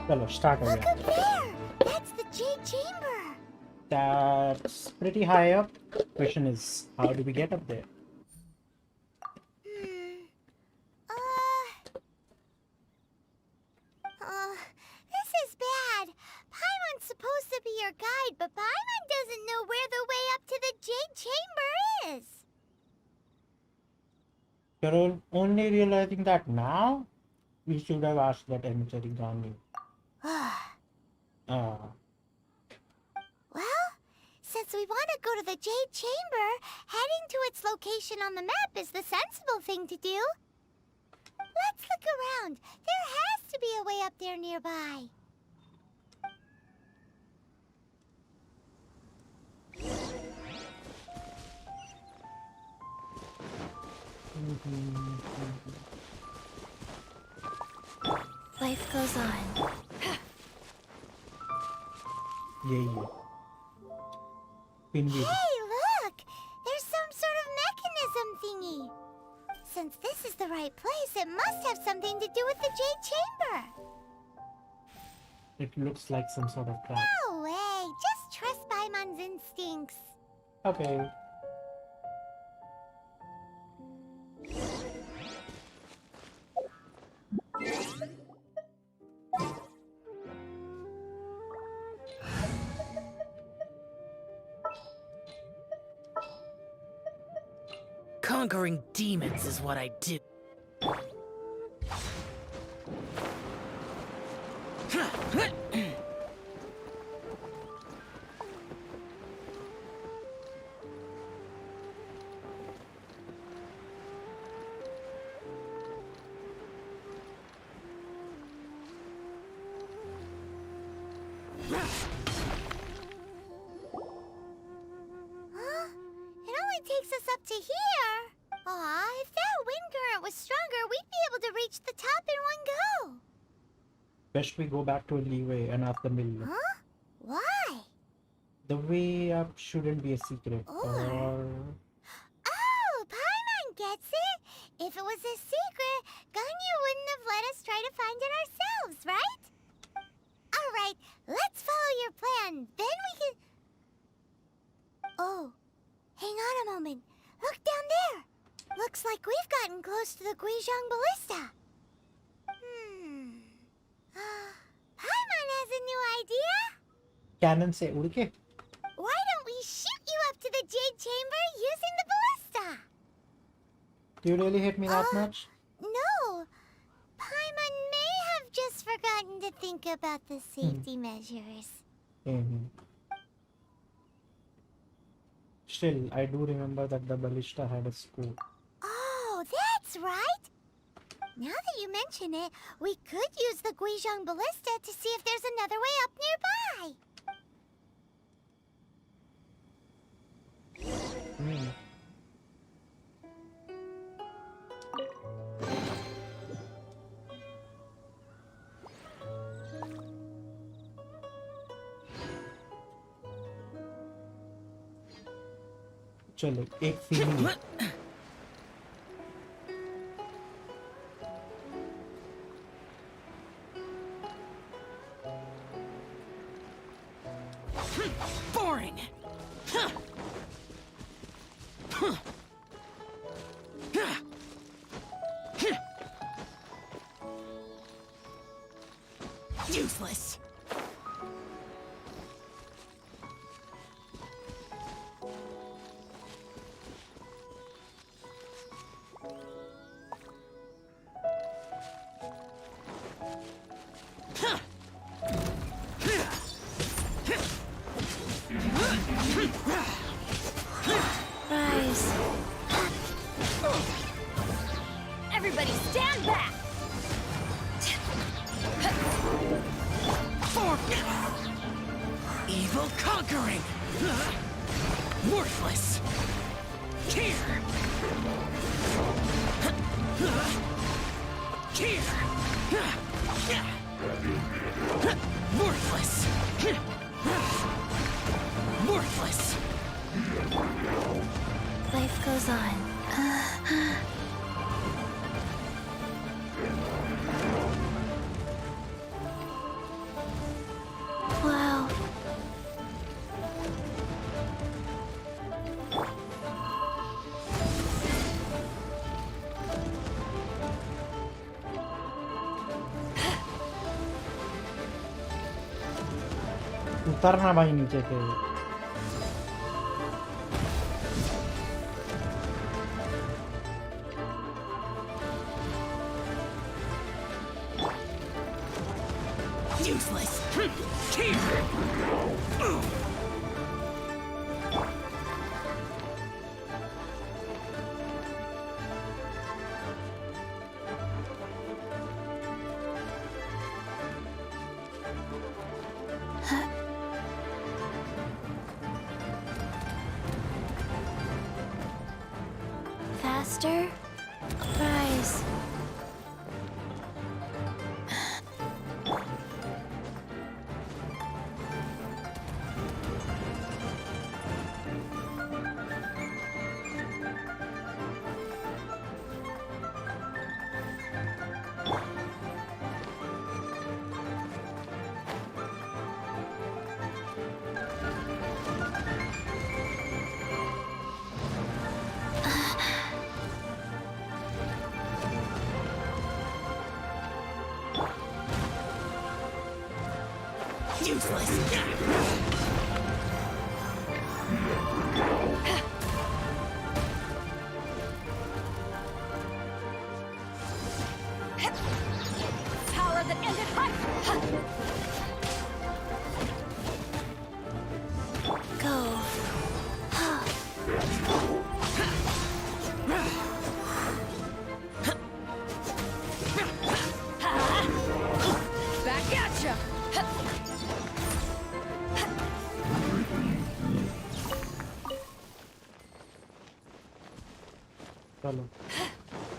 चलो स्टार्ट हो Look गया. up there! That's the Jade Chamber! That's pretty high up. Question is, how do we get up there? This is bad. Paimon's supposed to be your guide, but Paimon doesn't know where the way up to the Jade Chamber is. You're only realizing that now? We should have asked that emissary Gandhi. Well, since we want to go to the Jade Chamber, heading to its location on the map is the sensible thing to do. Let's look around. There has to be a way up there nearby. Life goes on. Yeah. Pinwheel. Hey, look! There's some sort of mechanism thingy. Since this is the right place, it must have something to do with the Jade Chamber. It looks like some sort of trap. No way! Just trust Paimon's instincts. Okay. Conquering demons is what I do. Huh? It only takes us up to here. Aw, if that wind current was stronger, we'd be able to reach the top in one go. Best we go back to a leeway and ask the mill. Huh? Why? The way up shouldn't be a secret. Or Oh, Paimon gets it. If it was a secret, Ganyu wouldn't have let us try to find it ourselves, right? All right, let's follow your plan. Then we can... Oh, hang on a moment. Look down there. Looks like we've gotten close to the Guizhong Ballista. Paimon has a new idea. cannon se उड़ के. Why don't we shoot you up to the Jade Chamber using the ballista? Do you really hate me that much? No. Paimon may have just forgotten to think about the safety measures. Still, I do remember that the ballista had a scope. Oh, that's right. Now that you mention it, we could use the Guizhong Ballista to see if there's another way up nearby. चलो एक feeling. Boring. Useless. Rise. Everybody stand back! Evil conquering. Worthless. Here. Here. Worthless. Worthless. Life goes on. उतरना भाई नीचे से। Useless. Faster? Rise. Useless. Power that ended high. Go. Back at ya. चलो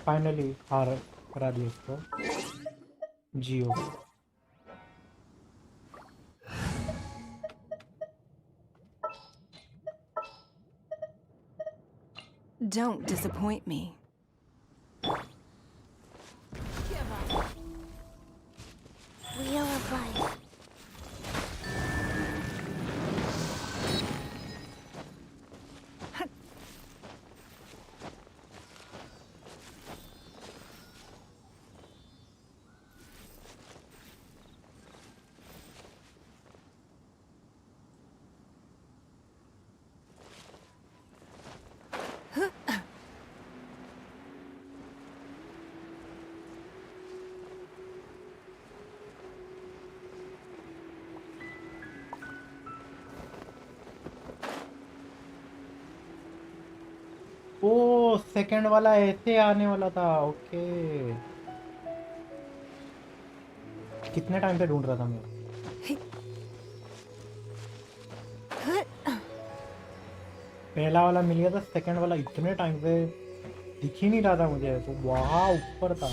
finally हार करा दिया इसको। Geo Don't disappoint me. Wheel of life. Oh second वाला ऐसे आने वाला था। ओके कितने टाइम से ढूंढ रहा था मैं। पहला वाला मिल गया था, सेकंड वाला इतने टाइम से दिख ही नहीं रहा था मुझे, तो वहाँ ऊपर था।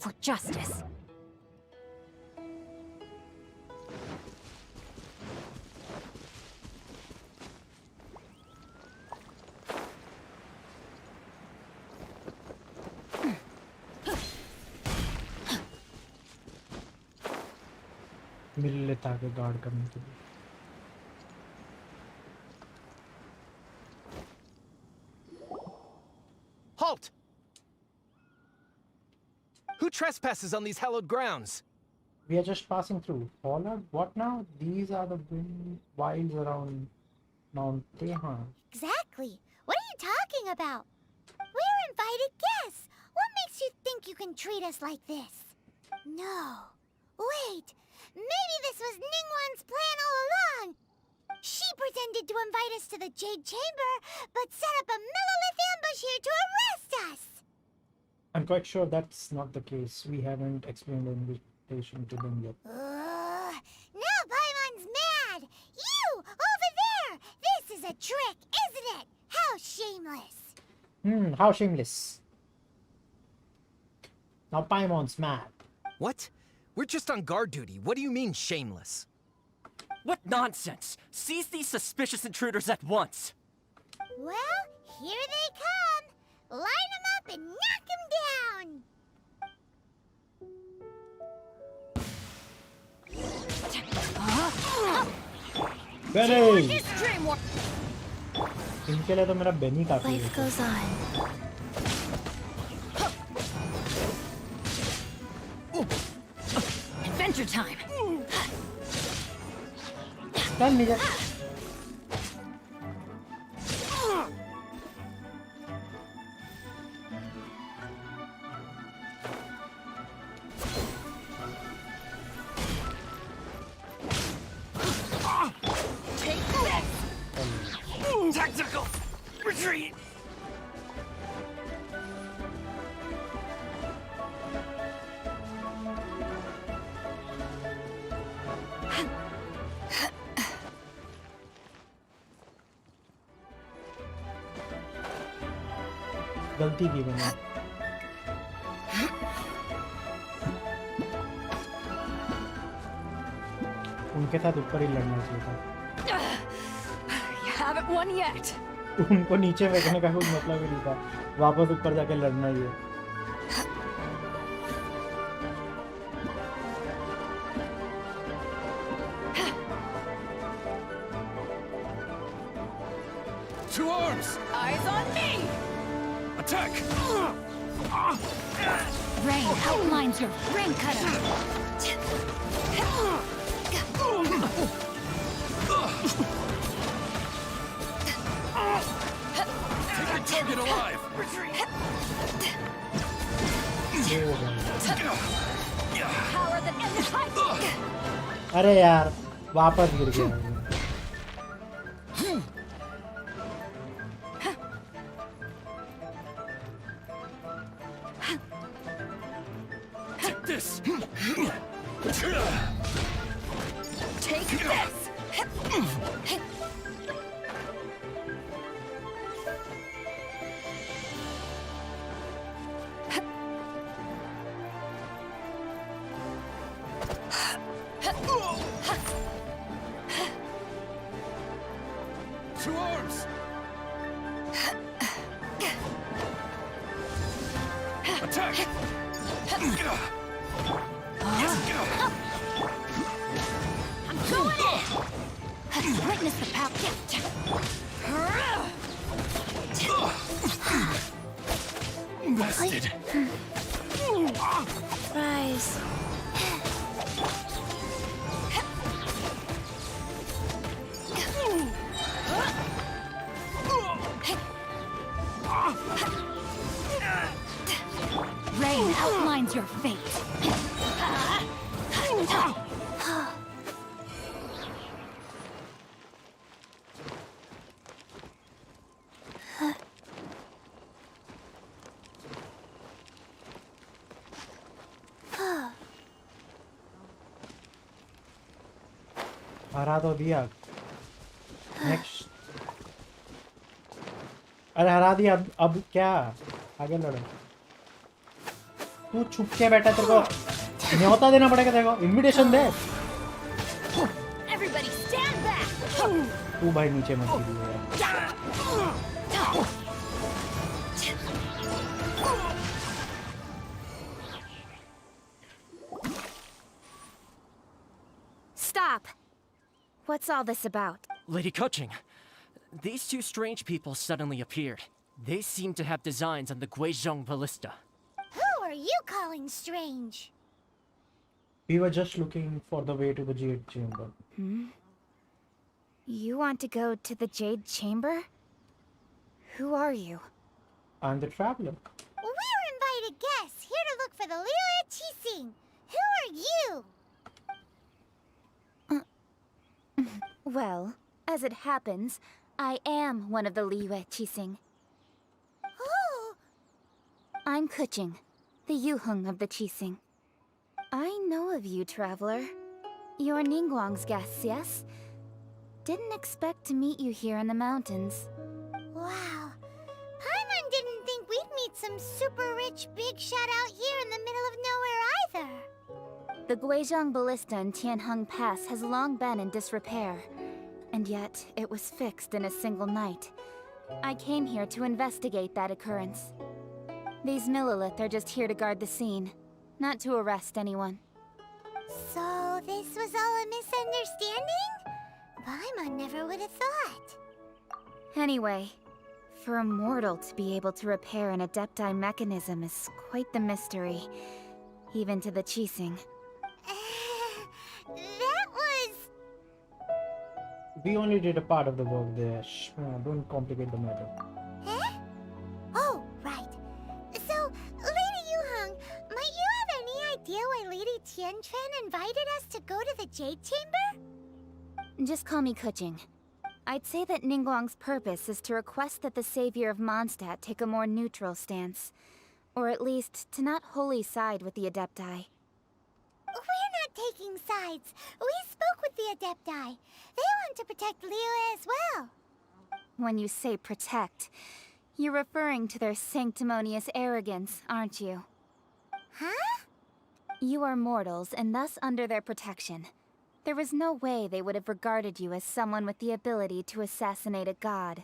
For justice. मिल लेता आगे गार्ड करने के लिए। Halt! Who trespasses on these hallowed grounds? We are just passing through. Followed? What now? These are the wilds around Mount Tehan. Exactly. What are you talking about? We're invited guests. What makes you think you can treat us like this? No. Wait. Maybe this was Ningguang's plan all along. She pretended to invite us to the Jade Chamber, but set up a Millilith ambush here to arrest us. I'm quite sure that's not the case. We haven't explained temptation to them yet. Now Paimon's mad! You! Over there! This is a trick, isn't it? How shameless! How shameless. Now Paimon's mad. What? We're just on guard duty. What do you mean, shameless? What nonsense! Seize these suspicious intruders at once! Well, here they come! Line them up and knock them down! Benny! इनके लिए तो मेरा बेनी काफी Life है। goes on. Adventure time. चल नीचे। Tactical retreat! गलती की मैंने। उनके साथ ऊपर ही लड़ना चाहिए था। You haven't won yet. उनको नीचे फेंकने का कोई मतलब ही नहीं था। वापस ऊपर जाके लड़ना ही है। To arms! Eyes on me! Attack! Rain outlines your rain cutter. Take your target alive! Power that ends fight. अरे यार वापस गिर गया। Take this! Take this. To arms! Attack! I'm going in. Witness the power. Busted! Rise. Rain outlines your fate. हरा तो दिया। Next. अरे हरा दिया अब क्या आगे लड़ो। तू छुप के बैठा तेरे को न्योता देना पड़ेगा। देखो इनविटेशन दे। Everybody stand back. तू भाई नीचे मत गिरिए यार। Stop! What's all this about? Lady Coaching, these two strange people suddenly appeared. They seem to have designs on the Guizhong Ballista. Who are you calling strange? We were just looking for the way to the Jade Chamber. You want to go to the Jade Chamber? Who are you? I'm the traveler. We're invited guests here to look for the Liyue Qixing. Who are you? Well, as it happens, I am one of the Liyue Qixing. Oh! I'm Kuching, the Yuheng of the Qixing. I know of you, traveler. You're Ningguang's guests, yes? Didn't expect to meet you here in the mountains. Wow. Paimon didn't think we'd meet some super rich big shot out here in the middle of nowhere either. The Guizhong Ballista in Tianheng Pass has long been in disrepair, and yet it was fixed in a single night. I came here to investigate that occurrence. These Millilith are just here to guard the scene, not to arrest anyone. So this was all a misunderstanding? Paimon never would have thought. Anyway, for a mortal to be able to repair an Adepti mechanism is quite the mystery, even to the Qixing. That was... We only did a part of the work there. Shh, don't complicate the matter. Huh? Oh, right. So, Lady Yuheng, might you have any idea why Lady Tianquan invited us to go to the Jade Chamber? Just call me Kuching. I'd say that Ningguang's purpose is to request that the savior of Mondstadt take a more neutral stance. Or at least, to not wholly side with the Adepti. We're not taking sides. We spoke with the Adepti. They want to protect Liyue as well. When you say protect, you're referring to their sanctimonious arrogance, aren't you? Huh? You are mortals, and thus under their protection. There was no way they would have regarded you as someone with the ability to assassinate a god.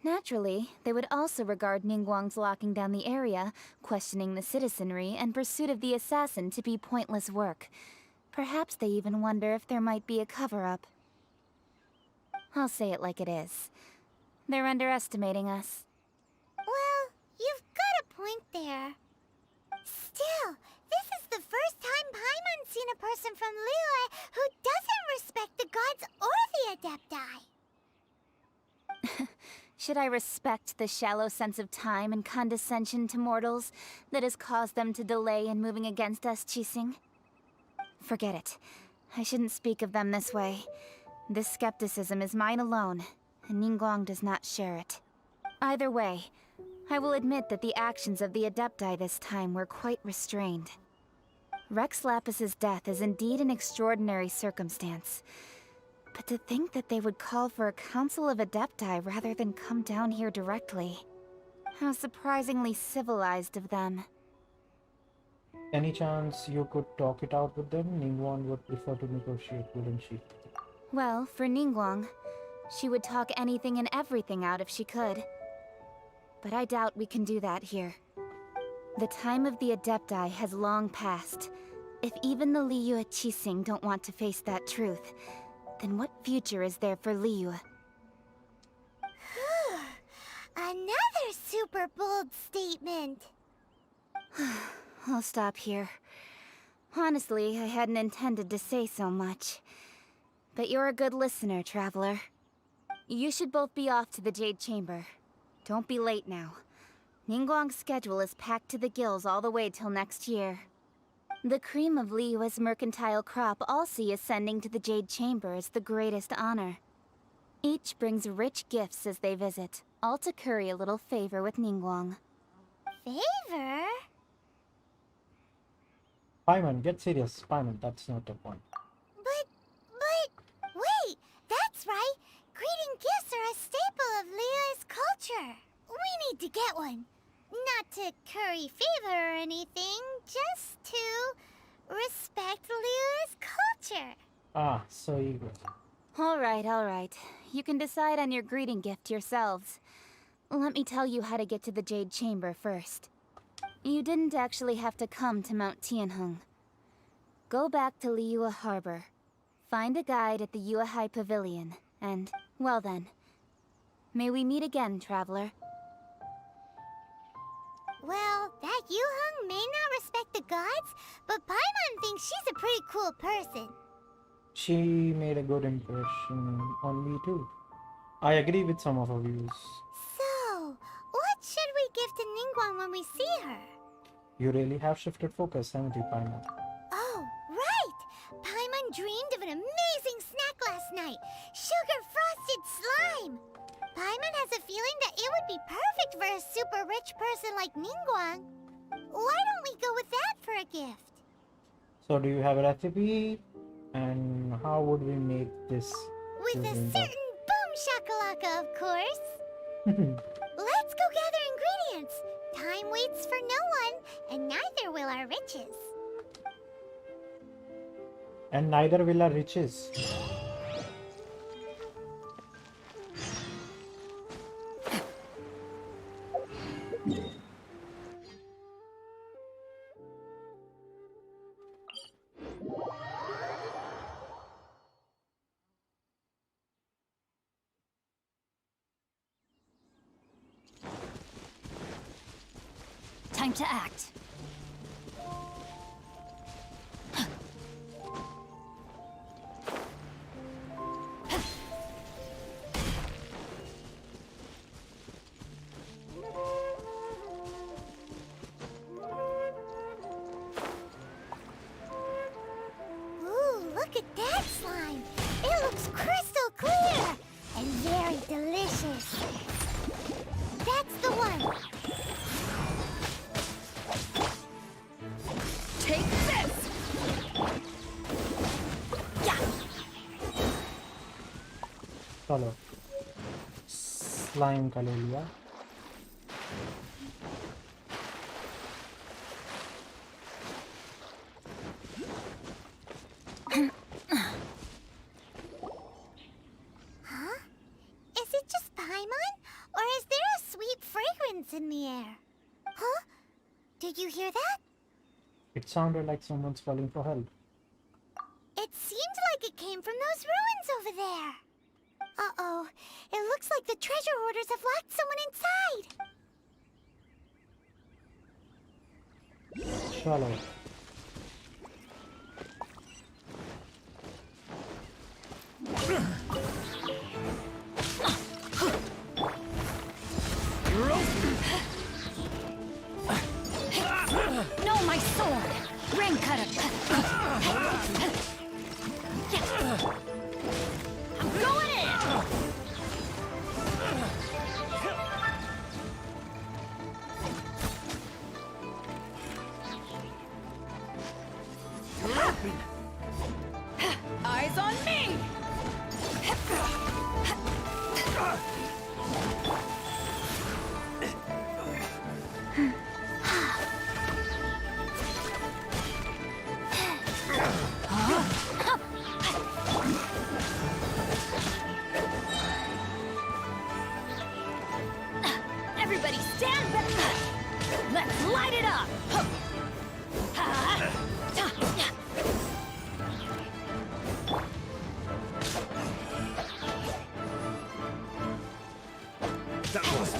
Naturally, they would also regard Ningguang's locking down the area, questioning the citizenry, and pursuit of the assassin to be pointless work. Perhaps they even wonder if there might be a cover-up. I'll say it like it is. They're underestimating us. Well, you've got a point there. Still, this is the first time Paimon's seen a person from Liyue who doesn't respect the gods or the Adepti. Should I respect the shallow sense of time and condescension to mortals that has caused them to delay in moving against us, Qixing? Forget it. I shouldn't speak of them this way. This skepticism is mine alone, and Ningguang does not share it. Either way, I will admit that the actions of the Adepti this time were quite restrained. Rex Lapis's death is indeed an extraordinary circumstance. But to think that they would call for a council of Adepti rather than come down here directly. How surprisingly civilized of them. Any chance you could talk it out with them? Ningguang would prefer to negotiate, wouldn't she? Well, for Ningguang, she would talk anything and everything out if she could. But I doubt we can do that here. The time of the Adepti has long passed. If even the Liyue Qixing don't want to face that truth, then what future is there for Liyue? Another super bold statement. I'll stop here. Honestly, I hadn't intended to say so much. But you're a good listener, traveler. You should both be off to the Jade Chamber. Don't be late now. Ningguang's schedule is packed to the gills all the way till next year. The cream of Liyue's mercantile crop all see ascending to the Jade Chamber as the greatest honor. Each brings rich gifts as they visit, all to curry a little favor with Ningguang. Favor? Paimon, get serious. Paimon, that's not the point. Wait, that's right. Greeting gifts are a staple of Liyue's culture. We need to get one. Not to curry favor or anything, just to respect Liyue's culture. Ah, so you go. All right. You can decide on your greeting gift yourselves. Let me tell you how to get to the Jade Chamber first. You didn't actually have to come to Mount Tianheng. Go back to Liyue Harbor. Find a guide at the Yuehai Pavilion, and, well then, may we meet again, traveler. Well, that Yuheng may not respect the gods, but Paimon thinks she's a pretty cool person. She made a good impression on me too. I agree with some of her views. So, what should we give to Ningguang when we see her? You really have shifted focus, haven't you, Paimon? Oh, right! Paimon dreamed of an amazing snack last night! Sugar-frosted slime! Paimon has a feeling that it would be perfect for a super rich person like Ningguang. Why don't we go with that for a gift? So do you have a recipe? And how would we make this? With a using certain boom shakalaka, of course. Let's go gather ingredients. Time waits for no one, and neither will our riches. And neither will our riches. Time to act. Ooh, look at that slime. It looks crystal clear and very delicious. That's the one. Take this! चलो slime का ले लिया. Huh? Is it just Paimon? Or is there a sweet fragrance in the air? Huh? Did you hear that? It sounded like someone's calling for help. It seemed like it came from those ruins over there. Uh-oh. It looks like the treasure hoarders have locked someone inside. चलो No, my sword! Rain cutter! I'm going in! Eyes on me! Everybody stand back! Let's light it up!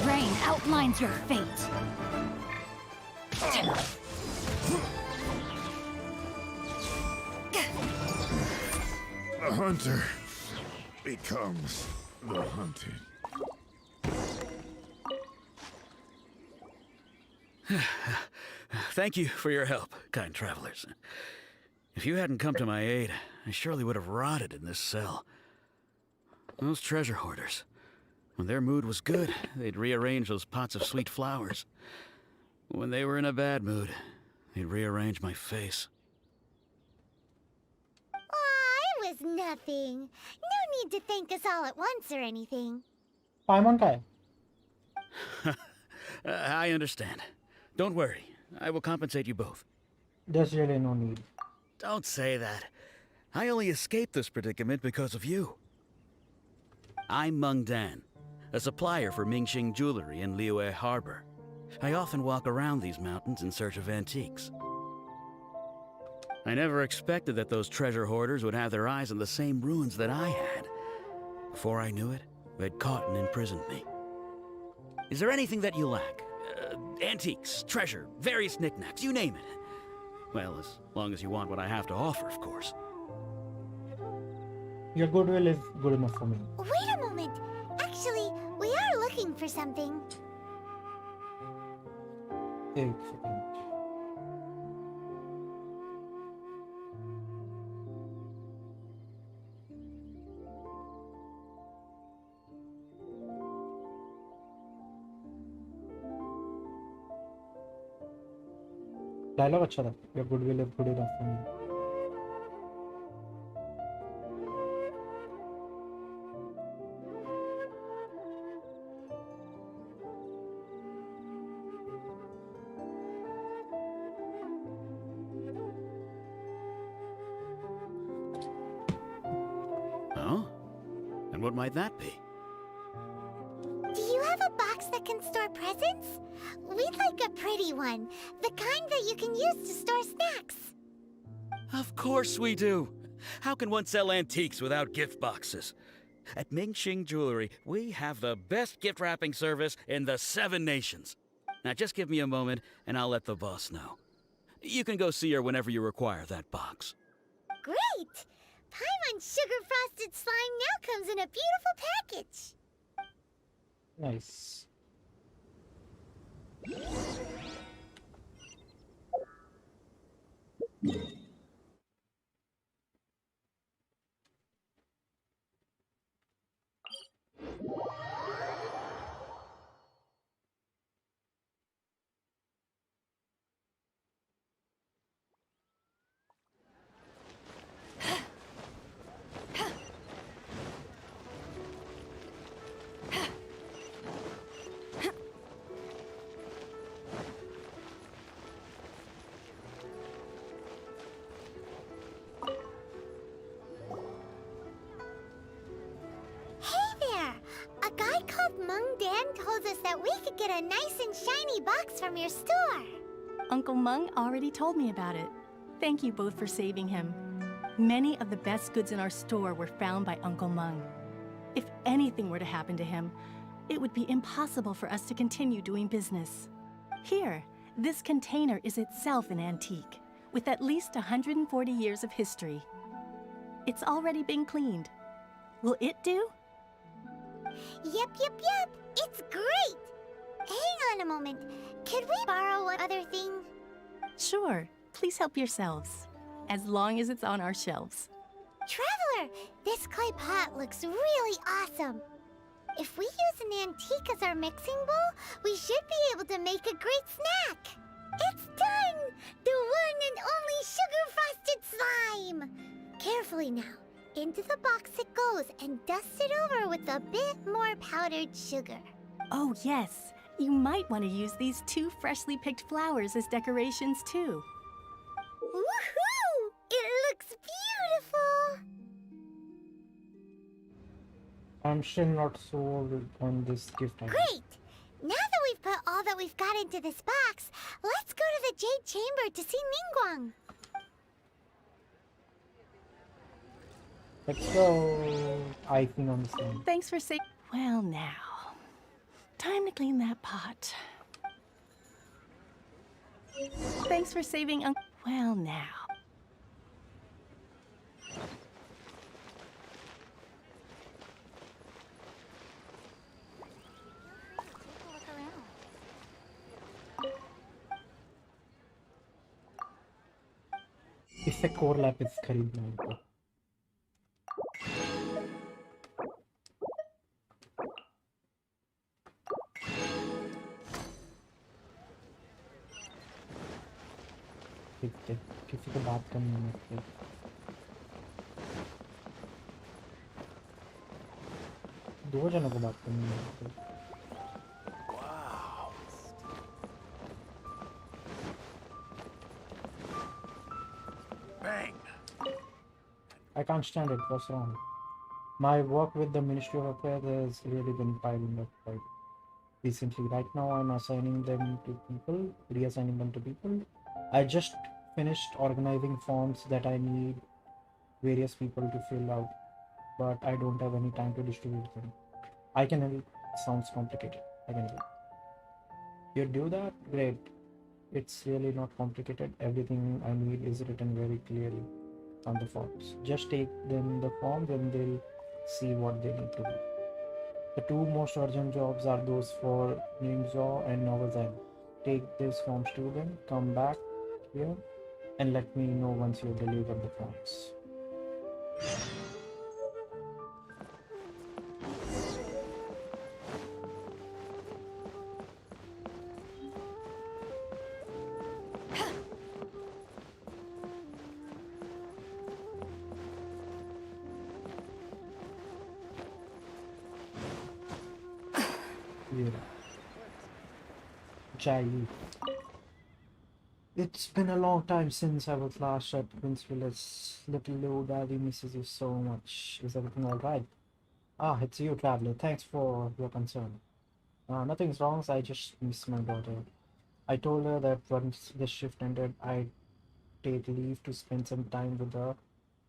Rain outlines your fate. The hunter becomes the hunted. Thank you for your help, kind travelers. If you hadn't come to my aid, I surely would have rotted in this cell. Those treasure hoarders, when their mood was good, they'd rearrange those pots of sweet flowers. When they were in a bad mood, they'd rearrange my face. Aw, it was nothing. No need to thank us all at once or anything. पाइमन का है. I understand. Don't worry, I will compensate you both. There's really no need. Don't say that. I only escaped this predicament because of you. I'm Meng Dan, a supplier for Mingxing jewelry in Liyue Harbor. I often walk around these mountains in search of antiques. I never expected that those treasure hoarders would have their eyes on the same ruins that I had. Before I knew it, they'd caught and imprisoned me. Is there anything that you lack? Antiques, treasure, various knickknacks, you name it. Well, as long as you want what I have to offer, of course. Your goodwill is good enough for me. Wait a moment. Actually, we are looking for something. एक second. Dialogue अच्छा था. Your goodwill is good enough for me. Oh? And what might that be? Do you have a box that can store presents? We'd like a pretty one. The kind that you can use to store snacks. Of course we do. How can one sell antiques without gift boxes? At Mingxing Jewelry, we have the best gift wrapping service in the 7 nations. Now just give me a moment and I'll let the boss know. You can go see her whenever you require that box. Great! Paimon Sugar Frosted Slime now comes in a beautiful package. Nice. Hey there! A guy called Mung Dan told us that we could get a nice and shiny box from your store. Uncle Mung already told me about it. Thank you both for saving him. Many of the best goods in our store were found by Uncle Mung. If anything were to happen to him, it would be impossible for us to continue doing business. Here, this container is itself an antique, with at least 140 years of history. It's already been cleaned. Will it do? Yep. It's great! Hang on a moment. Could we borrow one other thing? Sure, please help yourselves, as long as it's on our shelves. Traveler, this clay pot looks really awesome. If we use an antique as our mixing bowl, we should be able to make a great snack. It's done! The one and only sugar frosted slime! Carefully now. Into the box it goes and dust it over with a bit more powdered sugar. Oh yes, you might want to use these 2 freshly picked flowers as decorations too. Woohoo! It looks beautiful! I'm still not sold on this gift idea. Great! Now that we've put all that we've got into this box, let's go to the Jade Chamber to see Ningguang. Let's go. Icing on the sand. Thanks for saying. Well, now, time to clean that pot. Thanks for saving Uncle. Well, now. इससे core Lapis खरीदना है तो ठीक है किसी को बात करनी है मुझसे दो जनों को बात करनी है मुझसे I can't stand it. What's wrong? My work with the Ministry of Affairs has really been piling up quite recently. Right now, I'm assigning them to people, reassigning them to people. I just finished organizing forms that I need various people to fill out, but I don't have any time to distribute them. I can help. Sounds complicated. I can help. You do that? Great. It's really not complicated. Everything I need is written very clearly on the forms. Just take them the forms and they'll see what they need to do. The 2 most urgent jobs are those for Ningzhou and Novel Zen. Take these forms to them, come back here and let me know once you deliver the forms. Yeah. Jai. It's been a long time since I was last at Prince Village. Little old daddy misses you so much. Is everything alright? Ah, it's you, traveler. Thanks for your concern. Nothing's wrong, I just miss my daughter. I told her that once the shift ended, I'd take leave to spend some time with her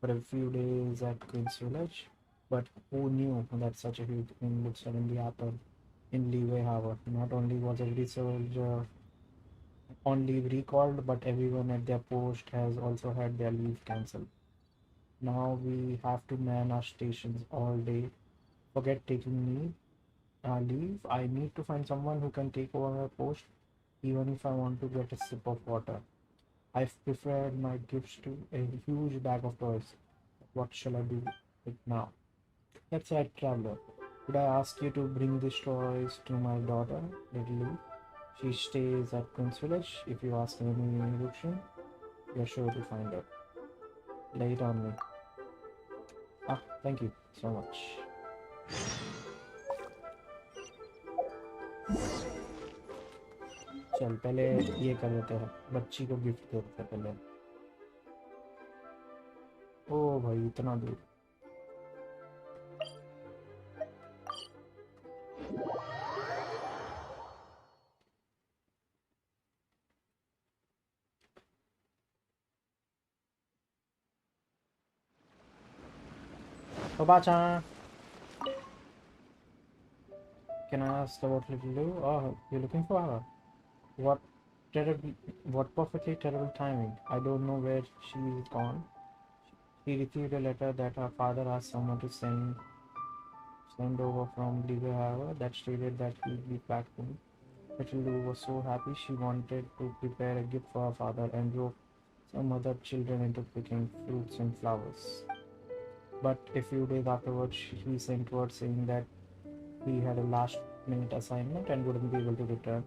for a few days at Queen's Village. But who knew that such a huge thing would suddenly happen in Leeway Harbor? Not only was every soldier on leave recalled, but everyone at their post has also had their leave cancelled. Now we have to man our stations all day. Forget taking leave. I need to find someone who can take over my post, even if I want to get a sip of water. I've prepared my gifts to a huge bag of toys. What shall I do with now? That's right, traveler. Could I ask you to bring these toys to my daughter, little Lou? She stays at Prince Village. If you ask any instruction, you're sure to find her. Lay it on me. Ah, thank you so much. चल पहले ये कर देते हैं, बच्ची को gift दे देते हैं पहले. ओ भाई इतना दूर. Oba-chan, can I ask about little Lou? Oh, you're looking for her. What terrible, what perfectly terrible timing. I don't know where she's gone. She received a letter that her father asked someone to send over from Leeway Harbor that stated that he'd be back soon. Little Lou was so happy she wanted to prepare a gift for her father and drove some other children into picking fruits and flowers. But a few days afterwards, he sent word saying that he had a last-minute assignment and wouldn't be able to return.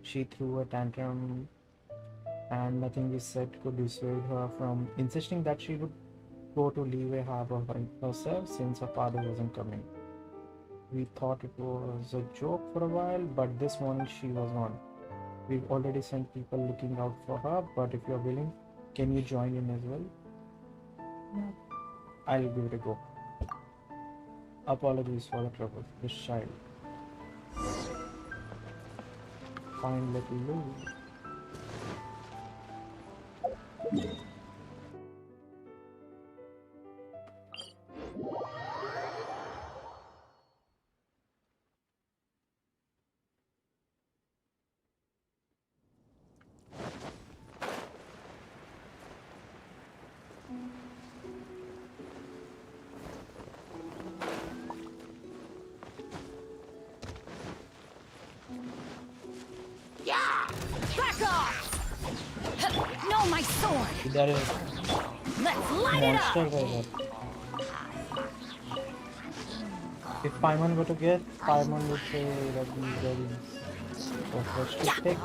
She threw a tantrum, and nothing we said could dissuade her from insisting that she would go to Leeway Harbor herself since her father wasn't coming. We thought it was a joke for a while, but this morning she was on. We've already sent people looking out for her, but if you're willing, can you join in as well? Yeah. I'll give it a go. Apologies for the trouble. This child. Find little Lou. Back off! No, my sword! There is Let's light it monster up! by that. If Paimon were to get, Paimon would say that these berries were fresh to pick.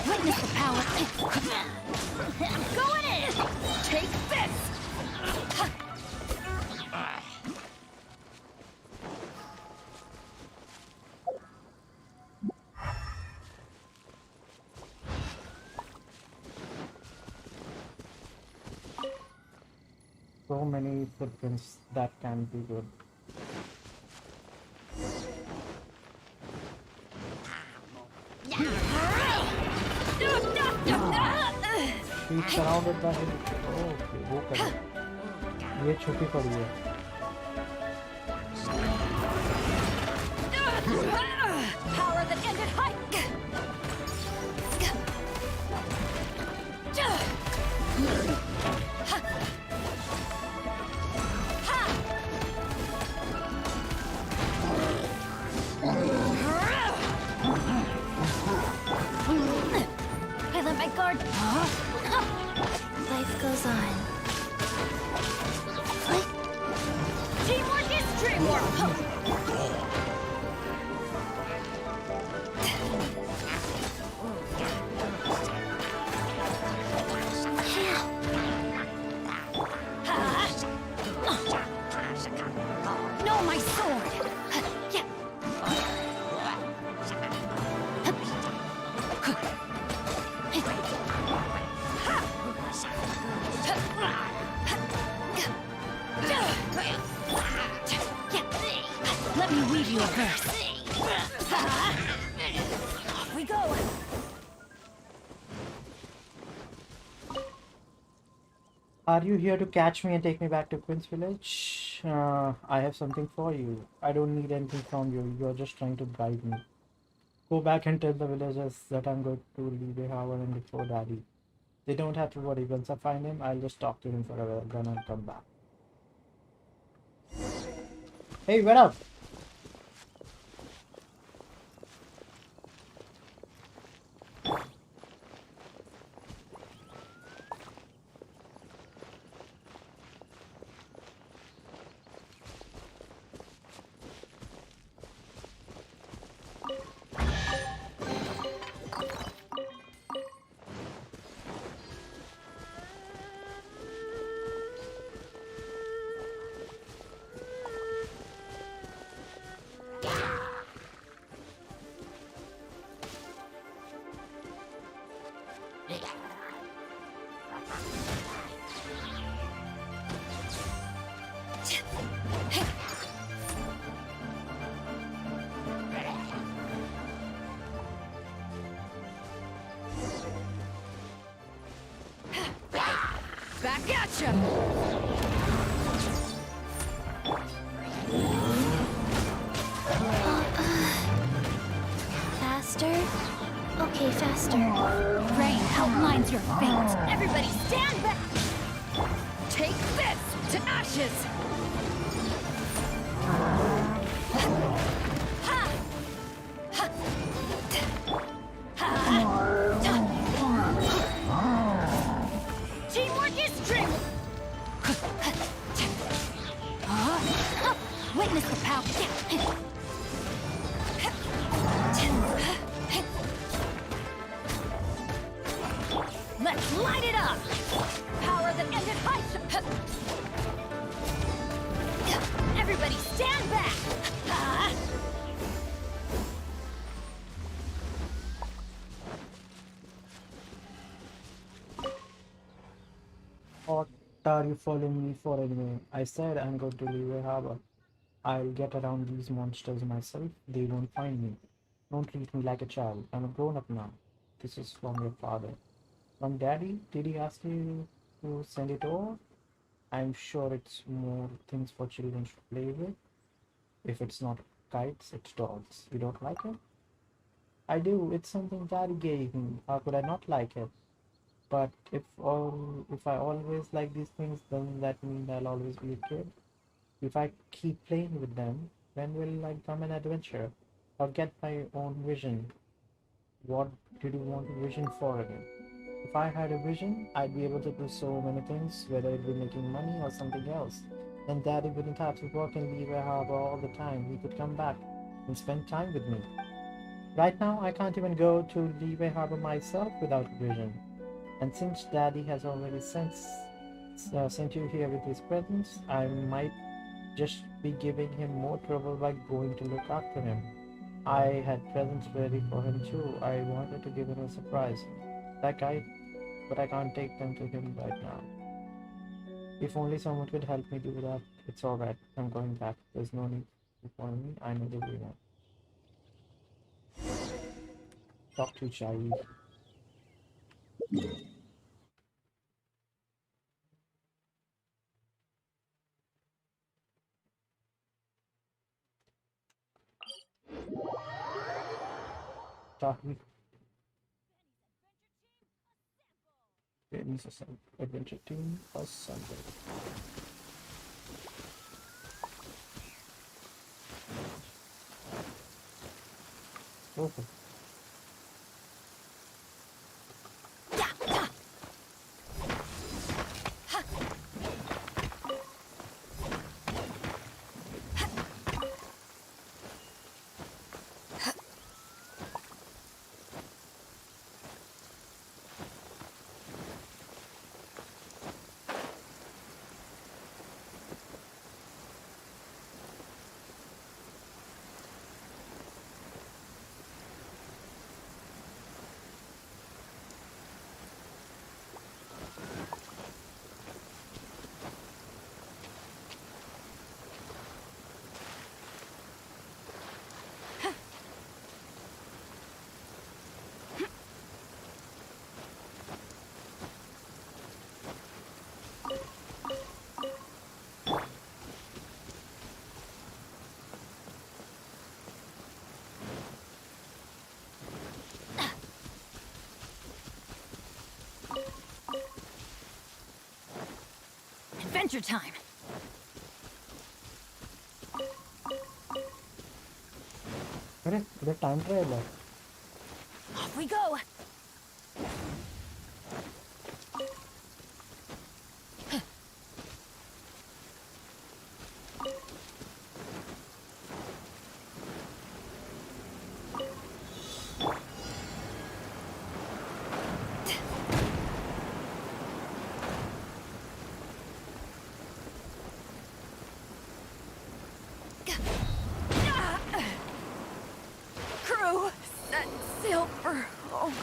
Witness the power! Going in! Take this! So many footprints that can be good. She's surrounded by him. Oh, okay, वो करो. ये छुपी पड़ी है. Power that ended high! I let my guard. Life goes on. Teamwork is dreamwork! No for my sword! Let me weave you a verse. Off we go! Are you here to catch me and take me back to Queen's Village? I have something for you. I don't need anything from you. You're just trying to bribe me. Go back and tell the villagers that I'm going to leave a hour and before Daddy. They don't have to worry. Once I find him, I'll just talk to him for a while, then I'll come back. Hey, what up? Back at ya! Faster? Okay, faster. Rain outlines your fate. Everybody stand back! Take this to ashes! Ha! Ha! Teamwork is strength! Witness the power! Let's light it up! Power that ended high. Everybody stand back! What are you following me for anyway? I said I'm going to leave a harbor. I'll get around these monsters myself. They won't find me. Don't treat me like a child. I'm a grown-up now. This is from your father. From Daddy? Did he ask you to send it over? I'm sure it's more things for children to play with. If it's not kites, it's dogs. You don't like it? I do. It's something Daddy gave me. How could I not like it? But if I always like these things, doesn't that mean I'll always be a kid? If I keep playing with them, when will I become an adventurer or get my own vision? What did you want a vision for again? If I had a vision, I'd be able to do so many things, whether it be making money or something else. Then Daddy wouldn't have to work and leave a harbor all the time. He could come back and spend time with me. Right now, I can't even go to leave a harbor myself without a vision. And since Daddy has already sent you here with his presence, I might just be giving him more trouble by going to look after him. I had presents ready for him too. I wanted to give him a surprise. But I can't take them to him right now. If only someone could help me do that. It's alright. I'm going back. There's no need to follow me. I know the way now. Talk to Childe. Talking. Benny's adventure team assembled. Okay. Adventure time! अरे इधर time trial है. Off we go! Crew, set sail for home.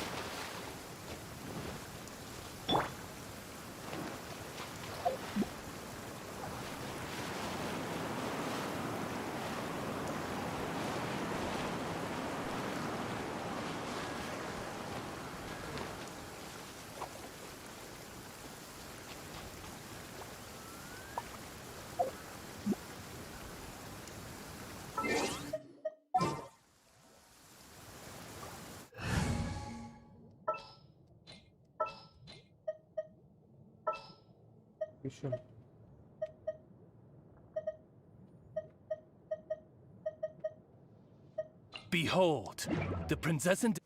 You should. Behold, the princess and...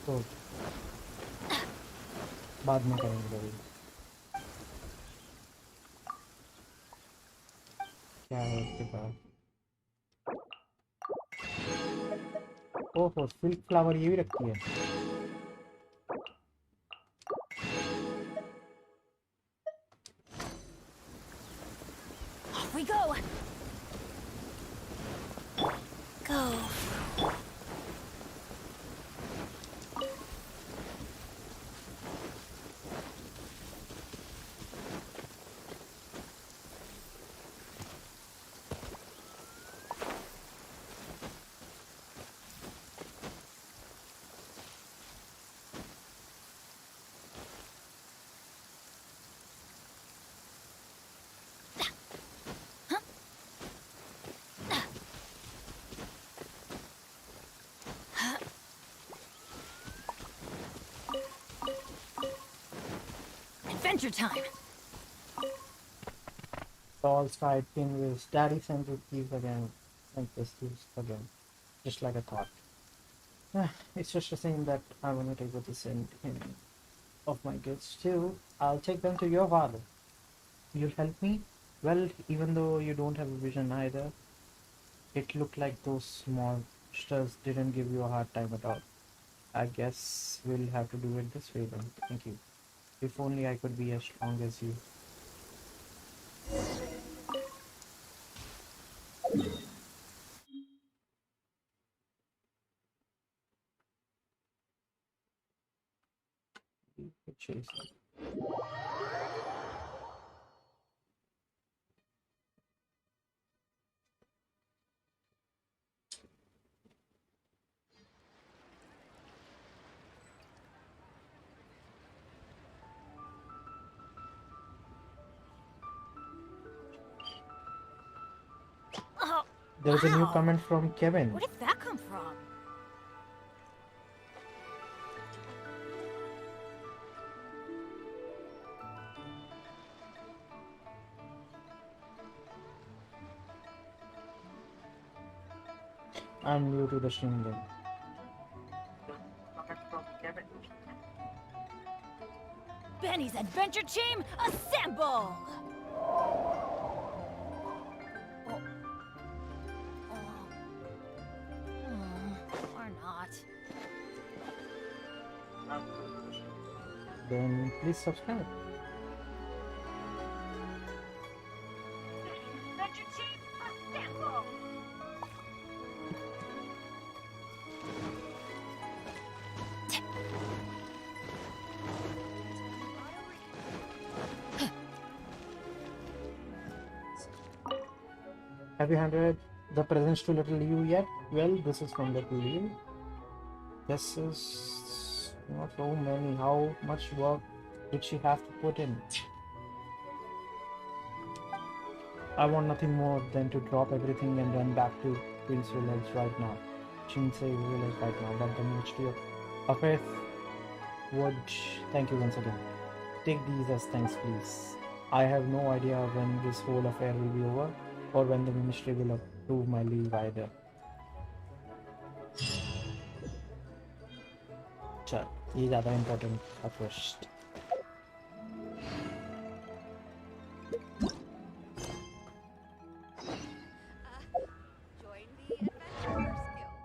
तो बाद में करेंगे कभी. क्या है उसके पास? ओहो, सिल्क फ्लावर ये भी रखी है. Off we go! Go. Adventure time! Dolls fighting with daddy sent it keys again. Sent this keys again. Just like I thought. It's just a shame that I want to take what is sent in of my gifts too. I'll take them to your father. You'll help me? Well, even though you don't have a vision either, it looked like those monsters didn't give you a hard time at all. I guess we'll have to do it this way then. Thank you. If only I could be as strong as you. Chase. There's a new Wow. comment from Kevin. Where did that come from? I'm new to the stream link. Benny's adventure team, assemble! Or not. Then please subscribe. Adventure team, assemble! Have you handed the presents to little you yet? Well, this is from little you. This is not so many. How much work did she have to put in? I want nothing more than to drop everything and run back to Prince Village right now. Shouldn't say village right now, but the Ministry of Faith would. Thank you once again. Take these as thanks, please. I have no idea when this whole affair will be over or when the ministry will approve my leave either. चल ये ज़्यादा important था first. Join the Adventurers Guild.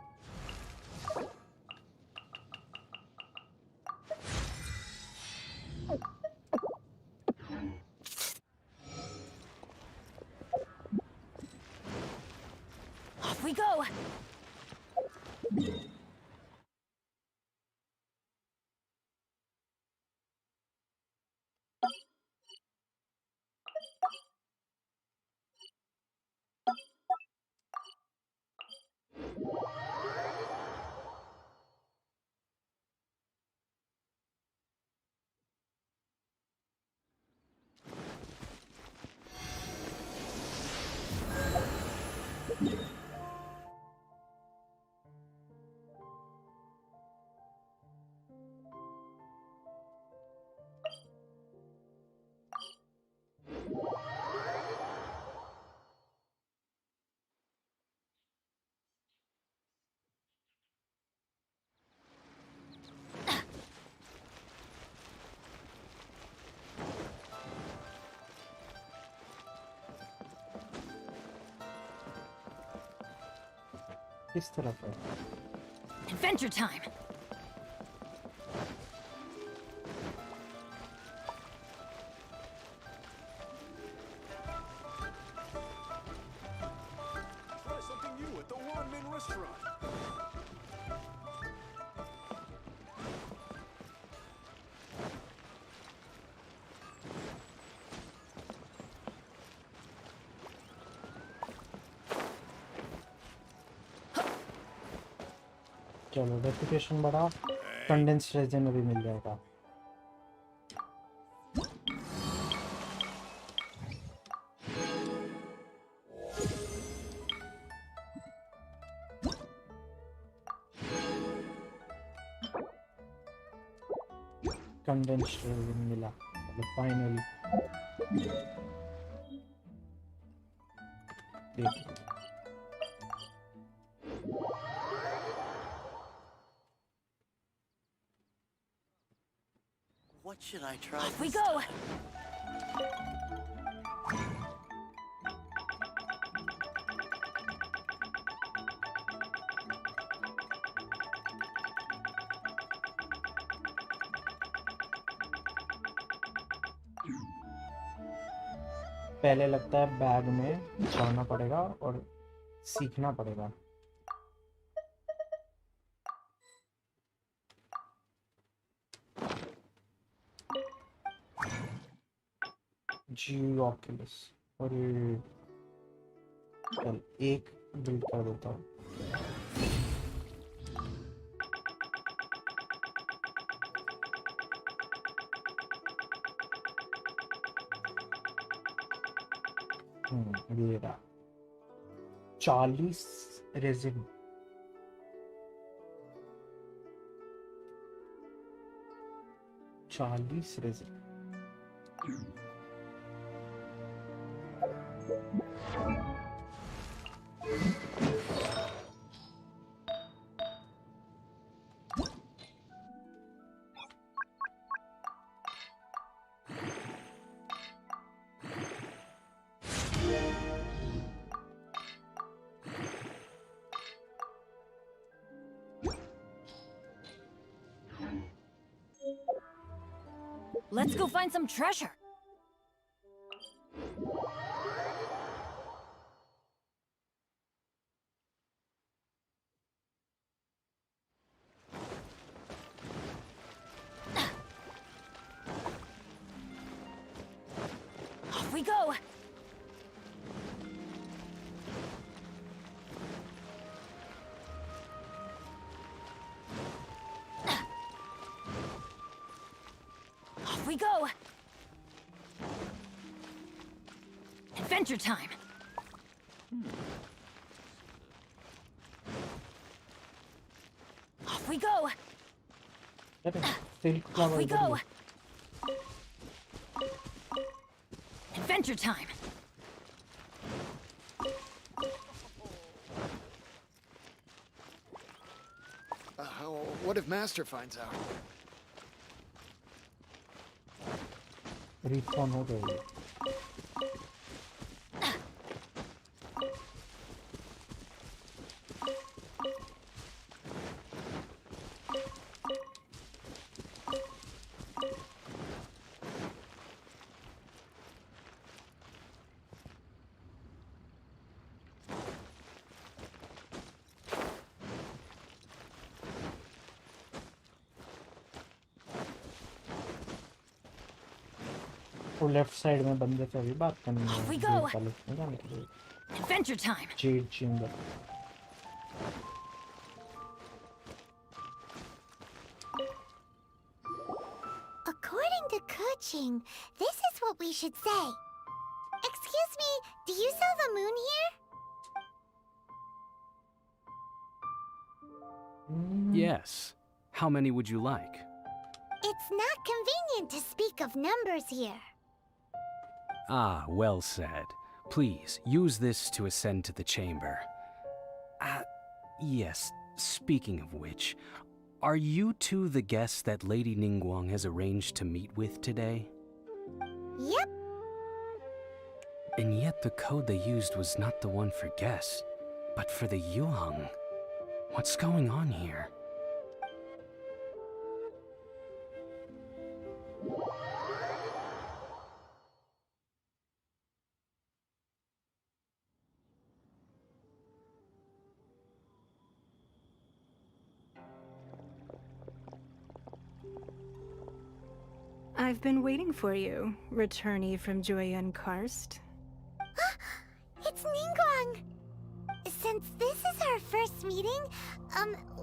Off we go! किस तरफ है? Adventure time! Try something new at the Wanmin restaurant. चलो reputation बढ़ा, condensed raisin भी मिल जाएगा. कंडेंस्ड रेजन मिला, फाइनली. देख What should I try? Off we this go! time? पहले लगता है बैग में जाना पड़ेगा और सीखना पड़ेगा. जी ऑक्यूलस. और ये चल एक बिल्ड कर देता हूँ. ये रहा. 40 resin. Charlie's resin. Let's go find some treasure. Off we go. Off we go. Adventure time. Off we go. Off we go. Adventure time. What if Master finds out? Respawn हो गई. तो left side में बंदे से अभी बात करनी है. we go. जाने के लिए. Adventure time. Jade Chamber. According to Kuching, this is what we should say. Excuse me, do you sell the moon here? Yes. How many would you like? It's not convenient to speak of numbers here. Ah, well said. Please, use this to ascend to the chamber. Yes, speaking of which, are you two the guests that Lady Ningguang has arranged to meet with today? Yep. And yet the code they used was not the one for guests, but for the Yuheng. What's going on here? I've been waiting for you, returnee from Joyun Karst. It's Ningguang! Since this is our first meeting,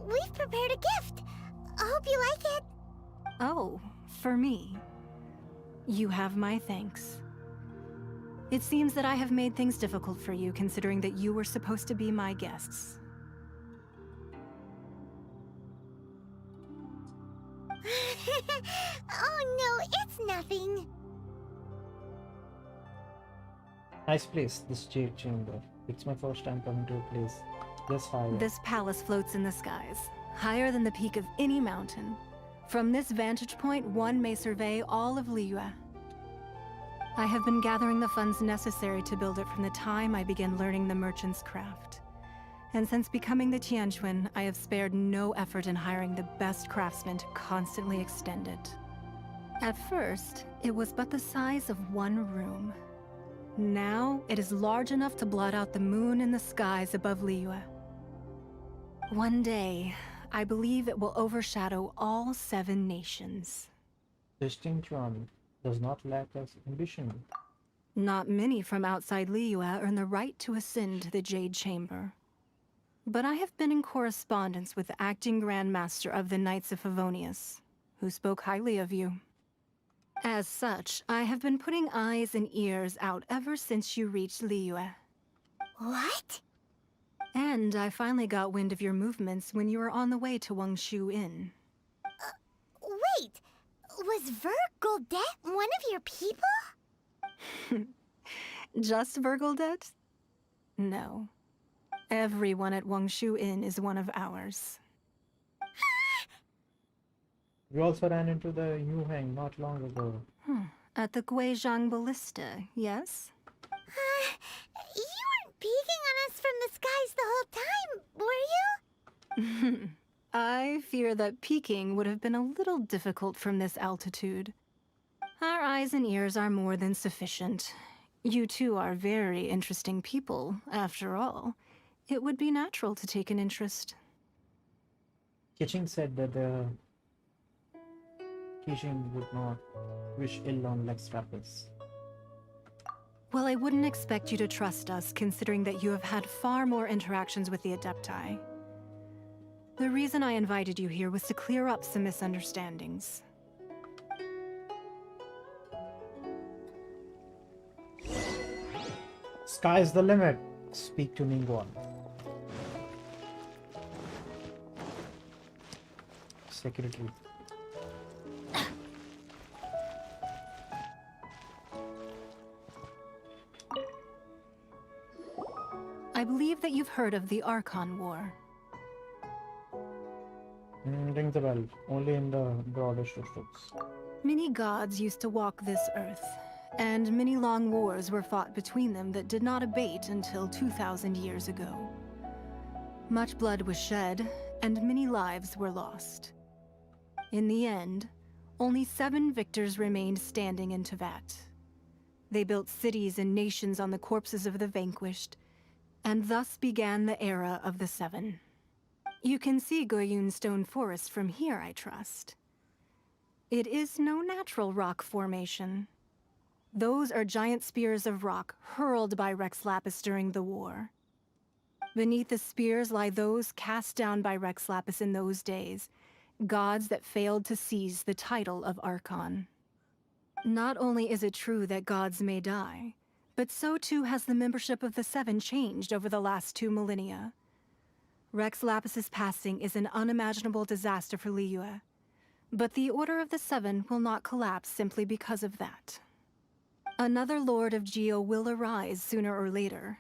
we've prepared a gift. I hope you like it. Oh, for me. You have my thanks. It seems that I have made things difficult for you, considering that you were supposed to be my guests. Oh no, it's nothing. Nice place, this Jade Chamber. It's my first time coming to a place this high. This palace floats in the skies, higher than the peak of any mountain. From this vantage point, one may survey all of Liyue. I have been gathering the funds necessary to build it from the time I began learning the merchant's craft. And since becoming the Tianquan, I have spared no effort in hiring the best craftsmen to constantly extend it. At first, it was but the size of one room. Now, it is large enough to blot out the moon in the skies above Liyue. One day, I believe it will overshadow all 7 nations. Distinct one does not lack of ambition. Not many from outside Liyue earn the right to ascend to the Jade Chamber. But I have been in correspondence with the acting Grand Master of the Knights of Favonius, who spoke highly of you. As such, I have been putting eyes and ears out ever since you reached Liyue. What? And I finally got wind of your movements when you were on the way to Wangshu Inn. Wait, was Vergoldet one of your people? Just Vergoldet? No. Everyone at Wangshu Inn is one of ours. We also ran into the Yuheng not long ago. At the Guizhang Ballista, yes? You weren't peeking on us from the skies the whole time, were you? I fear that peeking would have been a little difficult from this altitude. Our eyes and ears are more than sufficient. You two are very interesting people, after all. It would be natural to take an interest. Kitching said that Kishin would not wish ill on Lex Rappers. Well, I wouldn't expect you to trust us, considering that you have had far more interactions with the Adepti. The reason I invited you here was to clear up some misunderstandings. Sky's the limit. Speak to Ningguang. Secretary. I believe that you've heard of the Archon War. Rings a bell. Only in the broadest of strokes. Many gods used to walk this earth, and many long wars were fought between them that did not abate until 2,000 years ago. Much blood was shed, and many lives were lost. In the end, only 7 victors remained standing in Tevat. They built cities and nations on the corpses of the vanquished, and thus began the era of the 7. You can see Goyun Stone Forest from here, I trust. It is no natural rock formation. Those are giant spears of rock hurled by Rex Lapis during the war. Beneath the spears lie those cast down by Rex Lapis in those days, gods that failed to seize the title of Archon. Not only is it true that gods may die, but so too has the membership of the 7 changed over the last 2 millennia. Rex Lapis's passing is an unimaginable disaster for Liyue, but the Order of the 7 will not collapse simply because of that. Another Lord of Geo will arise sooner or later.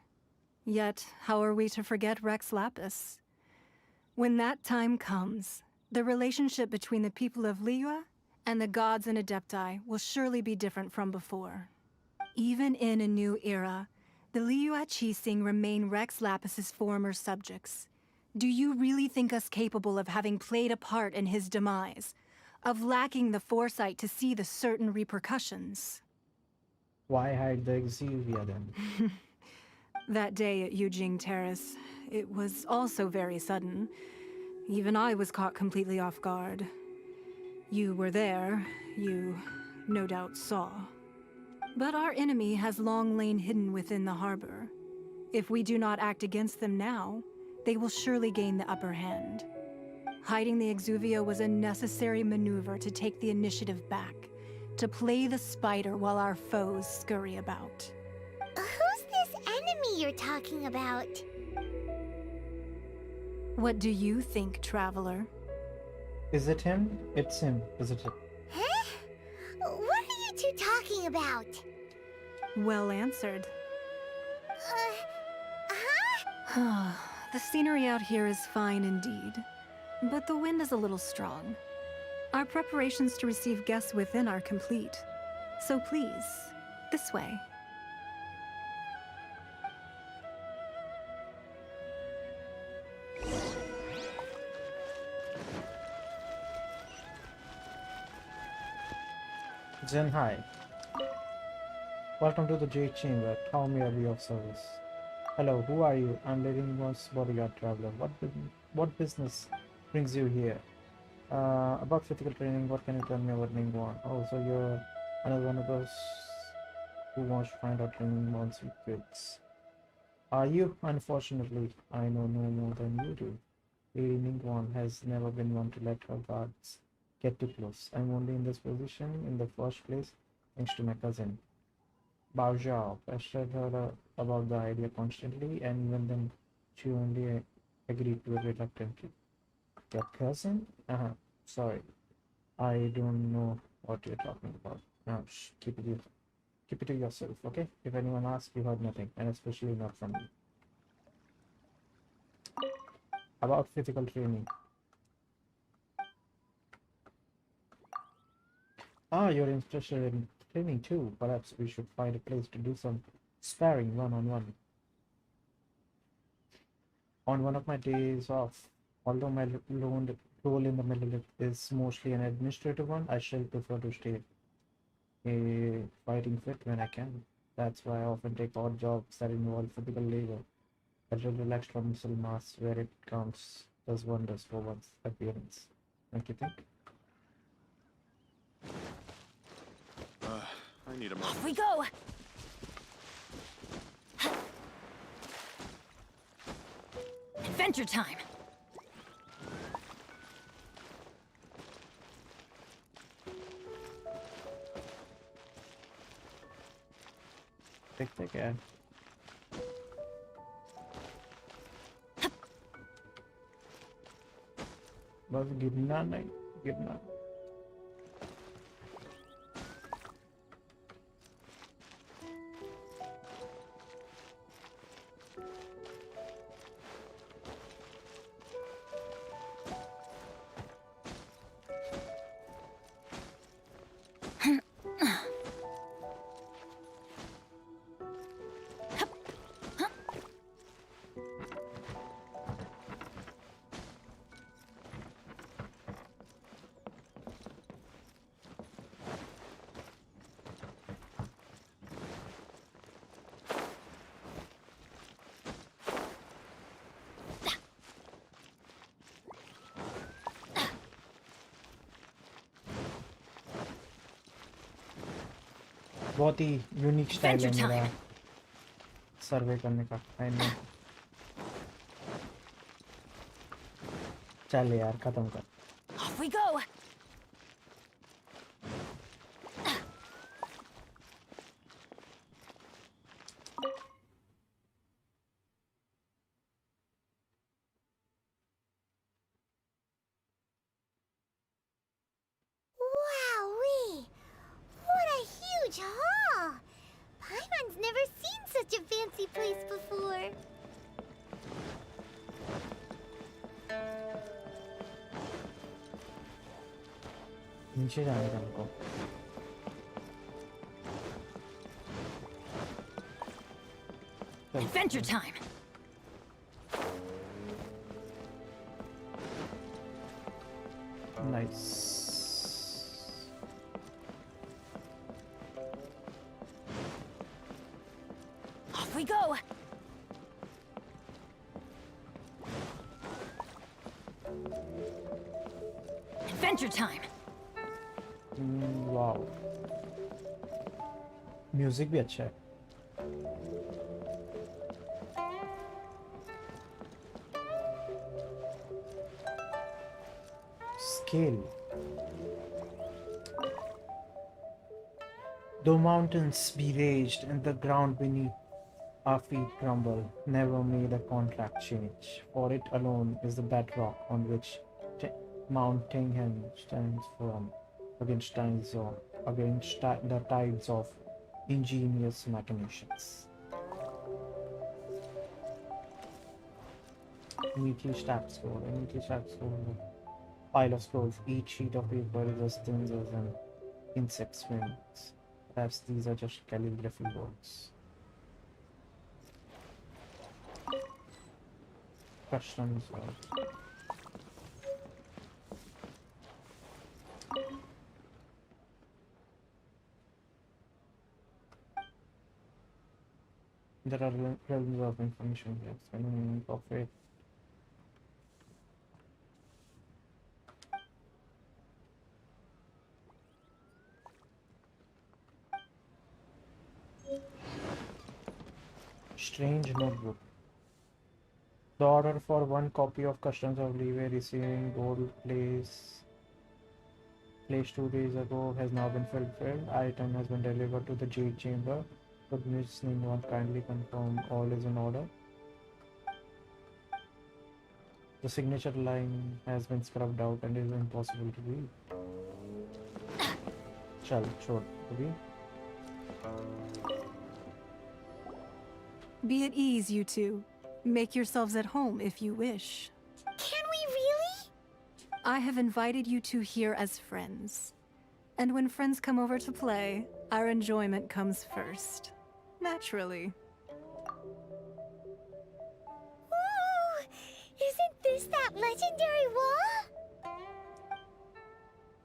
Yet, how are we to forget Rex Lapis? When that time comes, the relationship between the people of Liyue and the gods and Adepti will surely be different from before. Even in a new era, the Liyue Qixing remain Rex Lapis's former subjects. Do you really think us capable of having played a part in his demise? Of lacking the foresight to see the certain repercussions? Why hide the Exuvia then? That day at Yujing Terrace, it was also very sudden. Even I was caught completely off guard. You were there, you no doubt saw. But our enemy has long lain hidden within the harbor. If we do not act against them now, they will surely gain the upper hand. Hiding the Exuvia was a necessary maneuver to take the initiative back, to play the spider while our foes scurry about. Who's this enemy you're talking about? What do you think, Traveler? Is it him? It's him, isn't it? Huh? What are you two talking about? Well answered. Huh? The scenery out here is fine indeed, but the wind is a little strong. Our preparations to receive guests within are complete. So please, this way. Zen, hi. Welcome to the Jade Chamber. How may I be of service? Hello, who are you? I'm Lady Ningguang's bodyguard traveler. What business brings you here? About physical training, what can you tell me about Ningguang? Oh, so you're another one of those who wants to find out Ningguang's secrets. Are you? Unfortunately, I know no more than you do. Lady Ningguang has never been one to let her guards get too close. I'm only in this position in the first place thanks to my cousin. Bao Zhao pestered her about the idea constantly, and even then She only agreed to it reluctantly. Your cousin? Sorry. I don't know what you're talking about. No, keep it to yourself, okay? If anyone asks, you heard nothing, and especially not from me. About physical training. You're interested in training too. Perhaps we should find a place to do some sparring one-on-one. On one of my days off, although my lone role in the military is mostly an administrative one, I shall prefer to stay a fighting fit when I can. That's why I often take odd jobs that involve physical labor. A little relaxed from muscle mass where it counts does wonders for one's appearance. Don't you think? I need a moment. Off we go! Adventure time! Take care. बस गिरना नहीं गिरना बहुत ही unique style है मेरा सर्वे करने का I know चल यार खत्म कर Off we go! Wowee! What a huge hall! Paimon's never seen such a fancy place before. नीचे जाने का हमको Adventure time! Nice Off we go! Adventure time! Wow music भी अच्छा है scale Though mountains be raised and the ground beneath our feet crumble, never may the contract change, for it alone is the bedrock on which Mount Tengen stands firm against the tides of ingenious machinations. Neatly stacked scroll, pile of scrolls, each sheet of paper is as thin as an insect's wings. Perhaps these are just calligraphy works. Customs there are realms of information here. Spending profit. Strange notebook. The order for one copy of Customs of Leeway receiving gold placed 2 days ago has now been fulfilled. Item has been delivered to the Jade Chamber. Could Miss Ningwon kindly confirm all is in order? The signature line has been scrubbed out and is impossible to read. चल छोड़ अभी. Be at ease, you two. Make yourselves at home if you wish. Can we really? I have invited you two here as friends. And when friends come over to play, our enjoyment comes first. Naturally. Ooh! Isn't this that legendary wall?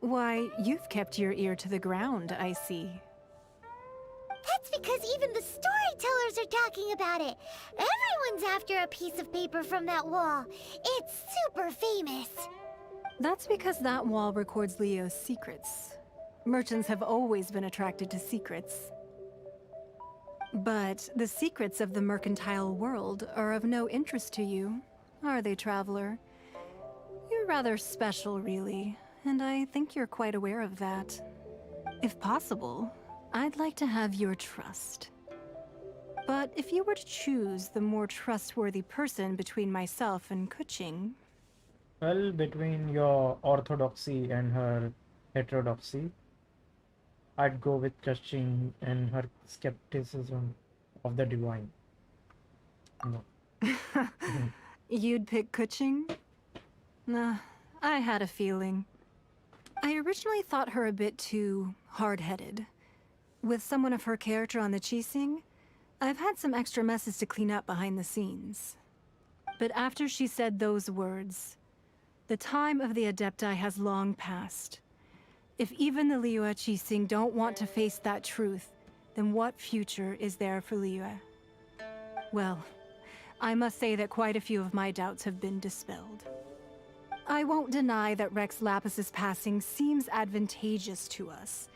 Why, you've kept your ear to the ground, I see. That's because even the storytellers are talking about it. Everyone's after a piece of paper from that wall. It's super famous. That's because that wall records Leo's secrets. Merchants have always been attracted to secrets. But the secrets of the mercantile world are of no interest to you, are they, traveler? You're rather special, really, and I think you're quite aware of that. If possible, I'd like to have your trust. But if you were to choose the more trustworthy person between myself and Kuching... Well, between your orthodoxy and her heterodoxy, I'd go with Kuching and her skepticism of the divine. No. You'd pick Kuching? Nah, I had a feeling. I originally thought her a bit too hard-headed. With someone of her character on the Qixing, I've had some extra messes to clean up behind the scenes. But after she said those words, the time of the Adepti has long passed. If even the Liyue Qixing don't want to face that truth, then what future is there for Liyue? Well, I must say that quite a few of my doubts have been dispelled. I won't deny that Rex Lapis's passing seems advantageous to us.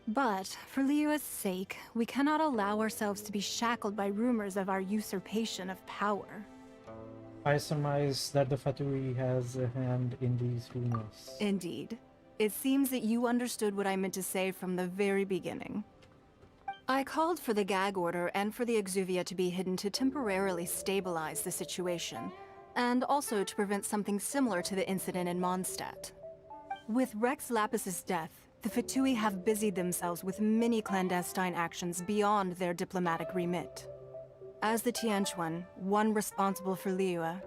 But, for Liyue's sake, we cannot allow ourselves to be shackled by rumors of our usurpation of power. I surmise that the Fatui has a hand in these rumors. Indeed. It seems that you understood what I meant to say from the very beginning. I called for the gag order and for the Exuvia to be hidden to temporarily stabilize the situation, and also to prevent something similar to the incident in Mondstadt. With Rex Lapis's death, the Fatui have busied themselves with many clandestine actions beyond their diplomatic remit. As the Tianquan, one responsible for Liyue,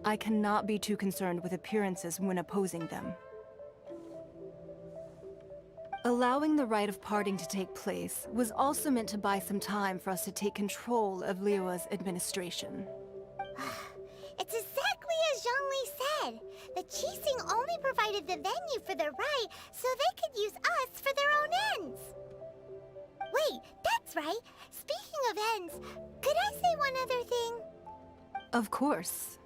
I cannot be too concerned with appearances when opposing them. Allowing the rite of parting to take place was also meant to buy some time for us to take control of Liyue's administration. It's exactly as Zhongli said. The Qixing only provided the venue for the rite so they could use us for their own ends. Wait, that's right. Speaking of ends, could I say one other thing? Of course.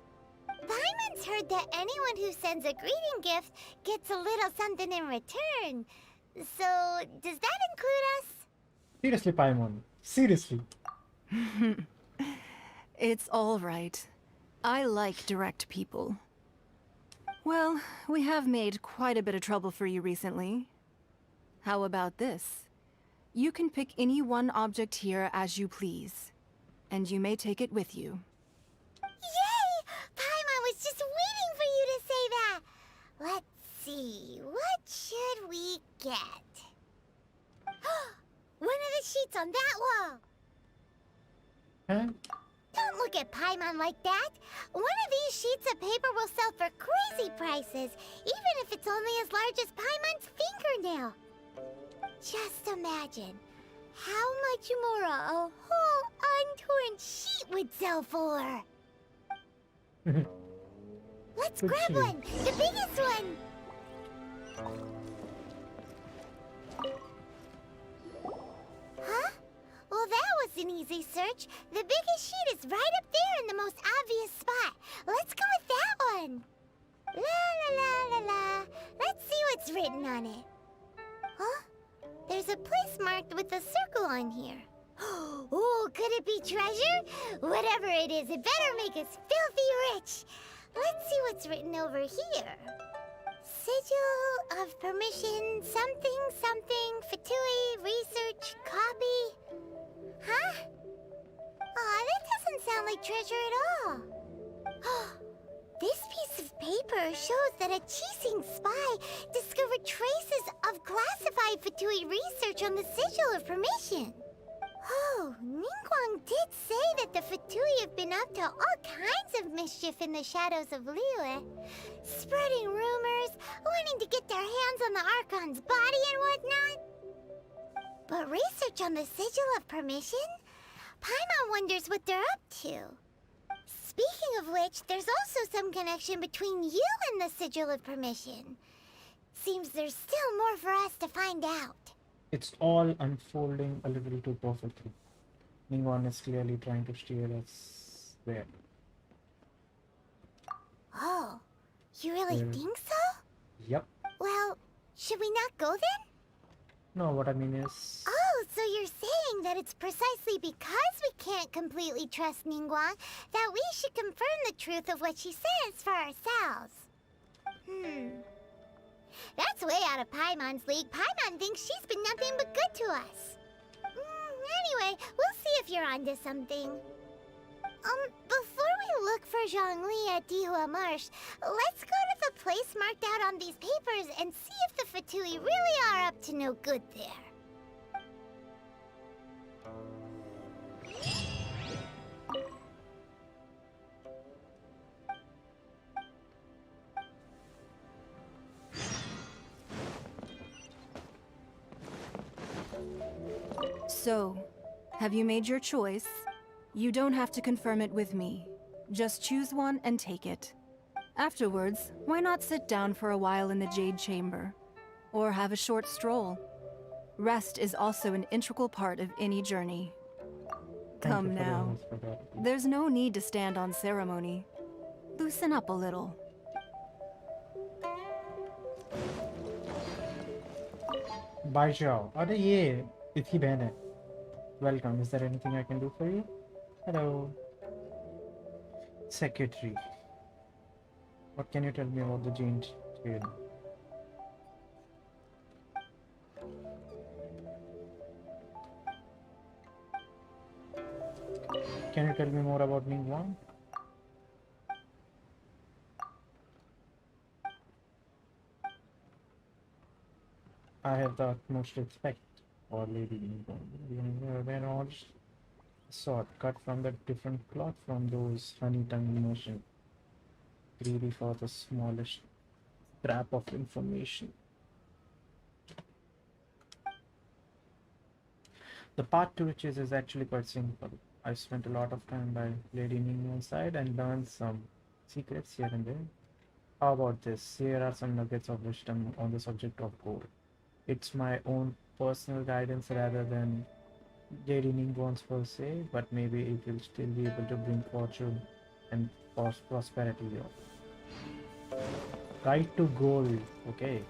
Paimon's heard that anyone who sends a greeting gift gets a little something in return. So, does that include us? Seriously, Paimon. Seriously. It's all right. I like direct people. Well, we have made quite a bit of trouble for you recently. How about this? You can pick any one object here as you please, and you may take it with you. Yay! Paimon was just waiting for you to say that. Let's see, what should we get? One of the sheets on that wall. Huh? Don't look at Paimon like that. One of these sheets of paper will sell for crazy prices, even if it's only as large as Paimon's fingernail. Just imagine how much more a whole untorn sheet would sell for. Let's grab one, the biggest one. Huh? Well, that was an easy search. The biggest sheet is right up there in the most obvious spot. Let's go with that one. La la la la la. Let's see what's written on it. Huh? There's a place marked with a circle on here. Oh, could it be treasure? Whatever it is, it better make us filthy rich. Let's see what's written over here. Sigil of permission, something, something, Fatui, research, copy. Huh? Aw, that doesn't sound like treasure at all. This piece of paper shows that a Qixing spy discovered traces of classified Fatui research on the Sigil of Permission. Oh, Ningguang did say that the Fatui have been up to all kinds of mischief in the shadows of Liyue, spreading rumors, wanting to get their hands on the Archon's body and whatnot. But research on the Sigil of Permission? Paimon wonders what they're up to. Speaking of which, there's also some connection between you and the Sigil of Permission. Seems there's still more for us to find out. It's all unfolding a little too perfectly. Ningguang is clearly trying to steer us there. Oh, you really Yeah. think so? Yep. Well, should we not go then? No, what I mean is... Oh, so you're saying that it's precisely because we can't completely trust Ningguang that we should confirm the truth of what she says for ourselves. That's way out of Paimon's league. Paimon thinks she's been nothing but good to us. Anyway, we'll see if you're onto something. Before we look for Zhongli at Dihua Marsh, let's go to the place marked out on these papers and see if the Fatui really are up to no good there. So, have you made your choice? You don't have to confirm it with me. Just choose one and take it. Afterwards, why not sit down for a while in the Jade Chamber? Or have a short stroll? Rest is also an integral part of any journey. Come now. There's no need to stand on ceremony. Loosen up a little. Bye, Xiao. अरे ये तिथि बहन है. Welcome. Is there anything I can do for you? Hello. Secretary. What can you tell me about the Jade Trade? Can you tell me more about Ningguang? I have the utmost respect for Lady Ningguang. When all sort cut from the different cloth from those honey-tongued merchants, greedy for the smallest scrap of information. The path to riches is actually quite simple. I spent a lot of time by Lady Ningguang's side and learned some secrets here and there. How about this? Here are some nuggets of wisdom on the subject of gold. It's my own personal guidance rather than Lady Ningguang's per se, but maybe it will still be able to bring fortune and prosperity here. Right to gold, okay.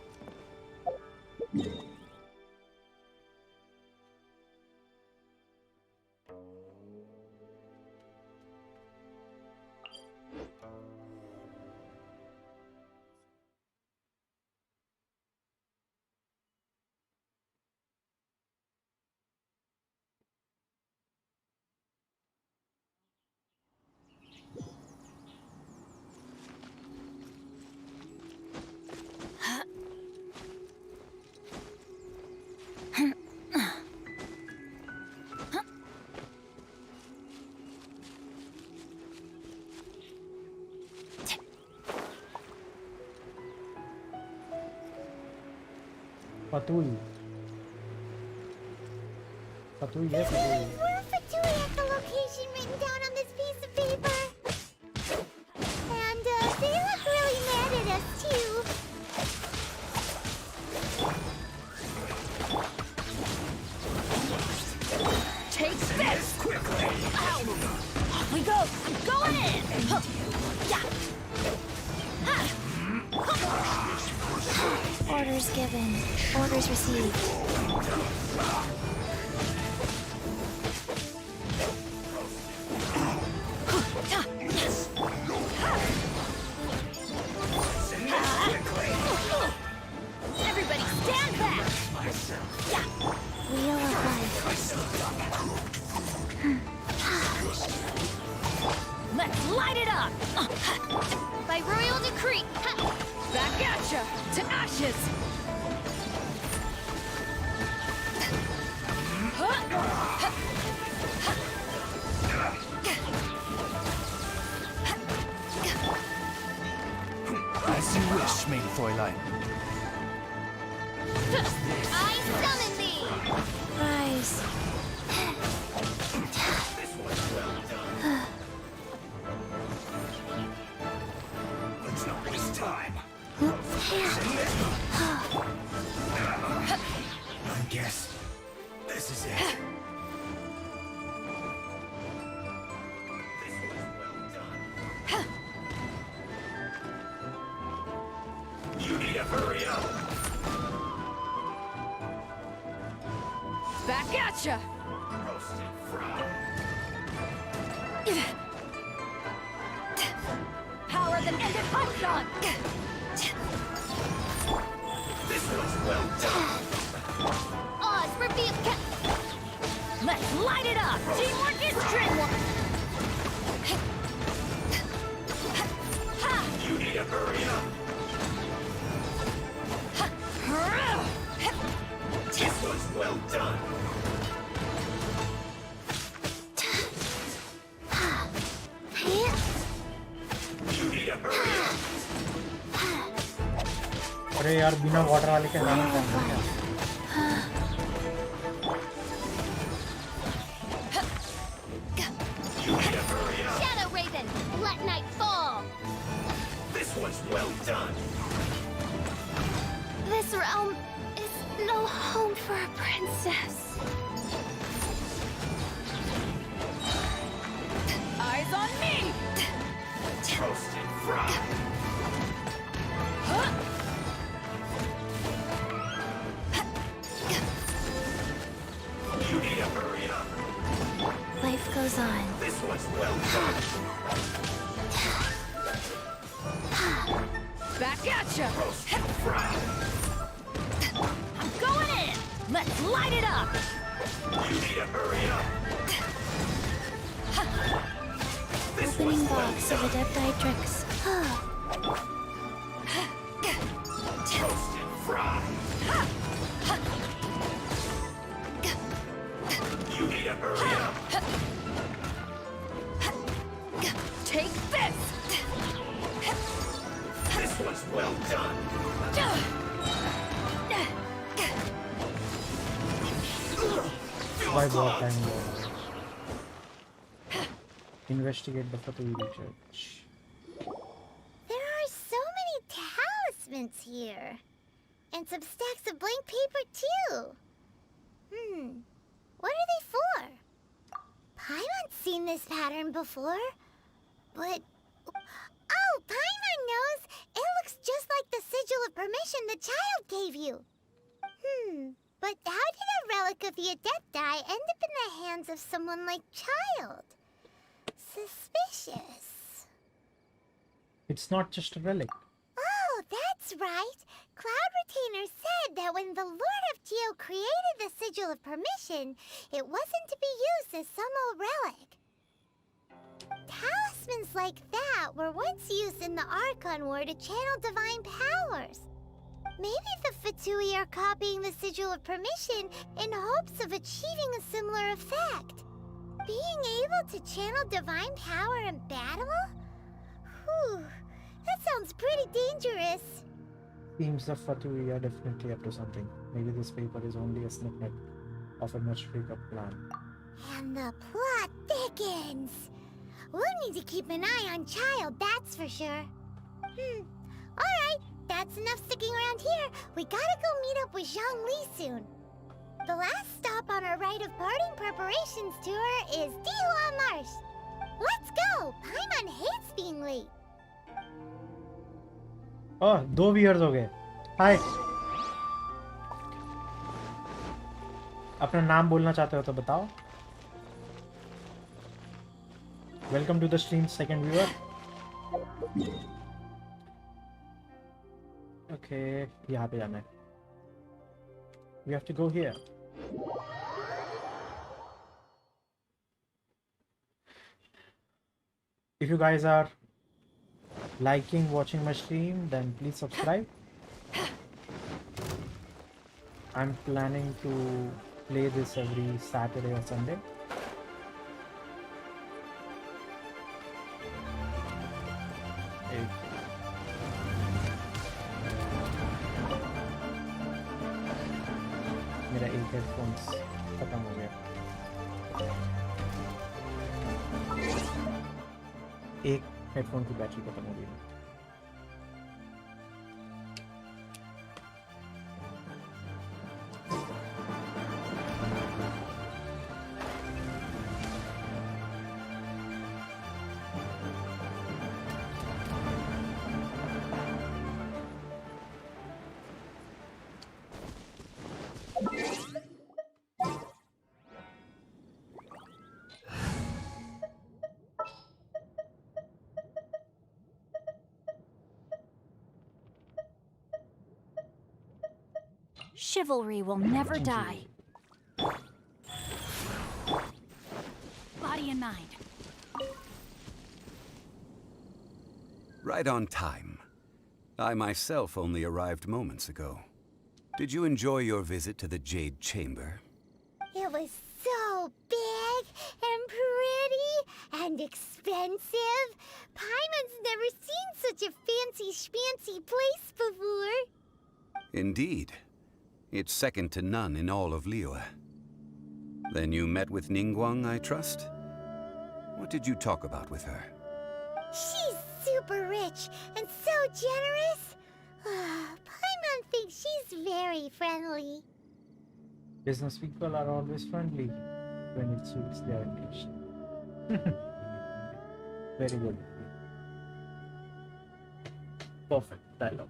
Fatui. Fatui, yes, Fatui. We're Fatui at the location written down on this piece of paper. And they look really mad at us too. Take this! Quickly! Off we go! I'm going in! Huh. Yeah. Orders given. Orders received. Everybody stand back! Wheel of life. Let's light it up! By Creep! Ha! Back at ya! To ashes! As you wish, main Fräulein. I summon thee! Rise. Let's not waste time. I guess this is it. You need to hurry up. Back at ya! Roasted fry. Power that ended Python! This was well done. Oz, reveal Let's light it up! Teamwork is dreamwork! You need to hurry up. This was well done. You need to hurry up. अरे यार बिना water वाले के नाम क्या है? You need to hurry up. Shadow Raven, let night fall! This was well done. This realm is no home for a princess. Eyes on me! Roasted fry. You need to hurry up. Life goes on. This was well done. Back at ya! Roasted fry. I'm going in! Let's light it up! You need to hurry up. This Opening was well box of done. Adeptitrix. Roasted fry. You need to hurry up. Take this! This was well done. Why block time? Investigate the photo research. There are so many talismans here. And some stacks of blank paper, too. What are they for? Paimon's seen this pattern before. But... Oh, Paimon knows! It looks just like the sigil of permission the child gave you. But how did a relic of the Adepti end up in the hands of someone like Child? Suspicious. It's not just a relic. Oh, that's right. Cloud Retainer said that when the Lord of Geo created the Sigil of Permission, it wasn't to be used as some old relic. Talismans like that were once used in the Archon War to channel divine powers. Maybe the Fatui are copying the Sigil of Permission in hopes of achieving a similar effect. Being able to channel divine power in battle? Whew, that sounds pretty dangerous. Seems the Fatui are definitely up to something. Maybe this paper is only a snippet of a much bigger plan. And the plot thickens. We'll need to keep an eye on Child, that's for sure. Alright, that's enough sticking around here. We gotta go meet up with Zhang Li soon. The last stop on our rite of parting preparations tour is Dihua Marsh. Let's go! Paimon hates being late. Oh, 2 viewers हो गए. Hi. अपना नाम बोलना चाहते हो तो बताओ. Welcome to the stream, second viewer. Okay, यहाँ पे जाना है. We have to go here. If you guys are liking, watching my stream, then please subscribe. I'm planning to play this every Saturday or Sunday. मेरा एक headphones खत्म हो गया. एक हेडफोन की बैटरी खत्म हो गई. Chivalry will never die. Body and mind. Right on time. I myself only arrived moments ago. Did you enjoy your visit to the Jade Chamber? It was so big and pretty and expensive. Paimon's never seen such a fancy schmancy place before. Indeed. It's second to none in all of Liyue. Then you met with Ningguang, I trust? What did you talk about with her? She's super rich and so generous. Paimon thinks she's very friendly. Business people are always friendly when it suits their intention. Very good. Perfect dialogue.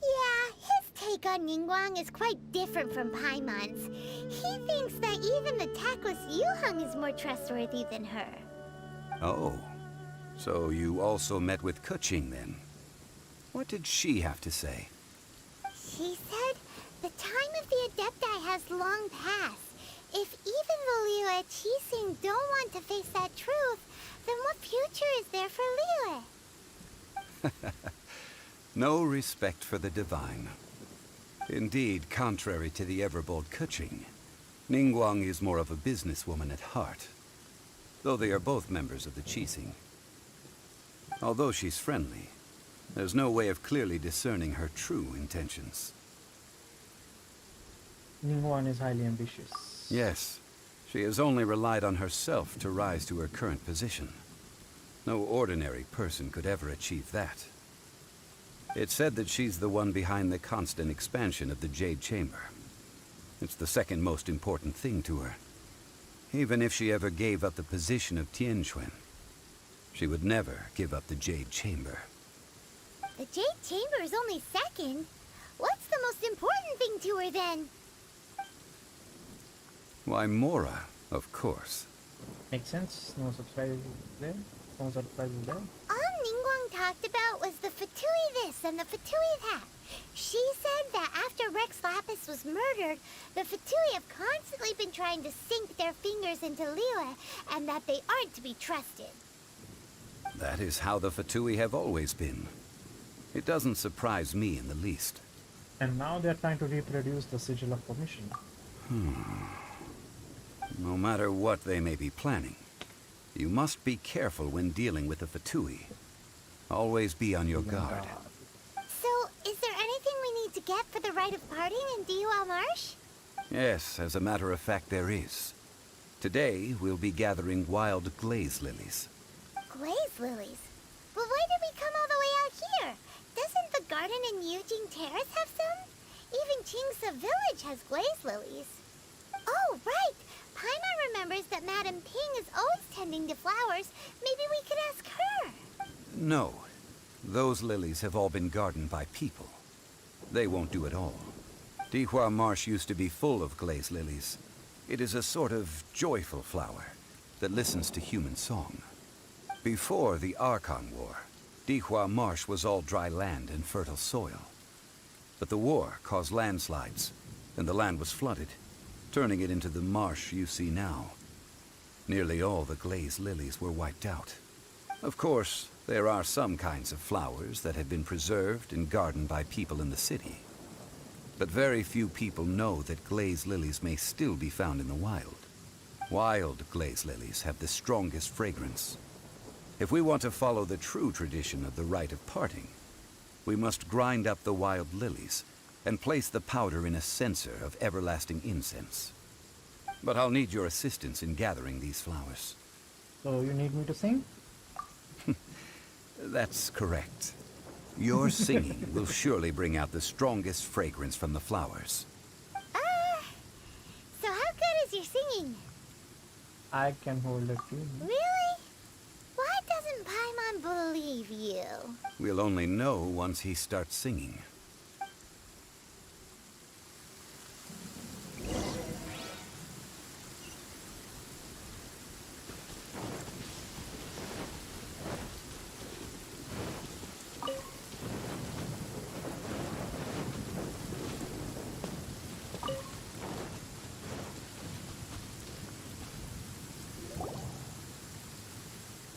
Yeah, his take on Ningguang is quite different from Paimon's. He thinks that even the tactless Yuheng is more trustworthy than her. Oh, so you also met with Keqing then? What did she have to say? She said the time of the Adepti has long passed. If even the Liyue Qixing don't want to face that truth, then what future is there for Liyue? No respect for the divine. Indeed, contrary to the ever-bold Keqing, Ningguang is more of a businesswoman at heart, though they are both members of the Qixing. Although she's friendly, there's no way of clearly discerning her true intentions. Ningguang is highly ambitious. Yes, she has only relied on herself to rise to her current position. No ordinary person could ever achieve that. It's said that she's the one behind the constant expansion of the Jade Chamber. It's the second most important thing to her. Even if she ever gave up the position of Tianquan, she would never give up the Jade Chamber. The Jade Chamber is only second. What's the most important thing to her then? Why, Mora, of course. Makes sense. No surprise there. No surprises there. All Ningguang talked about was the Fatui this and the Fatui that. She said that after Rex Lapis was murdered, the Fatui have constantly been trying to sink their fingers into Liyue, and that they aren't to be trusted. That is how the Fatui have always been. It doesn't surprise me in the least. And now they're trying to reproduce the Sigil of Permission. No matter what they may be planning, you must be careful when dealing with the Fatui. Always be on your guard. So, is there anything we need to get for the rite of parting in Dihua Marsh? Yes, as a matter of fact, there is. Today, we'll be gathering wild glaze lilies. Glaze lilies? But why did we come all the way out here? Doesn't the garden in Yujing Terrace have some? Even Qingse Village has glaze lilies. Oh, right! Paimon remembers that Madame Ping is always tending to flowers. Maybe we could ask her. No. Those lilies have all been gardened by people. They won't do it all. Dihua Marsh used to be full of glaze lilies. It is a sort of joyful flower that listens to human song. Before the Archon War, Dihua Marsh was all dry land and fertile soil. But the war caused landslides, and the land was flooded, turning it into the marsh you see now. Nearly all the glaze lilies were wiped out. Of course, there are some kinds of flowers that have been preserved and gardened by people in the city. But very few people know that glaze lilies may still be found in the wild. Wild glaze lilies have the strongest fragrance. If we want to follow the true tradition of the rite of parting, we must grind up the wild lilies and place the powder in a censer of everlasting incense. But I'll need your assistance in gathering these flowers. So you need me to sing? That's correct. Your singing will surely bring out the strongest fragrance from the flowers. So how good is your singing? I can hold a tune. Really? Why doesn't Paimon believe you? We'll only know once he starts singing.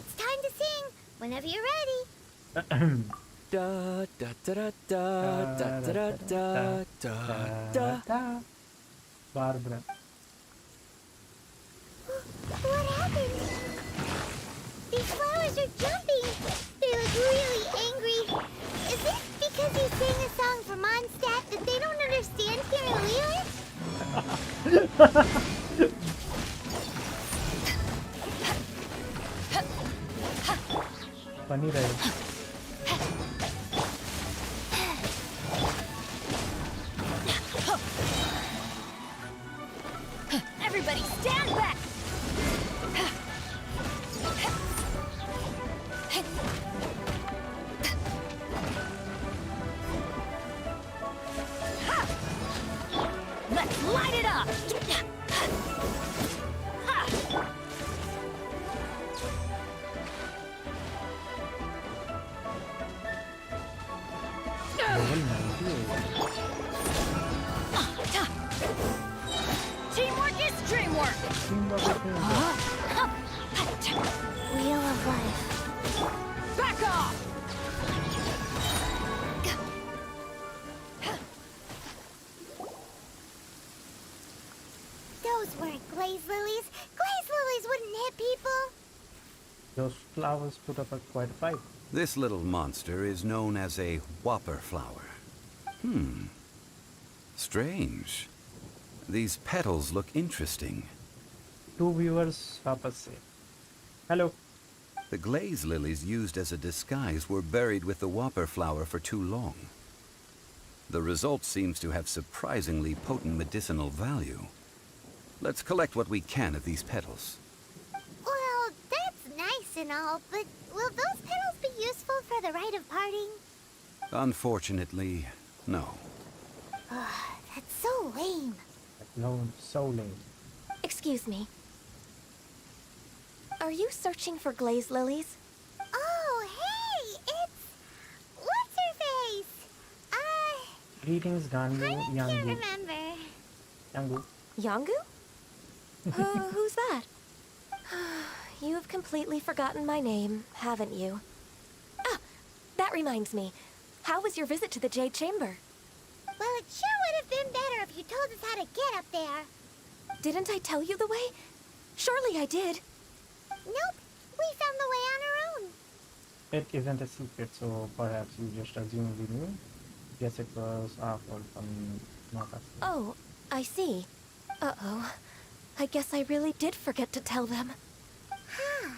It's time to sing. Whenever you're ready. Da da da da da da da da da da. Barbara. What happened? These flowers are jumping. They look really angry. Is it because you sang a song for Mondstadt that they don't understand here in Liyue? Funny, right? Everybody stand back! Let's light it up! Teamwork is dreamwork! Wheel of life. Back off! Those weren't glaze lilies. Glaze lilies wouldn't hit people. Those flowers put up quite a fight. This little monster is known as a whopper flower. Strange. These petals look interesting. 2 viewers वापस से. Hello. The glaze lilies used as a disguise were buried with the whopper flower for too long. The result seems to have surprisingly potent medicinal value. Let's collect what we can of these petals. Well, that's nice and all, but will those petals be useful for the rite of parting? Unfortunately, no. That's so lame. No, so lame. Excuse me. Are you searching for glaze lilies? Oh, hey! It's... What's her face? Greetings, Ganyu, I can't Yangu. remember. Yangu. Yangu? Who's that? You have completely forgotten my name, haven't you? Ah, that reminds me. How was your visit to the Jade Chamber? Well, it sure would have been better if you told us how to get up there. Didn't I tell you the way? Surely I did. Nope, we found the way on our own. It isn't a secret, so perhaps you just assume we knew. Yes, it was our fault from not us. Oh, I see. Uh-oh. I guess I really did forget to tell them. Huh.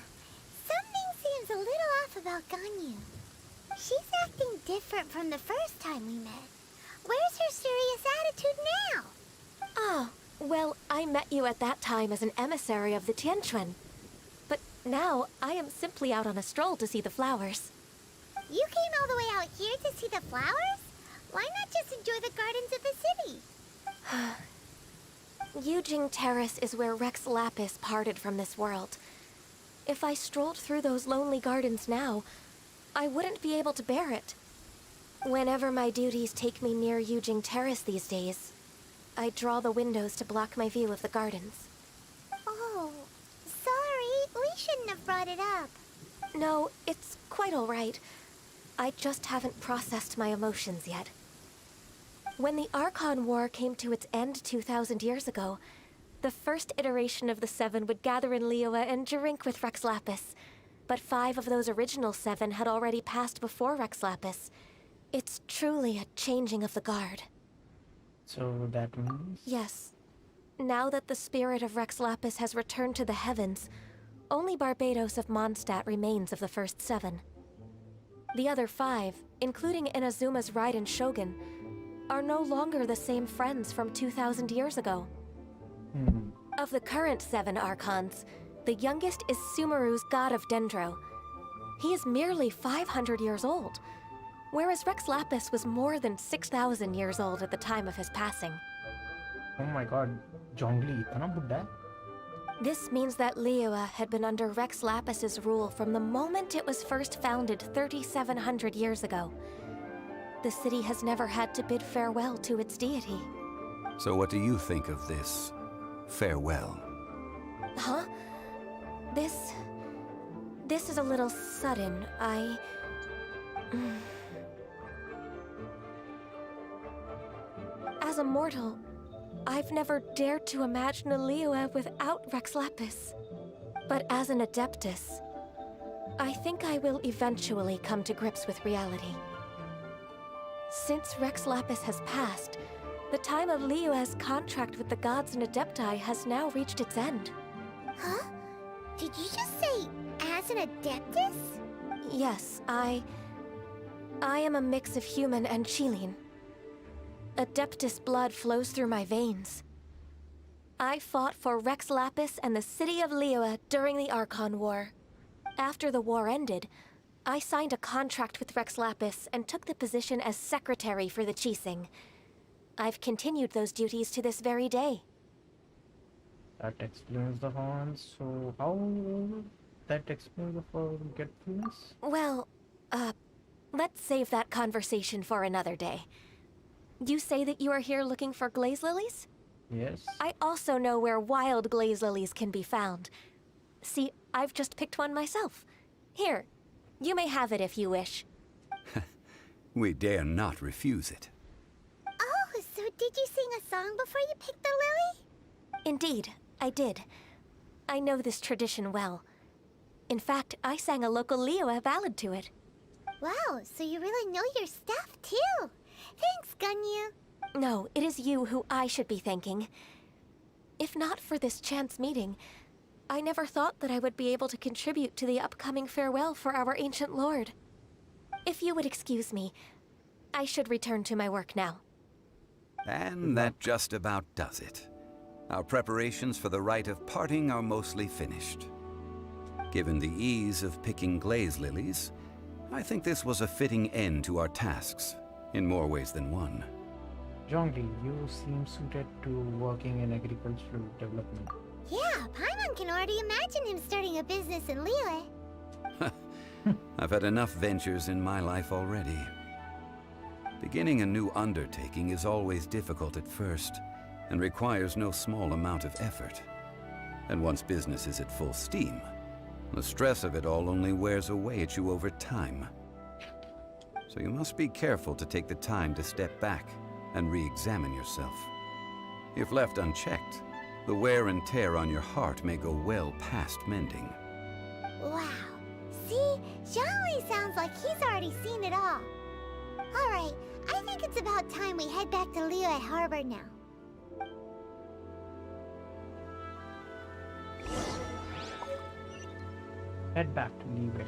Something seems a little off about Ganyu. She's acting different from the first time we met. Where's her serious attitude now? Ah, well, I met you at that time as an emissary of the Tianquan. But now, I am simply out on a stroll to see the flowers. You came all the way out here to see the flowers? Why not just enjoy the gardens of the city? Yujing Terrace is where Rex Lapis parted from this world. If I strolled through those lonely gardens now, I wouldn't be able to bear it. Whenever my duties take me near Yujing Terrace these days, I draw the windows to block my view of the gardens. Oh, sorry. We shouldn't have brought it up. No, it's quite all right. I just haven't processed my emotions yet. When the Archon War came to its end 2,000 years ago, the first iteration of the Seven would gather in Liyue and drink with Rex Lapis. But 5 of those original 7 had already passed before Rex Lapis. It's truly a changing of the guard. So that means... Yes. Now that the spirit of Rex Lapis has returned to the heavens, only Barbados of Mondstadt remains of the first 7. The other 5, including Inazuma's Raiden Shogun, are no longer the same friends from 2,000 years ago. Of the current 7 Archons, the youngest is Sumeru's god of Dendro. He is merely 500 years old, whereas Rex Lapis was more than 6,000 years old at the time of his passing. Oh my god, Zhongli itna budda hai? This means that Liyue had been under Rex Lapis's rule from the moment it was first founded 3,700 years ago. The city has never had to bid farewell to its deity. So what do you think of this farewell? Huh? This is a little sudden. As a mortal, I've never dared to imagine a Liyue without Rex Lapis. But as an Adeptus, I think I will eventually come to grips with reality. Since Rex Lapis has passed, the time of Liyue's contract with the gods and Adepti has now reached its end. Huh? Did you just say, as an Adeptus? Yes, I am a mix of human and Chilean. Adeptus blood flows through my veins. I fought for Rex Lapis and the city of Liyue during the Archon War. After the war ended, I signed a contract with Rex Lapis and took the position as secretary for the Qixing. I've continued those duties to this very day. That explains the horns. So how that explains the forgetfulness? Well, let's save that conversation for another day. You say that you are here looking for glaze lilies? Yes. I also know where wild glaze lilies can be found. See, I've just picked one myself. Here, you may have it if you wish. We dare not refuse it. Oh, so did you sing a song before you picked the lily? Indeed, I did. I know this tradition well. In fact, I sang a local Liyue ballad to it. Wow, so you really know your stuff too. Thanks, Gunyu. No, it is you who I should be thanking. If not for this chance meeting, I never thought that I would be able to contribute to the upcoming farewell for our ancient lord. If you would excuse me, I should return to my work now. And that just about does it. Our preparations for the rite of parting are mostly finished. Given the ease of picking glaze lilies, I think this was a fitting end to our tasks, in more ways than one. Zhongli, you seem suited to working in agricultural development. Yeah, Paimon can already imagine him starting a business in Liyue. I've had enough ventures in my life already. Beginning a new undertaking is always difficult at first, and requires no small amount of effort. And once business is at full steam, the stress of it all only wears away at you over time. So you must be careful to take the time to step back and re-examine yourself. If left unchecked, the wear and tear on your heart may go well past mending. Wow. See? Zhongli sounds like he's already seen it all. Alright, I think it's about time we head back to Liyue Harbor now. Head back to Liyue.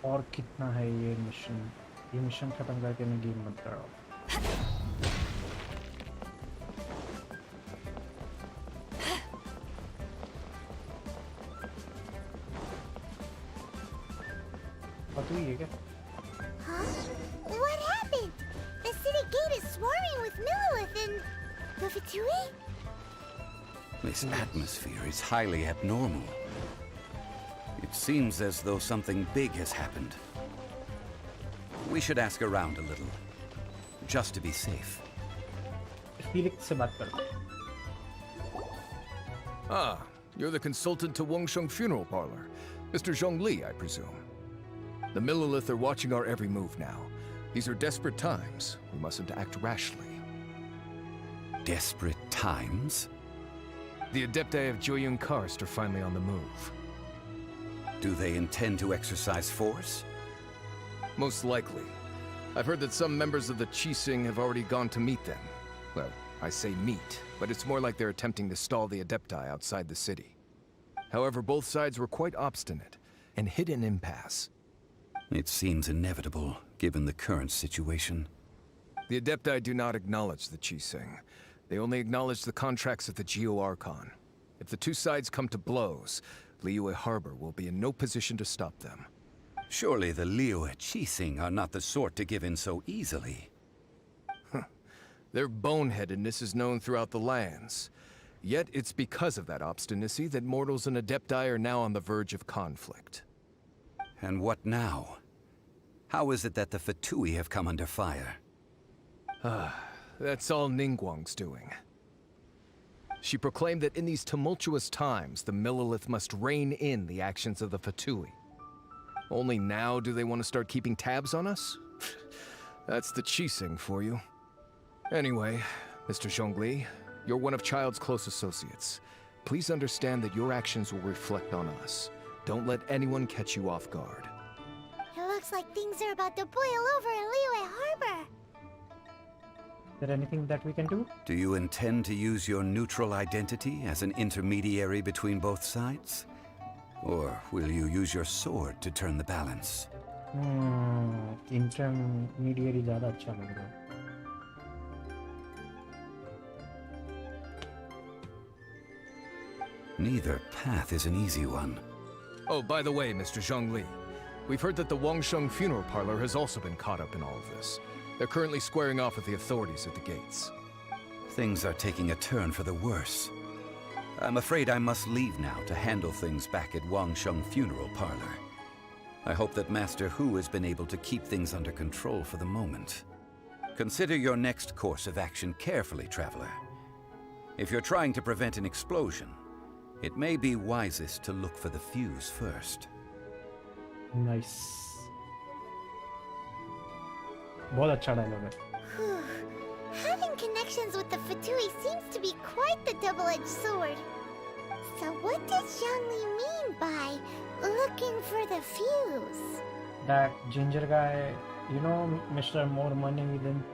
और कितना है ये mission खत्म करके मैं game बंद कर रहा हूँ। पता ही है क्या? Huh? What happened? with Millilith and the Fatui? This atmosphere is highly abnormal. It seems as though something big has happened. We should ask around a little, just to be safe. Felix से बात करो. Ah, you're the consultant to Wangsheng Funeral Parlor. Mr. Zhongli, I presume. The Millilith are watching our every move now. These are desperate times. We mustn't act rashly. Desperate times? The Adepti of Joyun Karst are finally on the move. Do they intend to exercise force? Most likely. I've heard that some members of the Qixing have already gone to meet them. Well, I say meet, but it's more like they're attempting to stall the Adepti outside the city. However, both sides were quite obstinate and hit an impasse. It seems inevitable, given the current situation. The Adepti do not acknowledge the Qixing. They only acknowledge the contracts of the Geo Archon. If the two sides come to blows, Liyue Harbor will be in no position to stop them. Surely the Liyue Qixing are not the sort to give in so easily. Their boneheadedness is known throughout the lands. Yet it's because of that obstinacy that mortals and Adepti are now on the verge of conflict. And what now? How is it that the Fatui have come under fire? That's all Ningguang's doing. She proclaimed that in these tumultuous times, the Millilith must rein in the actions of the Fatui. Only now do they want to start keeping tabs on us? That's the Qixing for you. Anyway, Mr. Zhongli, you're one of Childe's close associates. Please understand that your actions will reflect on us. Don't let anyone catch you off guard. It looks like things are about to boil over in Liyue Harbor. Is there anything that we can do? Do you intend to use your neutral identity as an intermediary between both sides? Or will you use your sword to turn the balance? Intermediary ज़्यादा अच्छा लग रहा है. Neither path is an easy one. Oh, by the way, Mr. Zhongli, we've heard that the Wangsheng Funeral Parlor has also been caught up in all of this. They're currently squaring off with the authorities at the gates. Things are taking a turn for the worse. I'm afraid I must leave now to handle things back at Wangsheng Funeral Parlor. I hope that Master Hu has been able to keep things under control for the moment. Consider your next course of action carefully, Traveler. If you're trying to prevent an explosion, it may be wisest to look for the fuse first. Nice. बहुत अच्छा dialogue है. Having connections with the Fatui seems to be quite the double-edged sword. So what does Zhongli mean by looking for the fuse? That ginger guy, you know, Mr. More Money within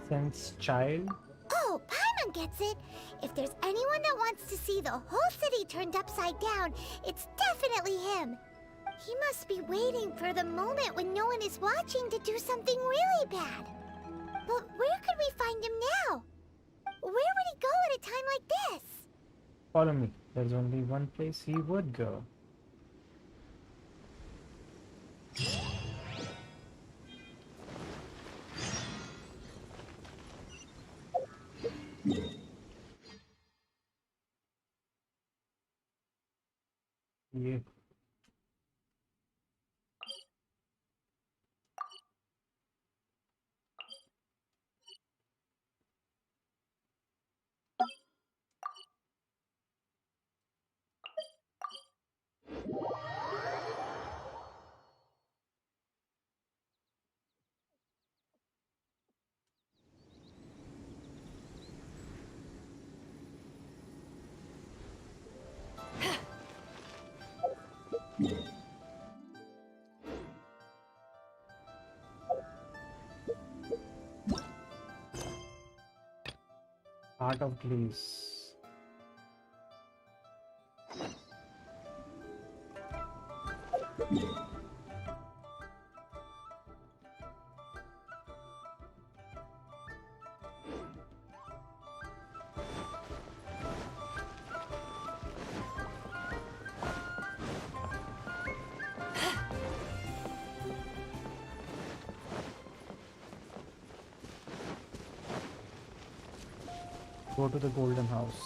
since child. Oh, Paimon gets it. If there's anyone that wants to see the whole city turned upside down, it's definitely him. He must be waiting for the moment when no one is watching to do something really bad. But where could we find him now? Where would he go at a time like this? Follow me. There's only one place he would go. Yeah. Heart of Glaze. Go to the golden house.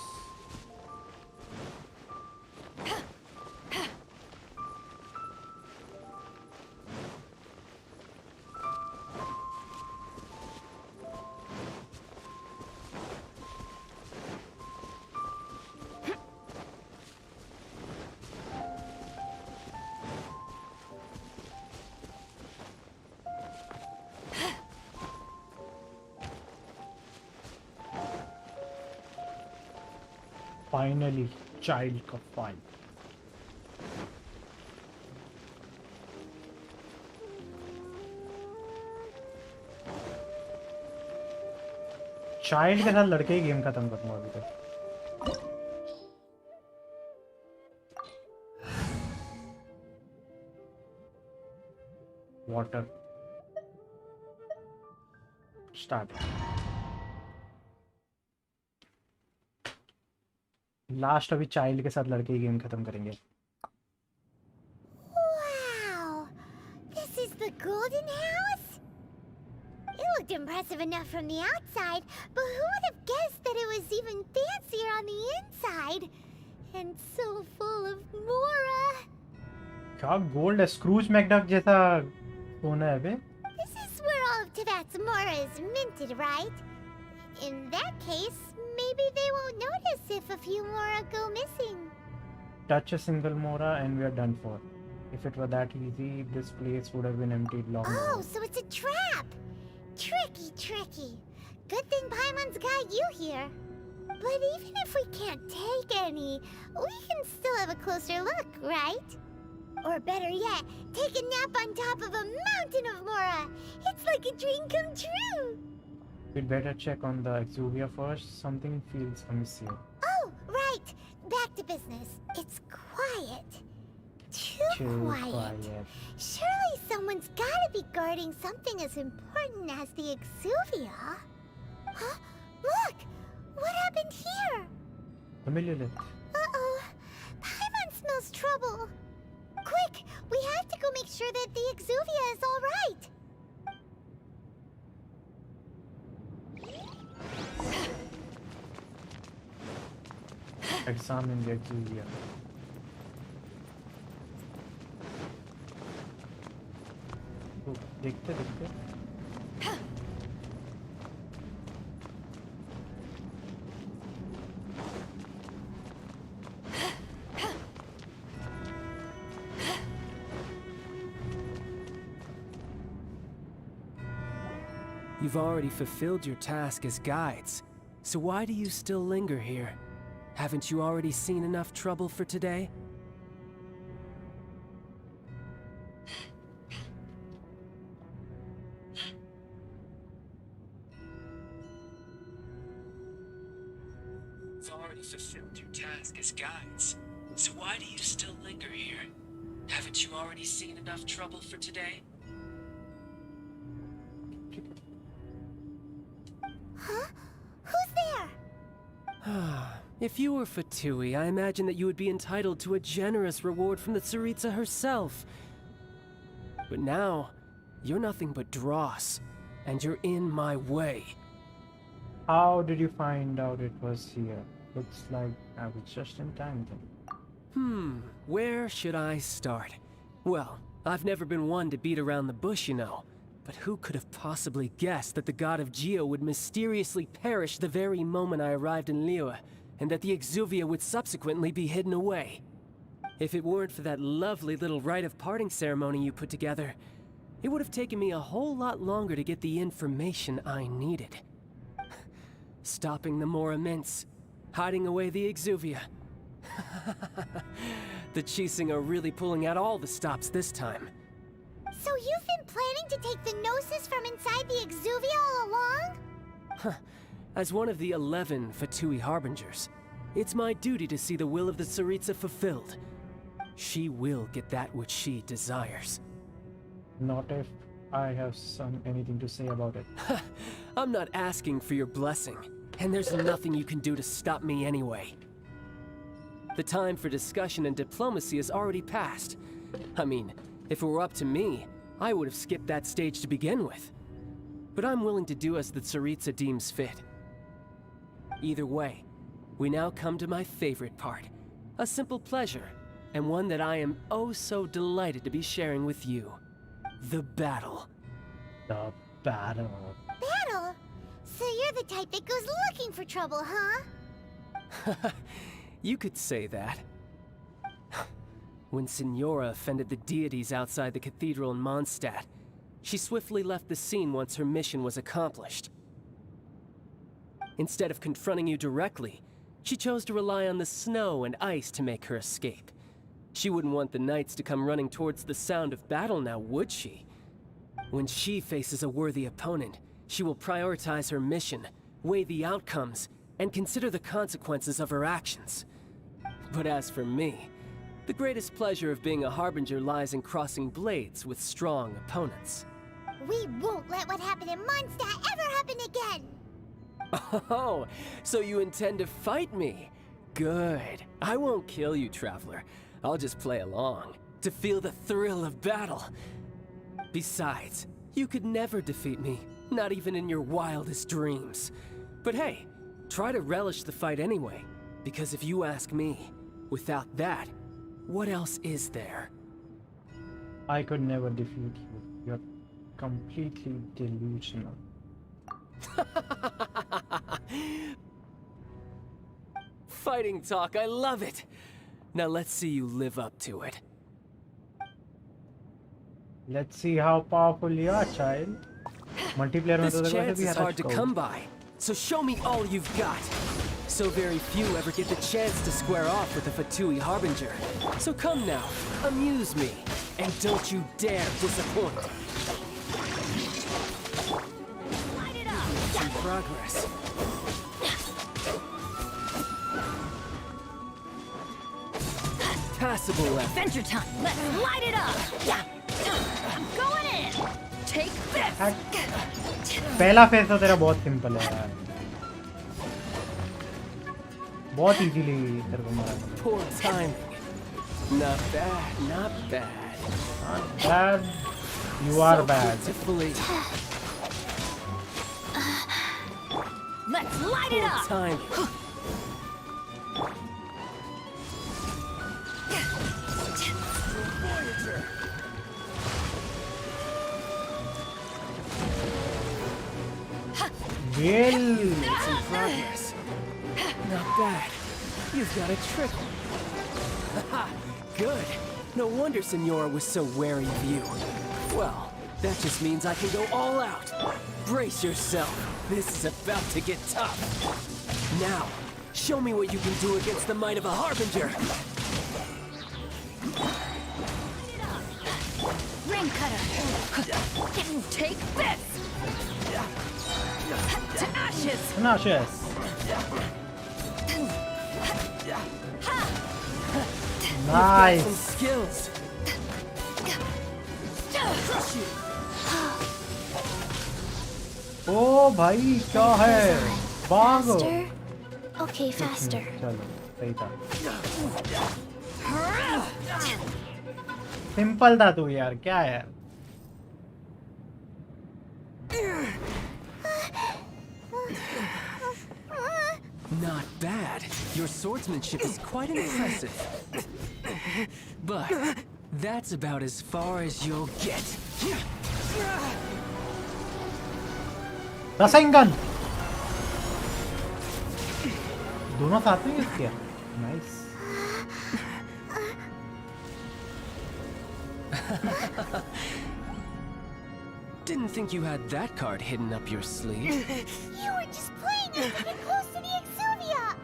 Finally, child का file. Child के साथ लड़के ही game खत्म करूंगा अभी तक. Water start. Last अभी child के साथ लड़के ही गेम खत्म करेंगे. Wow! This is the golden house? It looked impressive enough from the outside, but who would have guessed that it was even fancier on the inside? And so full of Mora! क्या gold है? Screws McDuck जैसा सोना है बे. This is where all of Tivat's Mora is minted, right? In that case, maybe they won't notice if a few Mora go missing. Touch a single Mora and we are done for. If it were that easy, this place would have been emptied long ago. Oh, so it's a trap! Tricky, tricky. Good thing Paimon's got you here. But even if we can't take any, we can still have a closer look, right? Or better yet, take a nap on top of a mountain of Mora. It's like a dream come true. We'd better check on the Exuvia first. Something feels amiss here. Oh, right. Back to business. It's quiet. Too quiet. Surely someone's gotta be guarding something as important as the Exuvia. Huh? Look! What happened here? Familiar look. Uh-oh. Paimon smells trouble. Quick! We have to go make sure that the Exuvia is all right. Examine the Exuvia. तो देखते देखते. You've already fulfilled your task as guides, so why do you still linger here? Haven't you already seen enough trouble for today? You've already fulfilled your task as guides, so why do you still linger here? Haven't you already seen enough trouble for today? Huh? Who's there? If you were Fatui, I imagine that you would be entitled to a generous reward from the Tsaritsa herself. But now, you're nothing but dross, and you're in my way. How did you find out it was here? Looks like I was just in time then. Where should I start? Well, I've never been one to beat around the bush, you know. But who could have possibly guessed that the god of Geo would mysteriously perish the very moment I arrived in Liyue, and that the Exuvia would subsequently be hidden away? If it weren't for that lovely little rite of parting ceremony you put together, it would have taken me a whole lot longer to get the information I needed. Stopping the Mora Mints, hiding away the Exuvia. The Chising are really pulling out all the stops this time. So you've been planning to take the Gnosis from inside the Exuvia all along? As one of the 11 Fatui Harbingers, it's my duty to see the will of the Tsaritsa fulfilled. She will get that which she desires. Not if I have anything to say about it. I'm not asking for your blessing, and there's nothing you can do to stop me anyway. The time for discussion and diplomacy has already passed. I mean, if it were up to me, I would have skipped that stage to begin with. But I'm willing to do as the Tsaritsa deems fit. Either way, we now come to my favorite part. A simple pleasure, and one that I am oh so delighted to be sharing with you. The battle. The battle. Battle? So you're the type that goes looking for trouble, huh? You could say that. When Signora offended the deities outside the cathedral in Mondstadt, she swiftly left the scene once her mission was accomplished. Instead of confronting you directly, she chose to rely on the snow and ice to make her escape. She wouldn't want the knights to come running towards the sound of battle now, would she? When she faces a worthy opponent, she will prioritize her mission, weigh the outcomes, and consider the consequences of her actions. But as for me, the greatest pleasure of being a harbinger lies in crossing blades with strong opponents. We won't let what happened in Mondstadt ever happen again! Oh, so you intend to fight me? Good. I won't kill you, Traveler. I'll just play along, to feel the thrill of battle. Besides, you could never defeat me, not even in your wildest dreams. But hey, try to relish the fight anyway, because if you ask me, without that, what else is there? I could never defeat you. You're completely delusional. Fighting talk, I love it! Now let's see you live up to it. Let's see how powerful you are, child. Multiplayer में तो This देखो chance भी is hard to come by, so show me all you've got. So very few ever get the chance to square off with a Fatui Harbinger. So come now, amuse me, and don't you dare disappoint. Some progress. Passable left. Adventure time! Let's light it up! I'm going in! Take this! पहला face तो तेरा बहुत simple है यार. बहुत easily तेरे को मारा. Poor timing. Not bad, not bad. Not bad. You are bad. Beautifully. Let's light it Poor up! timing. Some progress. Not bad. You've got a trick. Good. No wonder Signora was so wary of you. Well, that just means I can go all out. Brace yourself. This is about to get tough. Now, show me what you can do against the might of a Harbinger. Ring cutter! Take this! To ashes! Nauseous. Some Nice. skills. Crush you! ओ भाई क्या है? भागो. Faster? Okay, faster. चलो सही था. Simple था तू यार. क्या है यार? Not bad. Your swordsmanship is quite impressive. But that's about as far as you'll get. Rasengan. दोनों साथ में यूज किया. Nice. Didn't think you had that card hidden up your sleeve. You were just playing us to get close to the Exuvia!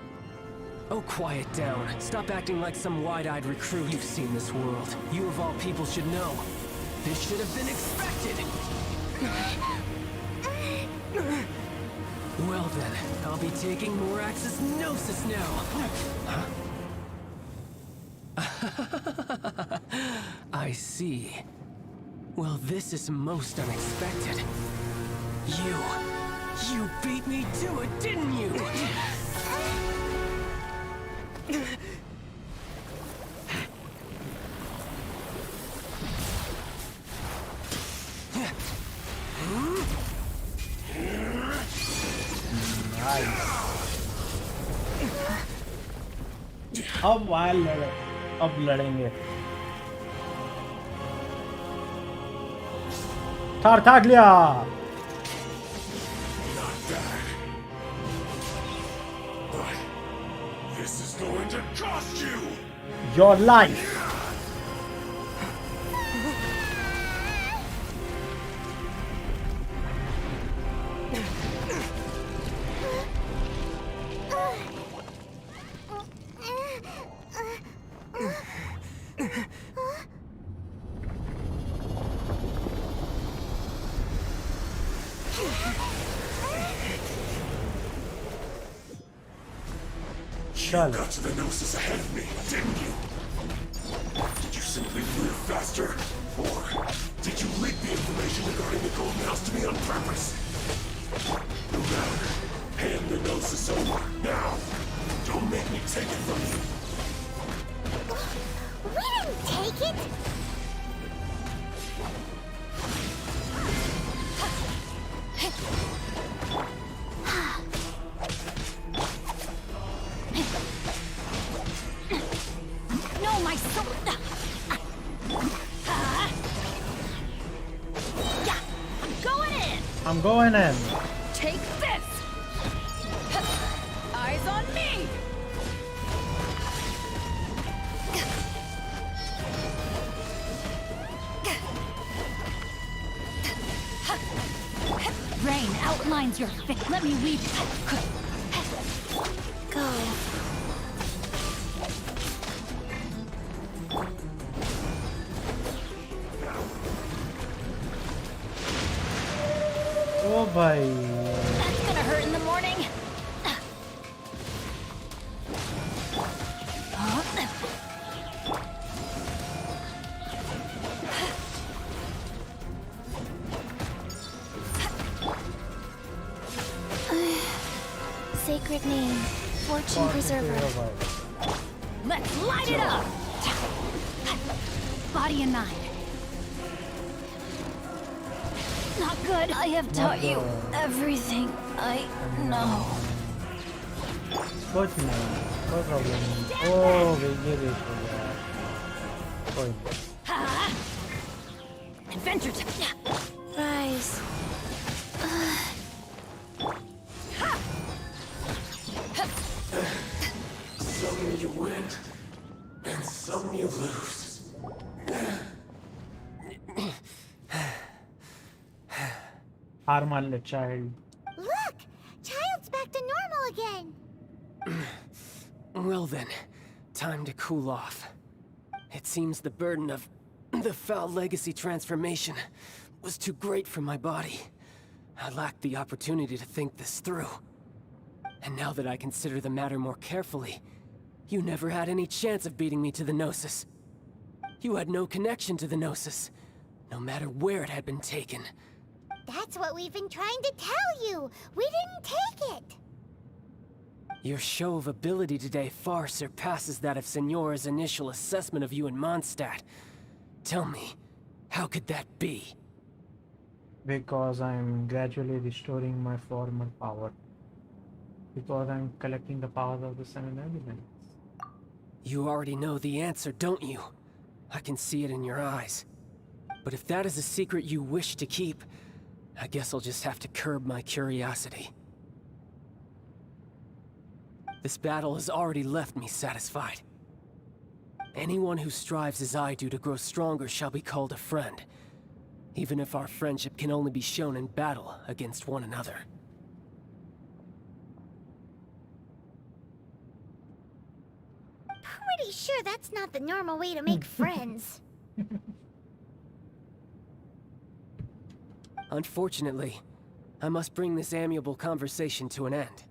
Oh, quiet down. Stop acting like some wide-eyed recruit. You've seen this world. You of all people should know. This should have been expected. Well then, I'll be taking Morax's Gnosis now. I see. Well, this is most unexpected. You beat me to it, didn't you? अब वार लड़े, अब लड़ेंगे। Tartaglia! This is going to cost you! Your life! You got to the Gnosis ahead of me, didn't you? Did you simply move faster? Or did you leak the information regarding the Golden House to me on purpose? No matter. Hand the Gnosis over, now! Don't make me take it from you! We didn't take it! No, my sword! Yeah, I'm going in! I'm going in. Take this! Eyes on me! Rain outlines your face. Let me weave. Go. Oh भाई. That's gonna hurt in the morning. Sacred name, Fortune Preserver. Let's light it up! Body and mind. Not good. I have taught you everything I know. कुछ नहीं, कोई problem नहीं. ओह ये देखो यार. कोई नहीं. Adventure time. Rise. Some you win, and some you lose. हार मान ले child. Look! Child's back to normal again! Well then, time to cool off. It seems the burden of the foul legacy transformation was too great for my body. I lacked the opportunity to think this through. And now that I consider the matter more carefully, you never had any chance of beating me to the Gnosis. You had no connection to the Gnosis, no matter where it had been taken. That's what we've been trying to tell you! We didn't take it! Your show of ability today far surpasses that of Signora's initial assessment of you in Mondstadt. Tell me, how could that be? Because I'm gradually restoring my former power. Because I'm collecting the powers of the 7 elements. You already know the answer, don't you? I can see it in your eyes. But if that is a secret you wish to keep, I guess I'll just have to curb my curiosity. This battle has already left me satisfied. Anyone who strives as I do to grow stronger shall be called a friend, even if our friendship can only be shown in battle against one another. Pretty sure that's not the normal way to make friends. Unfortunately, I must bring this amiable conversation to an end.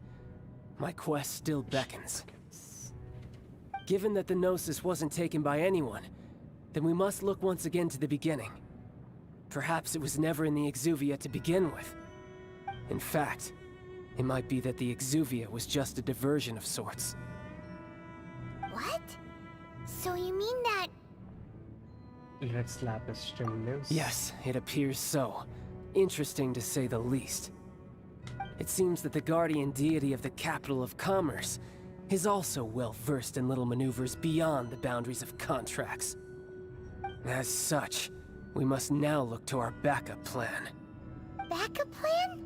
My quest still beckons. Given that the Gnosis wasn't taken by anyone, then we must look once again to the beginning. Perhaps it was never in the Exuvia to begin with. In fact, it might be that the Exuvia was just a diversion of sorts. What? So you mean that... Let's Lapis still lives? Yes, it appears so. Interesting to say the least. It seems that the guardian deity of the capital of commerce is also well versed in little maneuvers beyond the boundaries of contracts. As such, we must now look to our backup plan. Backup plan?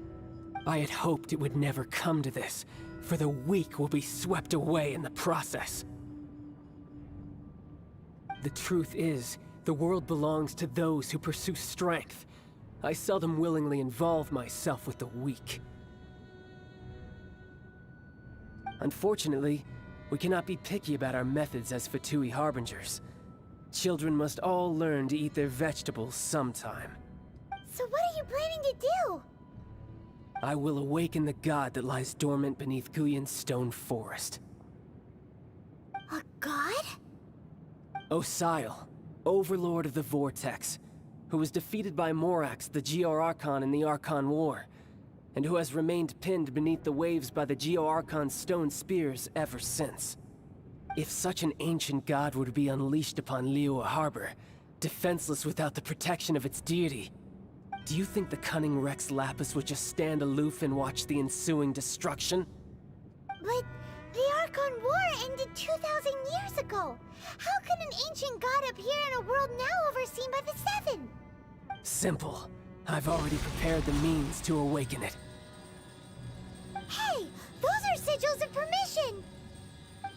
I had hoped it would never come to this, for the weak will be swept away in the process. The truth is, the world belongs to those who pursue strength. I seldom willingly involve myself with the weak. Unfortunately, we cannot be picky about our methods as Fatui Harbingers. Children must all learn to eat their vegetables sometime. So what are you planning to do? I will awaken the god that lies dormant beneath Guyon's stone forest. A god? Osial, Overlord of the Vortex, who was defeated by Morax, the Geo-Archon in the Archon War, and who has remained pinned beneath the waves by the Geo-Archon's stone spears ever since. If such an ancient god were to be unleashed upon Liyue Harbor, defenseless without the protection of its deity, do you think the cunning Rex Lapis would just stand aloof and watch the ensuing destruction? But the Archon War ended 2,000 years ago. How can an ancient god appear in a world now overseen by the Seven? Simple. I've already prepared the means to awaken it. Hey, those are sigils of permission!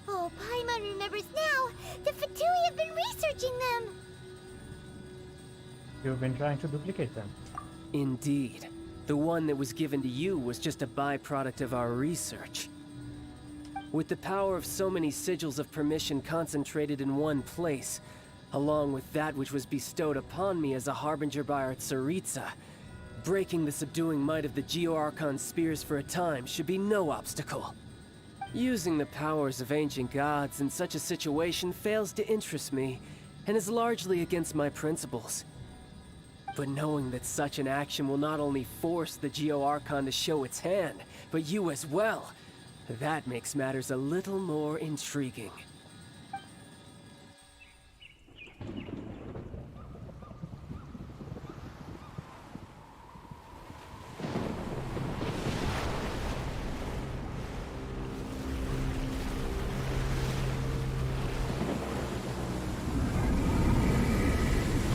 Oh, Paimon remembers now. The Fatui have been researching them. You've been trying to duplicate them. Indeed. The one that was given to you was just a byproduct of our research. With the power of so many sigils of permission concentrated in one place, along with that which was bestowed upon me as a harbinger by our Tsaritsa, breaking the subduing might of the Geo-Archon spears for a time should be no obstacle. Using the powers of ancient gods in such a situation fails to interest me, and is largely against my principles. But knowing that such an action will not only force the Geo-Archon to show its hand, but you as well, that makes matters a little more intriguing.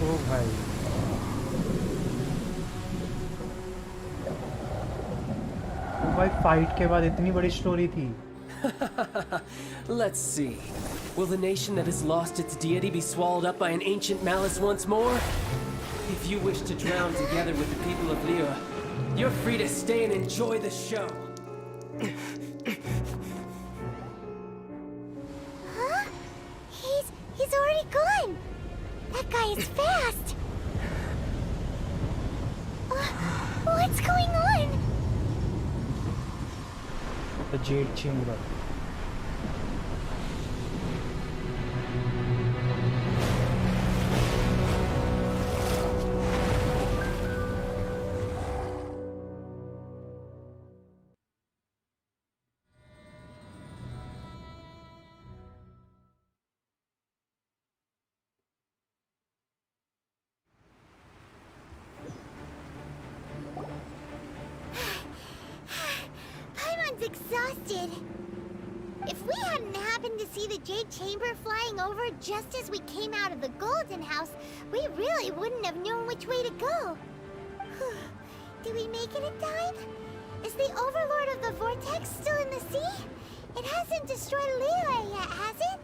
Oh, भाई भाई fight के बाद इतनी बड़ी story थी. Let's see. Will the nation that has lost its deity be swallowed up by an ancient malice once more? If you wish to drown together with the people of Liyue, you're free to stay and enjoy the show. Huh? He's already gone. That guy is fast. What's going on? The Jade Chamber. Paimon's exhausted. If we hadn't happened to see the Jade Chamber flying over just as we came out of the Golden House, we really wouldn't have known which way to go. Did we make it in time? Is the Overlord of the Vortex still in the sea? It hasn't destroyed Liyue yet, has it?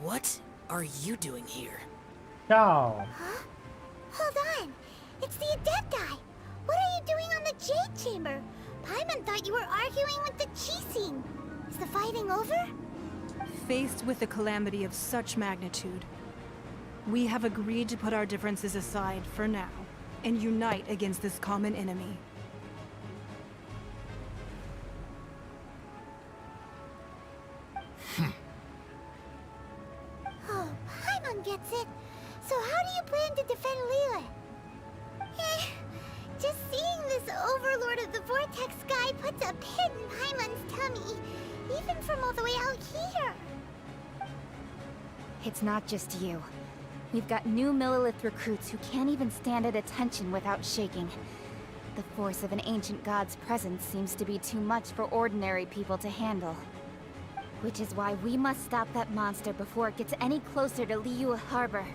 What are you doing here? Ciao. Huh? Hold on. It's the Adept guy. What are you doing on the Jade Chamber? Paimon thought you were arguing with the Chising. Is the fighting over? Faced with a calamity of such magnitude, we have agreed to put our differences aside for now and unite against this common enemy. Oh, Paimon gets it. So how do you plan to defend Liyue? Just seeing this Overlord of the Vortex guy puts a pit in Paimon's tummy, even from all the way out here. It's not just you. We've got new Millilith recruits who can't even stand at attention without shaking. The force of an ancient god's presence seems to be too much for ordinary people to handle. Which is why we must stop that monster before it gets any closer to Liyue Harbor.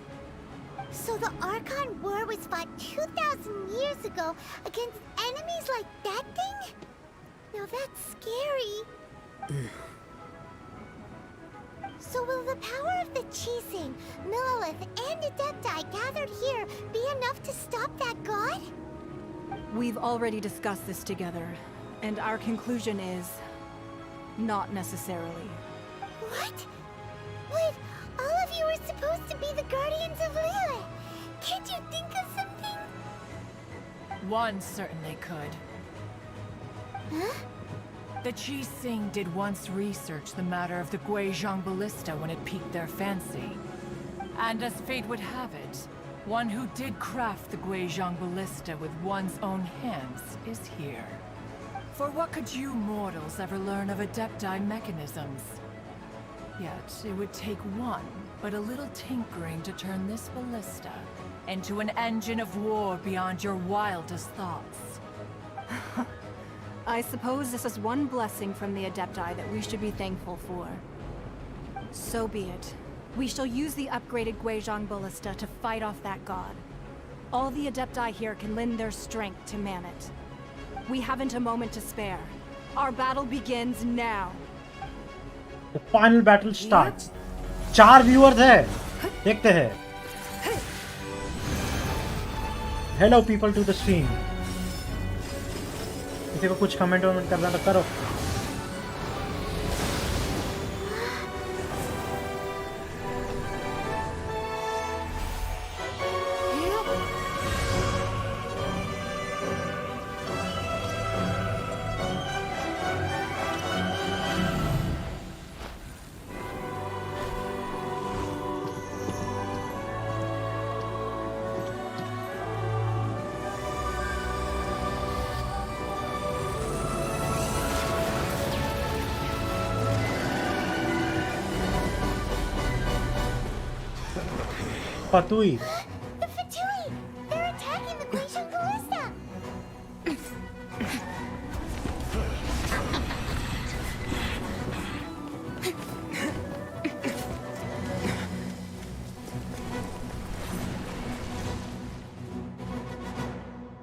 So the Archon War was fought 2,000 years ago against enemies like that thing? Now that's scary. So will the power of the Chising, Millelith, and Adepti gathered here be enough to stop that god? We've already discussed this together, and our conclusion is... not necessarily. What? But all of you were supposed to be the Guardians of Liyue. Can't you think of something? One certainly could. Huh? The Chising did once research the matter of the Guizhong Ballista when it piqued their fancy. And as fate would have it, one who did craft the Guizhong Ballista with one's own hands is here. For what could you mortals ever learn of Adepti mechanisms? Yet, it would take one, but a little tinkering to turn this ballista into an engine of war beyond your wildest thoughts. I suppose this is one blessing from the Adepti that we should be thankful for. So be it. We shall use the upgraded Guizhong Ballista to fight off that god. All the Adepti here can lend their strength to man it. We haven't a moment to spare. Our battle begins now. The final battle starts. 4 viewers है. देखते हैं. Hello people to the stream. किसी को कुछ comment करना तो करो. Fatui. The Fatui! They're attacking the Guizhong Ballista!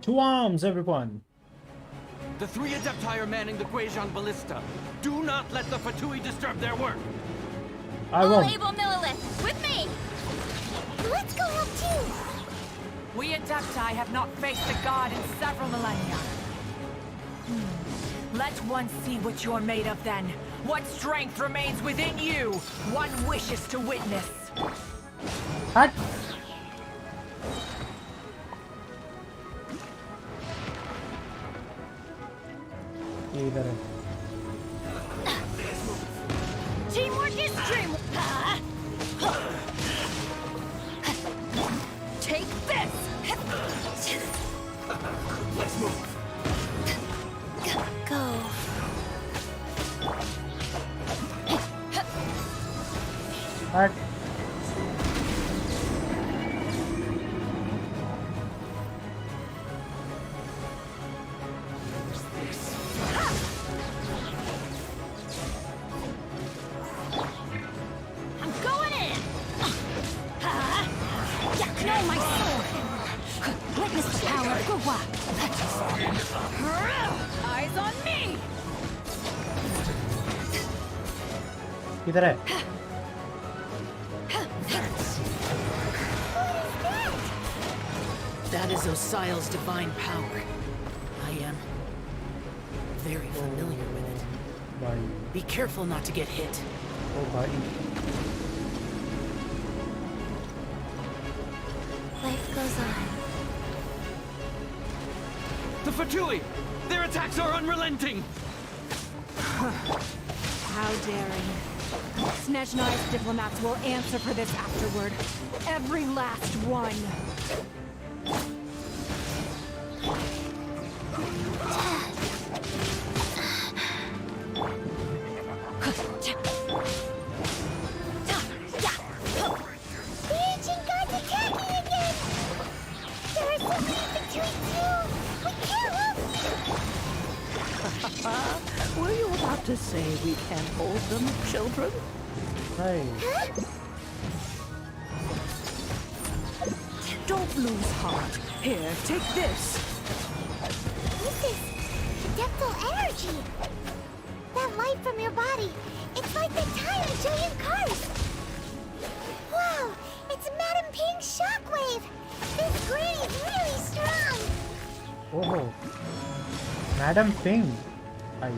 To arms, everyone. The 3 Adepti are manning the Guizhong Ballista. Do not let the Fatui disturb their work. I won't. All able Millelith, with me! Let's go up too! We Adepti have not faced a god in several millennia. Let one see what you're made of then. What strength remains within you. One wishes to witness. Hut. ये इधर है. Teamwork is dream. Take this. Let's move. Go. Hut. I'm going in. Know my sword. Witness the power of Guwa. Eyes on me. इधर है. That is Osial's divine power. I am very familiar with it. भाई. Be careful not to get hit. ओ भाई. Life goes on. The Fatui! Their attacks are unrelenting! How daring. Snezhnai's diplomats will answer for this afterward. Every last one. The ancient god's attacking again! There are so many between too! We can't lose to say we can't hold them, children? Hey. Don't lose heart. Here, take this. This is adeptal energy. That light from your body, it's like the time a jillion cars. Wow, it's Madam Ping's shockwave. This grady's really strong. Oh, Madam Ping. Hi.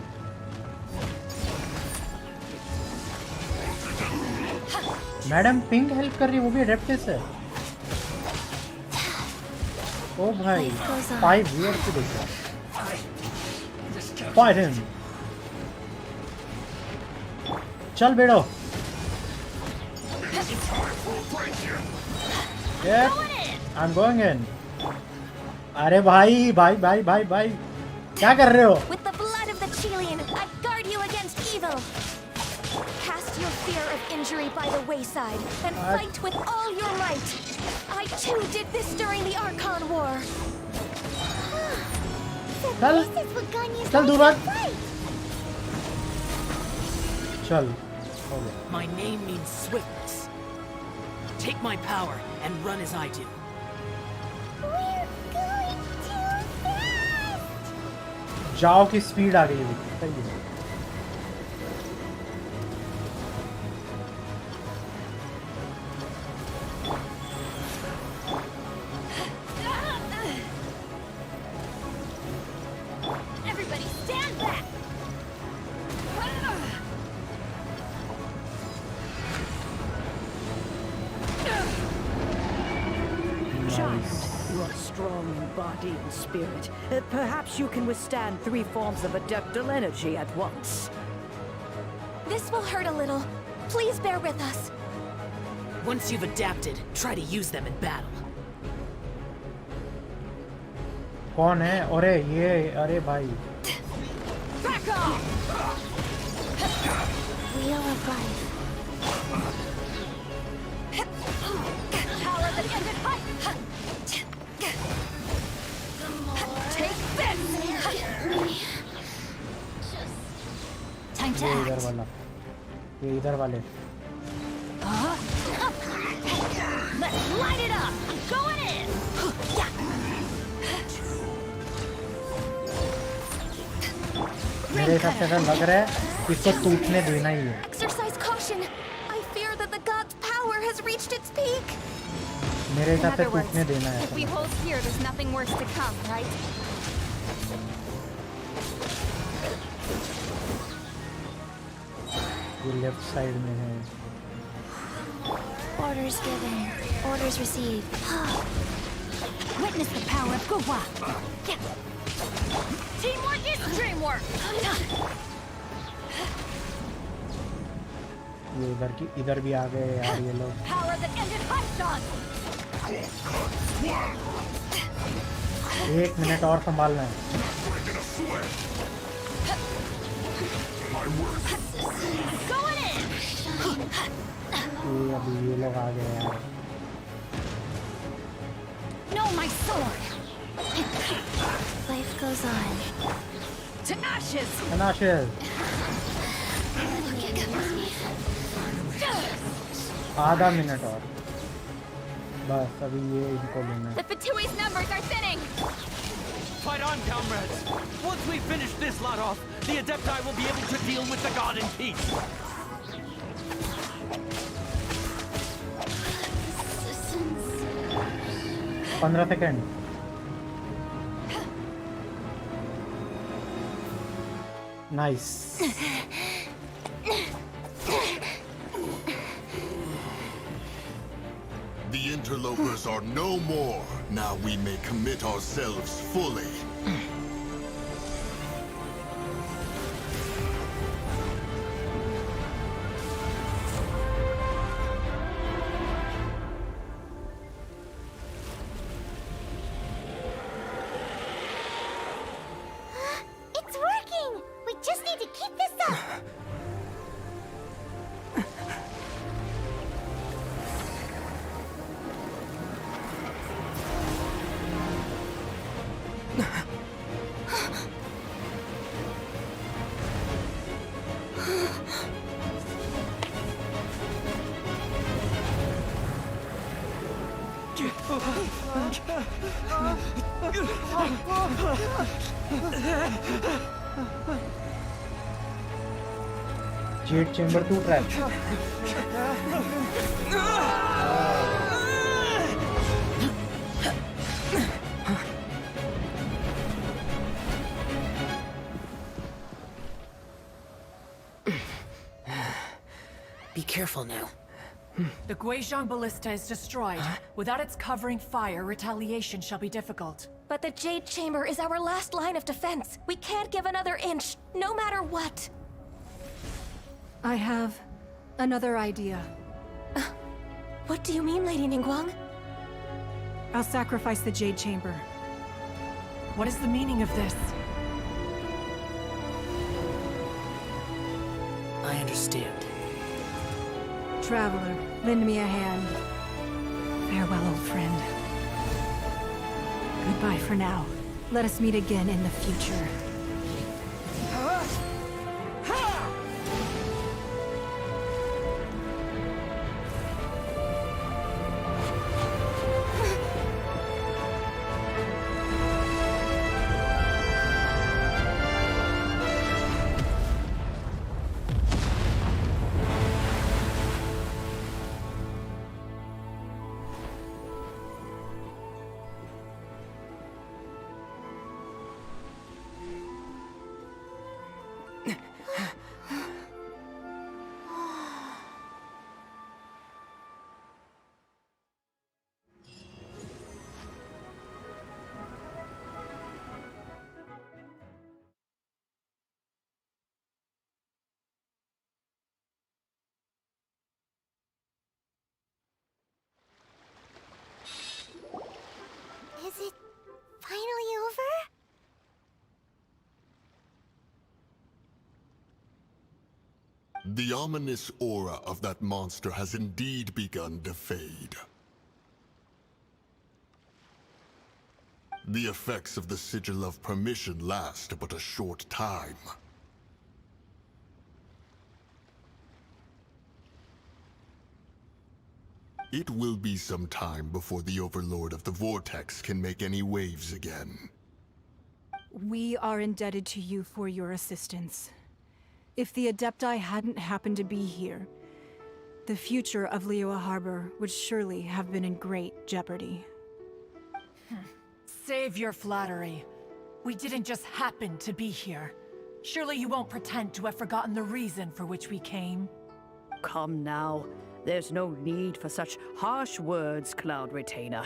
Madam pink help कर रही है, वो भी एडेप्टिस है। ओ भाई 5 year से देख रहा। Fight him. चल बेड़ो। I am going in. अरे भाई भाई भाई भाई भाई क्या कर रहे हो? With the blood of the Chilean, I guard you against evil. Cast your fear of injury by the wayside and fight with all your might. I too did this during the Archon War. चल दूर भाग। चल। My name means swiftness. Take my power and run as I do. जाओ की speed आ गई है। सही है। Everybody stand back! Giant, you are strong in body and spirit. Perhaps you can withstand 3 forms of adeptal energy at once. This will hurt a little. Please bear with us. Once you've adapted, try to use them in battle. कौन है? अरे ये अरे भाई। Back off! Wheel of life. Power that ended high! Take this! Time to ये इधर act. वाला। ये इधर वाले। Let's light it up! I'm going in! मेरे हिसाब से ऐसा लग रहा है इसको टूटने देना ही है। Exercise caution. I fear that the god's power has reached its peak. मेरे In हिसाब से other words, टूटने देना है। if we hold here, there's nothing worse to come, right? ये लेफ्ट साइड में है। Orders given. Orders received. Witness the power of Guhua! Teamwork is dreamwork! ये इधर भी आ गए यार ये लोग। Power that ended Hudson! 1 minute और संभालना है। Going in! ये अभी ये लोग आ गए यार। No, my sword! Life goes on. To ashes! Ashes. आधा मिनट और। बस अभी ये इनको लेना है। The Fatui's numbers are thinning! Fight on, comrades! Once we finish this lot off, the Adepti will be able to deal with the god in peace. 15 second. Nice. The interlopers are no more. Now we may commit ourselves fully. It's working! We just need to keep this up! Z chamber टूट रहा है। Be careful now. The Guizhong Ballista is destroyed. Without its covering fire, retaliation shall be difficult. But the Jade Chamber is our last line of defense. We can't give another inch, no matter what. I have another idea. What do you mean, Lady Ningguang? I'll sacrifice the Jade Chamber. What is the meaning of this? I understand. Traveler, lend me a hand. Farewell, old friend. Goodbye for now. Let us meet again in the future. Is it finally over? The ominous aura of that monster has indeed begun to fade. The effects of the Sigil of Permission last but a short time. It will be some time before the Overlord of the Vortex can make any waves again. We are indebted to you for your assistance. If the Adepti hadn't happened to be here, the future of Liyue Harbor would surely have been in great jeopardy. Save your flattery. We didn't just happen to be here. Surely you won't pretend to have forgotten the reason for which we came. Come now. There's no need for such harsh words, Cloud Retainer.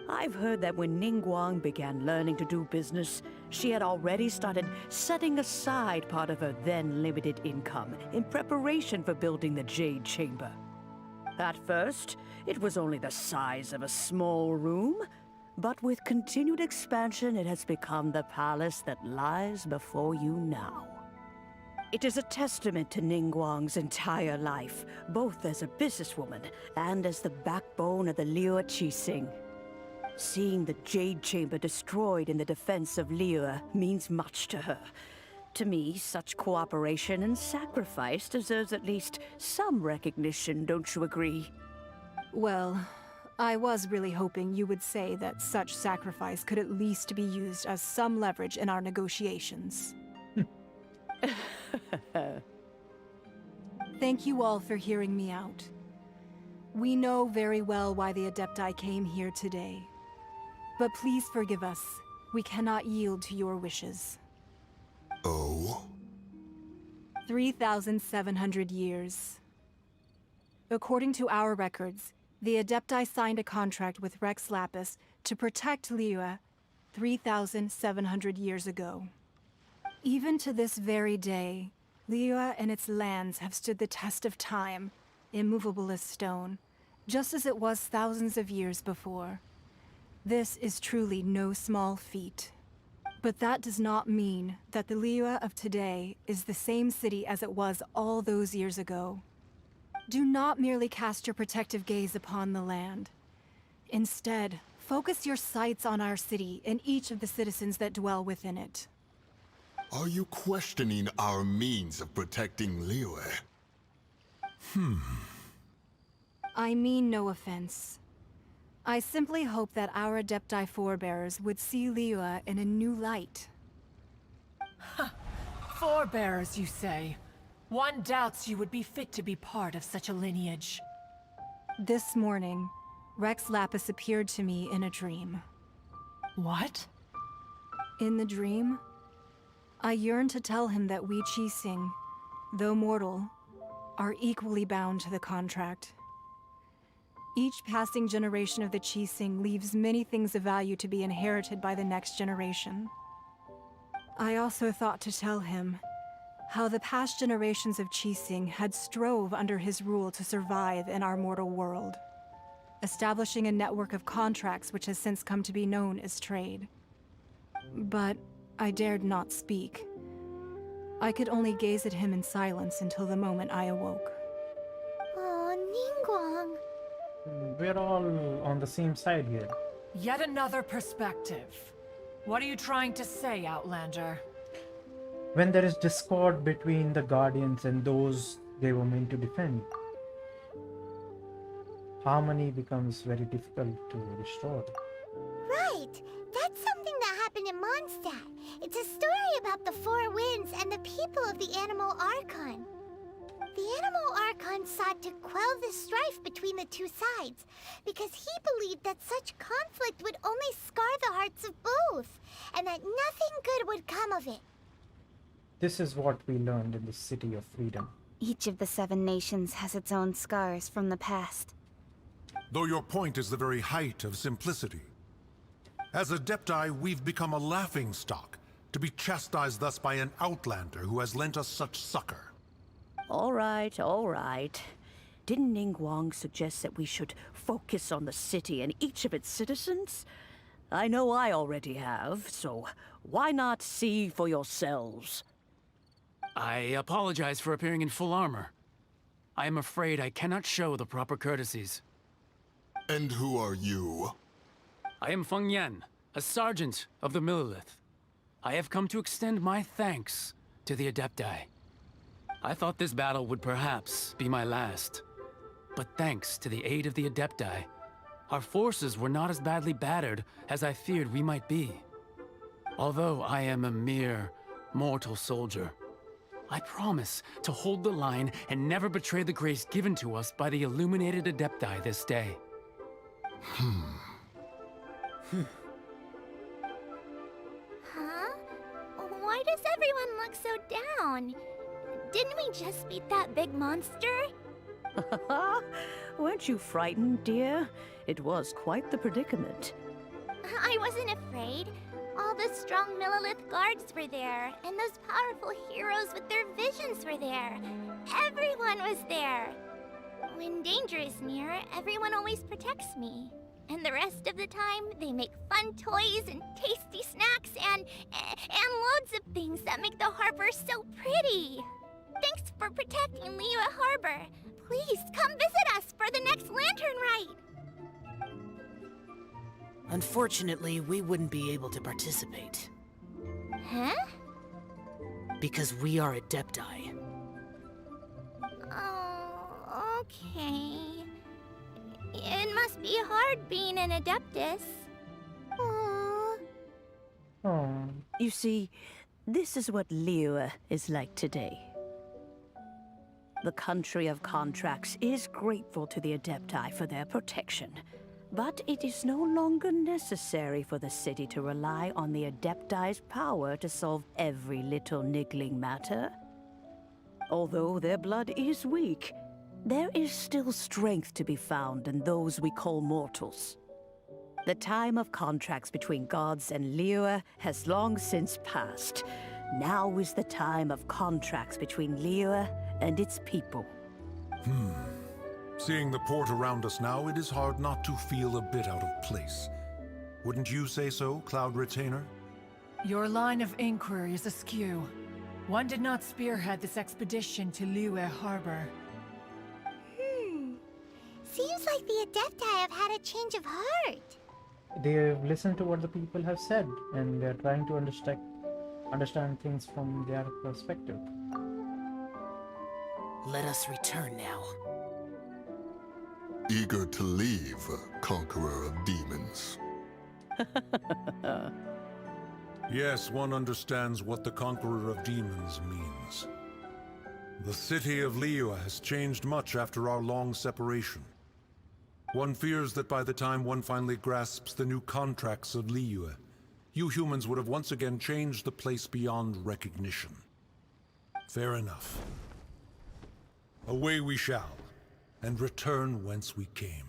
I've heard that when Ningguang began learning to do business, she had already started setting aside part of her then limited income in preparation for building the Jade Chamber. At first, it was only the size of a small room, but with continued expansion, it has become the palace that lies before you now. It is a testament to Ningguang's entire life, both as a businesswoman and as the backbone of the Liyue Qixing. Seeing the Jade Chamber destroyed in the defense of Liyue means much to her. To me, such cooperation and sacrifice deserves at least some recognition, don't you agree? Well, I was really hoping you would say that such sacrifice could at least be used as some leverage in our negotiations. Thank you all for hearing me out. We know very well why the Adepti came here today. But please forgive us. We cannot yield to your wishes. Oh? 3,700 years. According to our records, the Adepti signed a contract with Rex Lapis to protect Liyue 3,700 years ago. Even to this very day, Liyue and its lands have stood the test of time, immovable as stone, just as it was thousands of years before. This is truly no small feat. But that does not mean that the Liyue of today is the same city as it was all those years ago. Do not merely cast your protective gaze upon the land. Instead, focus your sights on our city and each of the citizens that dwell within it. Are you questioning our means of protecting Liyue? I mean no offense. I simply hope that our Adepti forebears would see Liyue in a new light. Forebears, you say? One doubts you would be fit to be part of such a lineage. This morning, Rex Lapis appeared to me in a dream. What? In the dream, I yearned to tell him that we Qixing, though mortal, are equally bound to the contract. Each passing generation of the Qixing leaves many things of value to be inherited by the next generation. I also thought to tell him how the past generations of Qixing had strove under his rule to survive in our mortal world, establishing a network of contracts which has since come to be known as trade. But I dared not speak. I could only gaze at him in silence until the moment I awoke. Oh, Ningguang. We're all on the same side here. Yet another perspective. What are you trying to say, Outlander? When there is discord between the Guardians and those they were meant to defend, harmony becomes very difficult to restore. Right! That's something that happened in Mondstadt. It's a story about the Four Winds and the people of the Animal Archon. The Animal Archon sought to quell the strife between the two sides, because he believed that such conflict would only scar the hearts of both, and that nothing good would come of it. This is what we learned in the City of Freedom. Each of the 7 nations has its own scars from the past. Though your point is the very height of simplicity. As Adepti, we've become a laughingstock, to be chastised thus by an outlander who has lent us such succor. All right, all right. Didn't Ningguang suggest that we should focus on the city and each of its citizens? I know I already have, so why not see for yourselves? I apologize for appearing in full armor. I am afraid I cannot show the proper courtesies. And who are you? I am Feng Yan, a sergeant of the Millelith. I have come to extend my thanks to the Adepti. I thought this battle would perhaps be my last. But thanks to the aid of the Adepti, our forces were not as badly battered as I feared we might be. Although I am a mere mortal soldier, I promise to hold the line and never betray the grace given to us by the illuminated Adepti this day. Huh? Why does everyone look so down? Didn't we just beat that big monster? Weren't you frightened, dear? It was quite the predicament. I wasn't afraid. All the strong Millelith guards were there, and those powerful heroes with their visions were there. Everyone was there. When danger is near, everyone always protects me. And the rest of the time, they make fun toys and tasty snacks and loads of things that make the harbor so pretty. Thanks for protecting Liyue Harbor. Please come visit us for the next lantern rite. Unfortunately, we wouldn't be able to participate. Huh? Because we are Adepti. Oh, okay. It must be hard being an Adeptus. Aww. Oh. You see, this is what Liyue is like today. The country of contracts is grateful to the Adepti for their protection, but it is no longer necessary for the city to rely on the Adepti's power to solve every little niggling matter. Although their blood is weak, there is still strength to be found in those we call mortals. The time of contracts between gods and Liyue has long since passed. Now is the time of contracts between Liyue and its people. Seeing the port around us now, it is hard not to feel a bit out of place. Wouldn't you say so, Cloud Retainer? Your line of inquiry is askew. One did not spearhead this expedition to Liyue Harbor. Seems like the Adepti have had a change of heart. They've listened to what the people have said, and they're trying to understand things from their perspective. Let us return now. Eager to leave, conqueror of demons? Yes, one understands what the Conqueror of Demons means. The city of Liyue has changed much after our long separation. One fears that by the time one finally grasps the new contracts of Liyue, you humans would have once again changed the place beyond recognition. Fair enough. Away we shall, and return whence we came.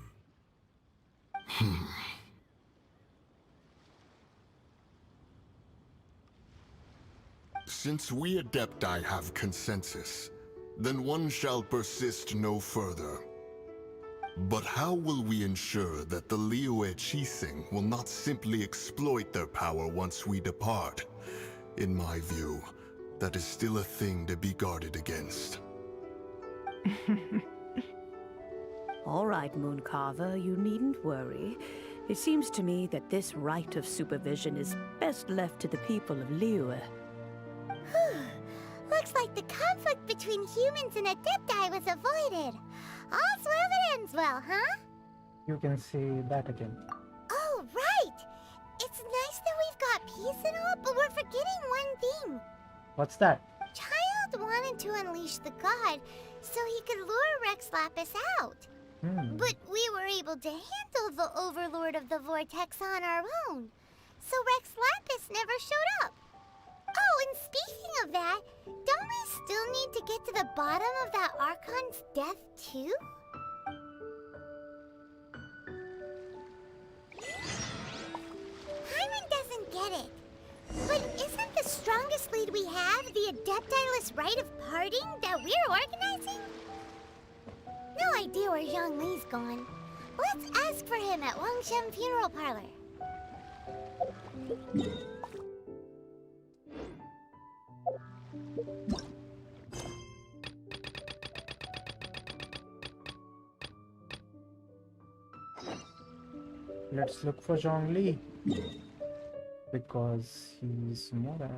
Since we Adepti have consensus, then one shall persist no further. But how will we ensure that the Liyue Qixing will not simply exploit their power once we depart? In my view, that is still a thing to be guarded against. All right, Mooncarver, you needn't worry. It seems to me that this right of supervision is best left to the people of Liyue. Looks like the conflict between humans and Adepti was avoided. All's well that ends well, huh? You can say that again. Oh, right! It's nice that we've got peace and all, but we're forgetting one thing. What's that? Childe wanted to unleash the god so he could lure Rex Lapis out. But we were able to handle the Overlord of the Vortex on our own. So Rex Lapis never showed up. Oh, and speaking of that, don't we still need to get to the bottom of that Archon's death, too? Hyman doesn't get it. But isn't the strongest lead we have the Adeptiless rite of parting that we're organizing? No idea where Zhongli's gone. Let's ask for him at Wangshen Funeral Parlor. Let's look for Zhongli. Because he's more at...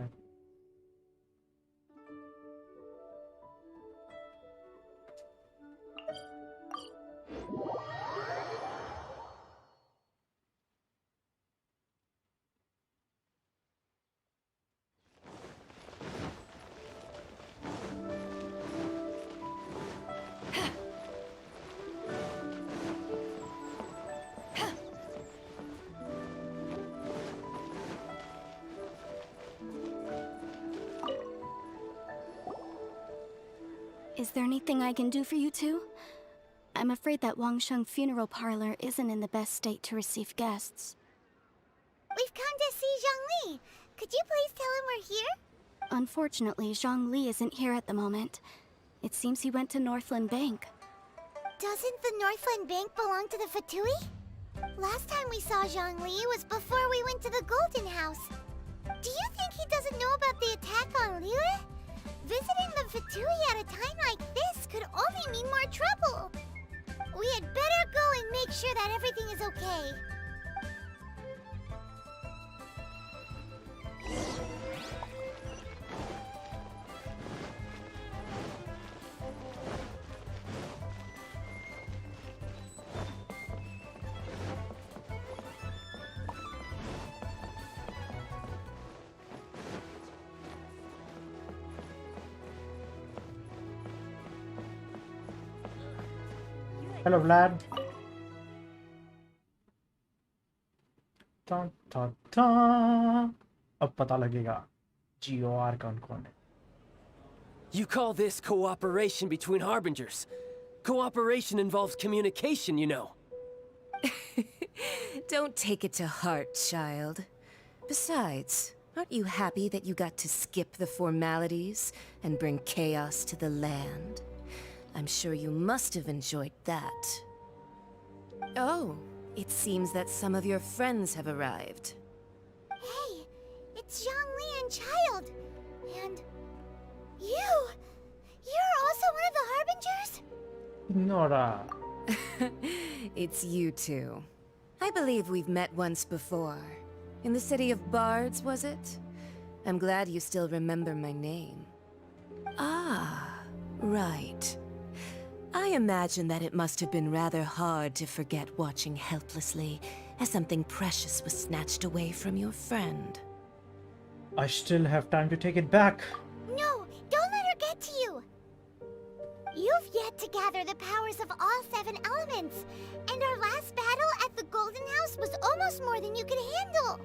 Is there anything I can do for you two? I'm afraid that Wangsheng Funeral Parlor isn't in the best state to receive guests. We've come to see Zhongli. Could you please tell him we're here? Unfortunately, Zhongli isn't here at the moment. It seems he went to Northland Bank. Doesn't the Northland Bank belong to the Fatui? Last time we saw Zhongli was before we went to the Golden House. Do you think he doesn't know about the attack on Liyue? Visiting the Fatui at a time like this could only mean more trouble. We had better go and make sure that everything is okay. Hello, Vlad. Ta ta ta. अब पता लगेगा GOR कौन है. You call this cooperation between harbingers? Cooperation involves communication, you know. Don't take it to heart, child. Besides, aren't you happy that you got to skip the formalities and bring chaos to the land? I'm sure you must have enjoyed that. Oh, it seems that some of your friends have arrived. Hey, it's Zhongli and Childe. And you! You're also one of the Harbingers? Nora. It's you two. I believe we've met once before. In the city of Bards, was it? I'm glad you still remember my name. Ah, right. I imagine that it must have been rather hard to forget watching helplessly as something precious was snatched away from your friend. I still have time to take it back. No, don't let her get to you. You've yet to gather the powers of all 7 elements, and our last battle at the Golden House was almost more than you could handle.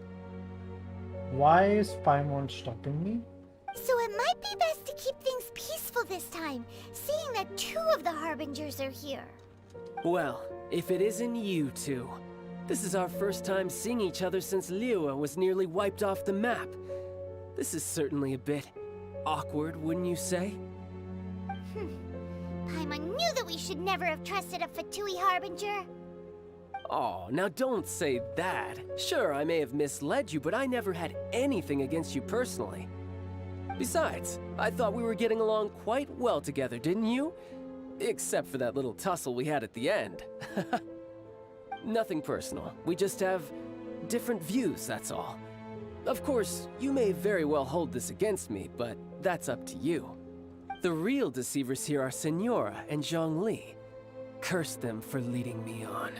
Why is Paimon stopping me? So it might be best to keep things peaceful this time, seeing that 2 of the Harbingers are here. Well, if it isn't you two. This is our first time seeing each other since Liyue was nearly wiped off the map. This is certainly a bit awkward, wouldn't you say? Paimon knew that we should never have trusted a Fatui Harbinger. Oh, now don't say that. Sure, I may have misled you, but I never had anything against you personally. Besides, I thought we were getting along quite well together, didn't you? Except for that little tussle we had at the end. Nothing personal. We just have different views, that's all. Of course, you may very well hold this against me, but that's up to you. The real deceivers here are Senora and Zhongli. Curse them for leading me on.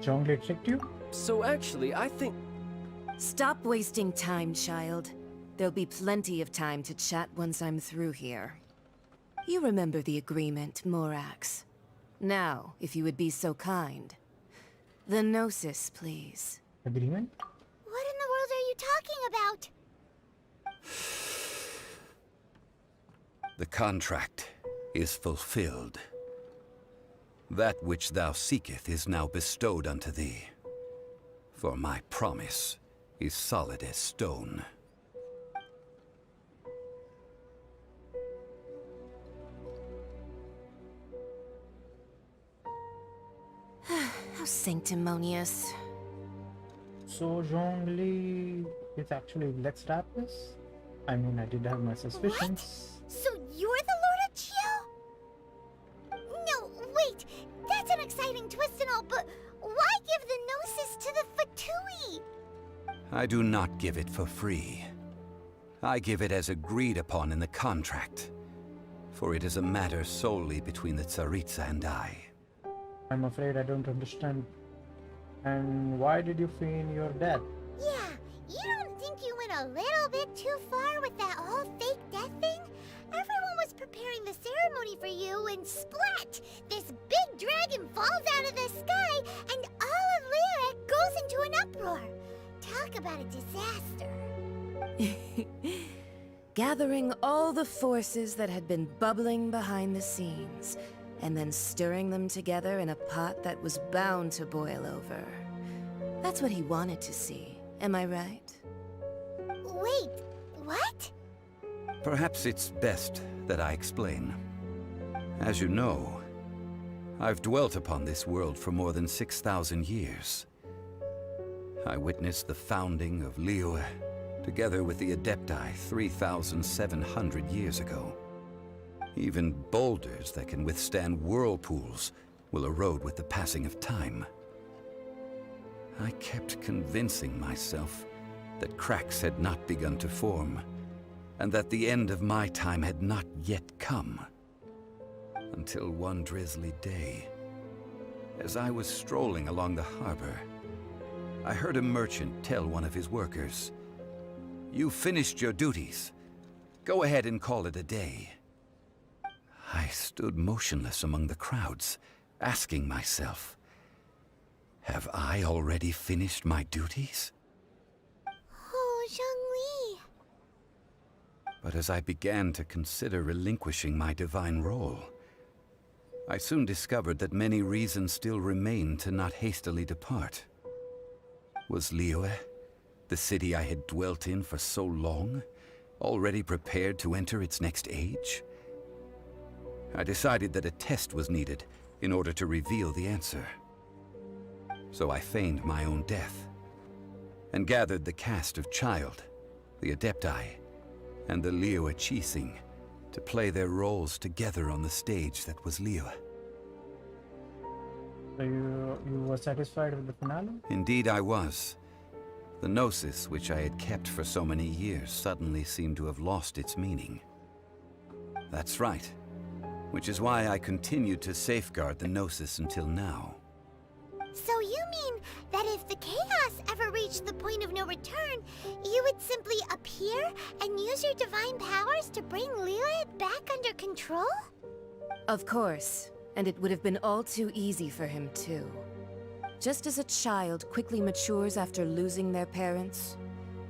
Zhongli tricked you? So actually, I think... Stop wasting time, child. There'll be plenty of time to chat once I'm through here. You remember the agreement, Morax. Now, if you would be so kind. The Gnosis, please. Agreement? What in the world are you talking about? The contract is fulfilled. That which thou seeketh is now bestowed unto thee. For my promise is solid as stone. How sanctimonious. So Zhongli is actually, let's wrap this? I mean, I did have my suspicions. What? So you're the Lord of Geo? No, wait. That's an exciting twist and all, but why give the Gnosis to the Fatui? I do not give it for free. I give it as agreed upon in the contract. For it is a matter solely between the Tsaritsa and I. I'm afraid I don't understand. And why did you feign your death? Yeah, you don't think you went a little bit too far with that whole fake death thing? Everyone was preparing the ceremony for you and splat! This big dragon falls out of the sky and all of Lyric goes into an uproar. Talk about a disaster. Gathering all the forces that had been bubbling behind the scenes, and then stirring them together in a pot that was bound to boil over. That's what he wanted to see, am I right? Wait, what? Perhaps it's best that I explain. As you know, I've dwelt upon this world for more than 6,000 years. I witnessed the founding of Liyue, together with the Adepti 3,700 years ago. Even boulders that can withstand whirlpools will erode with the passing of time. I kept convincing myself that cracks had not begun to form, and that the end of my time had not yet come. Until one drizzly day, as I was strolling along the harbor, I heard a merchant tell one of his workers, "You've finished your duties. Go ahead and call it a day." I stood motionless among the crowds, asking myself, have I already finished my duties? Oh, Zhongli. But as I began to consider relinquishing my divine role, I soon discovered that many reasons still remained to not hastily depart. Was Liyue, the city I had dwelt in for so long, already prepared to enter its next age? I decided that a test was needed in order to reveal the answer. So I feigned my own death, and gathered the cast of Childe, the Adepti, and the Liyue Chising to play their roles together on the stage that was Liyue. So you were satisfied with the finale? Indeed I was. The Gnosis, which I had kept for so many years, suddenly seemed to have lost its meaning. That's right. which is why I continued to safeguard the Gnosis until now. So you mean that if the chaos ever reached the point of no return, you would simply appear and use your divine powers to bring Lilith back under control? Of course, and it would have been all too easy for him too. Just as a child quickly matures after losing their parents,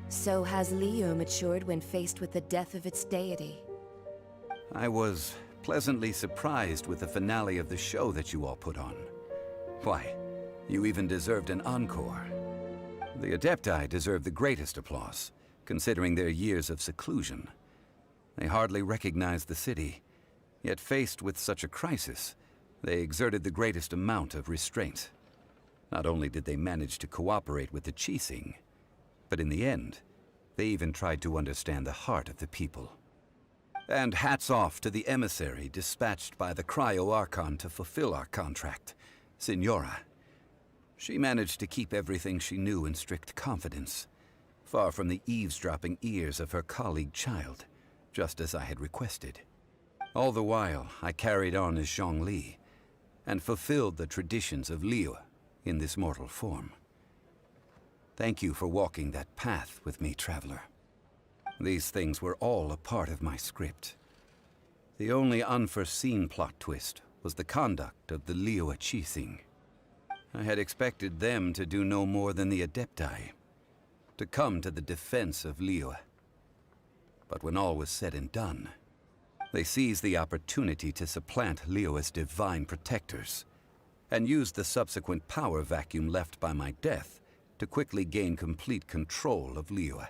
so has Liyue matured when faced with the death of its deity. I was pleasantly surprised with the finale of the show that you all put on. Why, you even deserved an encore. The Adepti deserve the greatest applause, considering their years of seclusion. They hardly recognized the city, yet faced with such a crisis, they exerted the greatest amount of restraint. Not only did they manage to cooperate with the Qixing, but in the end, they even tried to understand the heart of the people. And hats off to the emissary dispatched by the Cryo-Archon to fulfill our contract, Signora. She managed to keep everything she knew in strict confidence, far from the eavesdropping ears of her colleague Childe, just as I had requested. All the while, I carried on as Zhongli, and fulfilled the traditions of Liyue in this mortal form. Thank you for walking that path with me, Traveler. These things were all a part of my script. The only unforeseen plot twist was the conduct of the Liyue Qixing. I had expected them to do no more than the Adepti, to come to the defense of Liyue. But when all was said and done, they seized the opportunity to supplant Liyue's divine protectors, and used the subsequent power vacuum left by my death to quickly gain complete control of Liyue.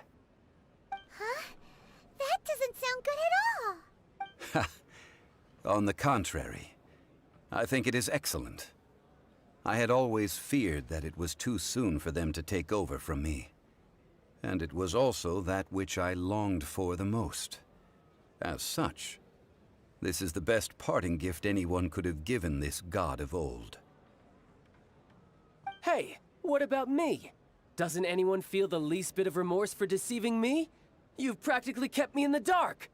Huh? That doesn't sound good at all. On the contrary, I think it is excellent. I had always feared that it was too soon for them to take over from me. And it was also that which I longed for the most. As such, this is the best parting gift anyone could have given this god of old. Hey, what about me? Doesn't anyone feel the least bit of remorse for deceiving me? You've practically kept me in the dark!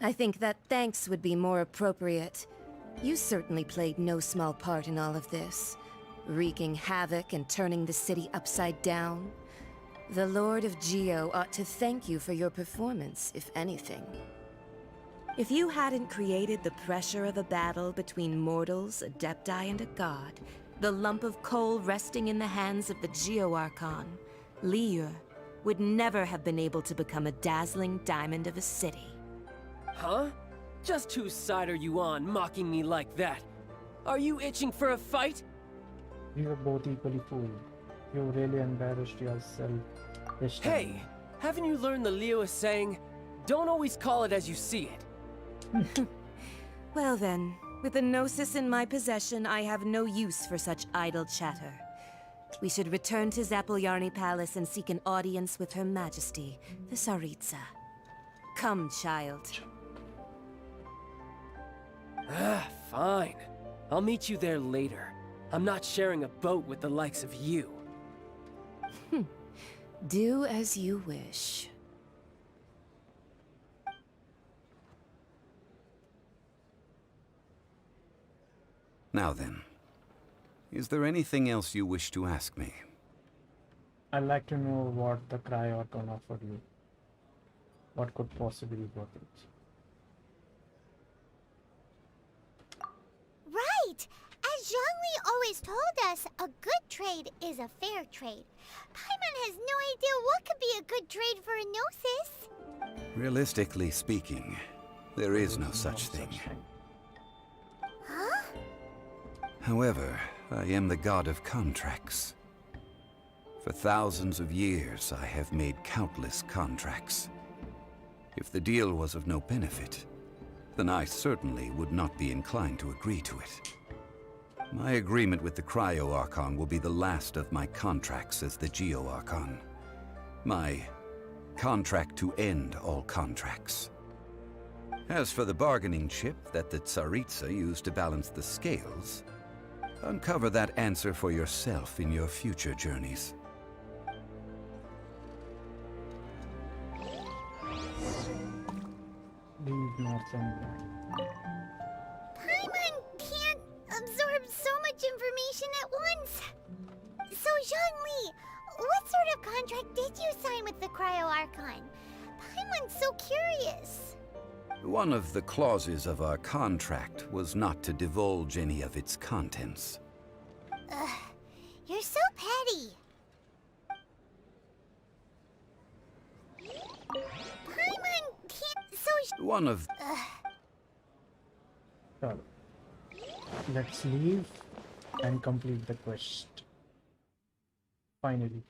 I think that thanks would be more appropriate. You certainly played no small part in all of this, wreaking havoc and turning the city upside down. The Lord of Geo ought to thank you for your performance, if anything. If you hadn't created the pressure of a battle between mortals, Adepti, and a god, the lump of coal resting in the hands of the Geo-Archon, Liyue, would never have been able to become a dazzling diamond of a city. Huh? Just whose side are you on, mocking me like that? Are you itching for a fight? You were both equally fooled. You really embarrassed yourself this time. Hey, haven't you learned the Liyue saying, don't always call it as you see it? Well then, with the Gnosis in my possession, I have no use for such idle chatter. We should return to Zapoljarny Palace and seek an audience with Her Majesty, the Tsaritsa. Come, child. Ah, fine. I'll meet you there later. I'm not sharing a boat with the likes of you. Do as you wish. Now then, is there anything else you wish to ask me? I'd like to know what the Cryo-Archon offered you. What could possibly be worth it? Right! As Zhongli always told us, a good trade is a fair trade. Paimon has no idea what could be a good trade for a Gnosis. Realistically speaking, there is no such thing. Huh? However, I am the god of contracts. For thousands of years, I have made countless contracts. If the deal was of no benefit, then I certainly would not be inclined to agree to it. My agreement with the Cryo-Archon will be the last of my contracts as the Geo-Archon. My contract to end all contracts. As for the bargaining chip that the Tsaritsa used to balance the scales, uncover that answer for yourself in your future journeys. Leave Northumbria. Paimon can't absorb so much information at once. So, Zhongli, what sort of contract did you sign with the Cryo Archon? Paimon's so curious. One of the clauses of our contract was not to divulge any of its contents. Ugh, you're so petty. Paimon can't. So. One of. Chalo. Let's leave and complete the quest. Finally.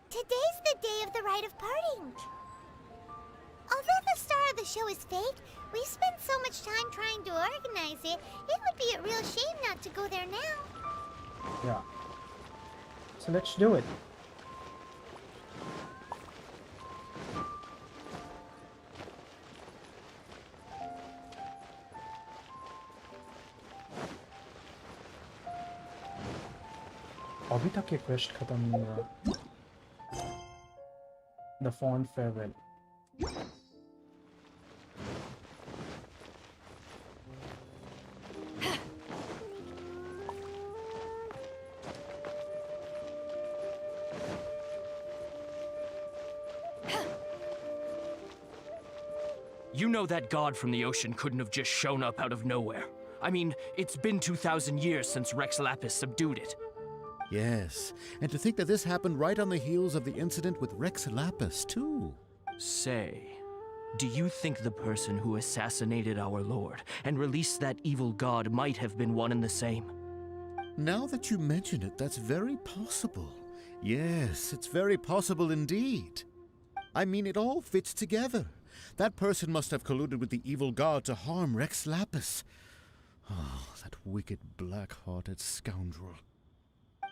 Today's the day of the rite of parting. Although the star of the show is fake, we spent so much time trying to organize it, it would be a real shame not to go there now. Yeah. So let's do it. अभी तक ये quest खत्म नहीं हुआ. The fond farewell. You know that god from the ocean couldn't have just shown up out of nowhere. I mean, it's been 2,000 years since Rex Lapis subdued it. Yes, and to think that this happened right on the heels of the incident with Rex Lapis, too. Say, do you think the person who assassinated our lord and released that evil god might have been one and the same? Now that you mention it, that's very possible. Yes, it's very possible indeed. I mean, it all fits together. That person must have colluded with the evil god to harm Rex Lapis. Oh, that wicked, black-hearted scoundrel.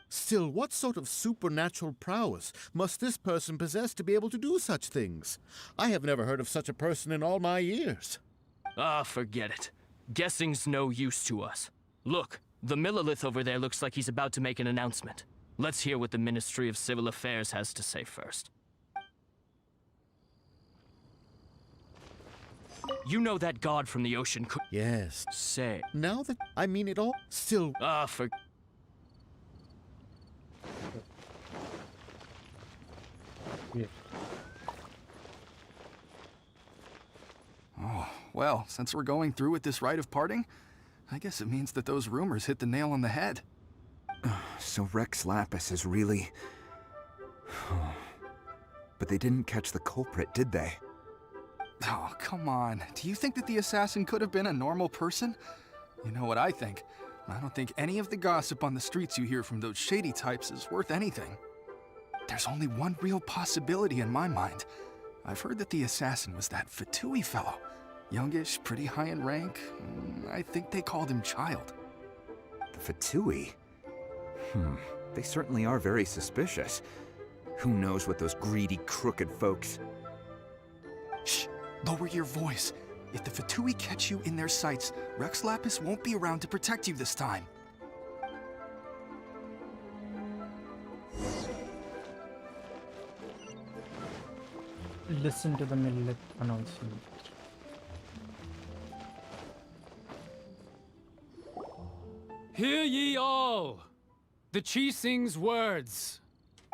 Still, what sort of supernatural prowess must this person possess to be able to do such things? I have never heard of such a person in all my years. Ah, forget it. Guessing's no use to us. Look, the Millilith over there looks like he's about to make an announcement. Let's hear what the Ministry of Civil Affairs has to say first. You know that god from the ocean could— Yes. Say. Now that I mean it all, still— Ah, for— Yeah. Oh, well, since we're going through with this rite of parting, I guess it means that those rumors hit the nail on the head. So Rex Lapis is really... But they didn't catch the culprit, did they? Oh, come on. Do you think that the assassin could have been a normal person? You know what I think. I don't think any of the gossip on the streets you hear from those shady types is worth anything. There's only one real possibility in my mind. I've heard that the assassin was that Fatui fellow. Youngish, pretty high in rank. I think they called him Childe. The Fatui? They certainly are very suspicious. Who knows what those greedy, crooked folks... Shh! Lower your voice. If the Fatui catch you in their sights, Rex Lapis won't be around to protect you this time. Listen to the Millilith announcement. Hear ye all! The Chising's words.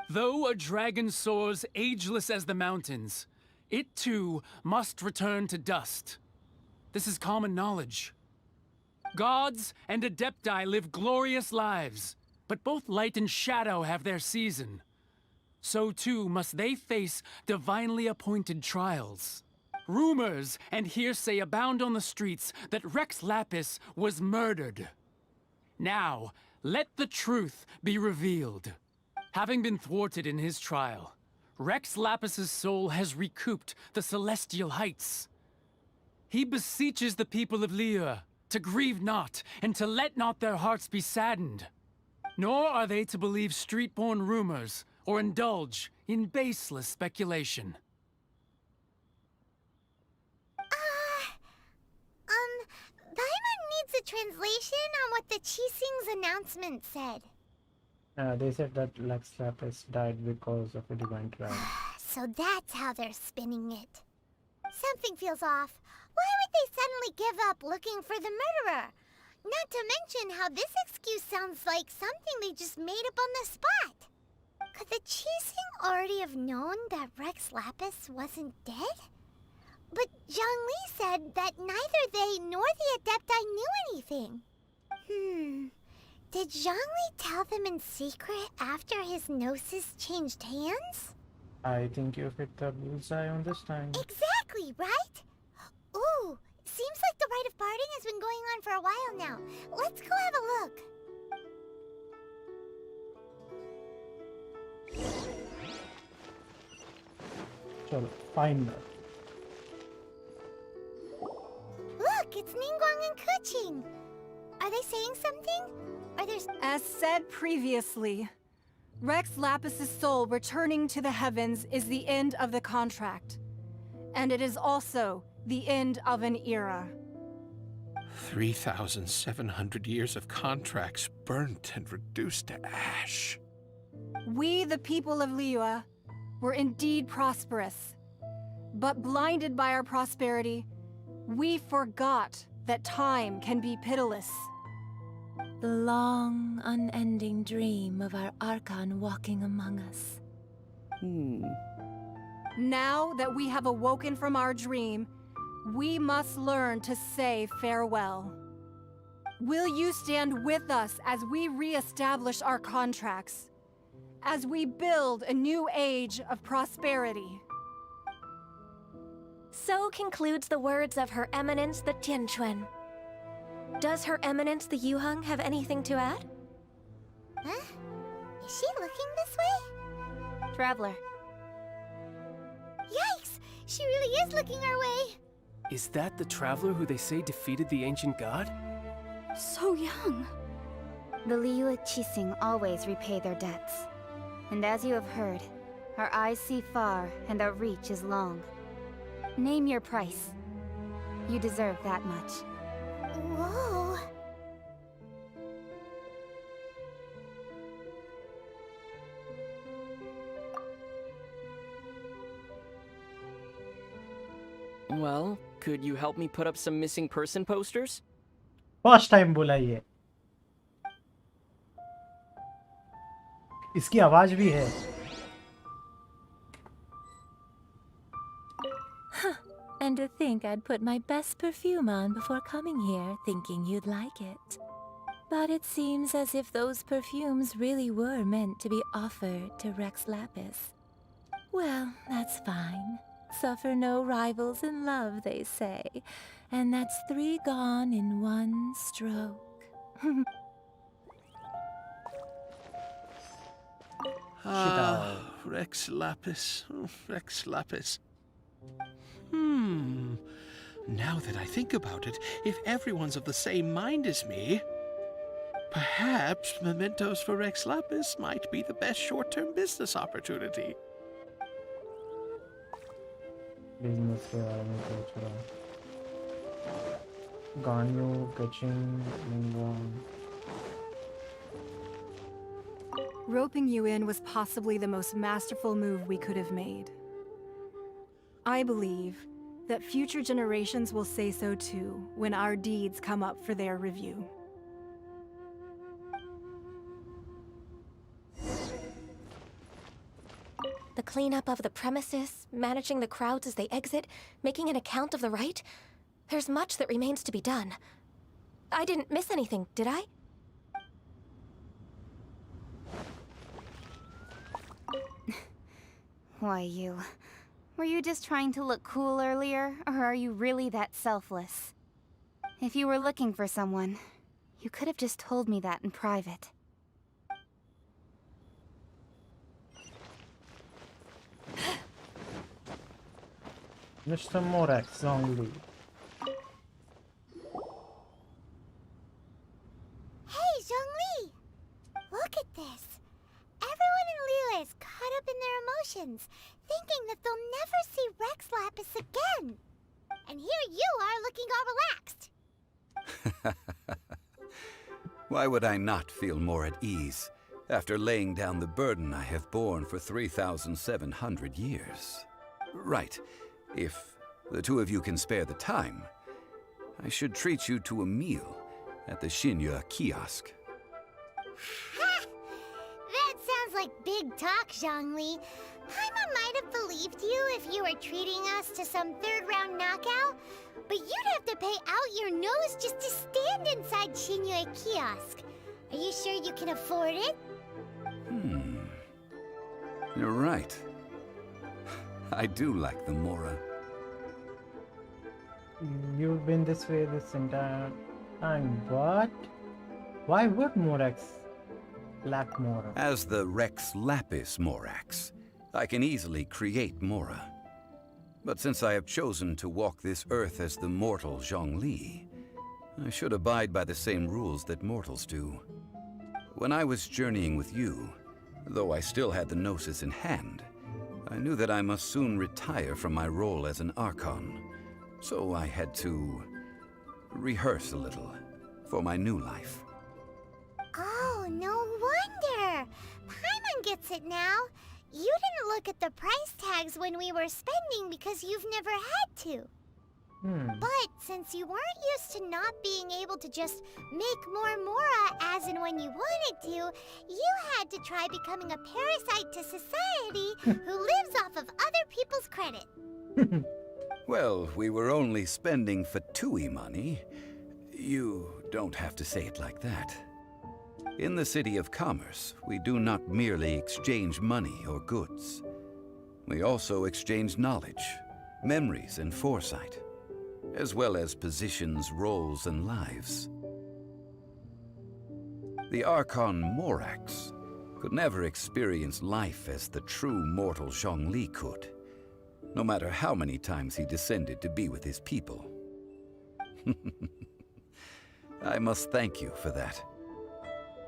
Though a dragon soars ageless as the mountains, it too must return to dust. This is common knowledge. Gods and Adepti live glorious lives, but both light and shadow have their season. So too must they face divinely appointed trials. Rumors and hearsay abound on the streets that Rex Lapis was murdered. Now, let the truth be revealed. Having been thwarted in his trial, Rex Lapis's soul has recouped the celestial heights. He beseeches the people of Liyue to grieve not and to let not their hearts be saddened. Nor are they to believe street-born rumors or indulge in baseless speculation. Paimon needs a translation on what the Qixing's announcement said. They said that Lex Lapis died because of a divine trial. So that's how they're spinning it. Something feels off. Why would they suddenly give up looking for the murderer? Not to mention how this excuse sounds like something they just made up on the spot. Could the Qixing already have known that Rex Lapis wasn't dead? But Zhongli said that neither they nor the Adepti knew anything. Did Zhongli tell them in secret after his gnosis changed hands? I think you've hit the bullseye on this time. Exactly, right? Ooh, seems like the rite of parting has been going on for a while now. Let's go have a look. Chalo, find her. Look, it's Ningguang and Keqing. Are they saying something? Are there... As said previously, Rex Lapis's soul returning to the heavens is the end of the contract. And it is also the end of an era. 3,700 years of contracts burnt and reduced to ash. We, the people of Liyue, were indeed prosperous. But blinded by our prosperity, we forgot that time can be pitiless. The long, unending dream of our Archon walking among us. Now that we have awoken from our dream, we must learn to say farewell. Will you stand with us as we re-establish our contracts? As we build a new age of prosperity? So concludes the words of Her Eminence the Tianquan. Does Her Eminence the Yuheng have anything to add? Huh? Is she looking this way? Traveler. Yikes! She really is looking our way! Is that the traveler who they say defeated the ancient god? So young. The Liyue Qixing always repay their debts. And as you have heard, our eyes see far and our reach is long. Name your price. You deserve that much. Whoa! Well, could you help me put up some missing person posters? First time बोला ये. इसकी आवाज भी है. And to think I'd put my best perfume on before coming here, thinking you'd like it. But it seems as if those perfumes really were meant to be offered to Rex Lapis. Well, that's fine. Suffer no rivals in love, they say. And that's 3 gone in 1 stroke. Rex Lapis. Rex Lapis. Now that I think about it, if everyone's of the same mind as me, perhaps mementos for Rex Lapis might be the best short-term business opportunity. Business के बारे में सोच रहा हूँ. गानियों, Keqing, Ningguang. Roping you in was possibly the most masterful move we could have made. I believe that future generations will say so too when our deeds come up for their review. The cleanup of the premises, managing the crowds as they exit, making an account of the rite. There's much that remains to be done. I didn't miss anything, did I? Why, you... Were you just trying to look cool earlier, or are you really that selfless? If you were looking for someone, you could have just told me that in private. Mr. Morak, Zhongli. Hey, Zhongli! Look at this. Everyone in Liyue is caught up in their emotions, thinking that they'll never see Rex Lapis again. And here you are looking all relaxed. Why would I not feel more at ease after laying down the burden I have borne for 3,700 years? Right. If the two of you can spare the time, I should treat you to a meal at the Shinya kiosk. Ha! That sounds like big talk, Zhongli. Paimon might have believed you if you were treating us to some third-round knockout, but you'd have to pay out your nose just to stand inside Shinya kiosk. Are you sure you can afford it? You're right. I do like the Mora. You've been this way this entire time, but why would Morax lack Mora? As the Rex Lapis Morax, I can easily create Mora. But since I have chosen to walk this earth as the mortal Zhongli, I should abide by the same rules that mortals do. When I was journeying with you, though I still had the Gnosis in hand, I knew that I must soon retire from my role as an Archon, so I had to rehearse a little for my new life. Oh, no wonder! Paimon gets it now. You didn't look at the price tags when we were spending because you've never had to. But since you weren't used to not being able to just make more Mora as and when you wanted to, you had to try becoming a parasite to society who lives off of other people's credit. Well, we were only spending Fatui money. You don't have to say it like that. In the City of Commerce, we do not merely exchange money or goods. We also exchange knowledge, memories, and foresight, as well as positions, roles, and lives. The Archon Morax could never experience life as the true mortal Zhongli could, no matter how many times he descended to be with his people. I must thank you for that.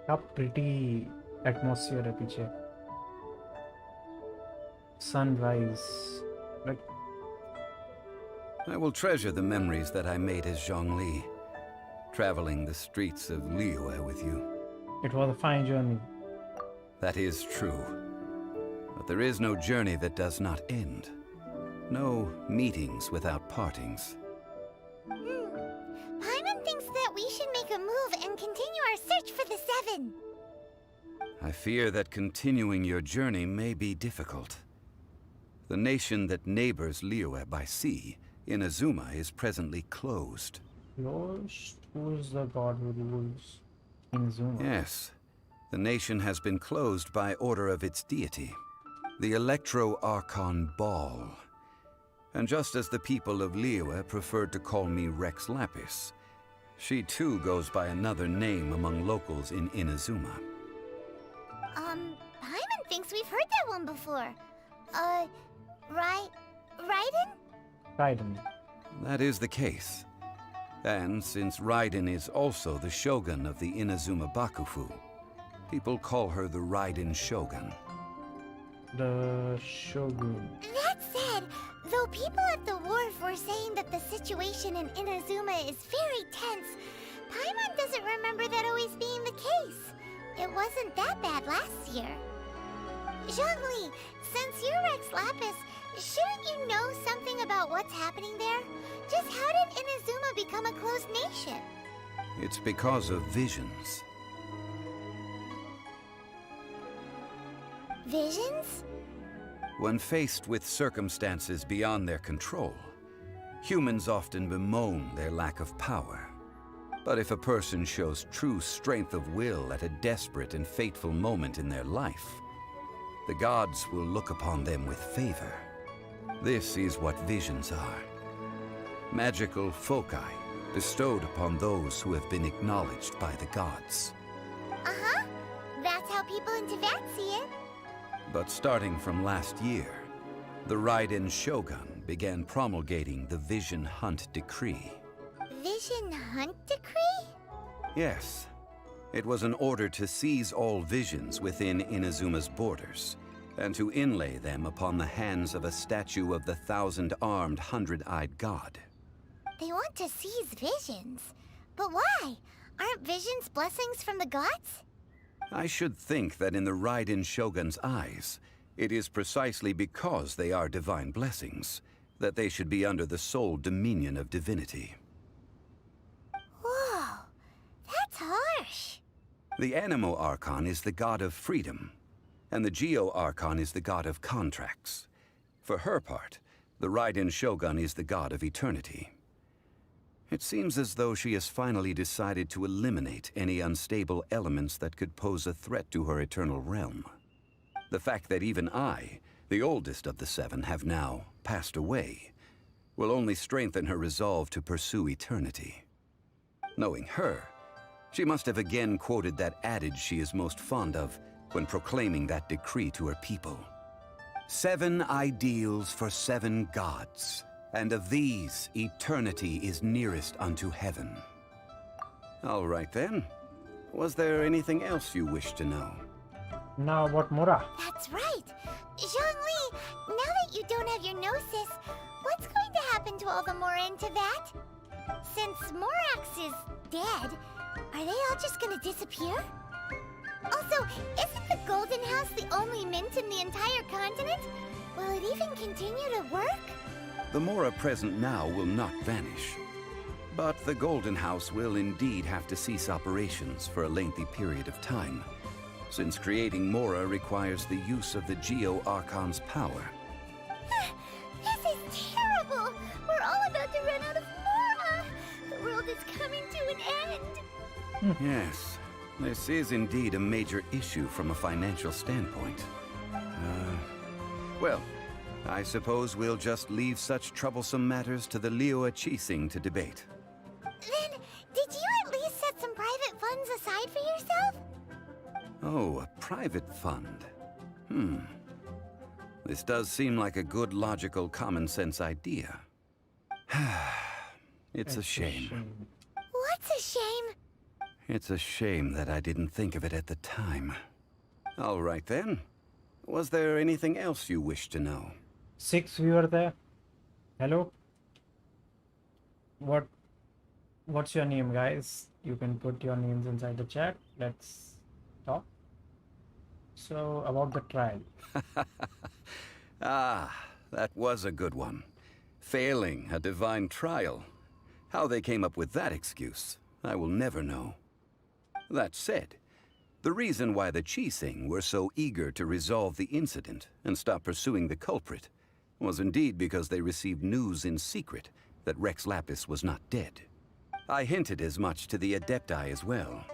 How pretty atmosphere है पीछे. Sunrise. Like I will treasure the memories that I made as Zhongli, traveling the streets of Liyue with you. it was a fine journey. That is true. But there is no journey that does not end. No meetings without partings. Paimon thinks that we should make a move and continue our search for the Seven. I fear that continuing your journey may be difficult. The nation that neighbors Liyue by sea, Inazuma, is presently closed. Closed? Who is the god who rules Inazuma? Yes. The nation has been closed by order of its deity, the Electro-Archon Ball. And just as the people of Liyue preferred to call me Rex Lapis, she too goes by another name among locals in Inazuma. Paimon thinks we've heard that one before. Raiden? Raiden. That is the case. And since Raiden is also the shogun of the Inazuma Bakufu, people call her the Raiden Shogun. The Shogun. That said, though people at the wharf were saying that the situation in Inazuma is very tense, Paimon doesn't remember that always being the case. It wasn't that bad last year. Zhongli, since you're Rex Lapis, shouldn't you know something about what's happening there? Just how did Inazuma become a closed nation? It's because of visions. Visions? When faced with circumstances beyond their control, humans often bemoan their lack of power. But if a person shows true strength of will at a desperate and fateful moment in their life, the gods will look upon them with favor. This is what visions are. Magical foci bestowed upon those who have been acknowledged by the gods. Uh-huh. That's how people in Teyvat see it. But starting from last year, the Raiden Shogun began promulgating the Vision Hunt Decree. Vision Hunt Decree? Yes. It was an order to seize all visions within Inazuma's borders, and to inlay them upon the hands of a statue of the 1,000-armed, 100-eyed god. They want to seize visions. But why? Aren't visions blessings from the gods? I should think that in the Raiden Shogun's eyes, it is precisely because they are divine blessings that they should be under the sole dominion of divinity. Whoa, that's harsh. The Anemo Archon is the god of freedom, and the Geo Archon is the god of contracts. For her part, the Raiden Shogun is the god of eternity. It seems as though she has finally decided to eliminate any unstable elements that could pose a threat to her eternal realm. The fact that even I, the oldest of the seven, have now passed away, will only strengthen her resolve to pursue eternity. Knowing her, she must have again quoted that adage she is most fond of when proclaiming that decree to her people. 7 ideals for 7 gods, and of these, eternity is nearest unto heaven. All right then. Was there anything else you wish to know? Now about Mora. That's right. Zhongli, now that you don't have your gnosis, what's going to happen to all the Mora in Teyvat? Since Morax is dead, are they all just gonna disappear? Also, isn't the Golden House the only mint in the entire continent? Will it even continue to work? The Mora present now will not vanish. But the Golden House will indeed have to cease operations for a lengthy period of time, since creating Mora requires the use of the Geo Archon's power. This is terrible! We're all about to run out of Mora! The world is coming to an end! Yes, this is indeed a major issue from a financial standpoint. Well, I suppose we'll just leave such troublesome matters to the Liyue Qixing to debate. Then, did you at least set some private funds aside for yourself? Oh, a private fund. This does seem like a good, logical, common-sense idea. It's a shame. What's a shame? It's a shame that I didn't think of it at the time. All right then. Was there anything else you wish to know? 6 viewer there. Hello. What's your name, guys? You can put your names inside the chat. Let's talk. So about the trial. Ah, that was a good one. Failing a divine trial. How they came up with that excuse, I will never know. That said, the reason why the Qixing were so eager to resolve the incident and stop pursuing the culprit was indeed because they received news in secret that Rex Lapis was not dead. I hinted as much to the Adepti as well.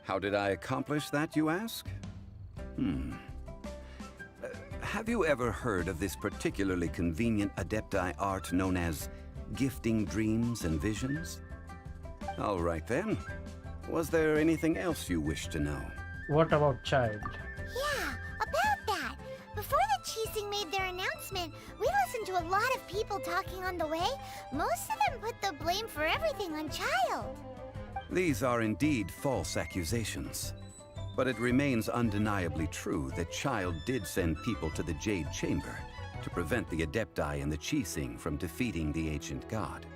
How did I accomplish that, you ask? Have you ever heard of this particularly convenient Adepti art known as gifting dreams and visions? All right then. Was there anything else you wish to know? What about Childe? Yeah, about that. Before the Qixing made their announcement, we listened to a lot of people talking on the way. Most of them put the blame for everything on Childe. These are indeed false accusations. But it remains undeniably true that Childe did send people to the Jade Chamber to prevent the Adepti and the Qixing from defeating the ancient god.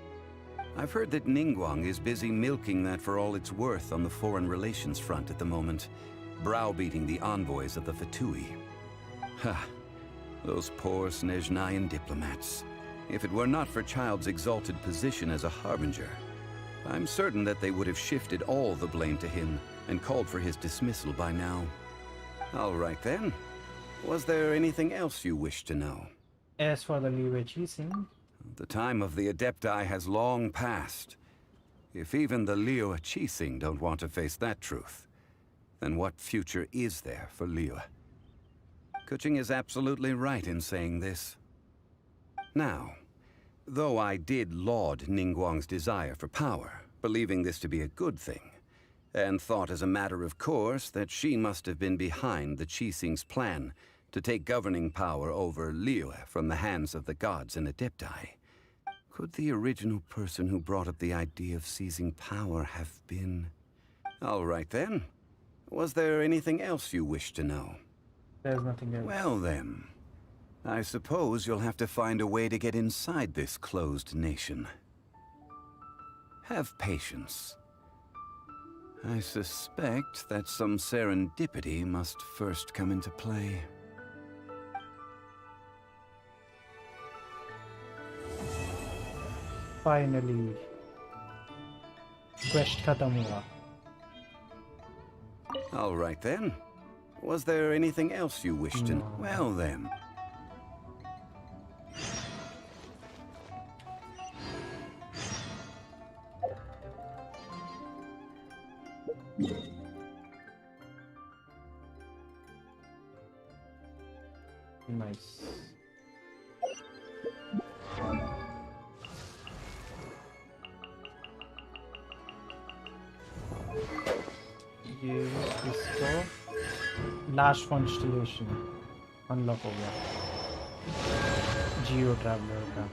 I've heard that Ningguang is busy milking that for all it's worth on the foreign relations front at the moment, browbeating the envoys of the Fatui. Ha! Those poor Snezhnayan diplomats. If it were not for Childe's exalted position as a harbinger, I'm certain that they would have shifted all the blame to him and called for his dismissal by now. All right then. Was there anything else you wish to know? As for the Liyue Qixing, The time of the Adepti has long passed. If even the Liyue Qixing don't want to face that truth, then what future is there for Liyue? Kuching is absolutely right in saying this. Now, though I did laud Ningguang's desire for power, believing this to be a good thing, and thought as a matter of course that she must have been behind the Qixing's plan to take governing power over Liyue from the hands of the gods and Adepti, could the original person who brought up the idea of seizing power have been... All right then. Was there anything else you wish to know? there's nothing else. Well then, I suppose you'll have to find a way to get inside this closed nation. Have patience. I suspect that some serendipity must first come into play. Finally, quest khatam hua. All right then. Was there anything else you wished to... Well then. Nice. ये इसको last constellation unlock हो गया Geo traveler का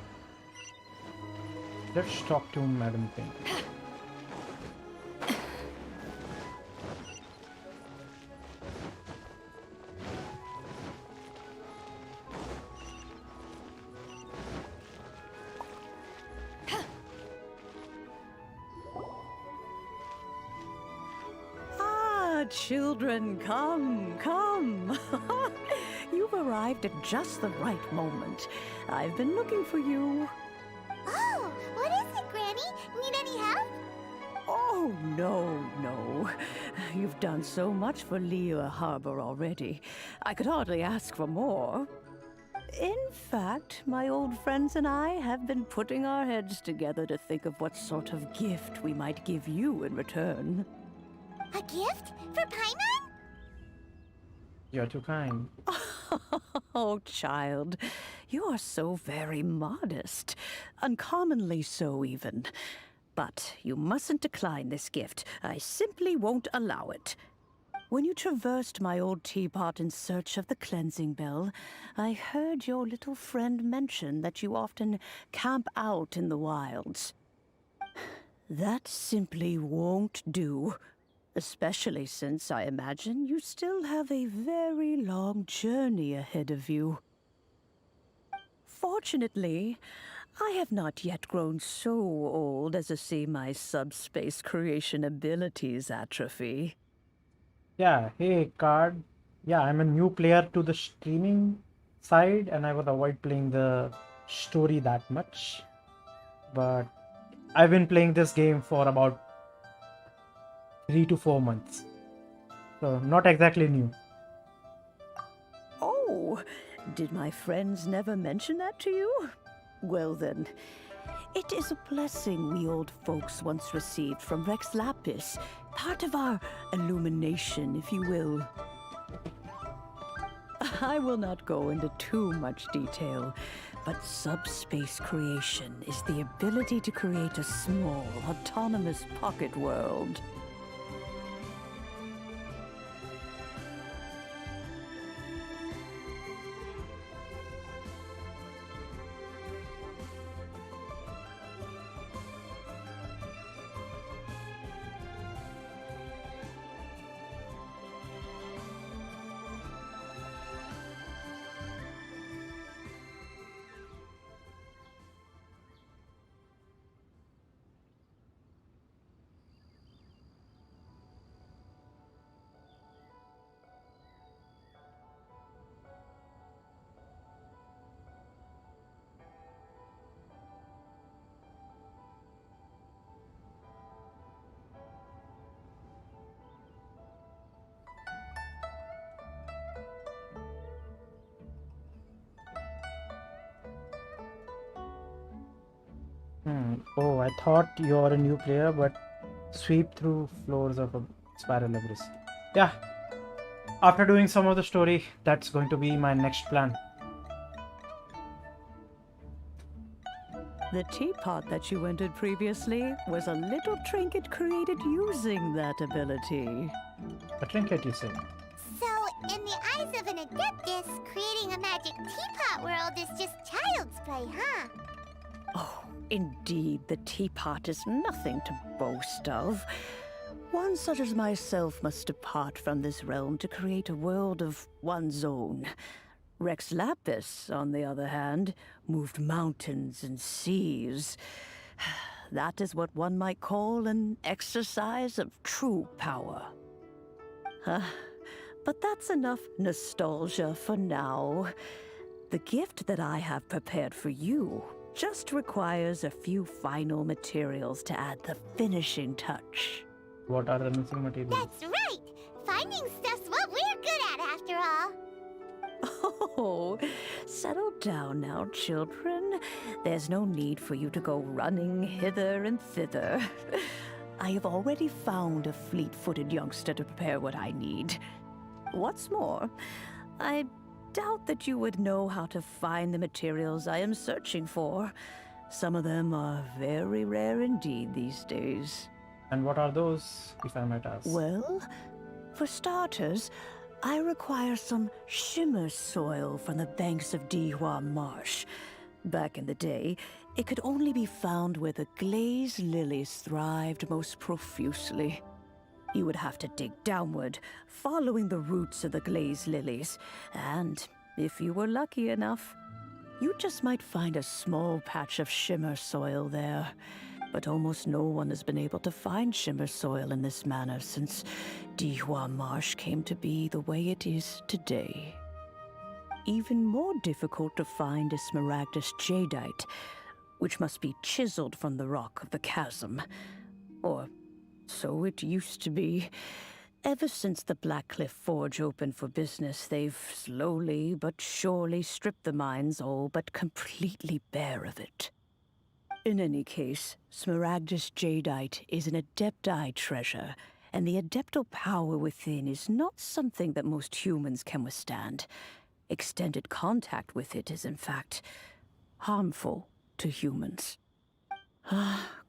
let's talk to madam Ping Children, come, come. You've arrived at just the right moment. I've been looking for you. Oh, what is it, Granny? Need any help? Oh, no. You've done so much for Liyue Harbor already. I could hardly ask for more. In fact, my old friends and I have been putting our heads together to think of what sort of gift we might give you in return. A gift? For Paimon? You're too kind. Oh, child, you are so very modest. Uncommonly so, even. But you mustn't decline this gift. I simply won't allow it. When you traversed my old teapot in search of the cleansing bell, I heard your little friend mention that you often camp out in the wilds. That simply won't do. Especially since I imagine you still have a very long journey ahead of you. Fortunately, I have not yet grown so old as to see my subspace creation abilities atrophy. Yeah, hey card. Yeah, I'm a new player to the streaming side and I would avoid playing the story that much. But I've been playing this game for about 3 to 4 months. So, not exactly new. Oh, did my friends never mention that to you? Well then, it is a blessing we old folks once received from Rex Lapis, part of our illumination, if you will. I will not go into too much detail, but subspace creation is the ability to create a small, autonomous pocket world. Oh, I thought you're a new player, but sweep through floors of a spiral abyss. Yeah, after doing some of the story, that's going to be my next plan. The teapot that you entered previously was a little trinket created using that ability. A trinket, you say? So, in the eyes of an adeptus, creating a magic teapot world is just child's play, huh? Oh, indeed, the teapot is nothing to boast of. One such as myself must depart from this realm to create a world of one's own. Rex Lapis, on the other hand, moved mountains and seas. that is what one might call an exercise of true power. But that's enough nostalgia for now. The gift that I have prepared for you just requires a few final materials to add the finishing touch. What are the missing materials? That's right! Finding stuff's what we're good at, after all. Oh, settle down now, children. There's no need for you to go running hither and thither. I have already found a fleet-footed youngster to prepare what I need. What's more, I doubt that you would know how to find the materials I am searching for. Some of them are very rare indeed these days. And what are those, if I might ask? Well, for starters, I require some shimmer soil from the banks of Dihua Marsh. Back in the day, it could only be found where the glazed lilies thrived most profusely. You would have to dig downward, following the roots of the glazed lilies, and if you were lucky enough, you just might find a small patch of shimmer soil there. But almost no one has been able to find shimmer soil in this manner since Dihua Marsh came to be the way it is today. Even more difficult to find is smaragdus jadeite, which must be chiseled from the rock of the chasm. Or so it used to be. Ever since the Blackcliff Forge opened for business, they've slowly but surely stripped the mines all but completely bare of it. In any case, smaragdus jadeite is an adepti treasure, and the adeptal power within is not something that most humans can withstand. Extended contact with it is, in fact, harmful to humans.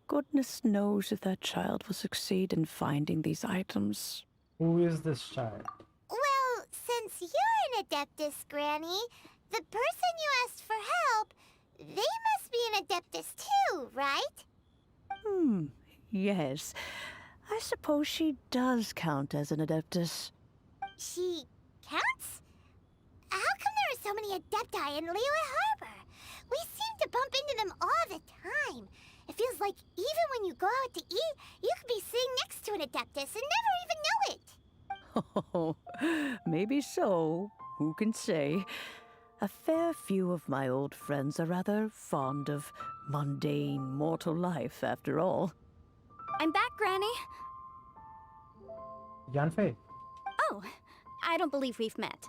Goodness knows if that child will succeed in finding these items. Who is this child? Well, since you're an Adeptus, Granny, the person you asked for help, they must be an Adeptus too, right? Yes. I suppose she does count as an Adeptus. She counts? How come there are so many Adepti in Liyue Harbor? We seem to bump into them all the time. It feels like even when you go out to eat, you could be sitting next to an Adeptus and never even know it. Oh, maybe so. Who can say? A fair few of my old friends are rather fond of mundane mortal life, after all. I'm back, Granny. Yanfei. Oh, I don't believe we've met.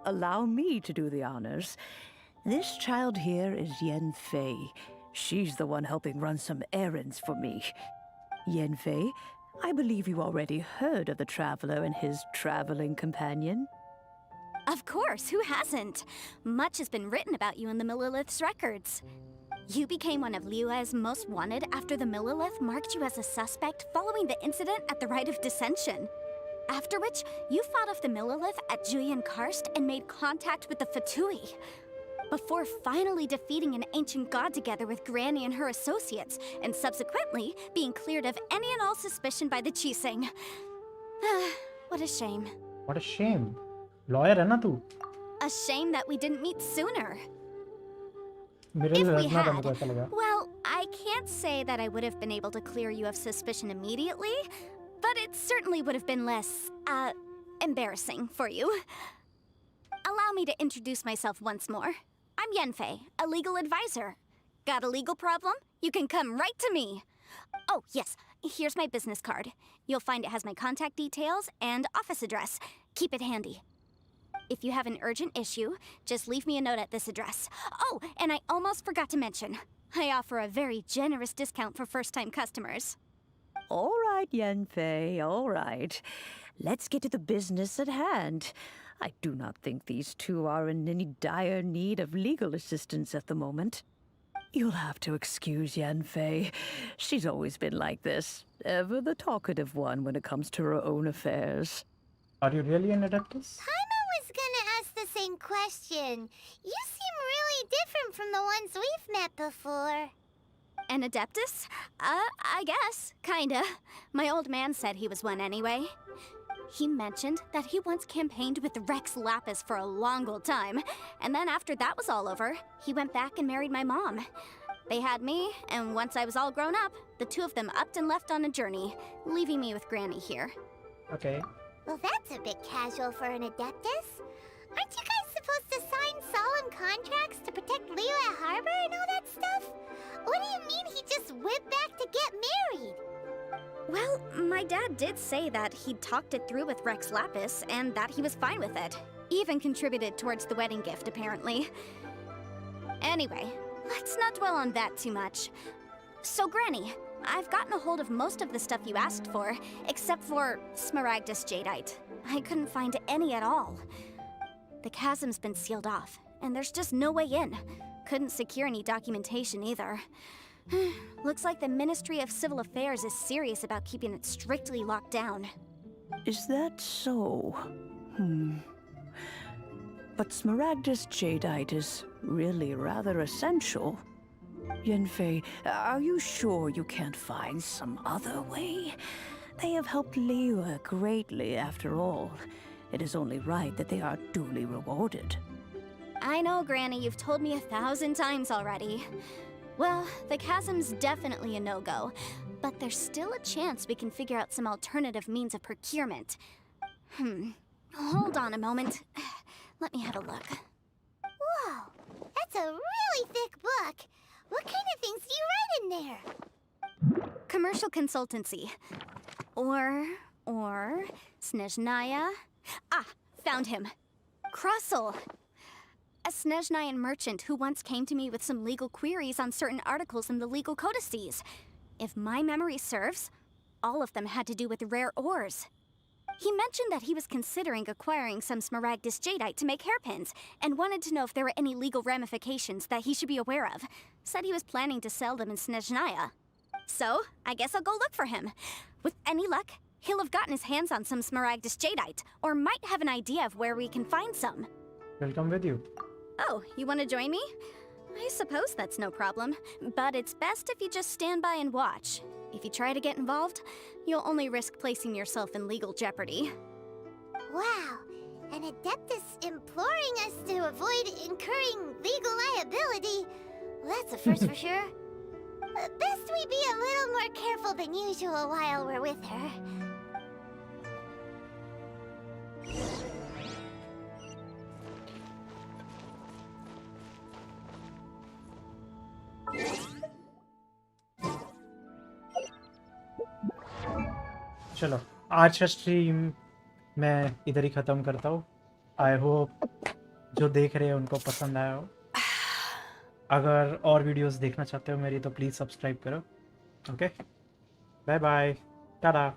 Allow me to do the honors. This child here is Yanfei. She's the one helping run some errands for me. Yanfei, I believe you already heard of the Traveler and his traveling companion. Of course, who hasn't? Much has been written about you in the Millilith's records. You became one of Liyue's most wanted after the Millilith marked you as a suspect following the incident at the Rite of Dissension. After which, you fought off the Millilith at Julian Karst and made contact with the Fatui. Before finally defeating an ancient god together with Granny and her associates, and subsequently being cleared of any and all suspicion by the Chising. What a shame. What a shame. Lawyer है ना तू? A shame that we didn't meet sooner. मेरे If लिए we रखना था had, मुझे ऐसा लगा. well, I can't say that I would have been able to clear you of suspicion immediately, but it certainly would have been less, embarrassing for you. Allow me to introduce myself once more. I'm Yanfei, a legal advisor. Got a legal problem? You can come right to me. Oh, yes, here's my business card. You'll find it has my contact details and office address. Keep it handy. If you have an urgent issue, just leave me a note at this address. Oh, and I almost forgot to mention, I offer a very generous discount for first-time customers. All right, Yanfei, all right. Let's get to the business at hand. I do not think these two are in any dire need of legal assistance at the moment. You'll have to excuse Yanfei. She's always been like this, ever the talkative one when it comes to her own affairs. Are you really an Adeptus? Paimon was gonna ask the same question. You seem really different from the ones we've met before. An Adeptus? I guess. Kinda. My old man said he was one anyway. He mentioned that he once campaigned with Rex Lapis for a long old time, and then after that was all over, he went back and married my mom. They had me, and once I was all grown up, the two of them upped and left on a journey, leaving me with Granny here. Okay. Well, that's a bit casual for an Adeptus. Aren't you guys supposed to sign solemn contracts to protect Liyue Harbor and all that stuff? What do you mean he just went back to get married? Well, my dad did say that he'd talked it through with Rex Lapis, and that he was fine with it. Even contributed towards the wedding gift, apparently. Anyway, let's not dwell on that too much. So, Granny, I've gotten a hold of most of the stuff you asked for, except for Smaragdus Jadeite. I couldn't find any at all. The chasm's been sealed off, and there's just no way in. Couldn't secure any documentation either. Looks like the Ministry of Civil Affairs is serious about keeping it strictly locked down. Is that so? But Smaragdus Jadeite is really rather essential. Yanfei, are you sure you can't find some other way? They have helped Liyue greatly, after all. It is only right that they are duly rewarded. I know, Granny, you've told me 1,000 times already. Well, the chasm's definitely a no-go, but there's still a chance we can figure out some alternative means of procurement. Hold on a moment. Let me have a look. Whoa, that's a really thick book. What kind of things do you write in there? Commercial consultancy. Or Snezhnaya. Ah, found him. Krusel. A Snezhnayan merchant who once came to me with some legal queries on certain articles in the legal codices. If my memory serves, all of them had to do with rare ores. He mentioned that he was considering acquiring some Smaragdus Jadeite to make hairpins, and wanted to know if there were any legal ramifications that he should be aware of. Said he was planning to sell them in Snezhnaya. So, I guess I'll go look for him. With any luck, he'll have gotten his hands on some Smaragdus Jadeite, or might have an idea of where we can find some. We'll come with you. Oh, you want to join me? I suppose that's no problem, but it's best if you just stand by and watch. If you try to get involved, you'll only risk placing yourself in legal jeopardy. Wow, an Adeptus imploring us to avoid incurring legal liability. Well, that's a first for sure. Best we be a little more careful than usual while we're with her. चलो आज का stream मैं इधर ही ख़त्म करता हूँ। I hope जो देख रहे हैं उनको पसंद आया हो। अगर और वीडियोस देखना चाहते हो मेरी तो प्लीज़ सब्सक्राइब करो। Okay, bye bye, Tata.